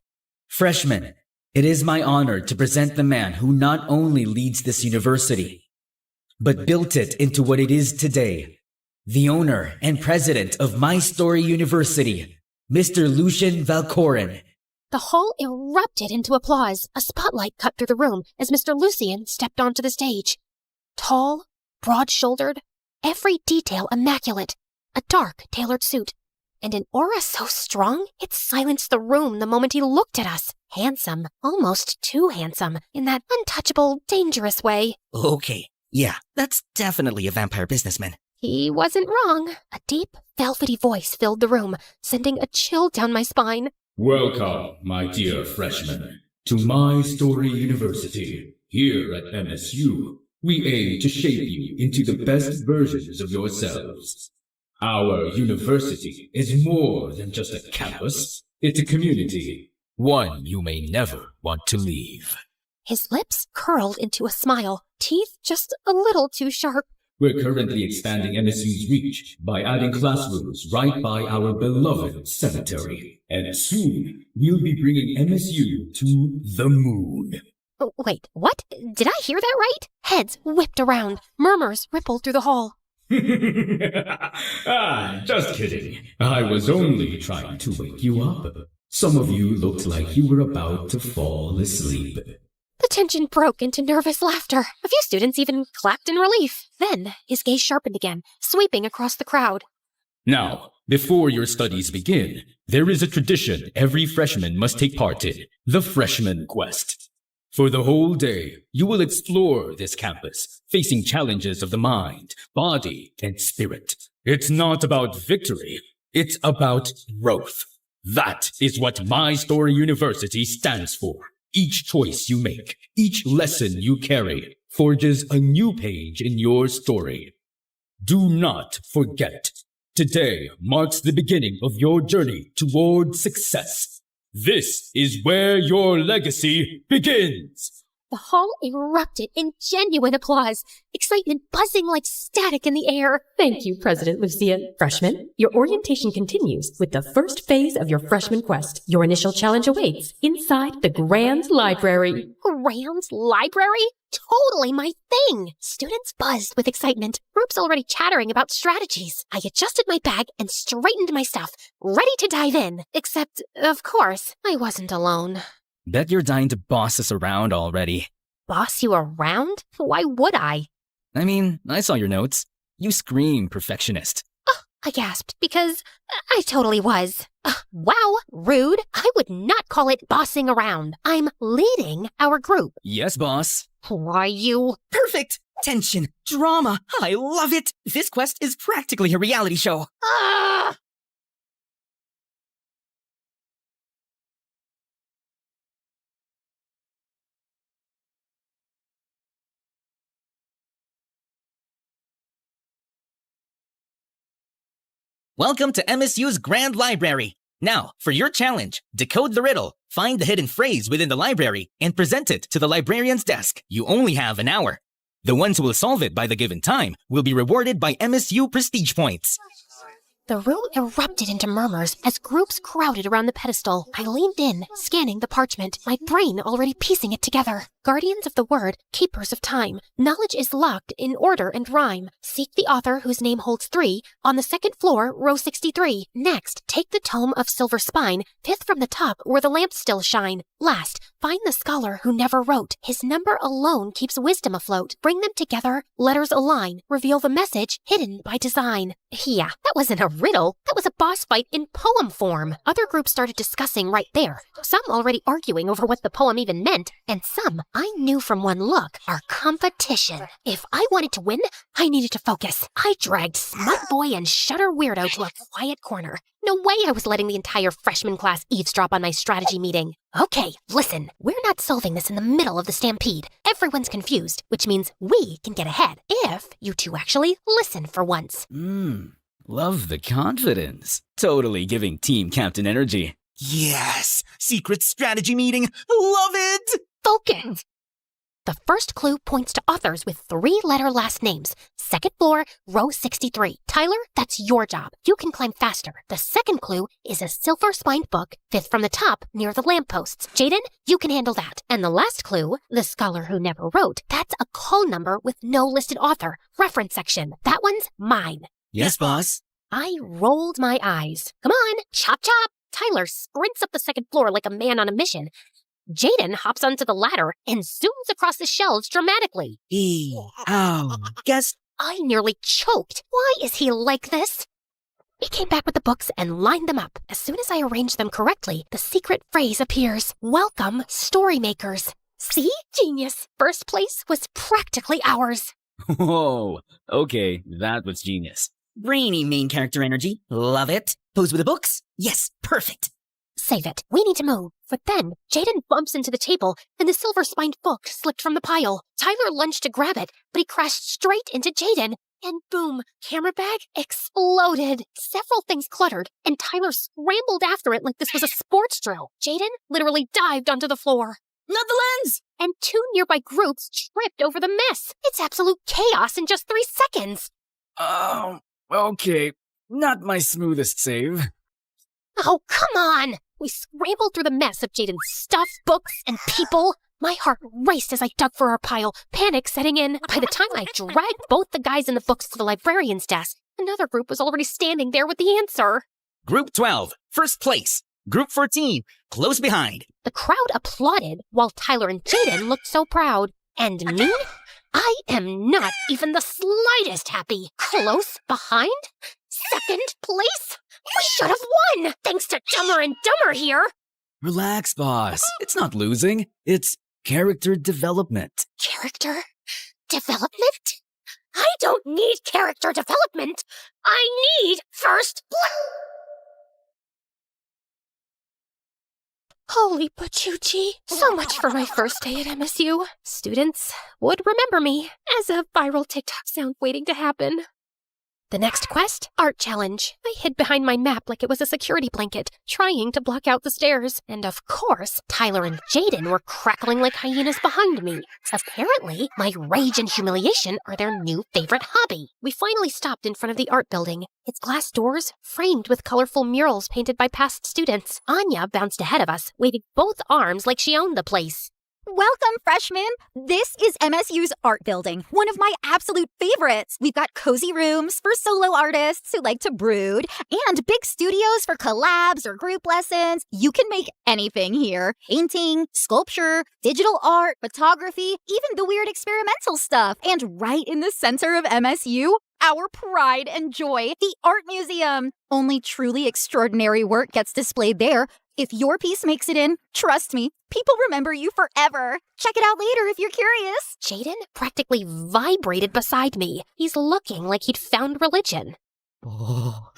Freshmen, it is my honor to present the man who not only leads this university, but built it into what it is today. The owner and president of My Story University, Mr. Lucian Valcorin. The hall erupted into applause. A spotlight cut through the room as Mr. Lucien stepped onto the stage. Tall, broad-shouldered, every detail immaculate, a dark, tailored suit, and an aura so strong it silenced the room the moment he looked at us. Handsome, almost too handsome, in that untouchable, dangerous way. Okay, yeah, that's definitely a vampire businessman. He wasn't wrong. A deep, velvety voice filled the room, sending a chill down my spine. Welcome, my dear freshmen, to My Story University. Here at MSU, we aim to shape you into the best versions of yourselves. Our university is more than just a campus. It's a community, one you may never want to leave. His lips curled into a smile, teeth just a little too sharp. We're currently expanding MSU's reach by adding classrooms right by our beloved cemetery. And soon, we'll be bringing MSU to the moon. Oh, wait, what? Did I hear that right? Heads whipped around. Murmurs rippled through the hall. Just kidding. I was only trying to wake you up. Some of you looked like you were about to fall asleep. The tension broke into nervous laughter. A few students even clapped in relief. Then his gaze sharpened again, sweeping across the crowd. Now, before your studies begin, there is a tradition every freshman must take part in, the Freshman Quest. For the whole day, you will explore this campus, facing challenges of the mind, body, and spirit. It's not about victory, it's about growth. That is what My Story University stands for. Each choice you make, each lesson you carry, forges a new page in your story. Do not forget, today marks the beginning of your journey toward success. This is where your legacy begins. The hall erupted in genuine applause, excitement buzzing like static in the air. Thank you, President Lucien. Freshmen, your orientation continues with the first phase of your freshman quest. Your initial challenge awaits inside the Grand Library. Grand Library? Totally my thing! Students buzzed with excitement, groups already chattering about strategies. I adjusted my bag and straightened my stuff, ready to dive in. Except, of course, I wasn't alone. Bet you're dying to boss us around already. Boss you around? Why would I? I mean, I saw your notes. You scream perfectionist. Oh, I gasped, because I totally was. Wow, rude. I would not call it bossing around. I'm leading our group. Yes, boss. Why, you... Perfect! Tension, drama, I love it! This quest is practically a reality show. Ah! Welcome to MSU's Grand Library. Now, for your challenge, decode the riddle, find the hidden phrase within the library, and present it to the librarian's desk. You only have an hour. The ones who will solve it by the given time will be rewarded by MSU prestige points. The room erupted into murmurs as groups crowded around the pedestal. I leaned in, scanning the parchment, my brain already piecing it together. Guardians of the word, keepers of time. Knowledge is locked in order and rhyme. Seek the author whose name holds 3 on the second floor, row 63. Next, take the tome of silver spine, 5th from the top where the lamps still shine. Last, find the scholar who never wrote. His number alone keeps wisdom afloat. Bring them together, letters align. Reveal the message hidden by design. Yeah, that wasn't a riddle. That was a boss fight in poem form. Other groups started discussing right there. Some already arguing over what the poem even meant, and some I knew from one look, our competition. If I wanted to win, I needed to focus. I dragged Smut Boy and Shutter Weirdo to a quiet corner. No way I was letting the entire freshman class eavesdrop on my strategy meeting. Okay, listen, we're not solving this in the middle of the stampede. Everyone's confused, which means we can get ahead if you two actually listen for once. Love the confidence. Totally giving team captain energy. Yes! Secret strategy meeting! Love it! Focus! The first clue points to authors with 3-letter last names. Second floor, row 63. Tyler, that's your job. You can climb faster. The second clue is a silver-spined book, 5th from the top, near the lampposts. Jaden, you can handle that. And the last clue, the scholar who never wrote, that's a call number with no listed author. Reference section. That one's mine. Yes, boss. I rolled my eyes. Come on, chop chop. Tyler sprints up the second floor like a man on a mission. Jaden hops onto the ladder and zooms across the shelves dramatically. Ow. Guess I nearly choked. Why is he like this? He came back with the books and lined them up. As soon as I arranged them correctly, the secret phrase appears. Welcome, story makers. See? Genius. First place was practically ours. Whoa. Okay, that was genius. Brainy main character energy. Love it. Pose with the books? Yes, perfect. Save it. We need to move. But then, Jaden bumps into the table, and the silver-spined book slipped from the pile. Tyler lunged to grab it, but he crashed straight into Jaden. And boom, camera bag exploded. Several things cluttered, and Tyler scrambled after it like this was a sports drill. Jaden literally dived onto the floor. Not the lens! And 2 nearby groups tripped over the mess. It's absolute chaos in just 3 seconds. Okay. Not my smoothest save. Oh, come on! We scrambled through the mess of Jaden's stuff, books, and people. My heart raced as I dug for our pile, panic setting in. By the time I dragged both the guys in the books to the librarian's desk, another group was already standing there with the answer. Group 12, first place. Group 14, close behind. The crowd applauded while Tyler and Jaden looked so proud. And me? I am not even the slightest happy. Close behind? Second place? We should have won, thanks to Dumber and Dumber here. Relax, boss. It's not losing. It's character development. Character development? I don't need character development. I need first place. Holy pachuchi. So much for my first day at MSU. Students would remember me as a viral TikTok sound waiting to happen. The next quest, art challenge. I hid behind my map like it was a security blanket, trying to block out the stairs. And of course, Tyler and Jaden were crackling like hyenas behind me. Apparently, my rage and humiliation are their new favorite hobby. We finally stopped in front of the art building. Its glass doors framed with colorful murals painted by past students. Anya bounced ahead of us, waving both arms like she owned the place. Welcome, freshmen! This is MSU's art building, one of my absolute favorites. We've got cozy rooms for solo artists who like to brood, and big studios for collabs or group lessons. You can make anything here. Painting, sculpture, digital art, photography, even the weird experimental stuff. And right in the center of MSU, our pride and joy, the Art Museum. Only truly extraordinary work gets displayed there. If your piece makes it in, trust me, people remember you forever. Check it out later if you're curious. Jaden practically vibrated beside me. He's looking like he'd found religion. Oh,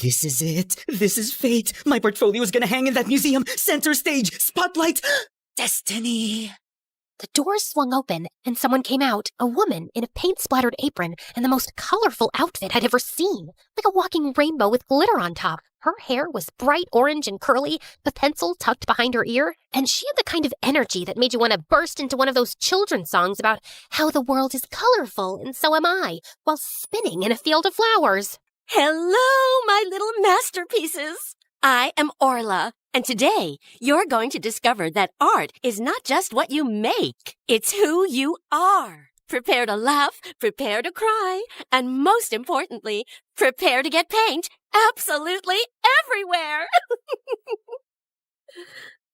this is it. This is fate. My portfolio is gonna hang in that museum. Center stage, spotlight, destiny. The doors swung open, and someone came out, a woman in a paint-splattered apron and the most colorful outfit I'd ever seen, like a walking rainbow with glitter on top. Her hair was bright orange and curly, the pencil tucked behind her ear, and she had the kind of energy that made you want to burst into one of those children's songs about how the world is colorful and so am I, while spinning in a field of flowers. Hello, my little masterpieces! I am Orla, and today you're going to discover that art is not just what you make, it's who you are. Prepare to laugh, prepare to cry, and most importantly, prepare to get paint absolutely everywhere.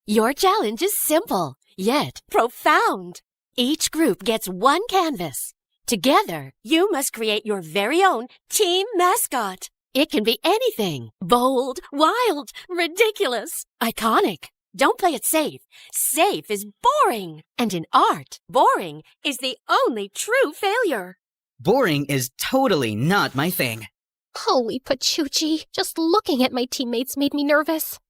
Your challenge is simple, yet profound. Each group gets one canvas. Together, you must create your very own team mascot. It can be anything. Bold, wild, ridiculous, iconic. Don't play it safe. Safe is boring. And in art, boring is the only true failure. Boring is totally not my thing. Holy pachuchi, just looking at my teammates made me nervous.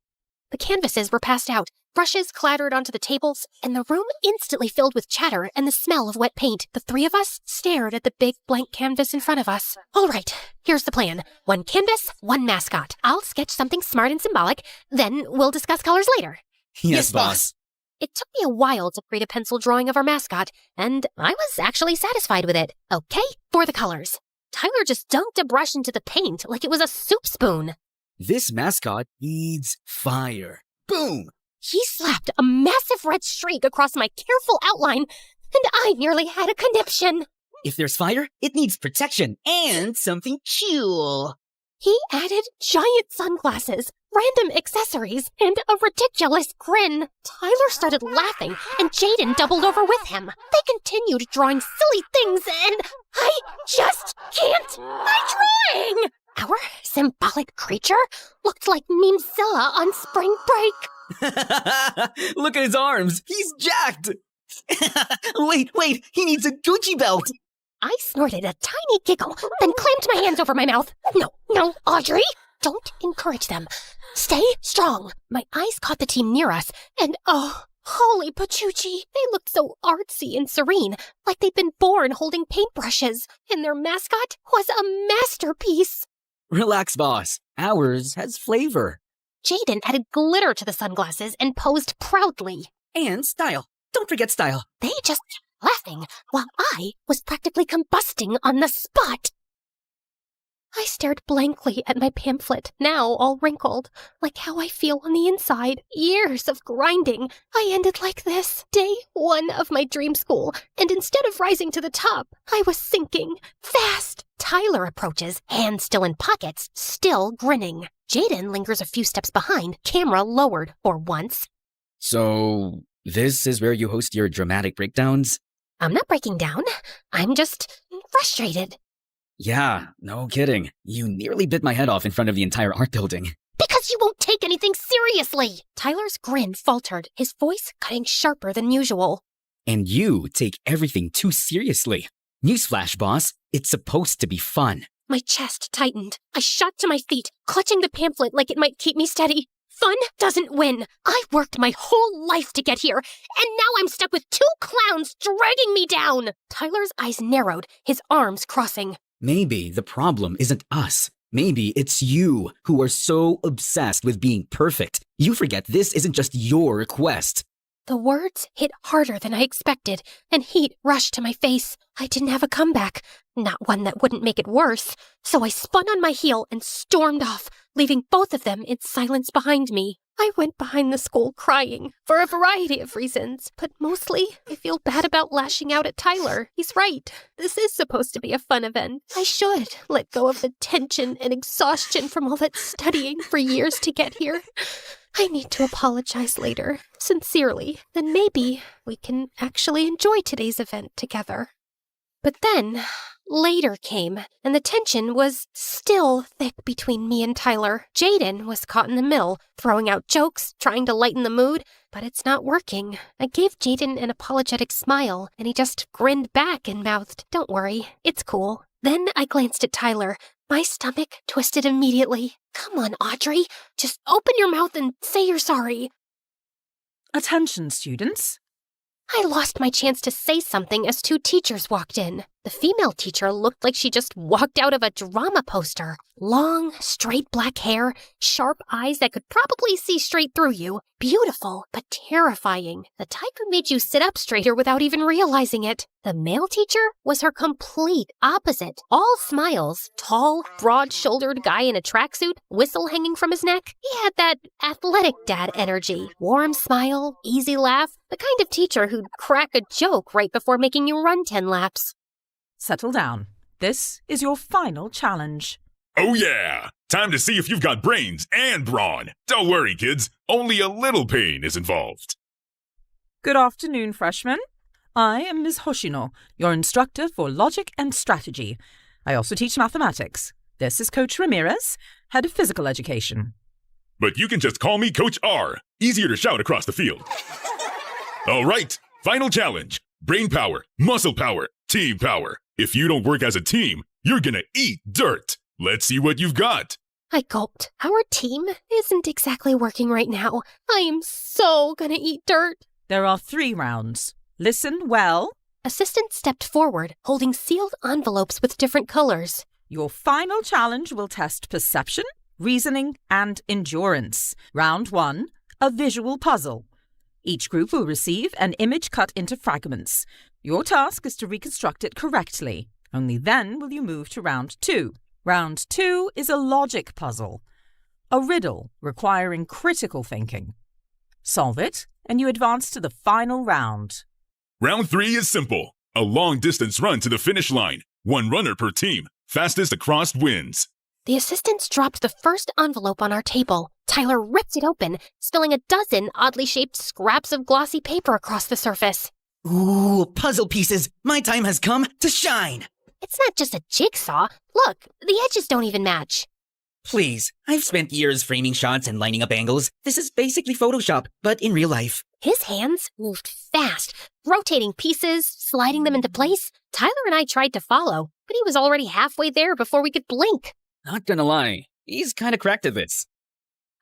The canvases were passed out, brushes clattered onto the tables, and the room instantly filled with chatter and the smell of wet paint. The 3 of us stared at the big blank canvas in front of us. All right, here's the plan. 1 canvas, 1 mascot. I'll sketch something smart and symbolic, then we'll discuss colors later. Yes, boss. It took me a while to create a pencil drawing of our mascot, and I was actually satisfied with it. Okay, for the colors. Tyler just dunked a brush into the paint like it was a soup spoon. This mascot needs fire. Boom! He slapped a massive red streak across my careful outline, and I nearly had a conniption. If there's fire, it needs protection and something cool. He added giant sunglasses, random accessories, and a ridiculous grin. Tyler started laughing, and Jaden doubled over with him. They continued drawing silly things, and I just can't. I'm trying! Our symbolic creature looked like Memezilla on spring break. Look at his arms. He's jacked. Wait, he needs a Gucci belt. I snorted a tiny giggle, then clamped my hands over my mouth. No, Audrey, don't encourage them. Stay strong. My eyes caught the team near us, and oh, holy pachuchi, they looked so artsy and serene, like they'd been born holding paintbrushes, and their mascot was a masterpiece. Relax, boss. Ours has flavor. Jaden added glitter to the sunglasses and posed proudly. And style. Don't forget style. They just kept laughing while I was practically combusting on the spot. I stared blankly at my pamphlet, now all wrinkled, like how I feel on the inside. Years of grinding. I ended like this. Day 1 of my dream school, and instead of rising to the top, I was sinking fast. Tyler approaches, hands still in pockets, still grinning. Jaden lingers a few steps behind, camera lowered for once. So, this is where you host your dramatic breakdowns? I'm not breaking down. I'm just frustrated. Yeah, no kidding. You nearly bit my head off in front of the entire art building. Because you won't take anything seriously! Tyler's grin faltered, his voice cutting sharper than usual. And you take everything too seriously. Newsflash, boss. It's supposed to be fun. My chest tightened. I shot to my feet, clutching the pamphlet like it might keep me steady. Fun doesn't win. I worked my whole life to get here, and now I'm stuck with 2 clowns dragging me down. Tyler's eyes narrowed, his arms crossing. Maybe the problem isn't us. Maybe it's you who are so obsessed with being perfect. You forget this isn't just your quest. The words hit harder than I expected, and heat rushed to my face. I didn't have a comeback, not one that wouldn't make it worse. So I spun on my heel and stormed off, leaving both of them in silence behind me. I went behind the school crying, for a variety of reasons, but mostly I feel bad about lashing out at Tyler. He's right. This is supposed to be a fun event. I should let go of the tension and exhaustion from all that studying for years to get here. I need to apologize later, sincerely. Then maybe we can actually enjoy today's event together. But then, later came, and the tension was still thick between me and Tyler. Jaden was caught in the middle, throwing out jokes, trying to lighten the mood, but it's not working. I gave Jaden an apologetic smile, and he just grinned back and mouthed, "Don't worry, it's cool." Then I glanced at Tyler. My stomach twisted immediately. Come on, Audrey, just open your mouth and say you're sorry. Attention, students. I lost my chance to say something as 2 teachers walked in. The female teacher looked like she just walked out of a drama poster. Long, straight black hair, sharp eyes that could probably see straight through you. Beautiful, but terrifying. The type who made you sit up straighter without even realizing it. The male teacher was her complete opposite. All smiles. Tall, broad-shouldered guy in a tracksuit, whistle hanging from his neck. He had that athletic dad energy. Warm smile, easy laugh. The kind of teacher who'd crack a joke right before making you run 10 laps. Settle down. This is your final challenge. Oh yeah! Time to see if you've got brains and brawn. Don't worry, kids. Only a little pain is involved. Good afternoon, freshmen. I am Ms. Hoshino, your instructor for logic and strategy. I also teach mathematics. This is Coach Ramirez, head of physical education. But you can just call me Coach R. Easier to shout across the field. All right, final challenge. Brain power, muscle power, team power. If you don't work as a team, you're gonna eat dirt. Let's see what you've got. I gulped. Our team isn't exactly working right now. I am so gonna eat dirt. There are 3 rounds. Listen well. Assistant stepped forward, holding sealed envelopes with different colors. Your final challenge will test perception, reasoning, and endurance. Round 1, a visual puzzle. Each group will receive an image cut into fragments. Your task is to reconstruct it correctly. Only then will you move to round 2. Round 2 is a logic puzzle, a riddle requiring critical thinking. Solve it, and you advance to the final round. Round 3 is simple. A long-distance run to the finish line. 1 runner per team. Fastest across wins. The assistants dropped the first envelope on our table. Tyler ripped it open, spilling a dozen oddly shaped scraps of glossy paper across the surface. Ooh, puzzle pieces! My time has come to shine! It's not just a jigsaw. Look, the edges don't even match. Please, I've spent years framing shots and lining up angles. This is basically Photoshop, but in real life. His hands moved fast, rotating pieces, sliding them into place. Tyler and I tried to follow, but he was already halfway there before we could blink. Not gonna lie, he's kinda cracked at this.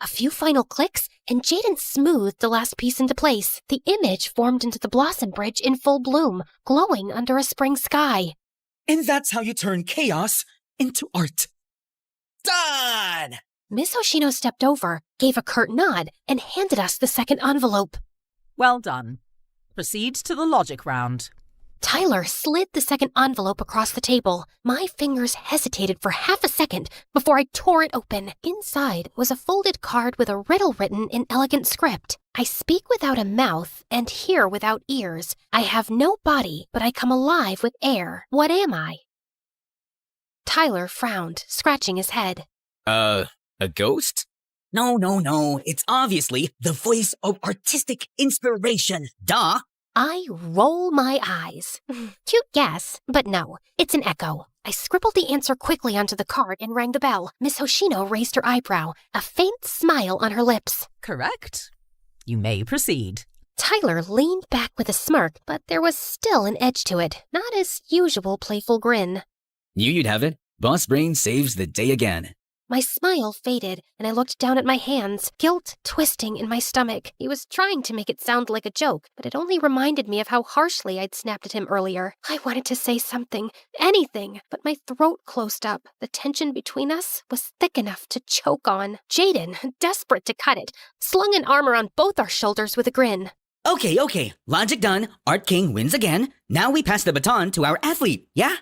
A few final clicks, and Jaden smoothed the last piece into place. The image formed into the Blossom Bridge in full bloom, glowing under a spring sky. And that's how you turn chaos into art. Done! Miss Hoshino stepped over, gave a curt nod, and handed us the second envelope. Well done. Proceed to the logic round. Tyler slid the second envelope across the table. My fingers hesitated for half a second before I tore it open. Inside was a folded card with a riddle written in elegant script. I speak without a mouth and hear without ears. I have no body, but I come alive with air. What am I? Tyler frowned, scratching his head. A ghost? No. It's obviously the voice of artistic inspiration. Duh! I roll my eyes. Cute guess, but no, it's an echo. I scribbled the answer quickly onto the card and rang the bell. Miss Hoshino raised her eyebrow, a faint smile on her lips. Correct. You may proceed. Tyler leaned back with a smirk, but there was still an edge to it, not his usual playful grin. Knew you'd have it. Boss Brain saves the day again. My smile faded, and I looked down at my hands, guilt twisting in my stomach. He was trying to make it sound like a joke, but it only reminded me of how harshly I'd snapped at him earlier. I wanted to say something, anything, but my throat closed up. The tension between us was thick enough to choke on. Jaden, desperate to cut it, slung an arm around both our shoulders with a grin. Okay. Logic done. Art King wins again. Now we pass the baton to our athlete, yeah?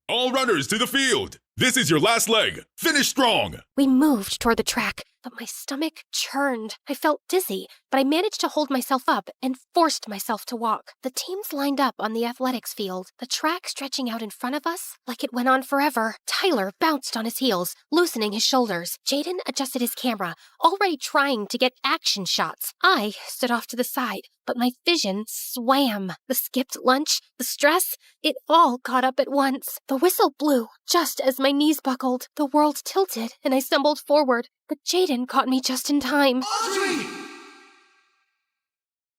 All runners to the field! This is your last leg. Finish strong! We moved toward the track, but my stomach churned. I felt dizzy, but I managed to hold myself up and forced myself to walk. The teams lined up on the athletics field, the track stretching out in front of us like it went on forever. Tyler bounced on his heels, loosening his shoulders. Jaden adjusted his camera, already trying to get action shots. I stood off to the side, but my vision swam. The skipped lunch, the stress, it all caught up at once. The whistle blew just as my knees buckled. The world tilted and I stumbled forward, but Jaden caught me just in time.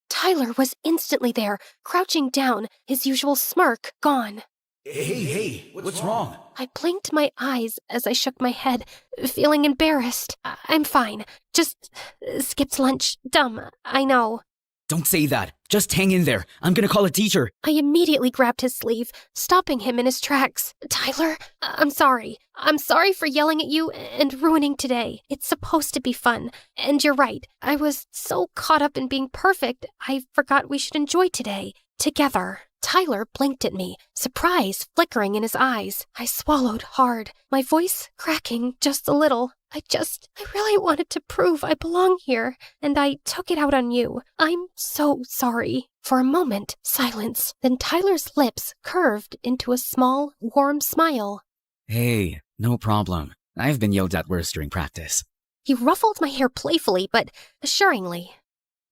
Tyler was instantly there, crouching down, his usual smirk gone. Hey, what's wrong? I blinked my eyes as I shook my head, feeling embarrassed. I'm fine. Just skipped lunch. Dumb, I know. Don't say that. Just hang in there. I'm gonna call a teacher. I immediately grabbed his sleeve, stopping him in his tracks. Tyler, I'm sorry. I'm sorry for yelling at you and ruining today. It's supposed to be fun. And you're right. I was so caught up in being perfect, I forgot we should enjoy today. Together. Tyler blinked at me, surprise flickering in his eyes. I swallowed hard, my voice cracking just a little. I really wanted to prove I belong here, and I took it out on you. I'm so sorry. For a moment, silence. Then Tyler's lips curved into a small, warm smile. Hey, no problem. I've been yelled at worse during practice. He ruffled my hair playfully, but assuringly.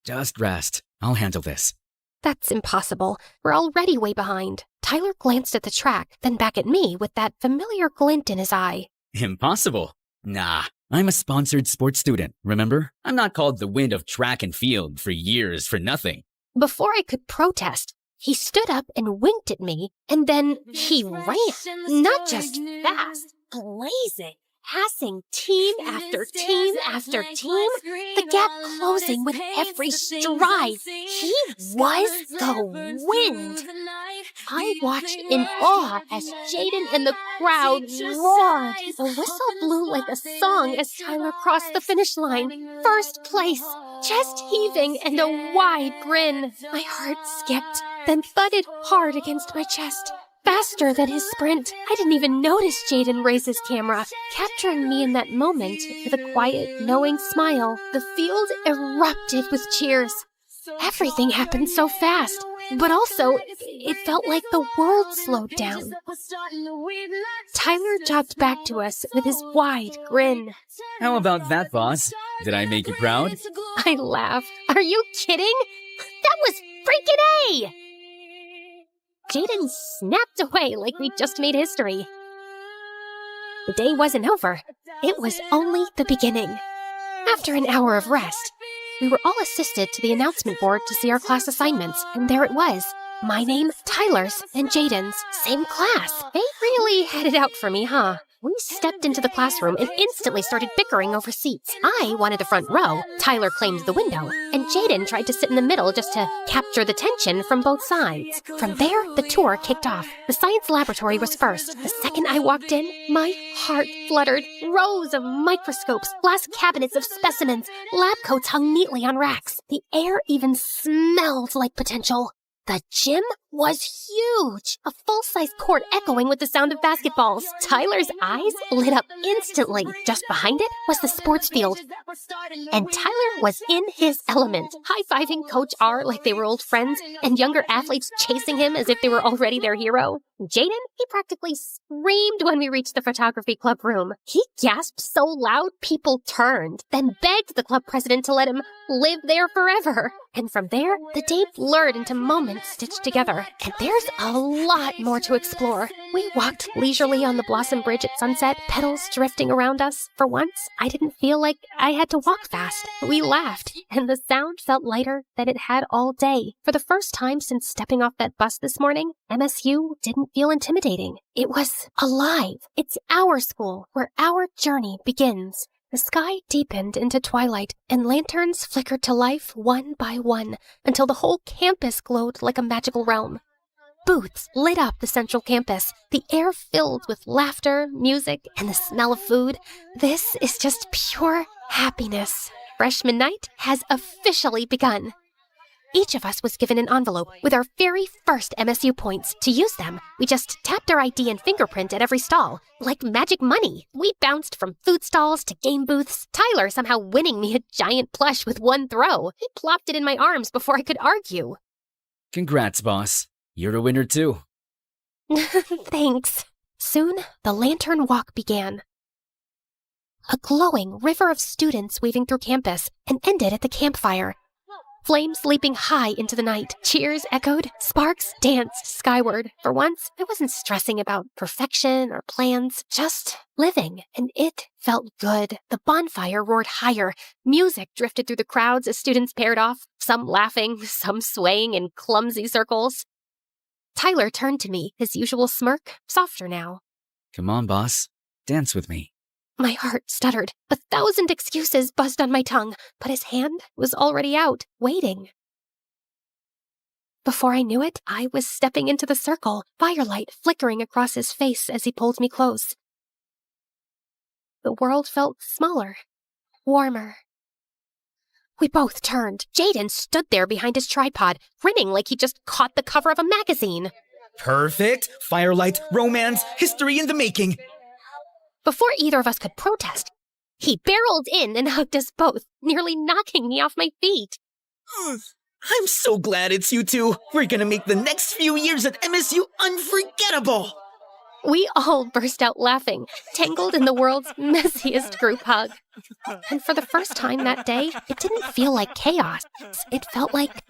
Just rest. I'll handle this. That's impossible. We're already way behind. Tyler glanced at the track, then back at me with that familiar glint in his eye. Impossible? Nah, I'm a sponsored sports student, remember? I'm not called the wind of track and field for years for nothing. Before I could protest, he stood up and winked at me, and then he ran. Not just fast, blazing. Passing team after team after team, the gap closing with every stride. He was the wind. I watched in awe as Jaden and the crowd roared. The whistle blew like a song as Tyler crossed the finish line. First place, chest heaving and a wide grin. My heart skipped, then thudded hard against my chest. Faster than his sprint. I didn't even notice Jaden raise his camera, capturing me in that moment with a quiet, knowing smile. The field erupted with cheers. Everything happened so fast, but also it felt like the world slowed down. Tyler jogged back to us with his wide grin. How about that, boss? Did I make you proud? I laughed. Are you kidding? That was freaking A! Jaden snapped away like we just made history. The day wasn't over. It was only the beginning. After an hour of rest, we were all assisted to the announcement board to see our class assignments, and there it was. My name, Tyler's, and Jaden's. Same class. They really had it out for me, huh? We stepped into the classroom and instantly started bickering over seats. I wanted the front row, Tyler claimed the window, and Jaden tried to sit in the middle just to capture the tension from both sides. From there, the tour kicked off. The science laboratory was first. The second I walked in, my heart fluttered. Rows of microscopes, glass cabinets of specimens, lab coats hung neatly on racks. The air even smelled like potential. The gym was huge, a full-size court echoing with the sound of basketballs. Tyler's eyes lit up instantly. Just behind it was the sports field. And Tyler was in his element, high-fiving Coach R like they were old friends, and younger athletes chasing him as if they were already their hero. Jaden, he practically screamed when we reached the photography club room. He gasped so loud people turned, then begged the club president to let him live there forever. And from there, the day blurred into moments stitched together. And there's a lot more to explore. We walked leisurely on the Blossom Bridge at sunset, petals drifting around us. For once, I didn't feel like I had to walk fast. We laughed, and the sound felt lighter than it had all day. For the first time since stepping off that bus this morning, MSU didn't feel intimidating. It was alive. It's our school, where our journey begins. The sky deepened into twilight, and lanterns flickered to life one by one until the whole campus glowed like a magical realm. Booths lit up the central campus, the air filled with laughter, music, and the smell of food. This is just pure happiness. Freshman night has officially begun. Each of us was given an envelope with our very first MSU points. To use them, we just tapped our ID and fingerprint at every stall. Like magic money, we bounced from food stalls to game booths, Tyler somehow winning me a giant plush with one throw. He plopped it in my arms before I could argue. Congrats, boss. You're a winner too. Thanks. Soon, the lantern walk began. A glowing river of students weaving through campus and ended at the campfire. Flames leaping high into the night. Cheers echoed. Sparks danced skyward. For once, I wasn't stressing about perfection or plans, just living, and it felt good. The bonfire roared higher. Music drifted through the crowds as students paired off, some laughing, some swaying in clumsy circles. Tyler turned to me, his usual smirk, softer now. Come on, boss. Dance with me. My heart stuttered. 1,000 excuses buzzed on my tongue, but his hand was already out, waiting. Before I knew it, I was stepping into the circle, firelight flickering across his face as he pulled me close. The world felt smaller, warmer. We both turned. Jaden stood there behind his tripod, grinning like he just caught the cover of a magazine. Perfect. Firelight, romance, history in the making. Before either of us could protest, he barreled in and hugged us both, nearly knocking me off my feet. I'm so glad it's you two. We're gonna make the next few years at MSU unforgettable. We all burst out laughing, tangled in the world's messiest group hug. And for the first time that day, it didn't feel like chaos. It felt like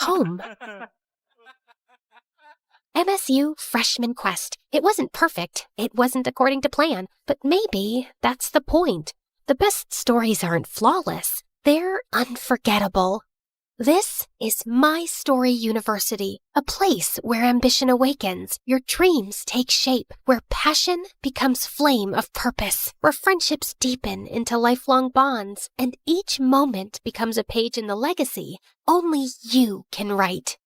home. MSU Freshman Quest. It wasn't perfect. It wasn't according to plan. But maybe that's the point. The best stories aren't flawless. They're unforgettable. This is My Story University, a place where ambition awakens, your dreams take shape, where passion becomes flame of purpose, where friendships deepen into lifelong bonds, and each moment becomes a page in the legacy only you can write.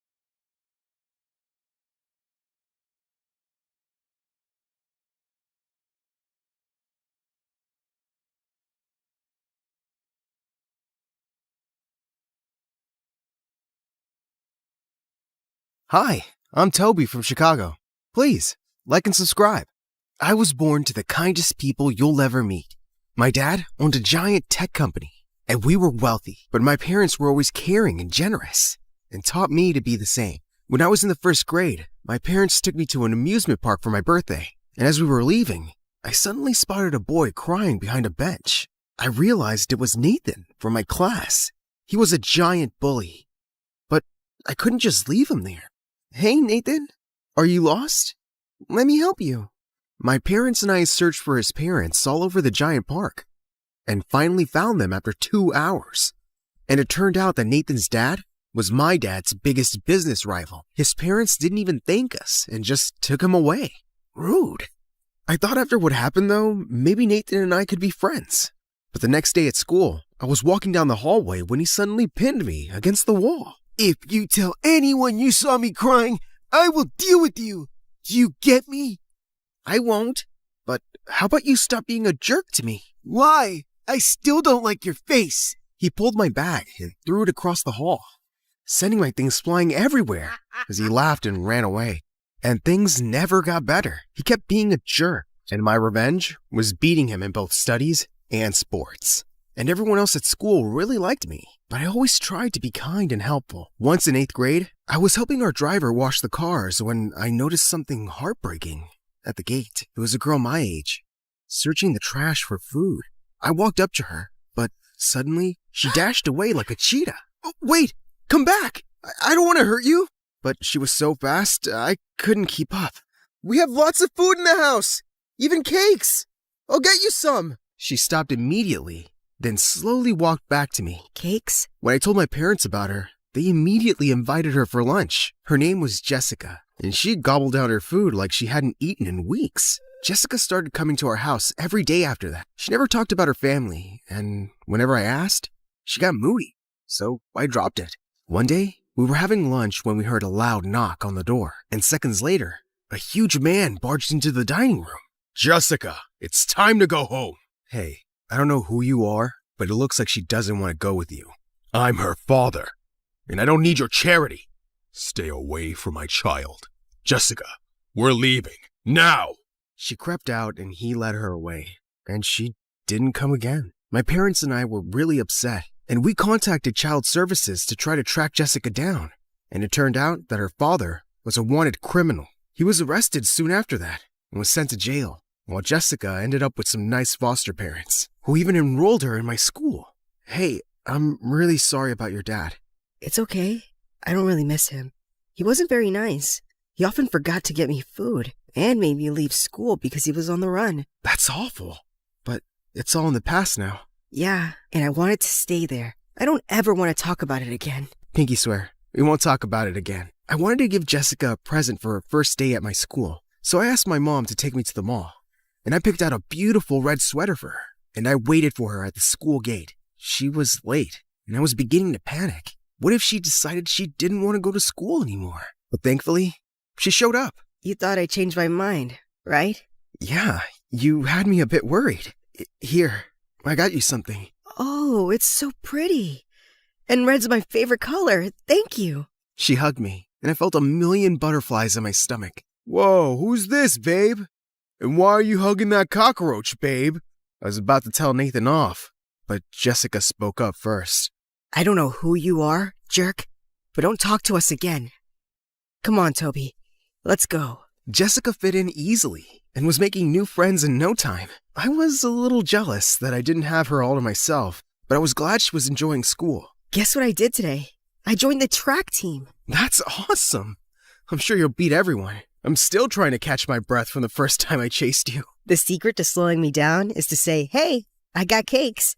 Hi, I'm Toby from Chicago. Please, like and subscribe. I was born to the kindest people you'll ever meet. My dad owned a giant tech company, And we were wealthy, but my parents were always caring and generous and taught me to be the same. When I was in the first grade, my parents took me to an amusement park for my birthday. And as we were leaving, I suddenly spotted a boy crying behind a bench. I realized it was Nathan from my class. He was a giant bully. But I couldn't just leave him there. Hey, Nathan, are you lost? Let me help you. My parents and I searched for his parents all over the giant park and finally found them after 2 hours. And it turned out that Nathan's dad was my dad's biggest business rival. His parents didn't even thank us and just took him away. Rude. I thought after what happened though, maybe Nathan and I could be friends. But the next day at school, I was walking down the hallway when he suddenly pinned me against the wall. If you tell anyone you saw me crying, I will deal with you. Do you get me? I won't. But how about you stop being a jerk to me? Why? I still don't like your face. He pulled my bag and threw it across the hall, sending my things flying everywhere as he laughed and ran away. And things never got better. He kept being a jerk, and my revenge was beating him in both studies and sports. And everyone else at school really liked me, but I always tried to be kind and helpful. Once in 8th grade, I was helping our driver wash the cars when I noticed something heartbreaking at the gate. It was a girl my age, searching the trash for food. I walked up to her, but suddenly she dashed away like a cheetah. Oh, wait, come back! I don't want to hurt you! But she was so fast, I couldn't keep up. We have lots of food in the house, even cakes. I'll get you some. She stopped immediately, then slowly walked back to me. Cakes? When I told my parents about her, they immediately invited her for lunch. Her name was Jessica, and she gobbled down her food like she hadn't eaten in weeks. Jessica started coming to our house every day after that. She never talked about her family, and whenever I asked, she got moody, so I dropped it. One day, we were having lunch when we heard a loud knock on the door, and seconds later, a huge man barged into the dining room. Jessica, it's time to go home. Hey, I don't know who you are, but it looks like she doesn't want to go with you. I'm her father, and I don't need your charity. Stay away from my child. Jessica, we're leaving, now! She crept out and he led her away, and she didn't come again. My parents and I were really upset, and we contacted Child Services to try to track Jessica down. And it turned out that her father was a wanted criminal. He was arrested soon after that and was sent to jail, while Jessica ended up with some nice foster parents, who even enrolled her in my school. Hey, I'm really sorry about your dad. It's okay. I don't really miss him. He wasn't very nice. He often forgot to get me food and made me leave school because he was on the run. That's awful, but it's all in the past now. Yeah, and I wanted to stay there. I don't ever want to talk about it again. Pinky swear, we won't talk about it again. I wanted to give Jessica a present for her first day at my school, so I asked my mom to take me to the mall. And I picked out a beautiful red sweater for her, and I waited for her at the school gate. She was late, and I was beginning to panic. What if she decided she didn't want to go to school anymore? But thankfully, she showed up. You thought I changed my mind, right? Yeah, you had me a bit worried. Here, I got you something. Oh, it's so pretty. And red's my favorite color. Thank you. She hugged me, and I felt a million butterflies in my stomach. Whoa, who's this, babe? And why are you hugging that cockroach, babe? I was about to tell Nathan off, but Jessica spoke up first. I don't know who you are, jerk, but don't talk to us again. Come on, Toby. Let's go. Jessica fit in easily and was making new friends in no time. I was a little jealous that I didn't have her all to myself, but I was glad she was enjoying school. Guess what I did today? I joined the track team. That's awesome. I'm sure you'll beat everyone. I'm still trying to catch my breath from the first time I chased you. The secret to slowing me down is to say, hey, I got cakes.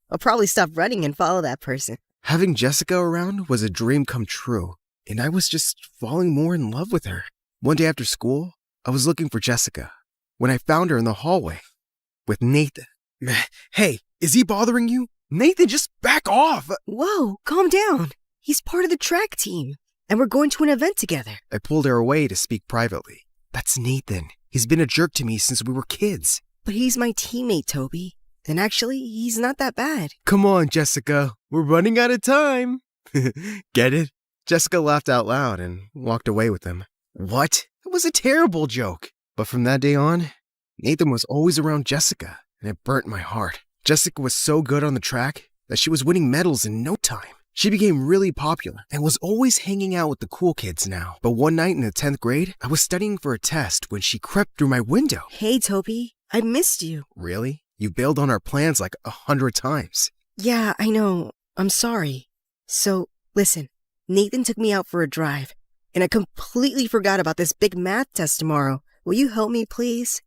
I'll probably stop running and follow that person. Having Jessica around was a dream come true, and I was just falling more in love with her. One day after school, I was looking for Jessica when I found her in the hallway with Nathan. Hey, is he bothering you? Nathan, just back off! Whoa, calm down. He's part of the track team, and we're going to an event together. I pulled her away to speak privately. That's Nathan. He's been a jerk to me since we were kids. But he's my teammate, Toby. And actually, he's not that bad. Come on, Jessica. We're running out of time. Get it? Jessica laughed out loud and walked away with him. What? It was a terrible joke. But from that day on, Nathan was always around Jessica, and it burnt my heart. Jessica was so good on the track that she was winning medals in no time. She became really popular and was always hanging out with the cool kids now. But one night in the 10th grade, I was studying for a test when she crept through my window. Hey, Toby. I missed you. Really? You bailed on our plans like 100 times. Yeah, I know. I'm sorry. So, listen. Nathan took me out for a drive, and I completely forgot about this big math test tomorrow. Will you help me, please?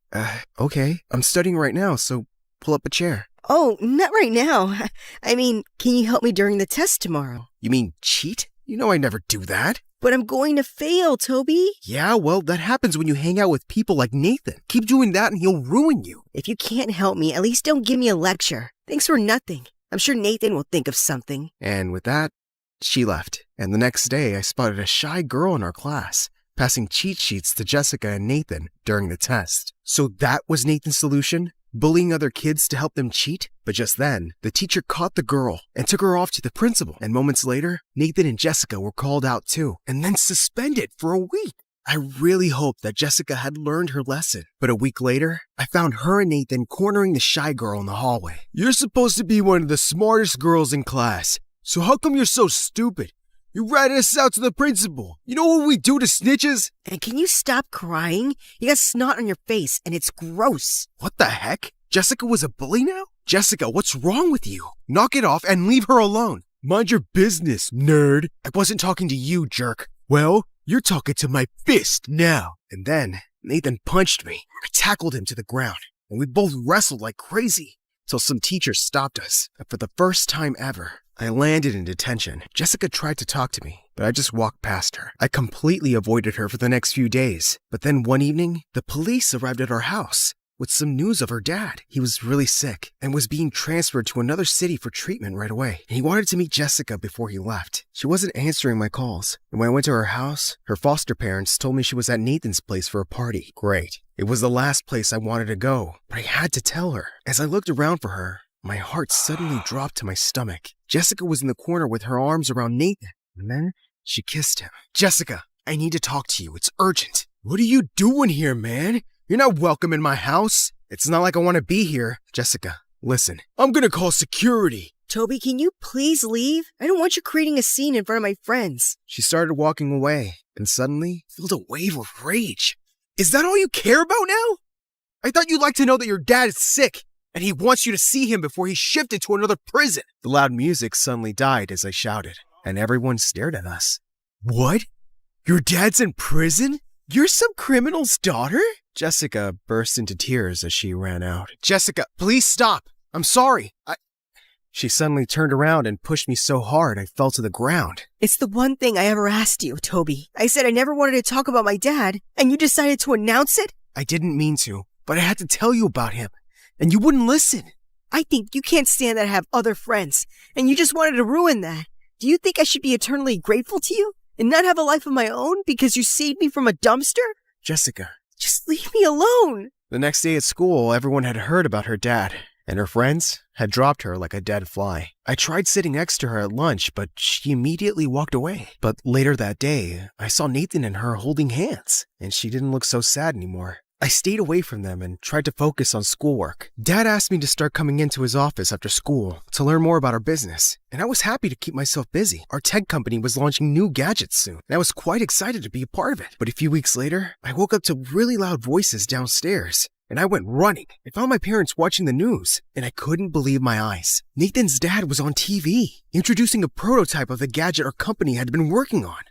Okay. I'm studying right now, so pull up a chair. Oh, not right now. I mean, can you help me during the test tomorrow? You mean cheat? You know I never do that. But I'm going to fail, Toby. Yeah, well, that happens when you hang out with people like Nathan. Keep doing that and he'll ruin you. If you can't help me, at least don't give me a lecture. Thanks for nothing. I'm sure Nathan will think of something. And with that, she left. And the next day, I spotted a shy girl in our class, passing cheat sheets to Jessica and Nathan during the test. So that was Nathan's solution? Bullying other kids to help them cheat? But just then, the teacher caught the girl and took her off to the principal. And moments later, Nathan and Jessica were called out too, and then suspended for a week. I really hoped that Jessica had learned her lesson. But a week later, I found her and Nathan cornering the shy girl in the hallway. You're supposed to be one of the smartest girls in class. So how come you're so stupid? You ratted us out to the principal. You know what we do to snitches? And can you stop crying? You got snot on your face, and it's gross. What the heck? Jessica was a bully now? Jessica, what's wrong with you? Knock it off and leave her alone. Mind your business, nerd. I wasn't talking to you, jerk. Well, you're talking to my fist now. And then Nathan punched me. I tackled him to the ground, and we both wrestled like crazy till some teachers stopped us. And for the first time ever, I landed in detention. Jessica tried to talk to me, but I just walked past her. I completely avoided her for the next few days. But then one evening, the police arrived at our house with some news of her dad. He was really sick and was being transferred to another city for treatment right away. And he wanted to meet Jessica before he left. She wasn't answering my calls. And when I went to her house, her foster parents told me she was at Nathan's place for a party. Great. It was the last place I wanted to go, but I had to tell her. As I looked around for her, my heart suddenly dropped to my stomach. Jessica was in the corner with her arms around Nathan, and then she kissed him. Jessica, I need to talk to you. It's urgent. What are you doing here, man? You're not welcome in my house. It's not like I want to be here. Jessica, listen. I'm gonna call security. Toby, can you please leave? I don't want you creating a scene in front of my friends. She started walking away, and suddenly felt a wave of rage. Is that all you care about now? I thought you'd like to know that your dad is sick, and he wants you to see him before he's shifted to another prison. The loud music suddenly died as I shouted, and everyone stared at us. What? Your dad's in prison? You're some criminal's daughter? Jessica burst into tears as she ran out. Jessica, please stop. I'm sorry. She suddenly turned around and pushed me so hard I fell to the ground. It's the one thing I ever asked you, Toby. I said I never wanted to talk about my dad, and you decided to announce it? I didn't mean to, but I had to tell you about him, and you wouldn't listen. I think you can't stand that I have other friends, and you just wanted to ruin that. Do you think I should be eternally grateful to you and not have a life of my own because you saved me from a dumpster? Jessica. Just leave me alone. The next day at school, everyone had heard about her dad, and her friends had dropped her like a dead fly. I tried sitting next to her at lunch, but she immediately walked away. But later that day, I saw Nathan and her holding hands, and she didn't look so sad anymore. I stayed away from them and tried to focus on schoolwork. Dad asked me to start coming into his office after school to learn more about our business, and I was happy to keep myself busy. Our tech company was launching new gadgets soon, and I was quite excited to be a part of it. But a few weeks later, I woke up to really loud voices downstairs, and I went running. I found my parents watching the news, and I couldn't believe my eyes. Nathan's dad was on TV, introducing a prototype of the gadget our company had been working on.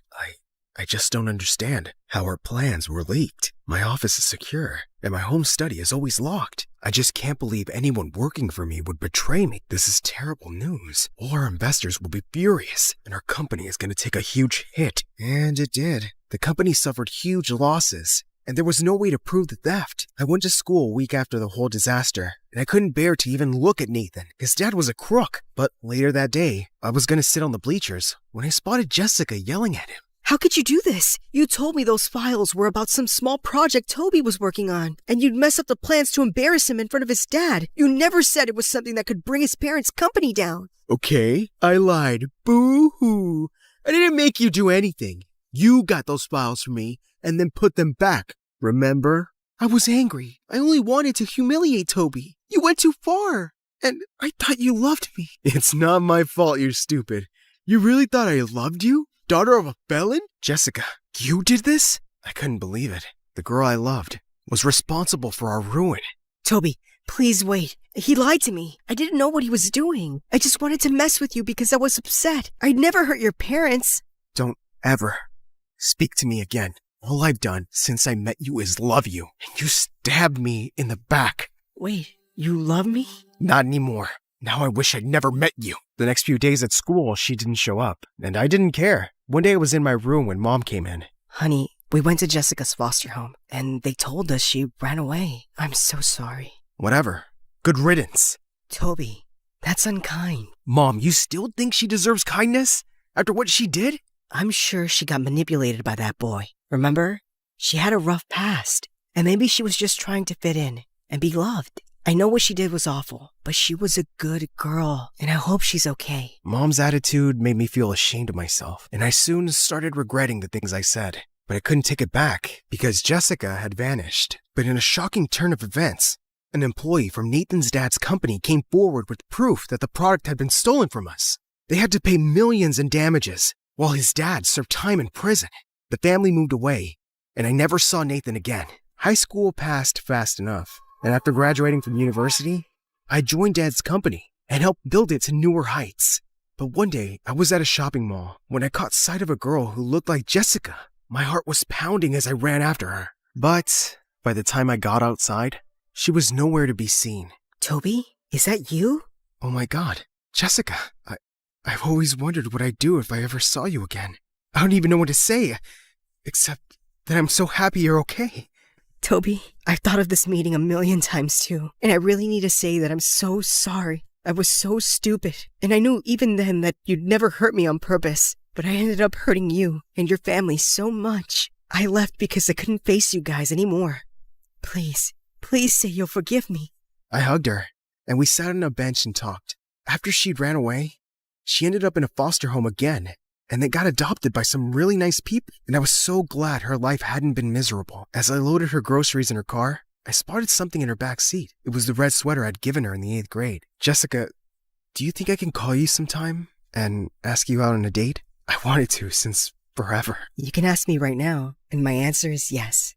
I just don't understand how our plans were leaked. My office is secure, and my home study is always locked. I just can't believe anyone working for me would betray me. This is terrible news. All our investors will be furious, and our company is going to take a huge hit. And it did. The company suffered huge losses, and there was no way to prove the theft. I went to school a week after the whole disaster, and I couldn't bear to even look at Nathan. His dad was a crook. But later that day, I was going to sit on the bleachers when I spotted Jessica yelling at him. How could you do this? You told me those files were about some small project Toby was working on, and you'd mess up the plans to embarrass him in front of his dad. You never said it was something that could bring his parents' company down. Okay, I lied. Boo-hoo. I didn't make you do anything. You got those files from me and then put them back. Remember? I was angry. I only wanted to humiliate Toby. You went too far. And I thought you loved me. It's not my fault you're stupid. You really thought I loved you? Daughter of a felon? Jessica, you did this? I couldn't believe it. The girl I loved was responsible for our ruin. Toby, please wait. He lied to me. I didn't know what he was doing. I just wanted to mess with you because I was upset. I'd never hurt your parents. Don't ever speak to me again. All I've done since I met you is love you. And you stabbed me in the back. Wait, you love me? Not anymore. Now I wish I'd never met you. The next few days at school, she didn't show up. And I didn't care. One day I was in my room when Mom came in. Honey, we went to Jessica's foster home, and they told us she ran away. I'm so sorry. Whatever. Good riddance. Toby, that's unkind. Mom, you still think she deserves kindness? After what she did? I'm sure she got manipulated by that boy. Remember? She had a rough past, and maybe she was just trying to fit in and be loved. I know what she did was awful, but she was a good girl, and I hope she's okay. Mom's attitude made me feel ashamed of myself, and I soon started regretting the things I said. But I couldn't take it back because Jessica had vanished. But in a shocking turn of events, an employee from Nathan's dad's company came forward with proof that the product had been stolen from us. They had to pay millions in damages, while his dad served time in prison. The family moved away, and I never saw Nathan again. High school passed fast enough, and after graduating from university, I joined Dad's company and helped build it to newer heights. But one day, I was at a shopping mall when I caught sight of a girl who looked like Jessica. My heart was pounding as I ran after her. But by the time I got outside, she was nowhere to be seen. Toby, is that you? Oh my God, Jessica, I've always wondered what I'd do if I ever saw you again. I don't even know what to say, except that I'm so happy you're okay. Toby, I've thought of this meeting a million times too, and I really need to say that I'm so sorry. I was so stupid, and I knew even then that you'd never hurt me on purpose, but I ended up hurting you and your family so much. I left because I couldn't face you guys anymore. Please say you'll forgive me. I hugged her, and we sat on a bench and talked. After she'd ran away, she ended up in a foster home again, and then got adopted by some really nice people. And I was so glad her life hadn't been miserable. As I loaded her groceries in her car, I spotted something in her back seat. It was the red sweater I'd given her in the 8th grade. Jessica, do you think I can call you sometime and ask you out on a date? I wanted to since forever. You can ask me right now, and my answer is yes.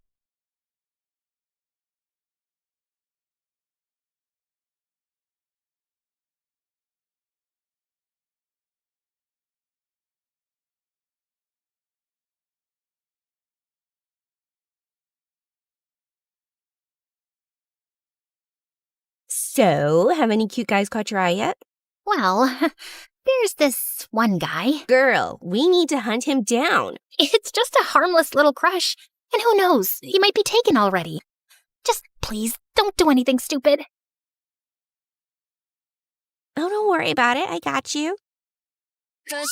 So, have any cute guys caught your eye yet? Well, there's this one guy. Girl, we need to hunt him down. It's just a harmless little crush. And who knows, he might be taken already. Just please, don't do anything stupid. Oh, don't worry about it. I got you. I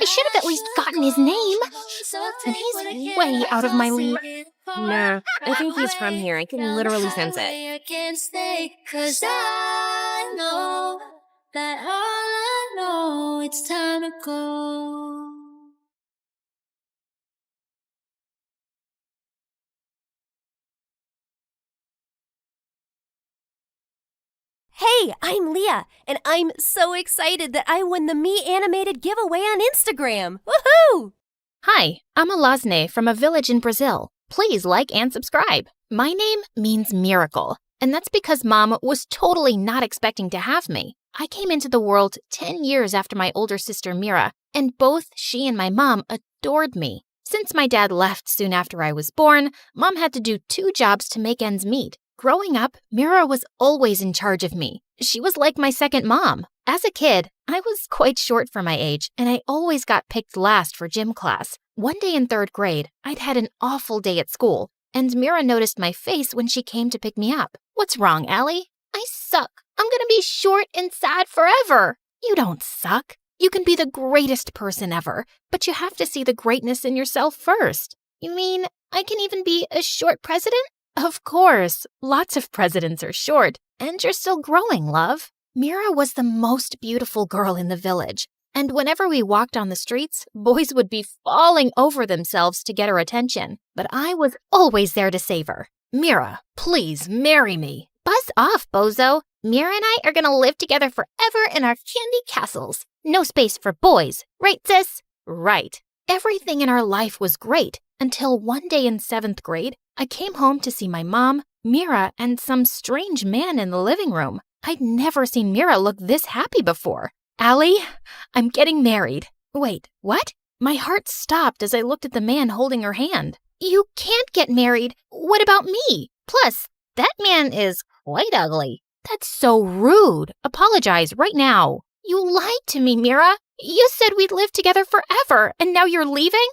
should have at least gotten his name. And he's way out of my league. Nah, I think he's from here. I can literally sense it. It's time to go. Hey, I'm Leah, and I'm so excited that I won the Me Animated giveaway on Instagram. Woohoo! Hi, I'm Alasne from a village in Brazil. Please like and subscribe. My name means miracle, and that's because Mom was totally not expecting to have me. I came into the world 10 years after my older sister Mira, and both she and my mom adored me. Since my dad left soon after I was born, Mom had to do 2 jobs to make ends meet. Growing up, Mira was always in charge of me. She was like my second mom. As a kid, I was quite short for my age, and I always got picked last for gym class. One day in 3rd grade, I'd had an awful day at school, and Mira noticed my face when she came to pick me up. What's wrong, Allie? I suck. I'm gonna be short and sad forever. You don't suck. You can be the greatest person ever, but you have to see the greatness in yourself first. You mean I can even be a short president? Of course, lots of presidents are short, and you're still growing, love. Mira was the most beautiful girl in the village, and whenever we walked on the streets, boys would be falling over themselves to get her attention. But I was always there to save her. Mira, please marry me. Buzz off, bozo. Mira and I are gonna live together forever in our candy castles. No space for boys, right, sis? Right. Everything in our life was great until one day in 7th grade, I came home to see my mom, Mira, and some strange man in the living room. I'd never seen Mira look this happy before. Allie, I'm getting married. Wait, what? My heart stopped as I looked at the man holding her hand. You can't get married. What about me? Plus, that man is quite ugly. That's so rude. Apologize right now. You lied to me, Mira. You said we'd live together forever, and now you're leaving?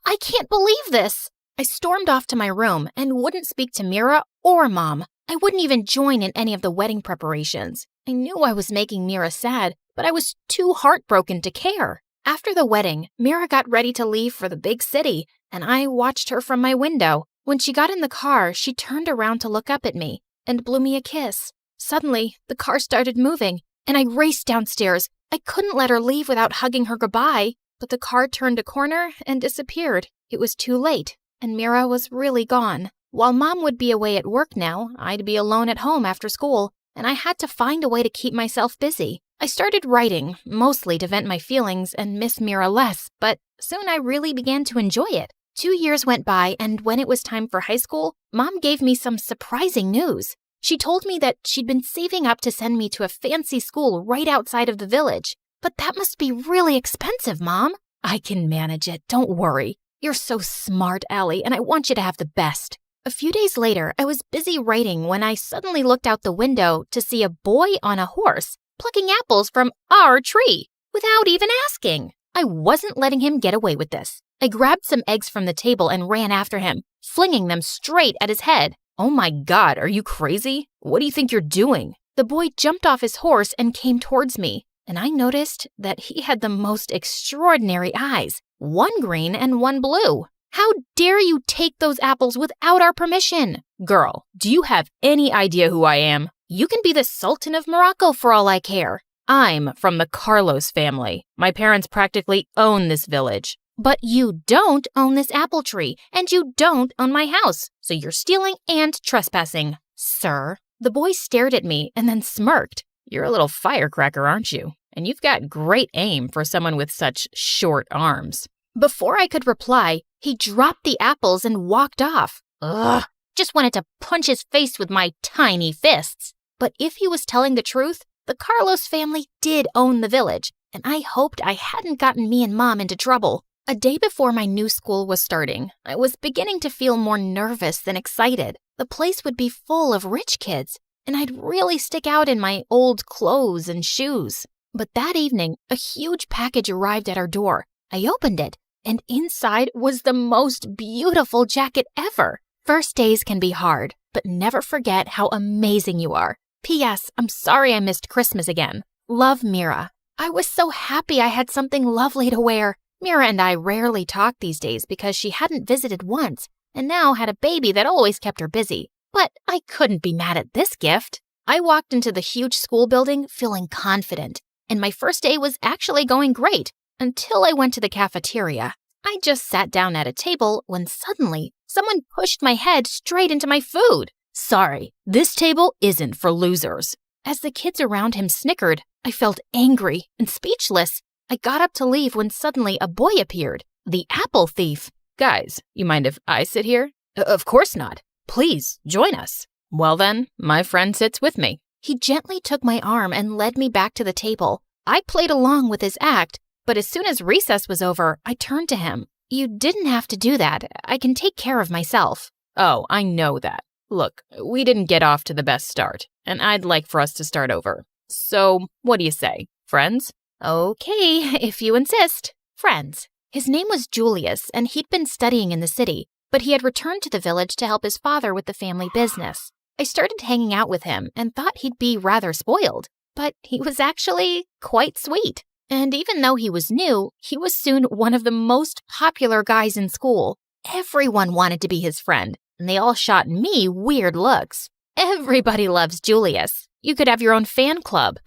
I can't believe this. I stormed off to my room and wouldn't speak to Mira or Mom. I wouldn't even join in any of the wedding preparations. I knew I was making Mira sad, but I was too heartbroken to care. After the wedding, Mira got ready to leave for the big city, and I watched her from my window. When she got in the car, she turned around to look up at me and blew me a kiss. Suddenly, the car started moving, and I raced downstairs. I couldn't let her leave without hugging her goodbye, but the car turned a corner and disappeared. It was too late, and Mira was really gone. While Mom would be away at work now, I'd be alone at home after school, and I had to find a way to keep myself busy. I started writing, mostly to vent my feelings and miss Mira less, but soon I really began to enjoy it. 2 years went by, and when it was time for high school, Mom gave me some surprising news. She told me that she'd been saving up to send me to a fancy school right outside of the village. But that must be really expensive, Mom. I can manage it, don't worry. You're so smart, Allie, and I want you to have the best. A few days later, I was busy writing when I suddenly looked out the window to see a boy on a horse plucking apples from our tree without even asking. I wasn't letting him get away with this. I grabbed some eggs from the table and ran after him, flinging them straight at his head. Oh my God, are you crazy? What do you think you're doing? The boy jumped off his horse and came towards me, and I noticed that he had the most extraordinary eyes, one green and one blue. How dare you take those apples without our permission? Girl, do you have any idea who I am? You can be the Sultan of Morocco for all I care. I'm from the Carlos family. My parents practically own this village. But you don't own this apple tree, and you don't own my house, so you're stealing and trespassing, sir. The boy stared at me and then smirked. You're a little firecracker, aren't you? And you've got great aim for someone with such short arms. Before I could reply, he dropped the apples and walked off. Ugh, just wanted to punch his face with my tiny fists. But if he was telling the truth, the Carlos family did own the village, and I hoped I hadn't gotten me and Mom into trouble. A day before my new school was starting, I was beginning to feel more nervous than excited. The place would be full of rich kids, and I'd really stick out in my old clothes and shoes. But that evening, a huge package arrived at our door. I opened it, and inside was the most beautiful jacket ever. First days can be hard, but never forget how amazing you are. P.S. I'm sorry I missed Christmas again. Love, Mira. I was so happy I had something lovely to wear. Mira and I rarely talk these days because she hadn't visited once and now had a baby that always kept her busy. But I couldn't be mad at this gift. I walked into the huge school building feeling confident, and my first day was actually going great until I went to the cafeteria. I just sat down at a table when suddenly someone pushed my head straight into my food. Sorry, this table isn't for losers. As the kids around him snickered, I felt angry and speechless. I got up to leave when suddenly a boy appeared, the apple thief. Guys, you mind if I sit here? Of course not. Please, join us. Well then, my friend sits with me. He gently took my arm and led me back to the table. I played along with his act, but as soon as recess was over, I turned to him. You didn't have to do that. I can take care of myself. Oh, I know that. Look, we didn't get off to the best start, and I'd like for us to start over. So, what do you say? Friends? Okay, if you insist. Friends. His name was Julius, and he'd been studying in the city, but he had returned to the village to help his father with the family business. I started hanging out with him and thought he'd be rather spoiled, but he was actually quite sweet. And even though he was new, he was soon one of the most popular guys in school. Everyone wanted to be his friend, and they all shot me weird looks. Everybody loves Julius. You could have your own fan club.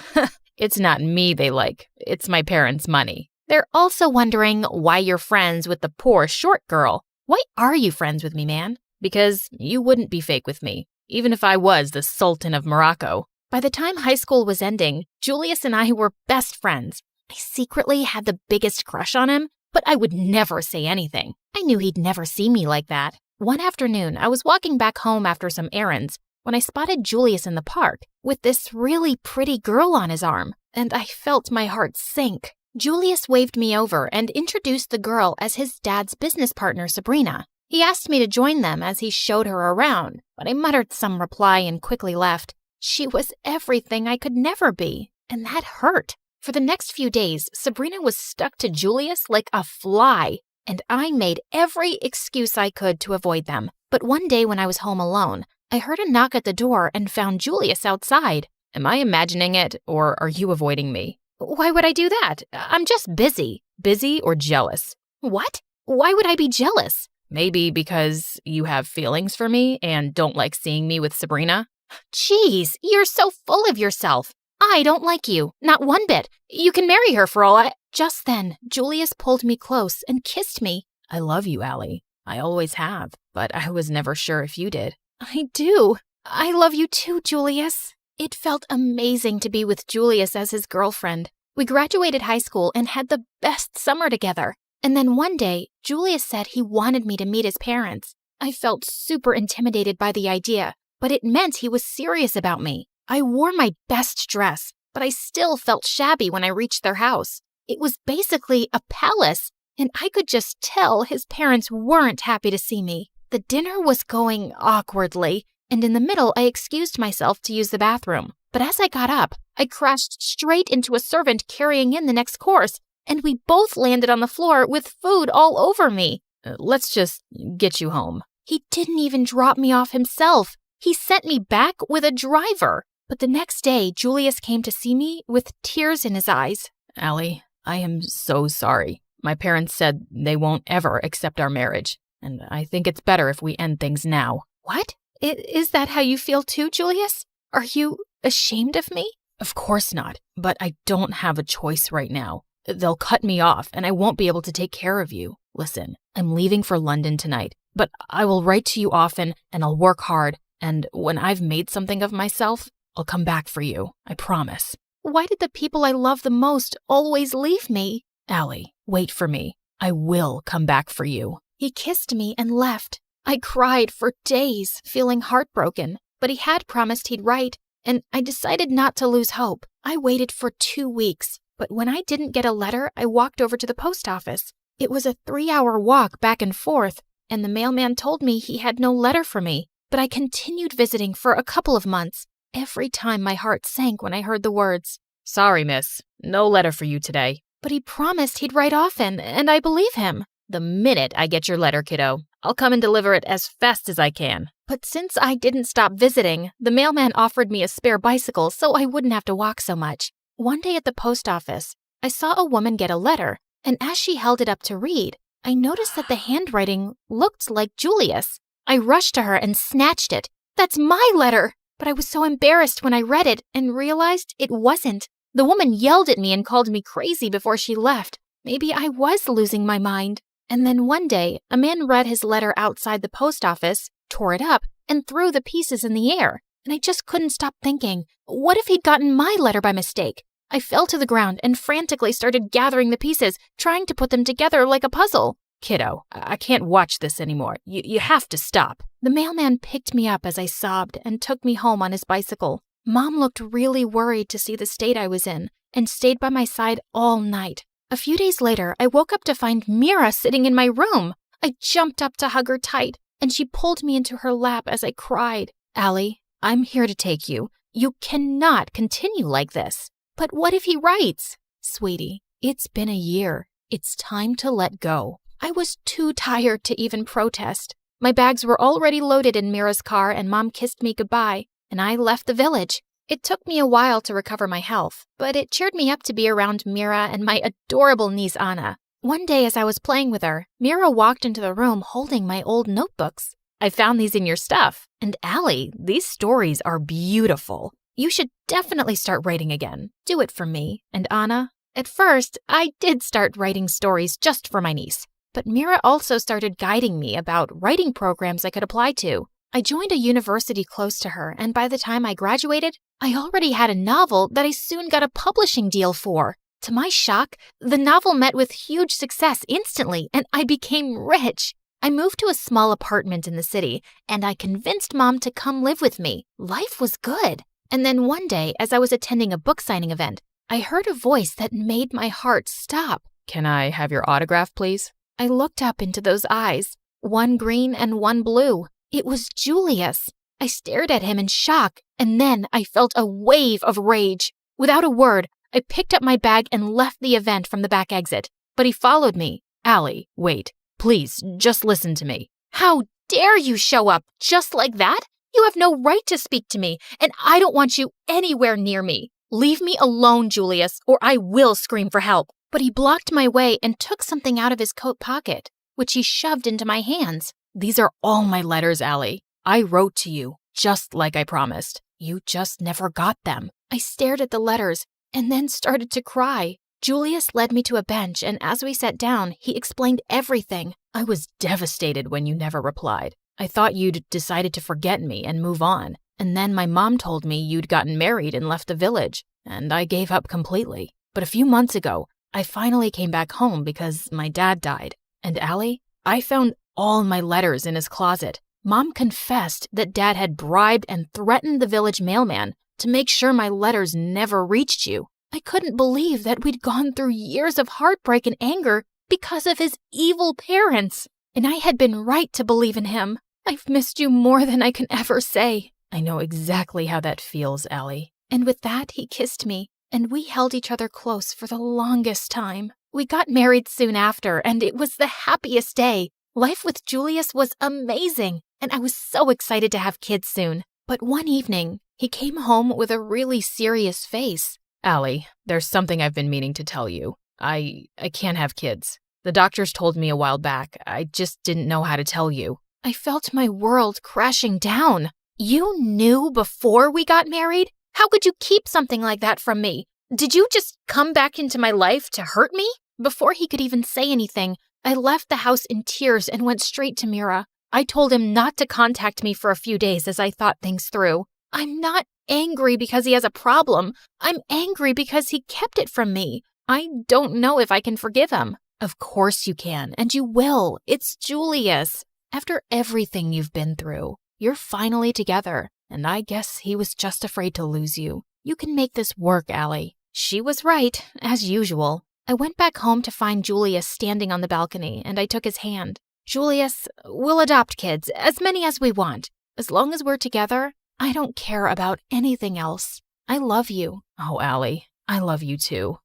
It's not me they like, it's my parents' money. They're also wondering why you're friends with the poor short girl. Why are you friends with me, man? because you wouldn't be fake with me, even if I was the Sultan of Morocco. By the time high school was ending, Julius and I were best friends. I secretly had the biggest crush on him, but I would never say anything. I knew he'd never see me like that. One afternoon, I was walking back home after some errands when I spotted Julius in the park with this really pretty girl on his arm, and I felt my heart sink. Julius waved me over and introduced the girl as his dad's business partner, Sabrina. He asked me to join them as he showed her around, but I muttered some reply and quickly left. She was everything I could never be, and that hurt. For the next few days, Sabrina was stuck to Julius like a fly, and I made every excuse I could to avoid them. But one day when I was home alone, I heard a knock at the door and found Julius outside. Am I imagining it, or are you avoiding me? Why would I do that? I'm just busy. Busy or jealous? What? Why would I be jealous? Maybe because you have feelings for me and don't like seeing me with Sabrina? Jeez, you're so full of yourself. I don't like you, not one bit. You can marry her for all I... Just then, Julius pulled me close and kissed me. I love you, Allie. I always have, but I was never sure if you did. I do. I love you too, Julius. It felt amazing to be with Julius as his girlfriend. We graduated high school and had the best summer together. And then one day, Julius said he wanted me to meet his parents. I felt super intimidated by the idea, but it meant he was serious about me. I wore my best dress, but I still felt shabby when I reached their house. It was basically a palace, and I could just tell his parents weren't happy to see me. The dinner was going awkwardly, and in the middle I excused myself to use the bathroom. But as I got up, I crashed straight into a servant carrying in the next course, and we both landed on the floor with food all over me. Let's just get you home. He didn't even drop me off himself. He sent me back with a driver. But the next day, Julius came to see me with tears in his eyes. Allie, I am so sorry. My parents said they won't ever accept our marriage, and I think it's better if we end things now. What? Is that how you feel too, Julius? Are you ashamed of me? Of course not, but I don't have a choice right now. They'll cut me off, and I won't be able to take care of you. Listen, I'm leaving for London tonight, but I will write to you often, and I'll work hard, and when I've made something of myself, I'll come back for you, I promise. Why did the people I love the most always leave me? Allie, wait for me. I will come back for you. He kissed me and left. I cried for days, feeling heartbroken, but he had promised he'd write, and I decided not to lose hope. I waited for 2 weeks, but when I didn't get a letter, I walked over to the post office. It was a 3-hour walk back and forth, and the mailman told me he had no letter for me, but I continued visiting for a couple of months. Every time my heart sank when I heard the words, "Sorry, miss, no letter for you today." But he promised he'd write often, and I believe him. The minute I get your letter, kiddo, I'll come and deliver it as fast as I can. But since I didn't stop visiting, the mailman offered me a spare bicycle so I wouldn't have to walk so much. One day at the post office, I saw a woman get a letter, and as she held it up to read, I noticed that the handwriting looked like Julius. I rushed to her and snatched it. That's my letter! But I was so embarrassed when I read it and realized it wasn't. The woman yelled at me and called me crazy before she left. Maybe I was losing my mind. And then one day, a man read his letter outside the post office, tore it up, and threw the pieces in the air. And I just couldn't stop thinking, what if he'd gotten my letter by mistake? I fell to the ground and frantically started gathering the pieces, trying to put them together like a puzzle. Kiddo, I can't watch this anymore. You have to stop. The mailman picked me up as I sobbed and took me home on his bicycle. Mom looked really worried to see the state I was in and stayed by my side all night. A few days later, I woke up to find Mira sitting in my room. I jumped up to hug her tight, and she pulled me into her lap as I cried. Allie, I'm here to take you. You cannot continue like this. But what if he writes? Sweetie, it's been a year. It's time to let go. I was too tired to even protest. My bags were already loaded in Mira's car, and Mom kissed me goodbye, and I left the village. It took me a while to recover my health, but it cheered me up to be around Mira and my adorable niece Anna. One day as I was playing with her, Mira walked into the room holding my old notebooks. I found these in your stuff, and Allie, these stories are beautiful. You should definitely start writing again. Do it for me and Anna. At first, I did start writing stories just for my niece, But Mira also started guiding me about writing programs I could apply to. I joined a university close to her, and by the time I graduated, I already had a novel that I soon got a publishing deal for. To my shock, the novel met with huge success instantly, and I became rich. I moved to a small apartment in the city, and I convinced Mom to come live with me. Life was good. And then one day, as I was attending a book signing event, I heard a voice that made my heart stop. Can I have your autograph, please? I looked up into those eyes, one green and one blue. It was Julius. I stared at him in shock, and then I felt a wave of rage. Without a word, I picked up my bag and left the event from the back exit. But he followed me. Allie, wait. Please, just listen to me. How dare you show up just like that? You have no right to speak to me, and I don't want you anywhere near me. Leave me alone, Julius, or I will scream for help. But he blocked my way and took something out of his coat pocket, which he shoved into my hands. These are all my letters, Allie. I wrote to you, just like I promised. You just never got them. I stared at the letters and then started to cry. Julius led me to a bench, and as we sat down, he explained everything. I was devastated when you never replied. I thought you'd decided to forget me and move on. And then my mom told me you'd gotten married and left the village, and I gave up completely. But a few months ago, I finally came back home because my dad died. And Allie, I found all my letters in his closet. Mom confessed that Dad had bribed and threatened the village mailman to make sure my letters never reached you. I couldn't believe that we'd gone through years of heartbreak and anger because of his evil parents. And I had been right to believe in him. I've missed you more than I can ever say. I know exactly how that feels, Allie. And with that, he kissed me, and we held each other close for the longest time. We got married soon after, and it was the happiest day. Life with Julius was amazing, and I was so excited to have kids soon. But one evening, he came home with a really serious face. Allie, there's something I've been meaning to tell you. I can't have kids. The doctors told me a while back. I just didn't know how to tell you. I felt my world crashing down. You knew before we got married? How could you keep something like that from me? Did you just come back into my life to hurt me? Before he could even say anything, I left the house in tears and went straight to Mira. I told him not to contact me for a few days as I thought things through. I'm not angry because he has a problem. I'm angry because he kept it from me. I don't know if I can forgive him. Of course you can, and you will. It's Julius. After everything you've been through, you're finally together, and I guess he was just afraid to lose you. You can make this work, Allie. She was right, as usual. I went back home to find Julius standing on the balcony, and I took his hand. Julius, we'll adopt kids, as many as we want. As long as we're together, I don't care about anything else. I love you. Oh, Allie, I love you too.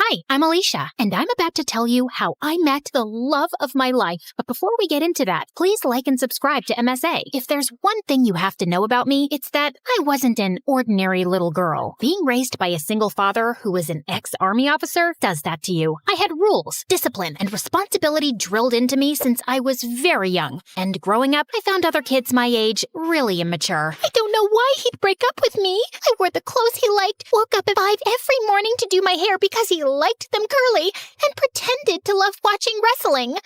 Hi, I'm Alicia, and I'm about to tell you how I met the love of my life. But before we get into that, please like and subscribe to MSA. If there's one thing you have to know about me, it's that I wasn't an ordinary little girl. Being raised by a single father who was an ex-army officer does that to you. I had rules, discipline, and responsibility drilled into me since I was very young. And growing up, I found other kids my age really immature. I don't know why he'd break up with me. I wore the clothes he liked, woke up at 5 every morning to do my hair because he liked them curly, and pretended to love watching wrestling.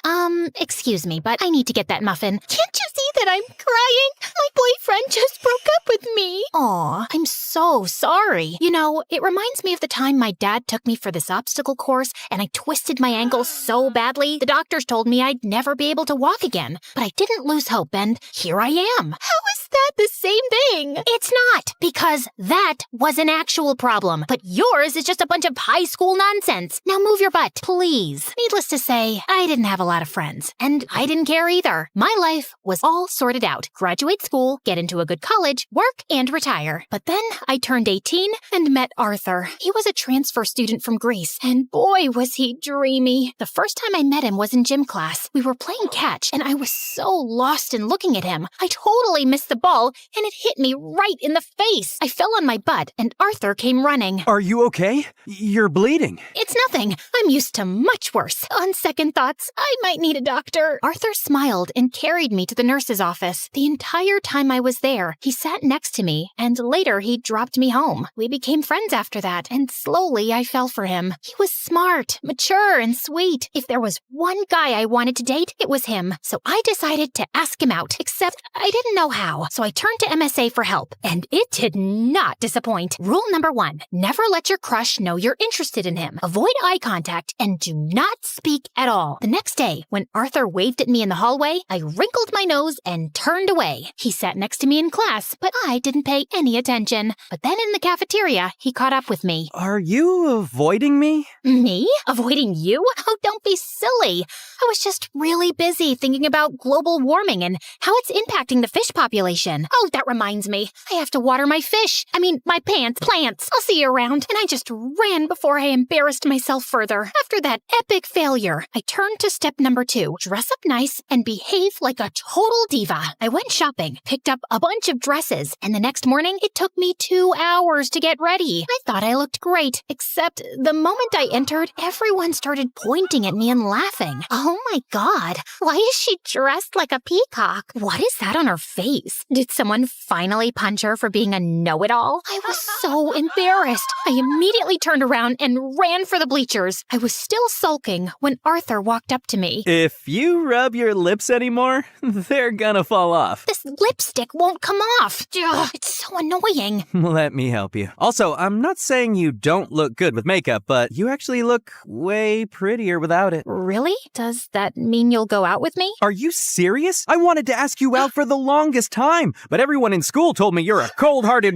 Excuse me, but I need to get that muffin. Can't you see that I'm crying? My boyfriend just broke up with me. Aw, I'm so sorry. You know, it reminds me of the time my dad took me for this obstacle course, and I twisted my ankle so badly, the doctors told me I'd never be able to walk again. But I didn't lose hope, and here I am. How is that the same thing? It's not, because that was an actual problem, but yours is just a bunch of high school nonsense. Now move your butt, please. Needless to say, I didn't have a lot of friends, and I didn't care either. My life was all sorted out. Graduate school, get into a good college, work, and retire. But then I turned 18 and met Arthur. He was a transfer student from Greece, and boy, was he dreamy. The first time I met him was in gym class. We were playing catch, and I was so lost in looking at him. I totally missed the ball and it hit me right in the face. I fell on my butt and Arthur came running. Are you okay? You're bleeding. It's nothing. I'm used to much worse. On second thoughts, I might need a doctor. Arthur smiled and carried me to the nurse's office. The entire time I was there, he sat next to me and later he dropped me home. We became friends after that and slowly I fell for him. He was smart, mature, and sweet. If there was one guy I wanted to date, it was him. So I decided to ask him out, except I didn't know how. So I turned to MSA for help, and it did not disappoint. Rule number 1, never let your crush know you're interested in him. Avoid eye contact and do not speak at all. The next day, when Arthur waved at me in the hallway, I wrinkled my nose and turned away. He sat next to me in class, but I didn't pay any attention. But then in the cafeteria, he caught up with me. Are you avoiding me? Me? Avoiding you? Oh, don't be silly. I was just really busy thinking about global warming and how it's impacting the fish population. Oh, that reminds me. I have to water my fish. My plants. I'll see you around. And I just ran before I embarrassed myself further. After that epic failure, I turned to step number 2. Dress up nice and behave like a total diva. I went shopping, picked up a bunch of dresses, and the next morning it took me 2 hours to get ready. I thought I looked great, except the moment I entered, everyone started pointing at me and laughing. Oh my God, why is she dressed like a peacock? What is that on her face? Did someone finally punch her for being a know-it-all? I was so embarrassed. I immediately turned around and ran for the bleachers. I was still sulking when Arthur walked up to me. If you rub your lips anymore, they're gonna fall off. This lipstick won't come off. Ugh, it's so annoying. Let me help you. Also, I'm not saying you don't look good with makeup, but you actually look way prettier without it. Really? Does that mean you'll go out with me? Are you serious? I wanted to ask you out for the longest time, but everyone in school told me you're a cold-hearted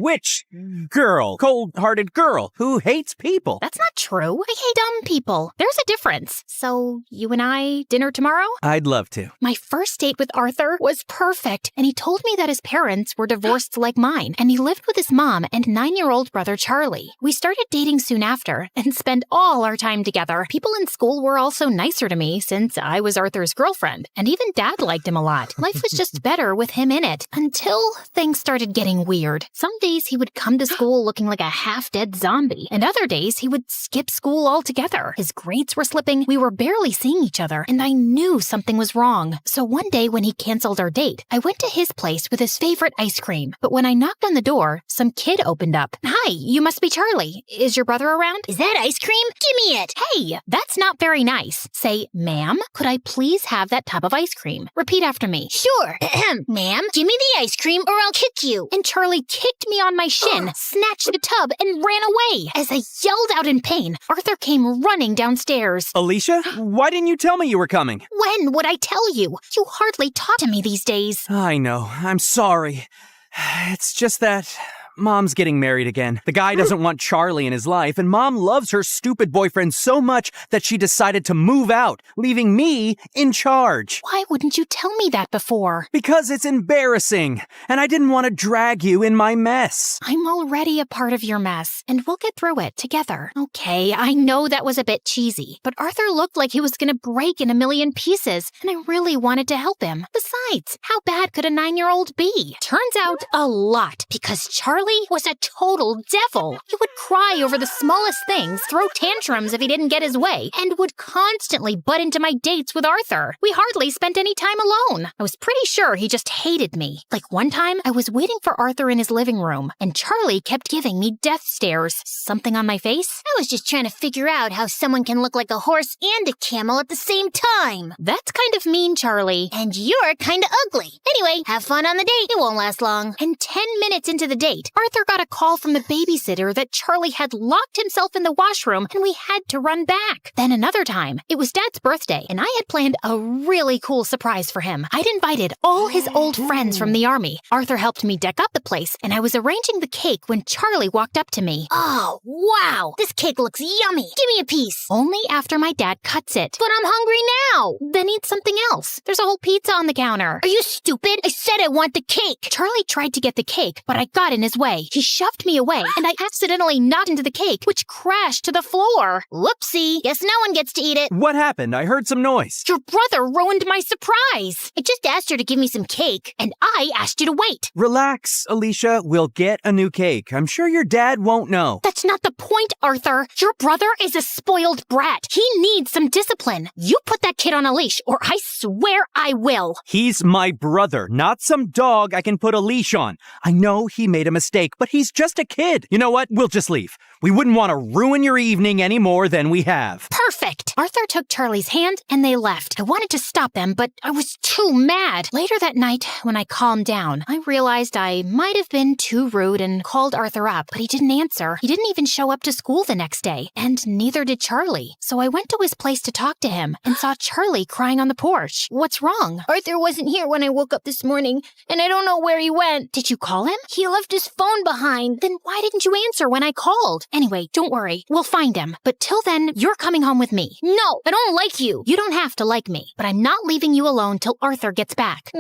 cold-hearted girl who hates people. That's not true. I hate dumb people. There's a difference. So, you and I, dinner tomorrow? I'd love to. My first date with Arthur was perfect, and he told me that his parents were divorced like mine, and he lived with his mom and 9-year-old brother Charlie. We started dating soon after, and spent all our time together. People in school were also nicer to me since I was Arthur's girlfriend, and even Dad liked him a lot. Life was just better with him in it, until things started getting weird. Some days he would come to school looking like a half-dead zombie, and other days he would skip school altogether. His grades were slipping, we were barely seeing each other, and I knew something was wrong. So one day when he canceled our date, I went to his place with his favorite ice cream. But when I knocked on the door, some kid opened up. Hi, you must be Charlie. Is your brother around? Is that ice cream? Give me it. Hey, that's not very nice. Say, ma'am, could I please have that tub of ice cream? Repeat after me. Sure. Ma'am, give me the ice cream or I'll kick you. And Charlie kicked me on my shin, snatched the tub, and ran away. As I yelled out in pain, Arthur came running downstairs. Alicia, why didn't you tell me you were coming? When would I tell you? You hardly talk to me these days. I know. I'm sorry. It's just that Mom's getting married again. The guy doesn't want Charlie in his life, and Mom loves her stupid boyfriend so much that she decided to move out, leaving me in charge. Why wouldn't you tell me that before? Because it's embarrassing, and I didn't want to drag you in my mess. I'm already a part of your mess, and we'll get through it together. Okay, I know that was a bit cheesy, but Arthur looked like he was gonna break in a million pieces, and I really wanted to help him. Besides, how bad could a 9-year-old be? Turns out a lot, because Charlie was a total devil. He would cry over the smallest things, throw tantrums if he didn't get his way, and would constantly butt into my dates with Arthur. We hardly spent any time alone. I was pretty sure he just hated me. Like one time, I was waiting for Arthur in his living room, and Charlie kept giving me death stares. Something on my face? I was just trying to figure out how someone can look like a horse and a camel at the same time. That's kind of mean, Charlie. And you're kind of ugly. Anyway, have fun on the date. It won't last long. And 10 minutes into the date, Arthur got a call from the babysitter that Charlie had locked himself in the washroom and we had to run back. Then another time, it was Dad's birthday and I had planned a really cool surprise for him. I'd invited all his old friends from the army. Arthur helped me deck up the place and I was arranging the cake when Charlie walked up to me. Oh, wow. This cake looks yummy. Give me a piece. Only after my dad cuts it. But I'm hungry now. Then eat something else. There's a whole pizza on the counter. Are you stupid? I said I want the cake. Charlie tried to get the cake, but I got in his way. way. He shoved me away, and I accidentally knocked into the cake, which crashed to the floor. Whoopsie. Guess no one gets to eat it. What happened? I heard some noise. Your brother ruined my surprise. I just asked her to give me some cake, and I asked you to wait. Relax, Alicia. We'll get a new cake. I'm sure your dad won't know. That's not the point, Arthur. Your brother is a spoiled brat. He needs some discipline. You put that kid on a leash, or I swear I will. He's my brother, not some dog I can put a leash on. I know he made a mistake, but he's just a kid. You know what? We'll just leave. We wouldn't want to ruin your evening any more than we have. Perfect. Arthur took Charlie's hand and they left. I wanted to stop them, but I was too mad. Later that night, when I calmed down, I realized I might have been too rude and called Arthur up, but he didn't answer. He didn't even show up to school the next day, and neither did Charlie. So I went to his place to talk to him and saw Charlie crying on the porch. What's wrong? Arthur wasn't here when I woke up this morning, and I don't know where he went. Did you call him? He left his phone behind. Then why didn't you answer when I called? Anyway, don't worry. We'll find him. But till then, you're coming home with me. No, I don't like you. You don't have to like me, but I'm not leaving you alone till Arthur gets back.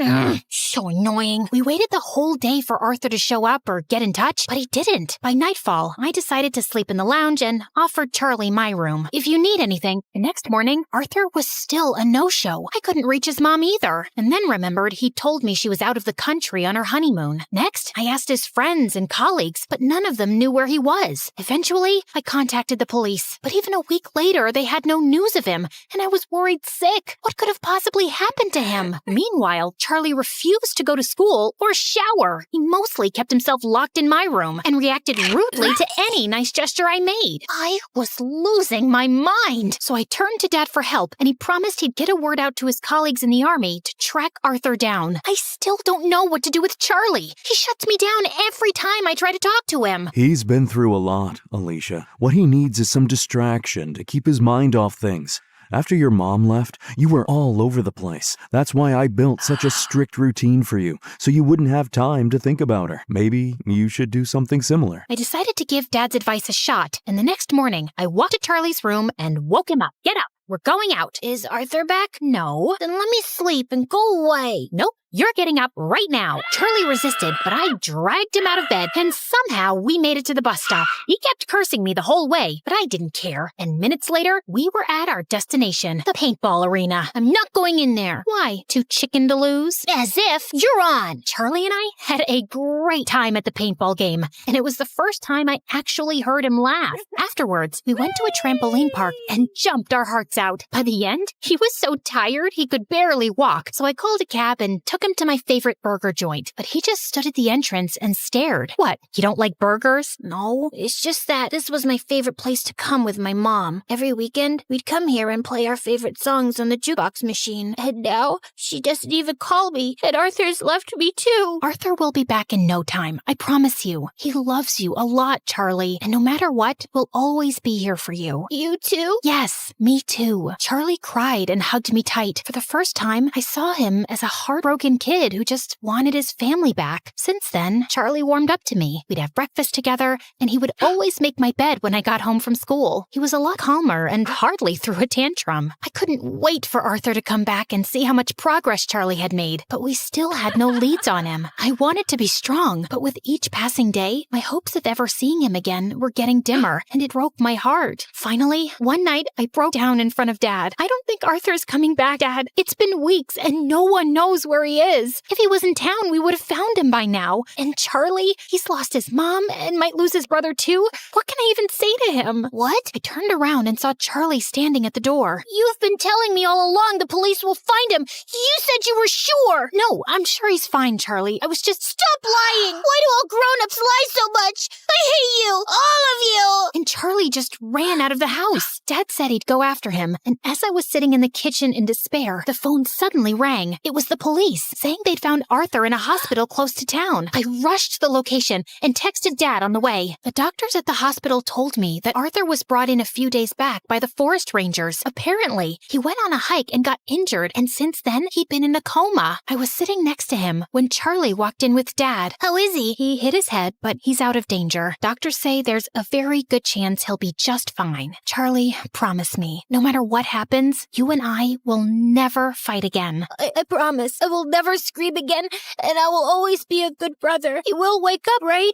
So annoying. We waited the whole day for Arthur to show up or get in touch, but he didn't. By nightfall, I decided to sleep in the lounge and offered Charlie my room. If you need anything. The next morning, Arthur was still a no-show. I couldn't reach his mom either, and then remembered he told me she was out of the country on her honeymoon. Next, I asked his friends and colleagues, but none of them knew where he was. Eventually, I contacted the police, but even a week later, they had no news of him, and I was worried sick. What could have possibly happened to him? Meanwhile, Charlie refused to go to school or shower. He mostly kept himself locked in my room and reacted rudely to any nice gesture I made. I was losing my mind, so I turned to Dad for help, and he promised he'd get a word out to his colleagues in the army to track Arthur down. I still don't know what to do with Charlie. He shuts me down every time I try to talk to him. He's been through a lot, Alicia. What he needs is some distraction to keep his mind off things. After your mom left, you were all over the place. That's why I built such a strict routine for you, so you wouldn't have time to think about her. Maybe you should do something similar. I decided to give Dad's advice a shot, and the next morning, I walked to Charlie's room and woke him up. Get up. We're going out. Is Arthur back? No. Then let me sleep and go away. Nope. You're getting up right now. Charlie resisted, but I dragged him out of bed, and somehow we made it to the bus stop. He kept cursing me the whole way, but I didn't care. And minutes later, we were at our destination, the paintball arena. I'm not going in there. Why? Too chicken to lose? As if you're on. Charlie and I had a great time at the paintball game, and it was the first time I actually heard him laugh. Afterwards, we went to a trampoline park and jumped our hearts out. By the end, he was so tired he could barely walk, so I called a cab and took him to my favorite burger joint, but he just stood at the entrance and stared. What, you don't like burgers? No, it's just that this was my favorite place to come with my mom. Every weekend, we'd come here and play our favorite songs on the jukebox machine. And now, she doesn't even call me, and Arthur's left me too. Arthur will be back in no time, I promise you. He loves you a lot, Charlie, and no matter what, we'll always be here for you. You too? Yes, me too. Charlie cried and hugged me tight. For the first time, I saw him as a heartbroken kid who just wanted his family back. Since then, Charlie warmed up to me. We'd have breakfast together, and he would always make my bed when I got home from school. He was a lot calmer and hardly threw a tantrum. I couldn't wait for Arthur to come back and see how much progress Charlie had made, but we still had no leads on him. I wanted to be strong, but with each passing day, my hopes of ever seeing him again were getting dimmer, and it broke my heart. Finally, one night, I broke down in front of Dad. I don't think Arthur's coming back, Dad. It's been weeks, and no one knows where he is. If he was in town, we would have found him by now. And Charlie, he's lost his mom and might lose his brother too. What can I even say to him? What? I turned around and saw Charlie standing at the door. You've been telling me all along the police will find him. You said you were sure. No, I'm sure he's fine, Charlie. I was just... Stop lying. Why do all grown-ups lie so much? I hate you. All of you. And Charlie just ran out of the house. Dad said he'd go after him. And as I was sitting in the kitchen in despair, the phone suddenly rang. It was the police, saying they'd found Arthur in a hospital close to town. I rushed to the location and texted Dad on the way. The doctors at the hospital told me that Arthur was brought in a few days back by the forest rangers. Apparently, he went on a hike and got injured, and since then, he'd been in a coma. I was sitting next to him when Charlie walked in with Dad. How is he? He hit his head, but he's out of danger. Doctors say there's a very good chance he'll be just fine. Charlie, promise me, no matter what happens, you and I will never fight again. I promise. I will never scream again, and I will always be a good brother. He will wake up, right?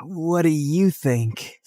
What do you think?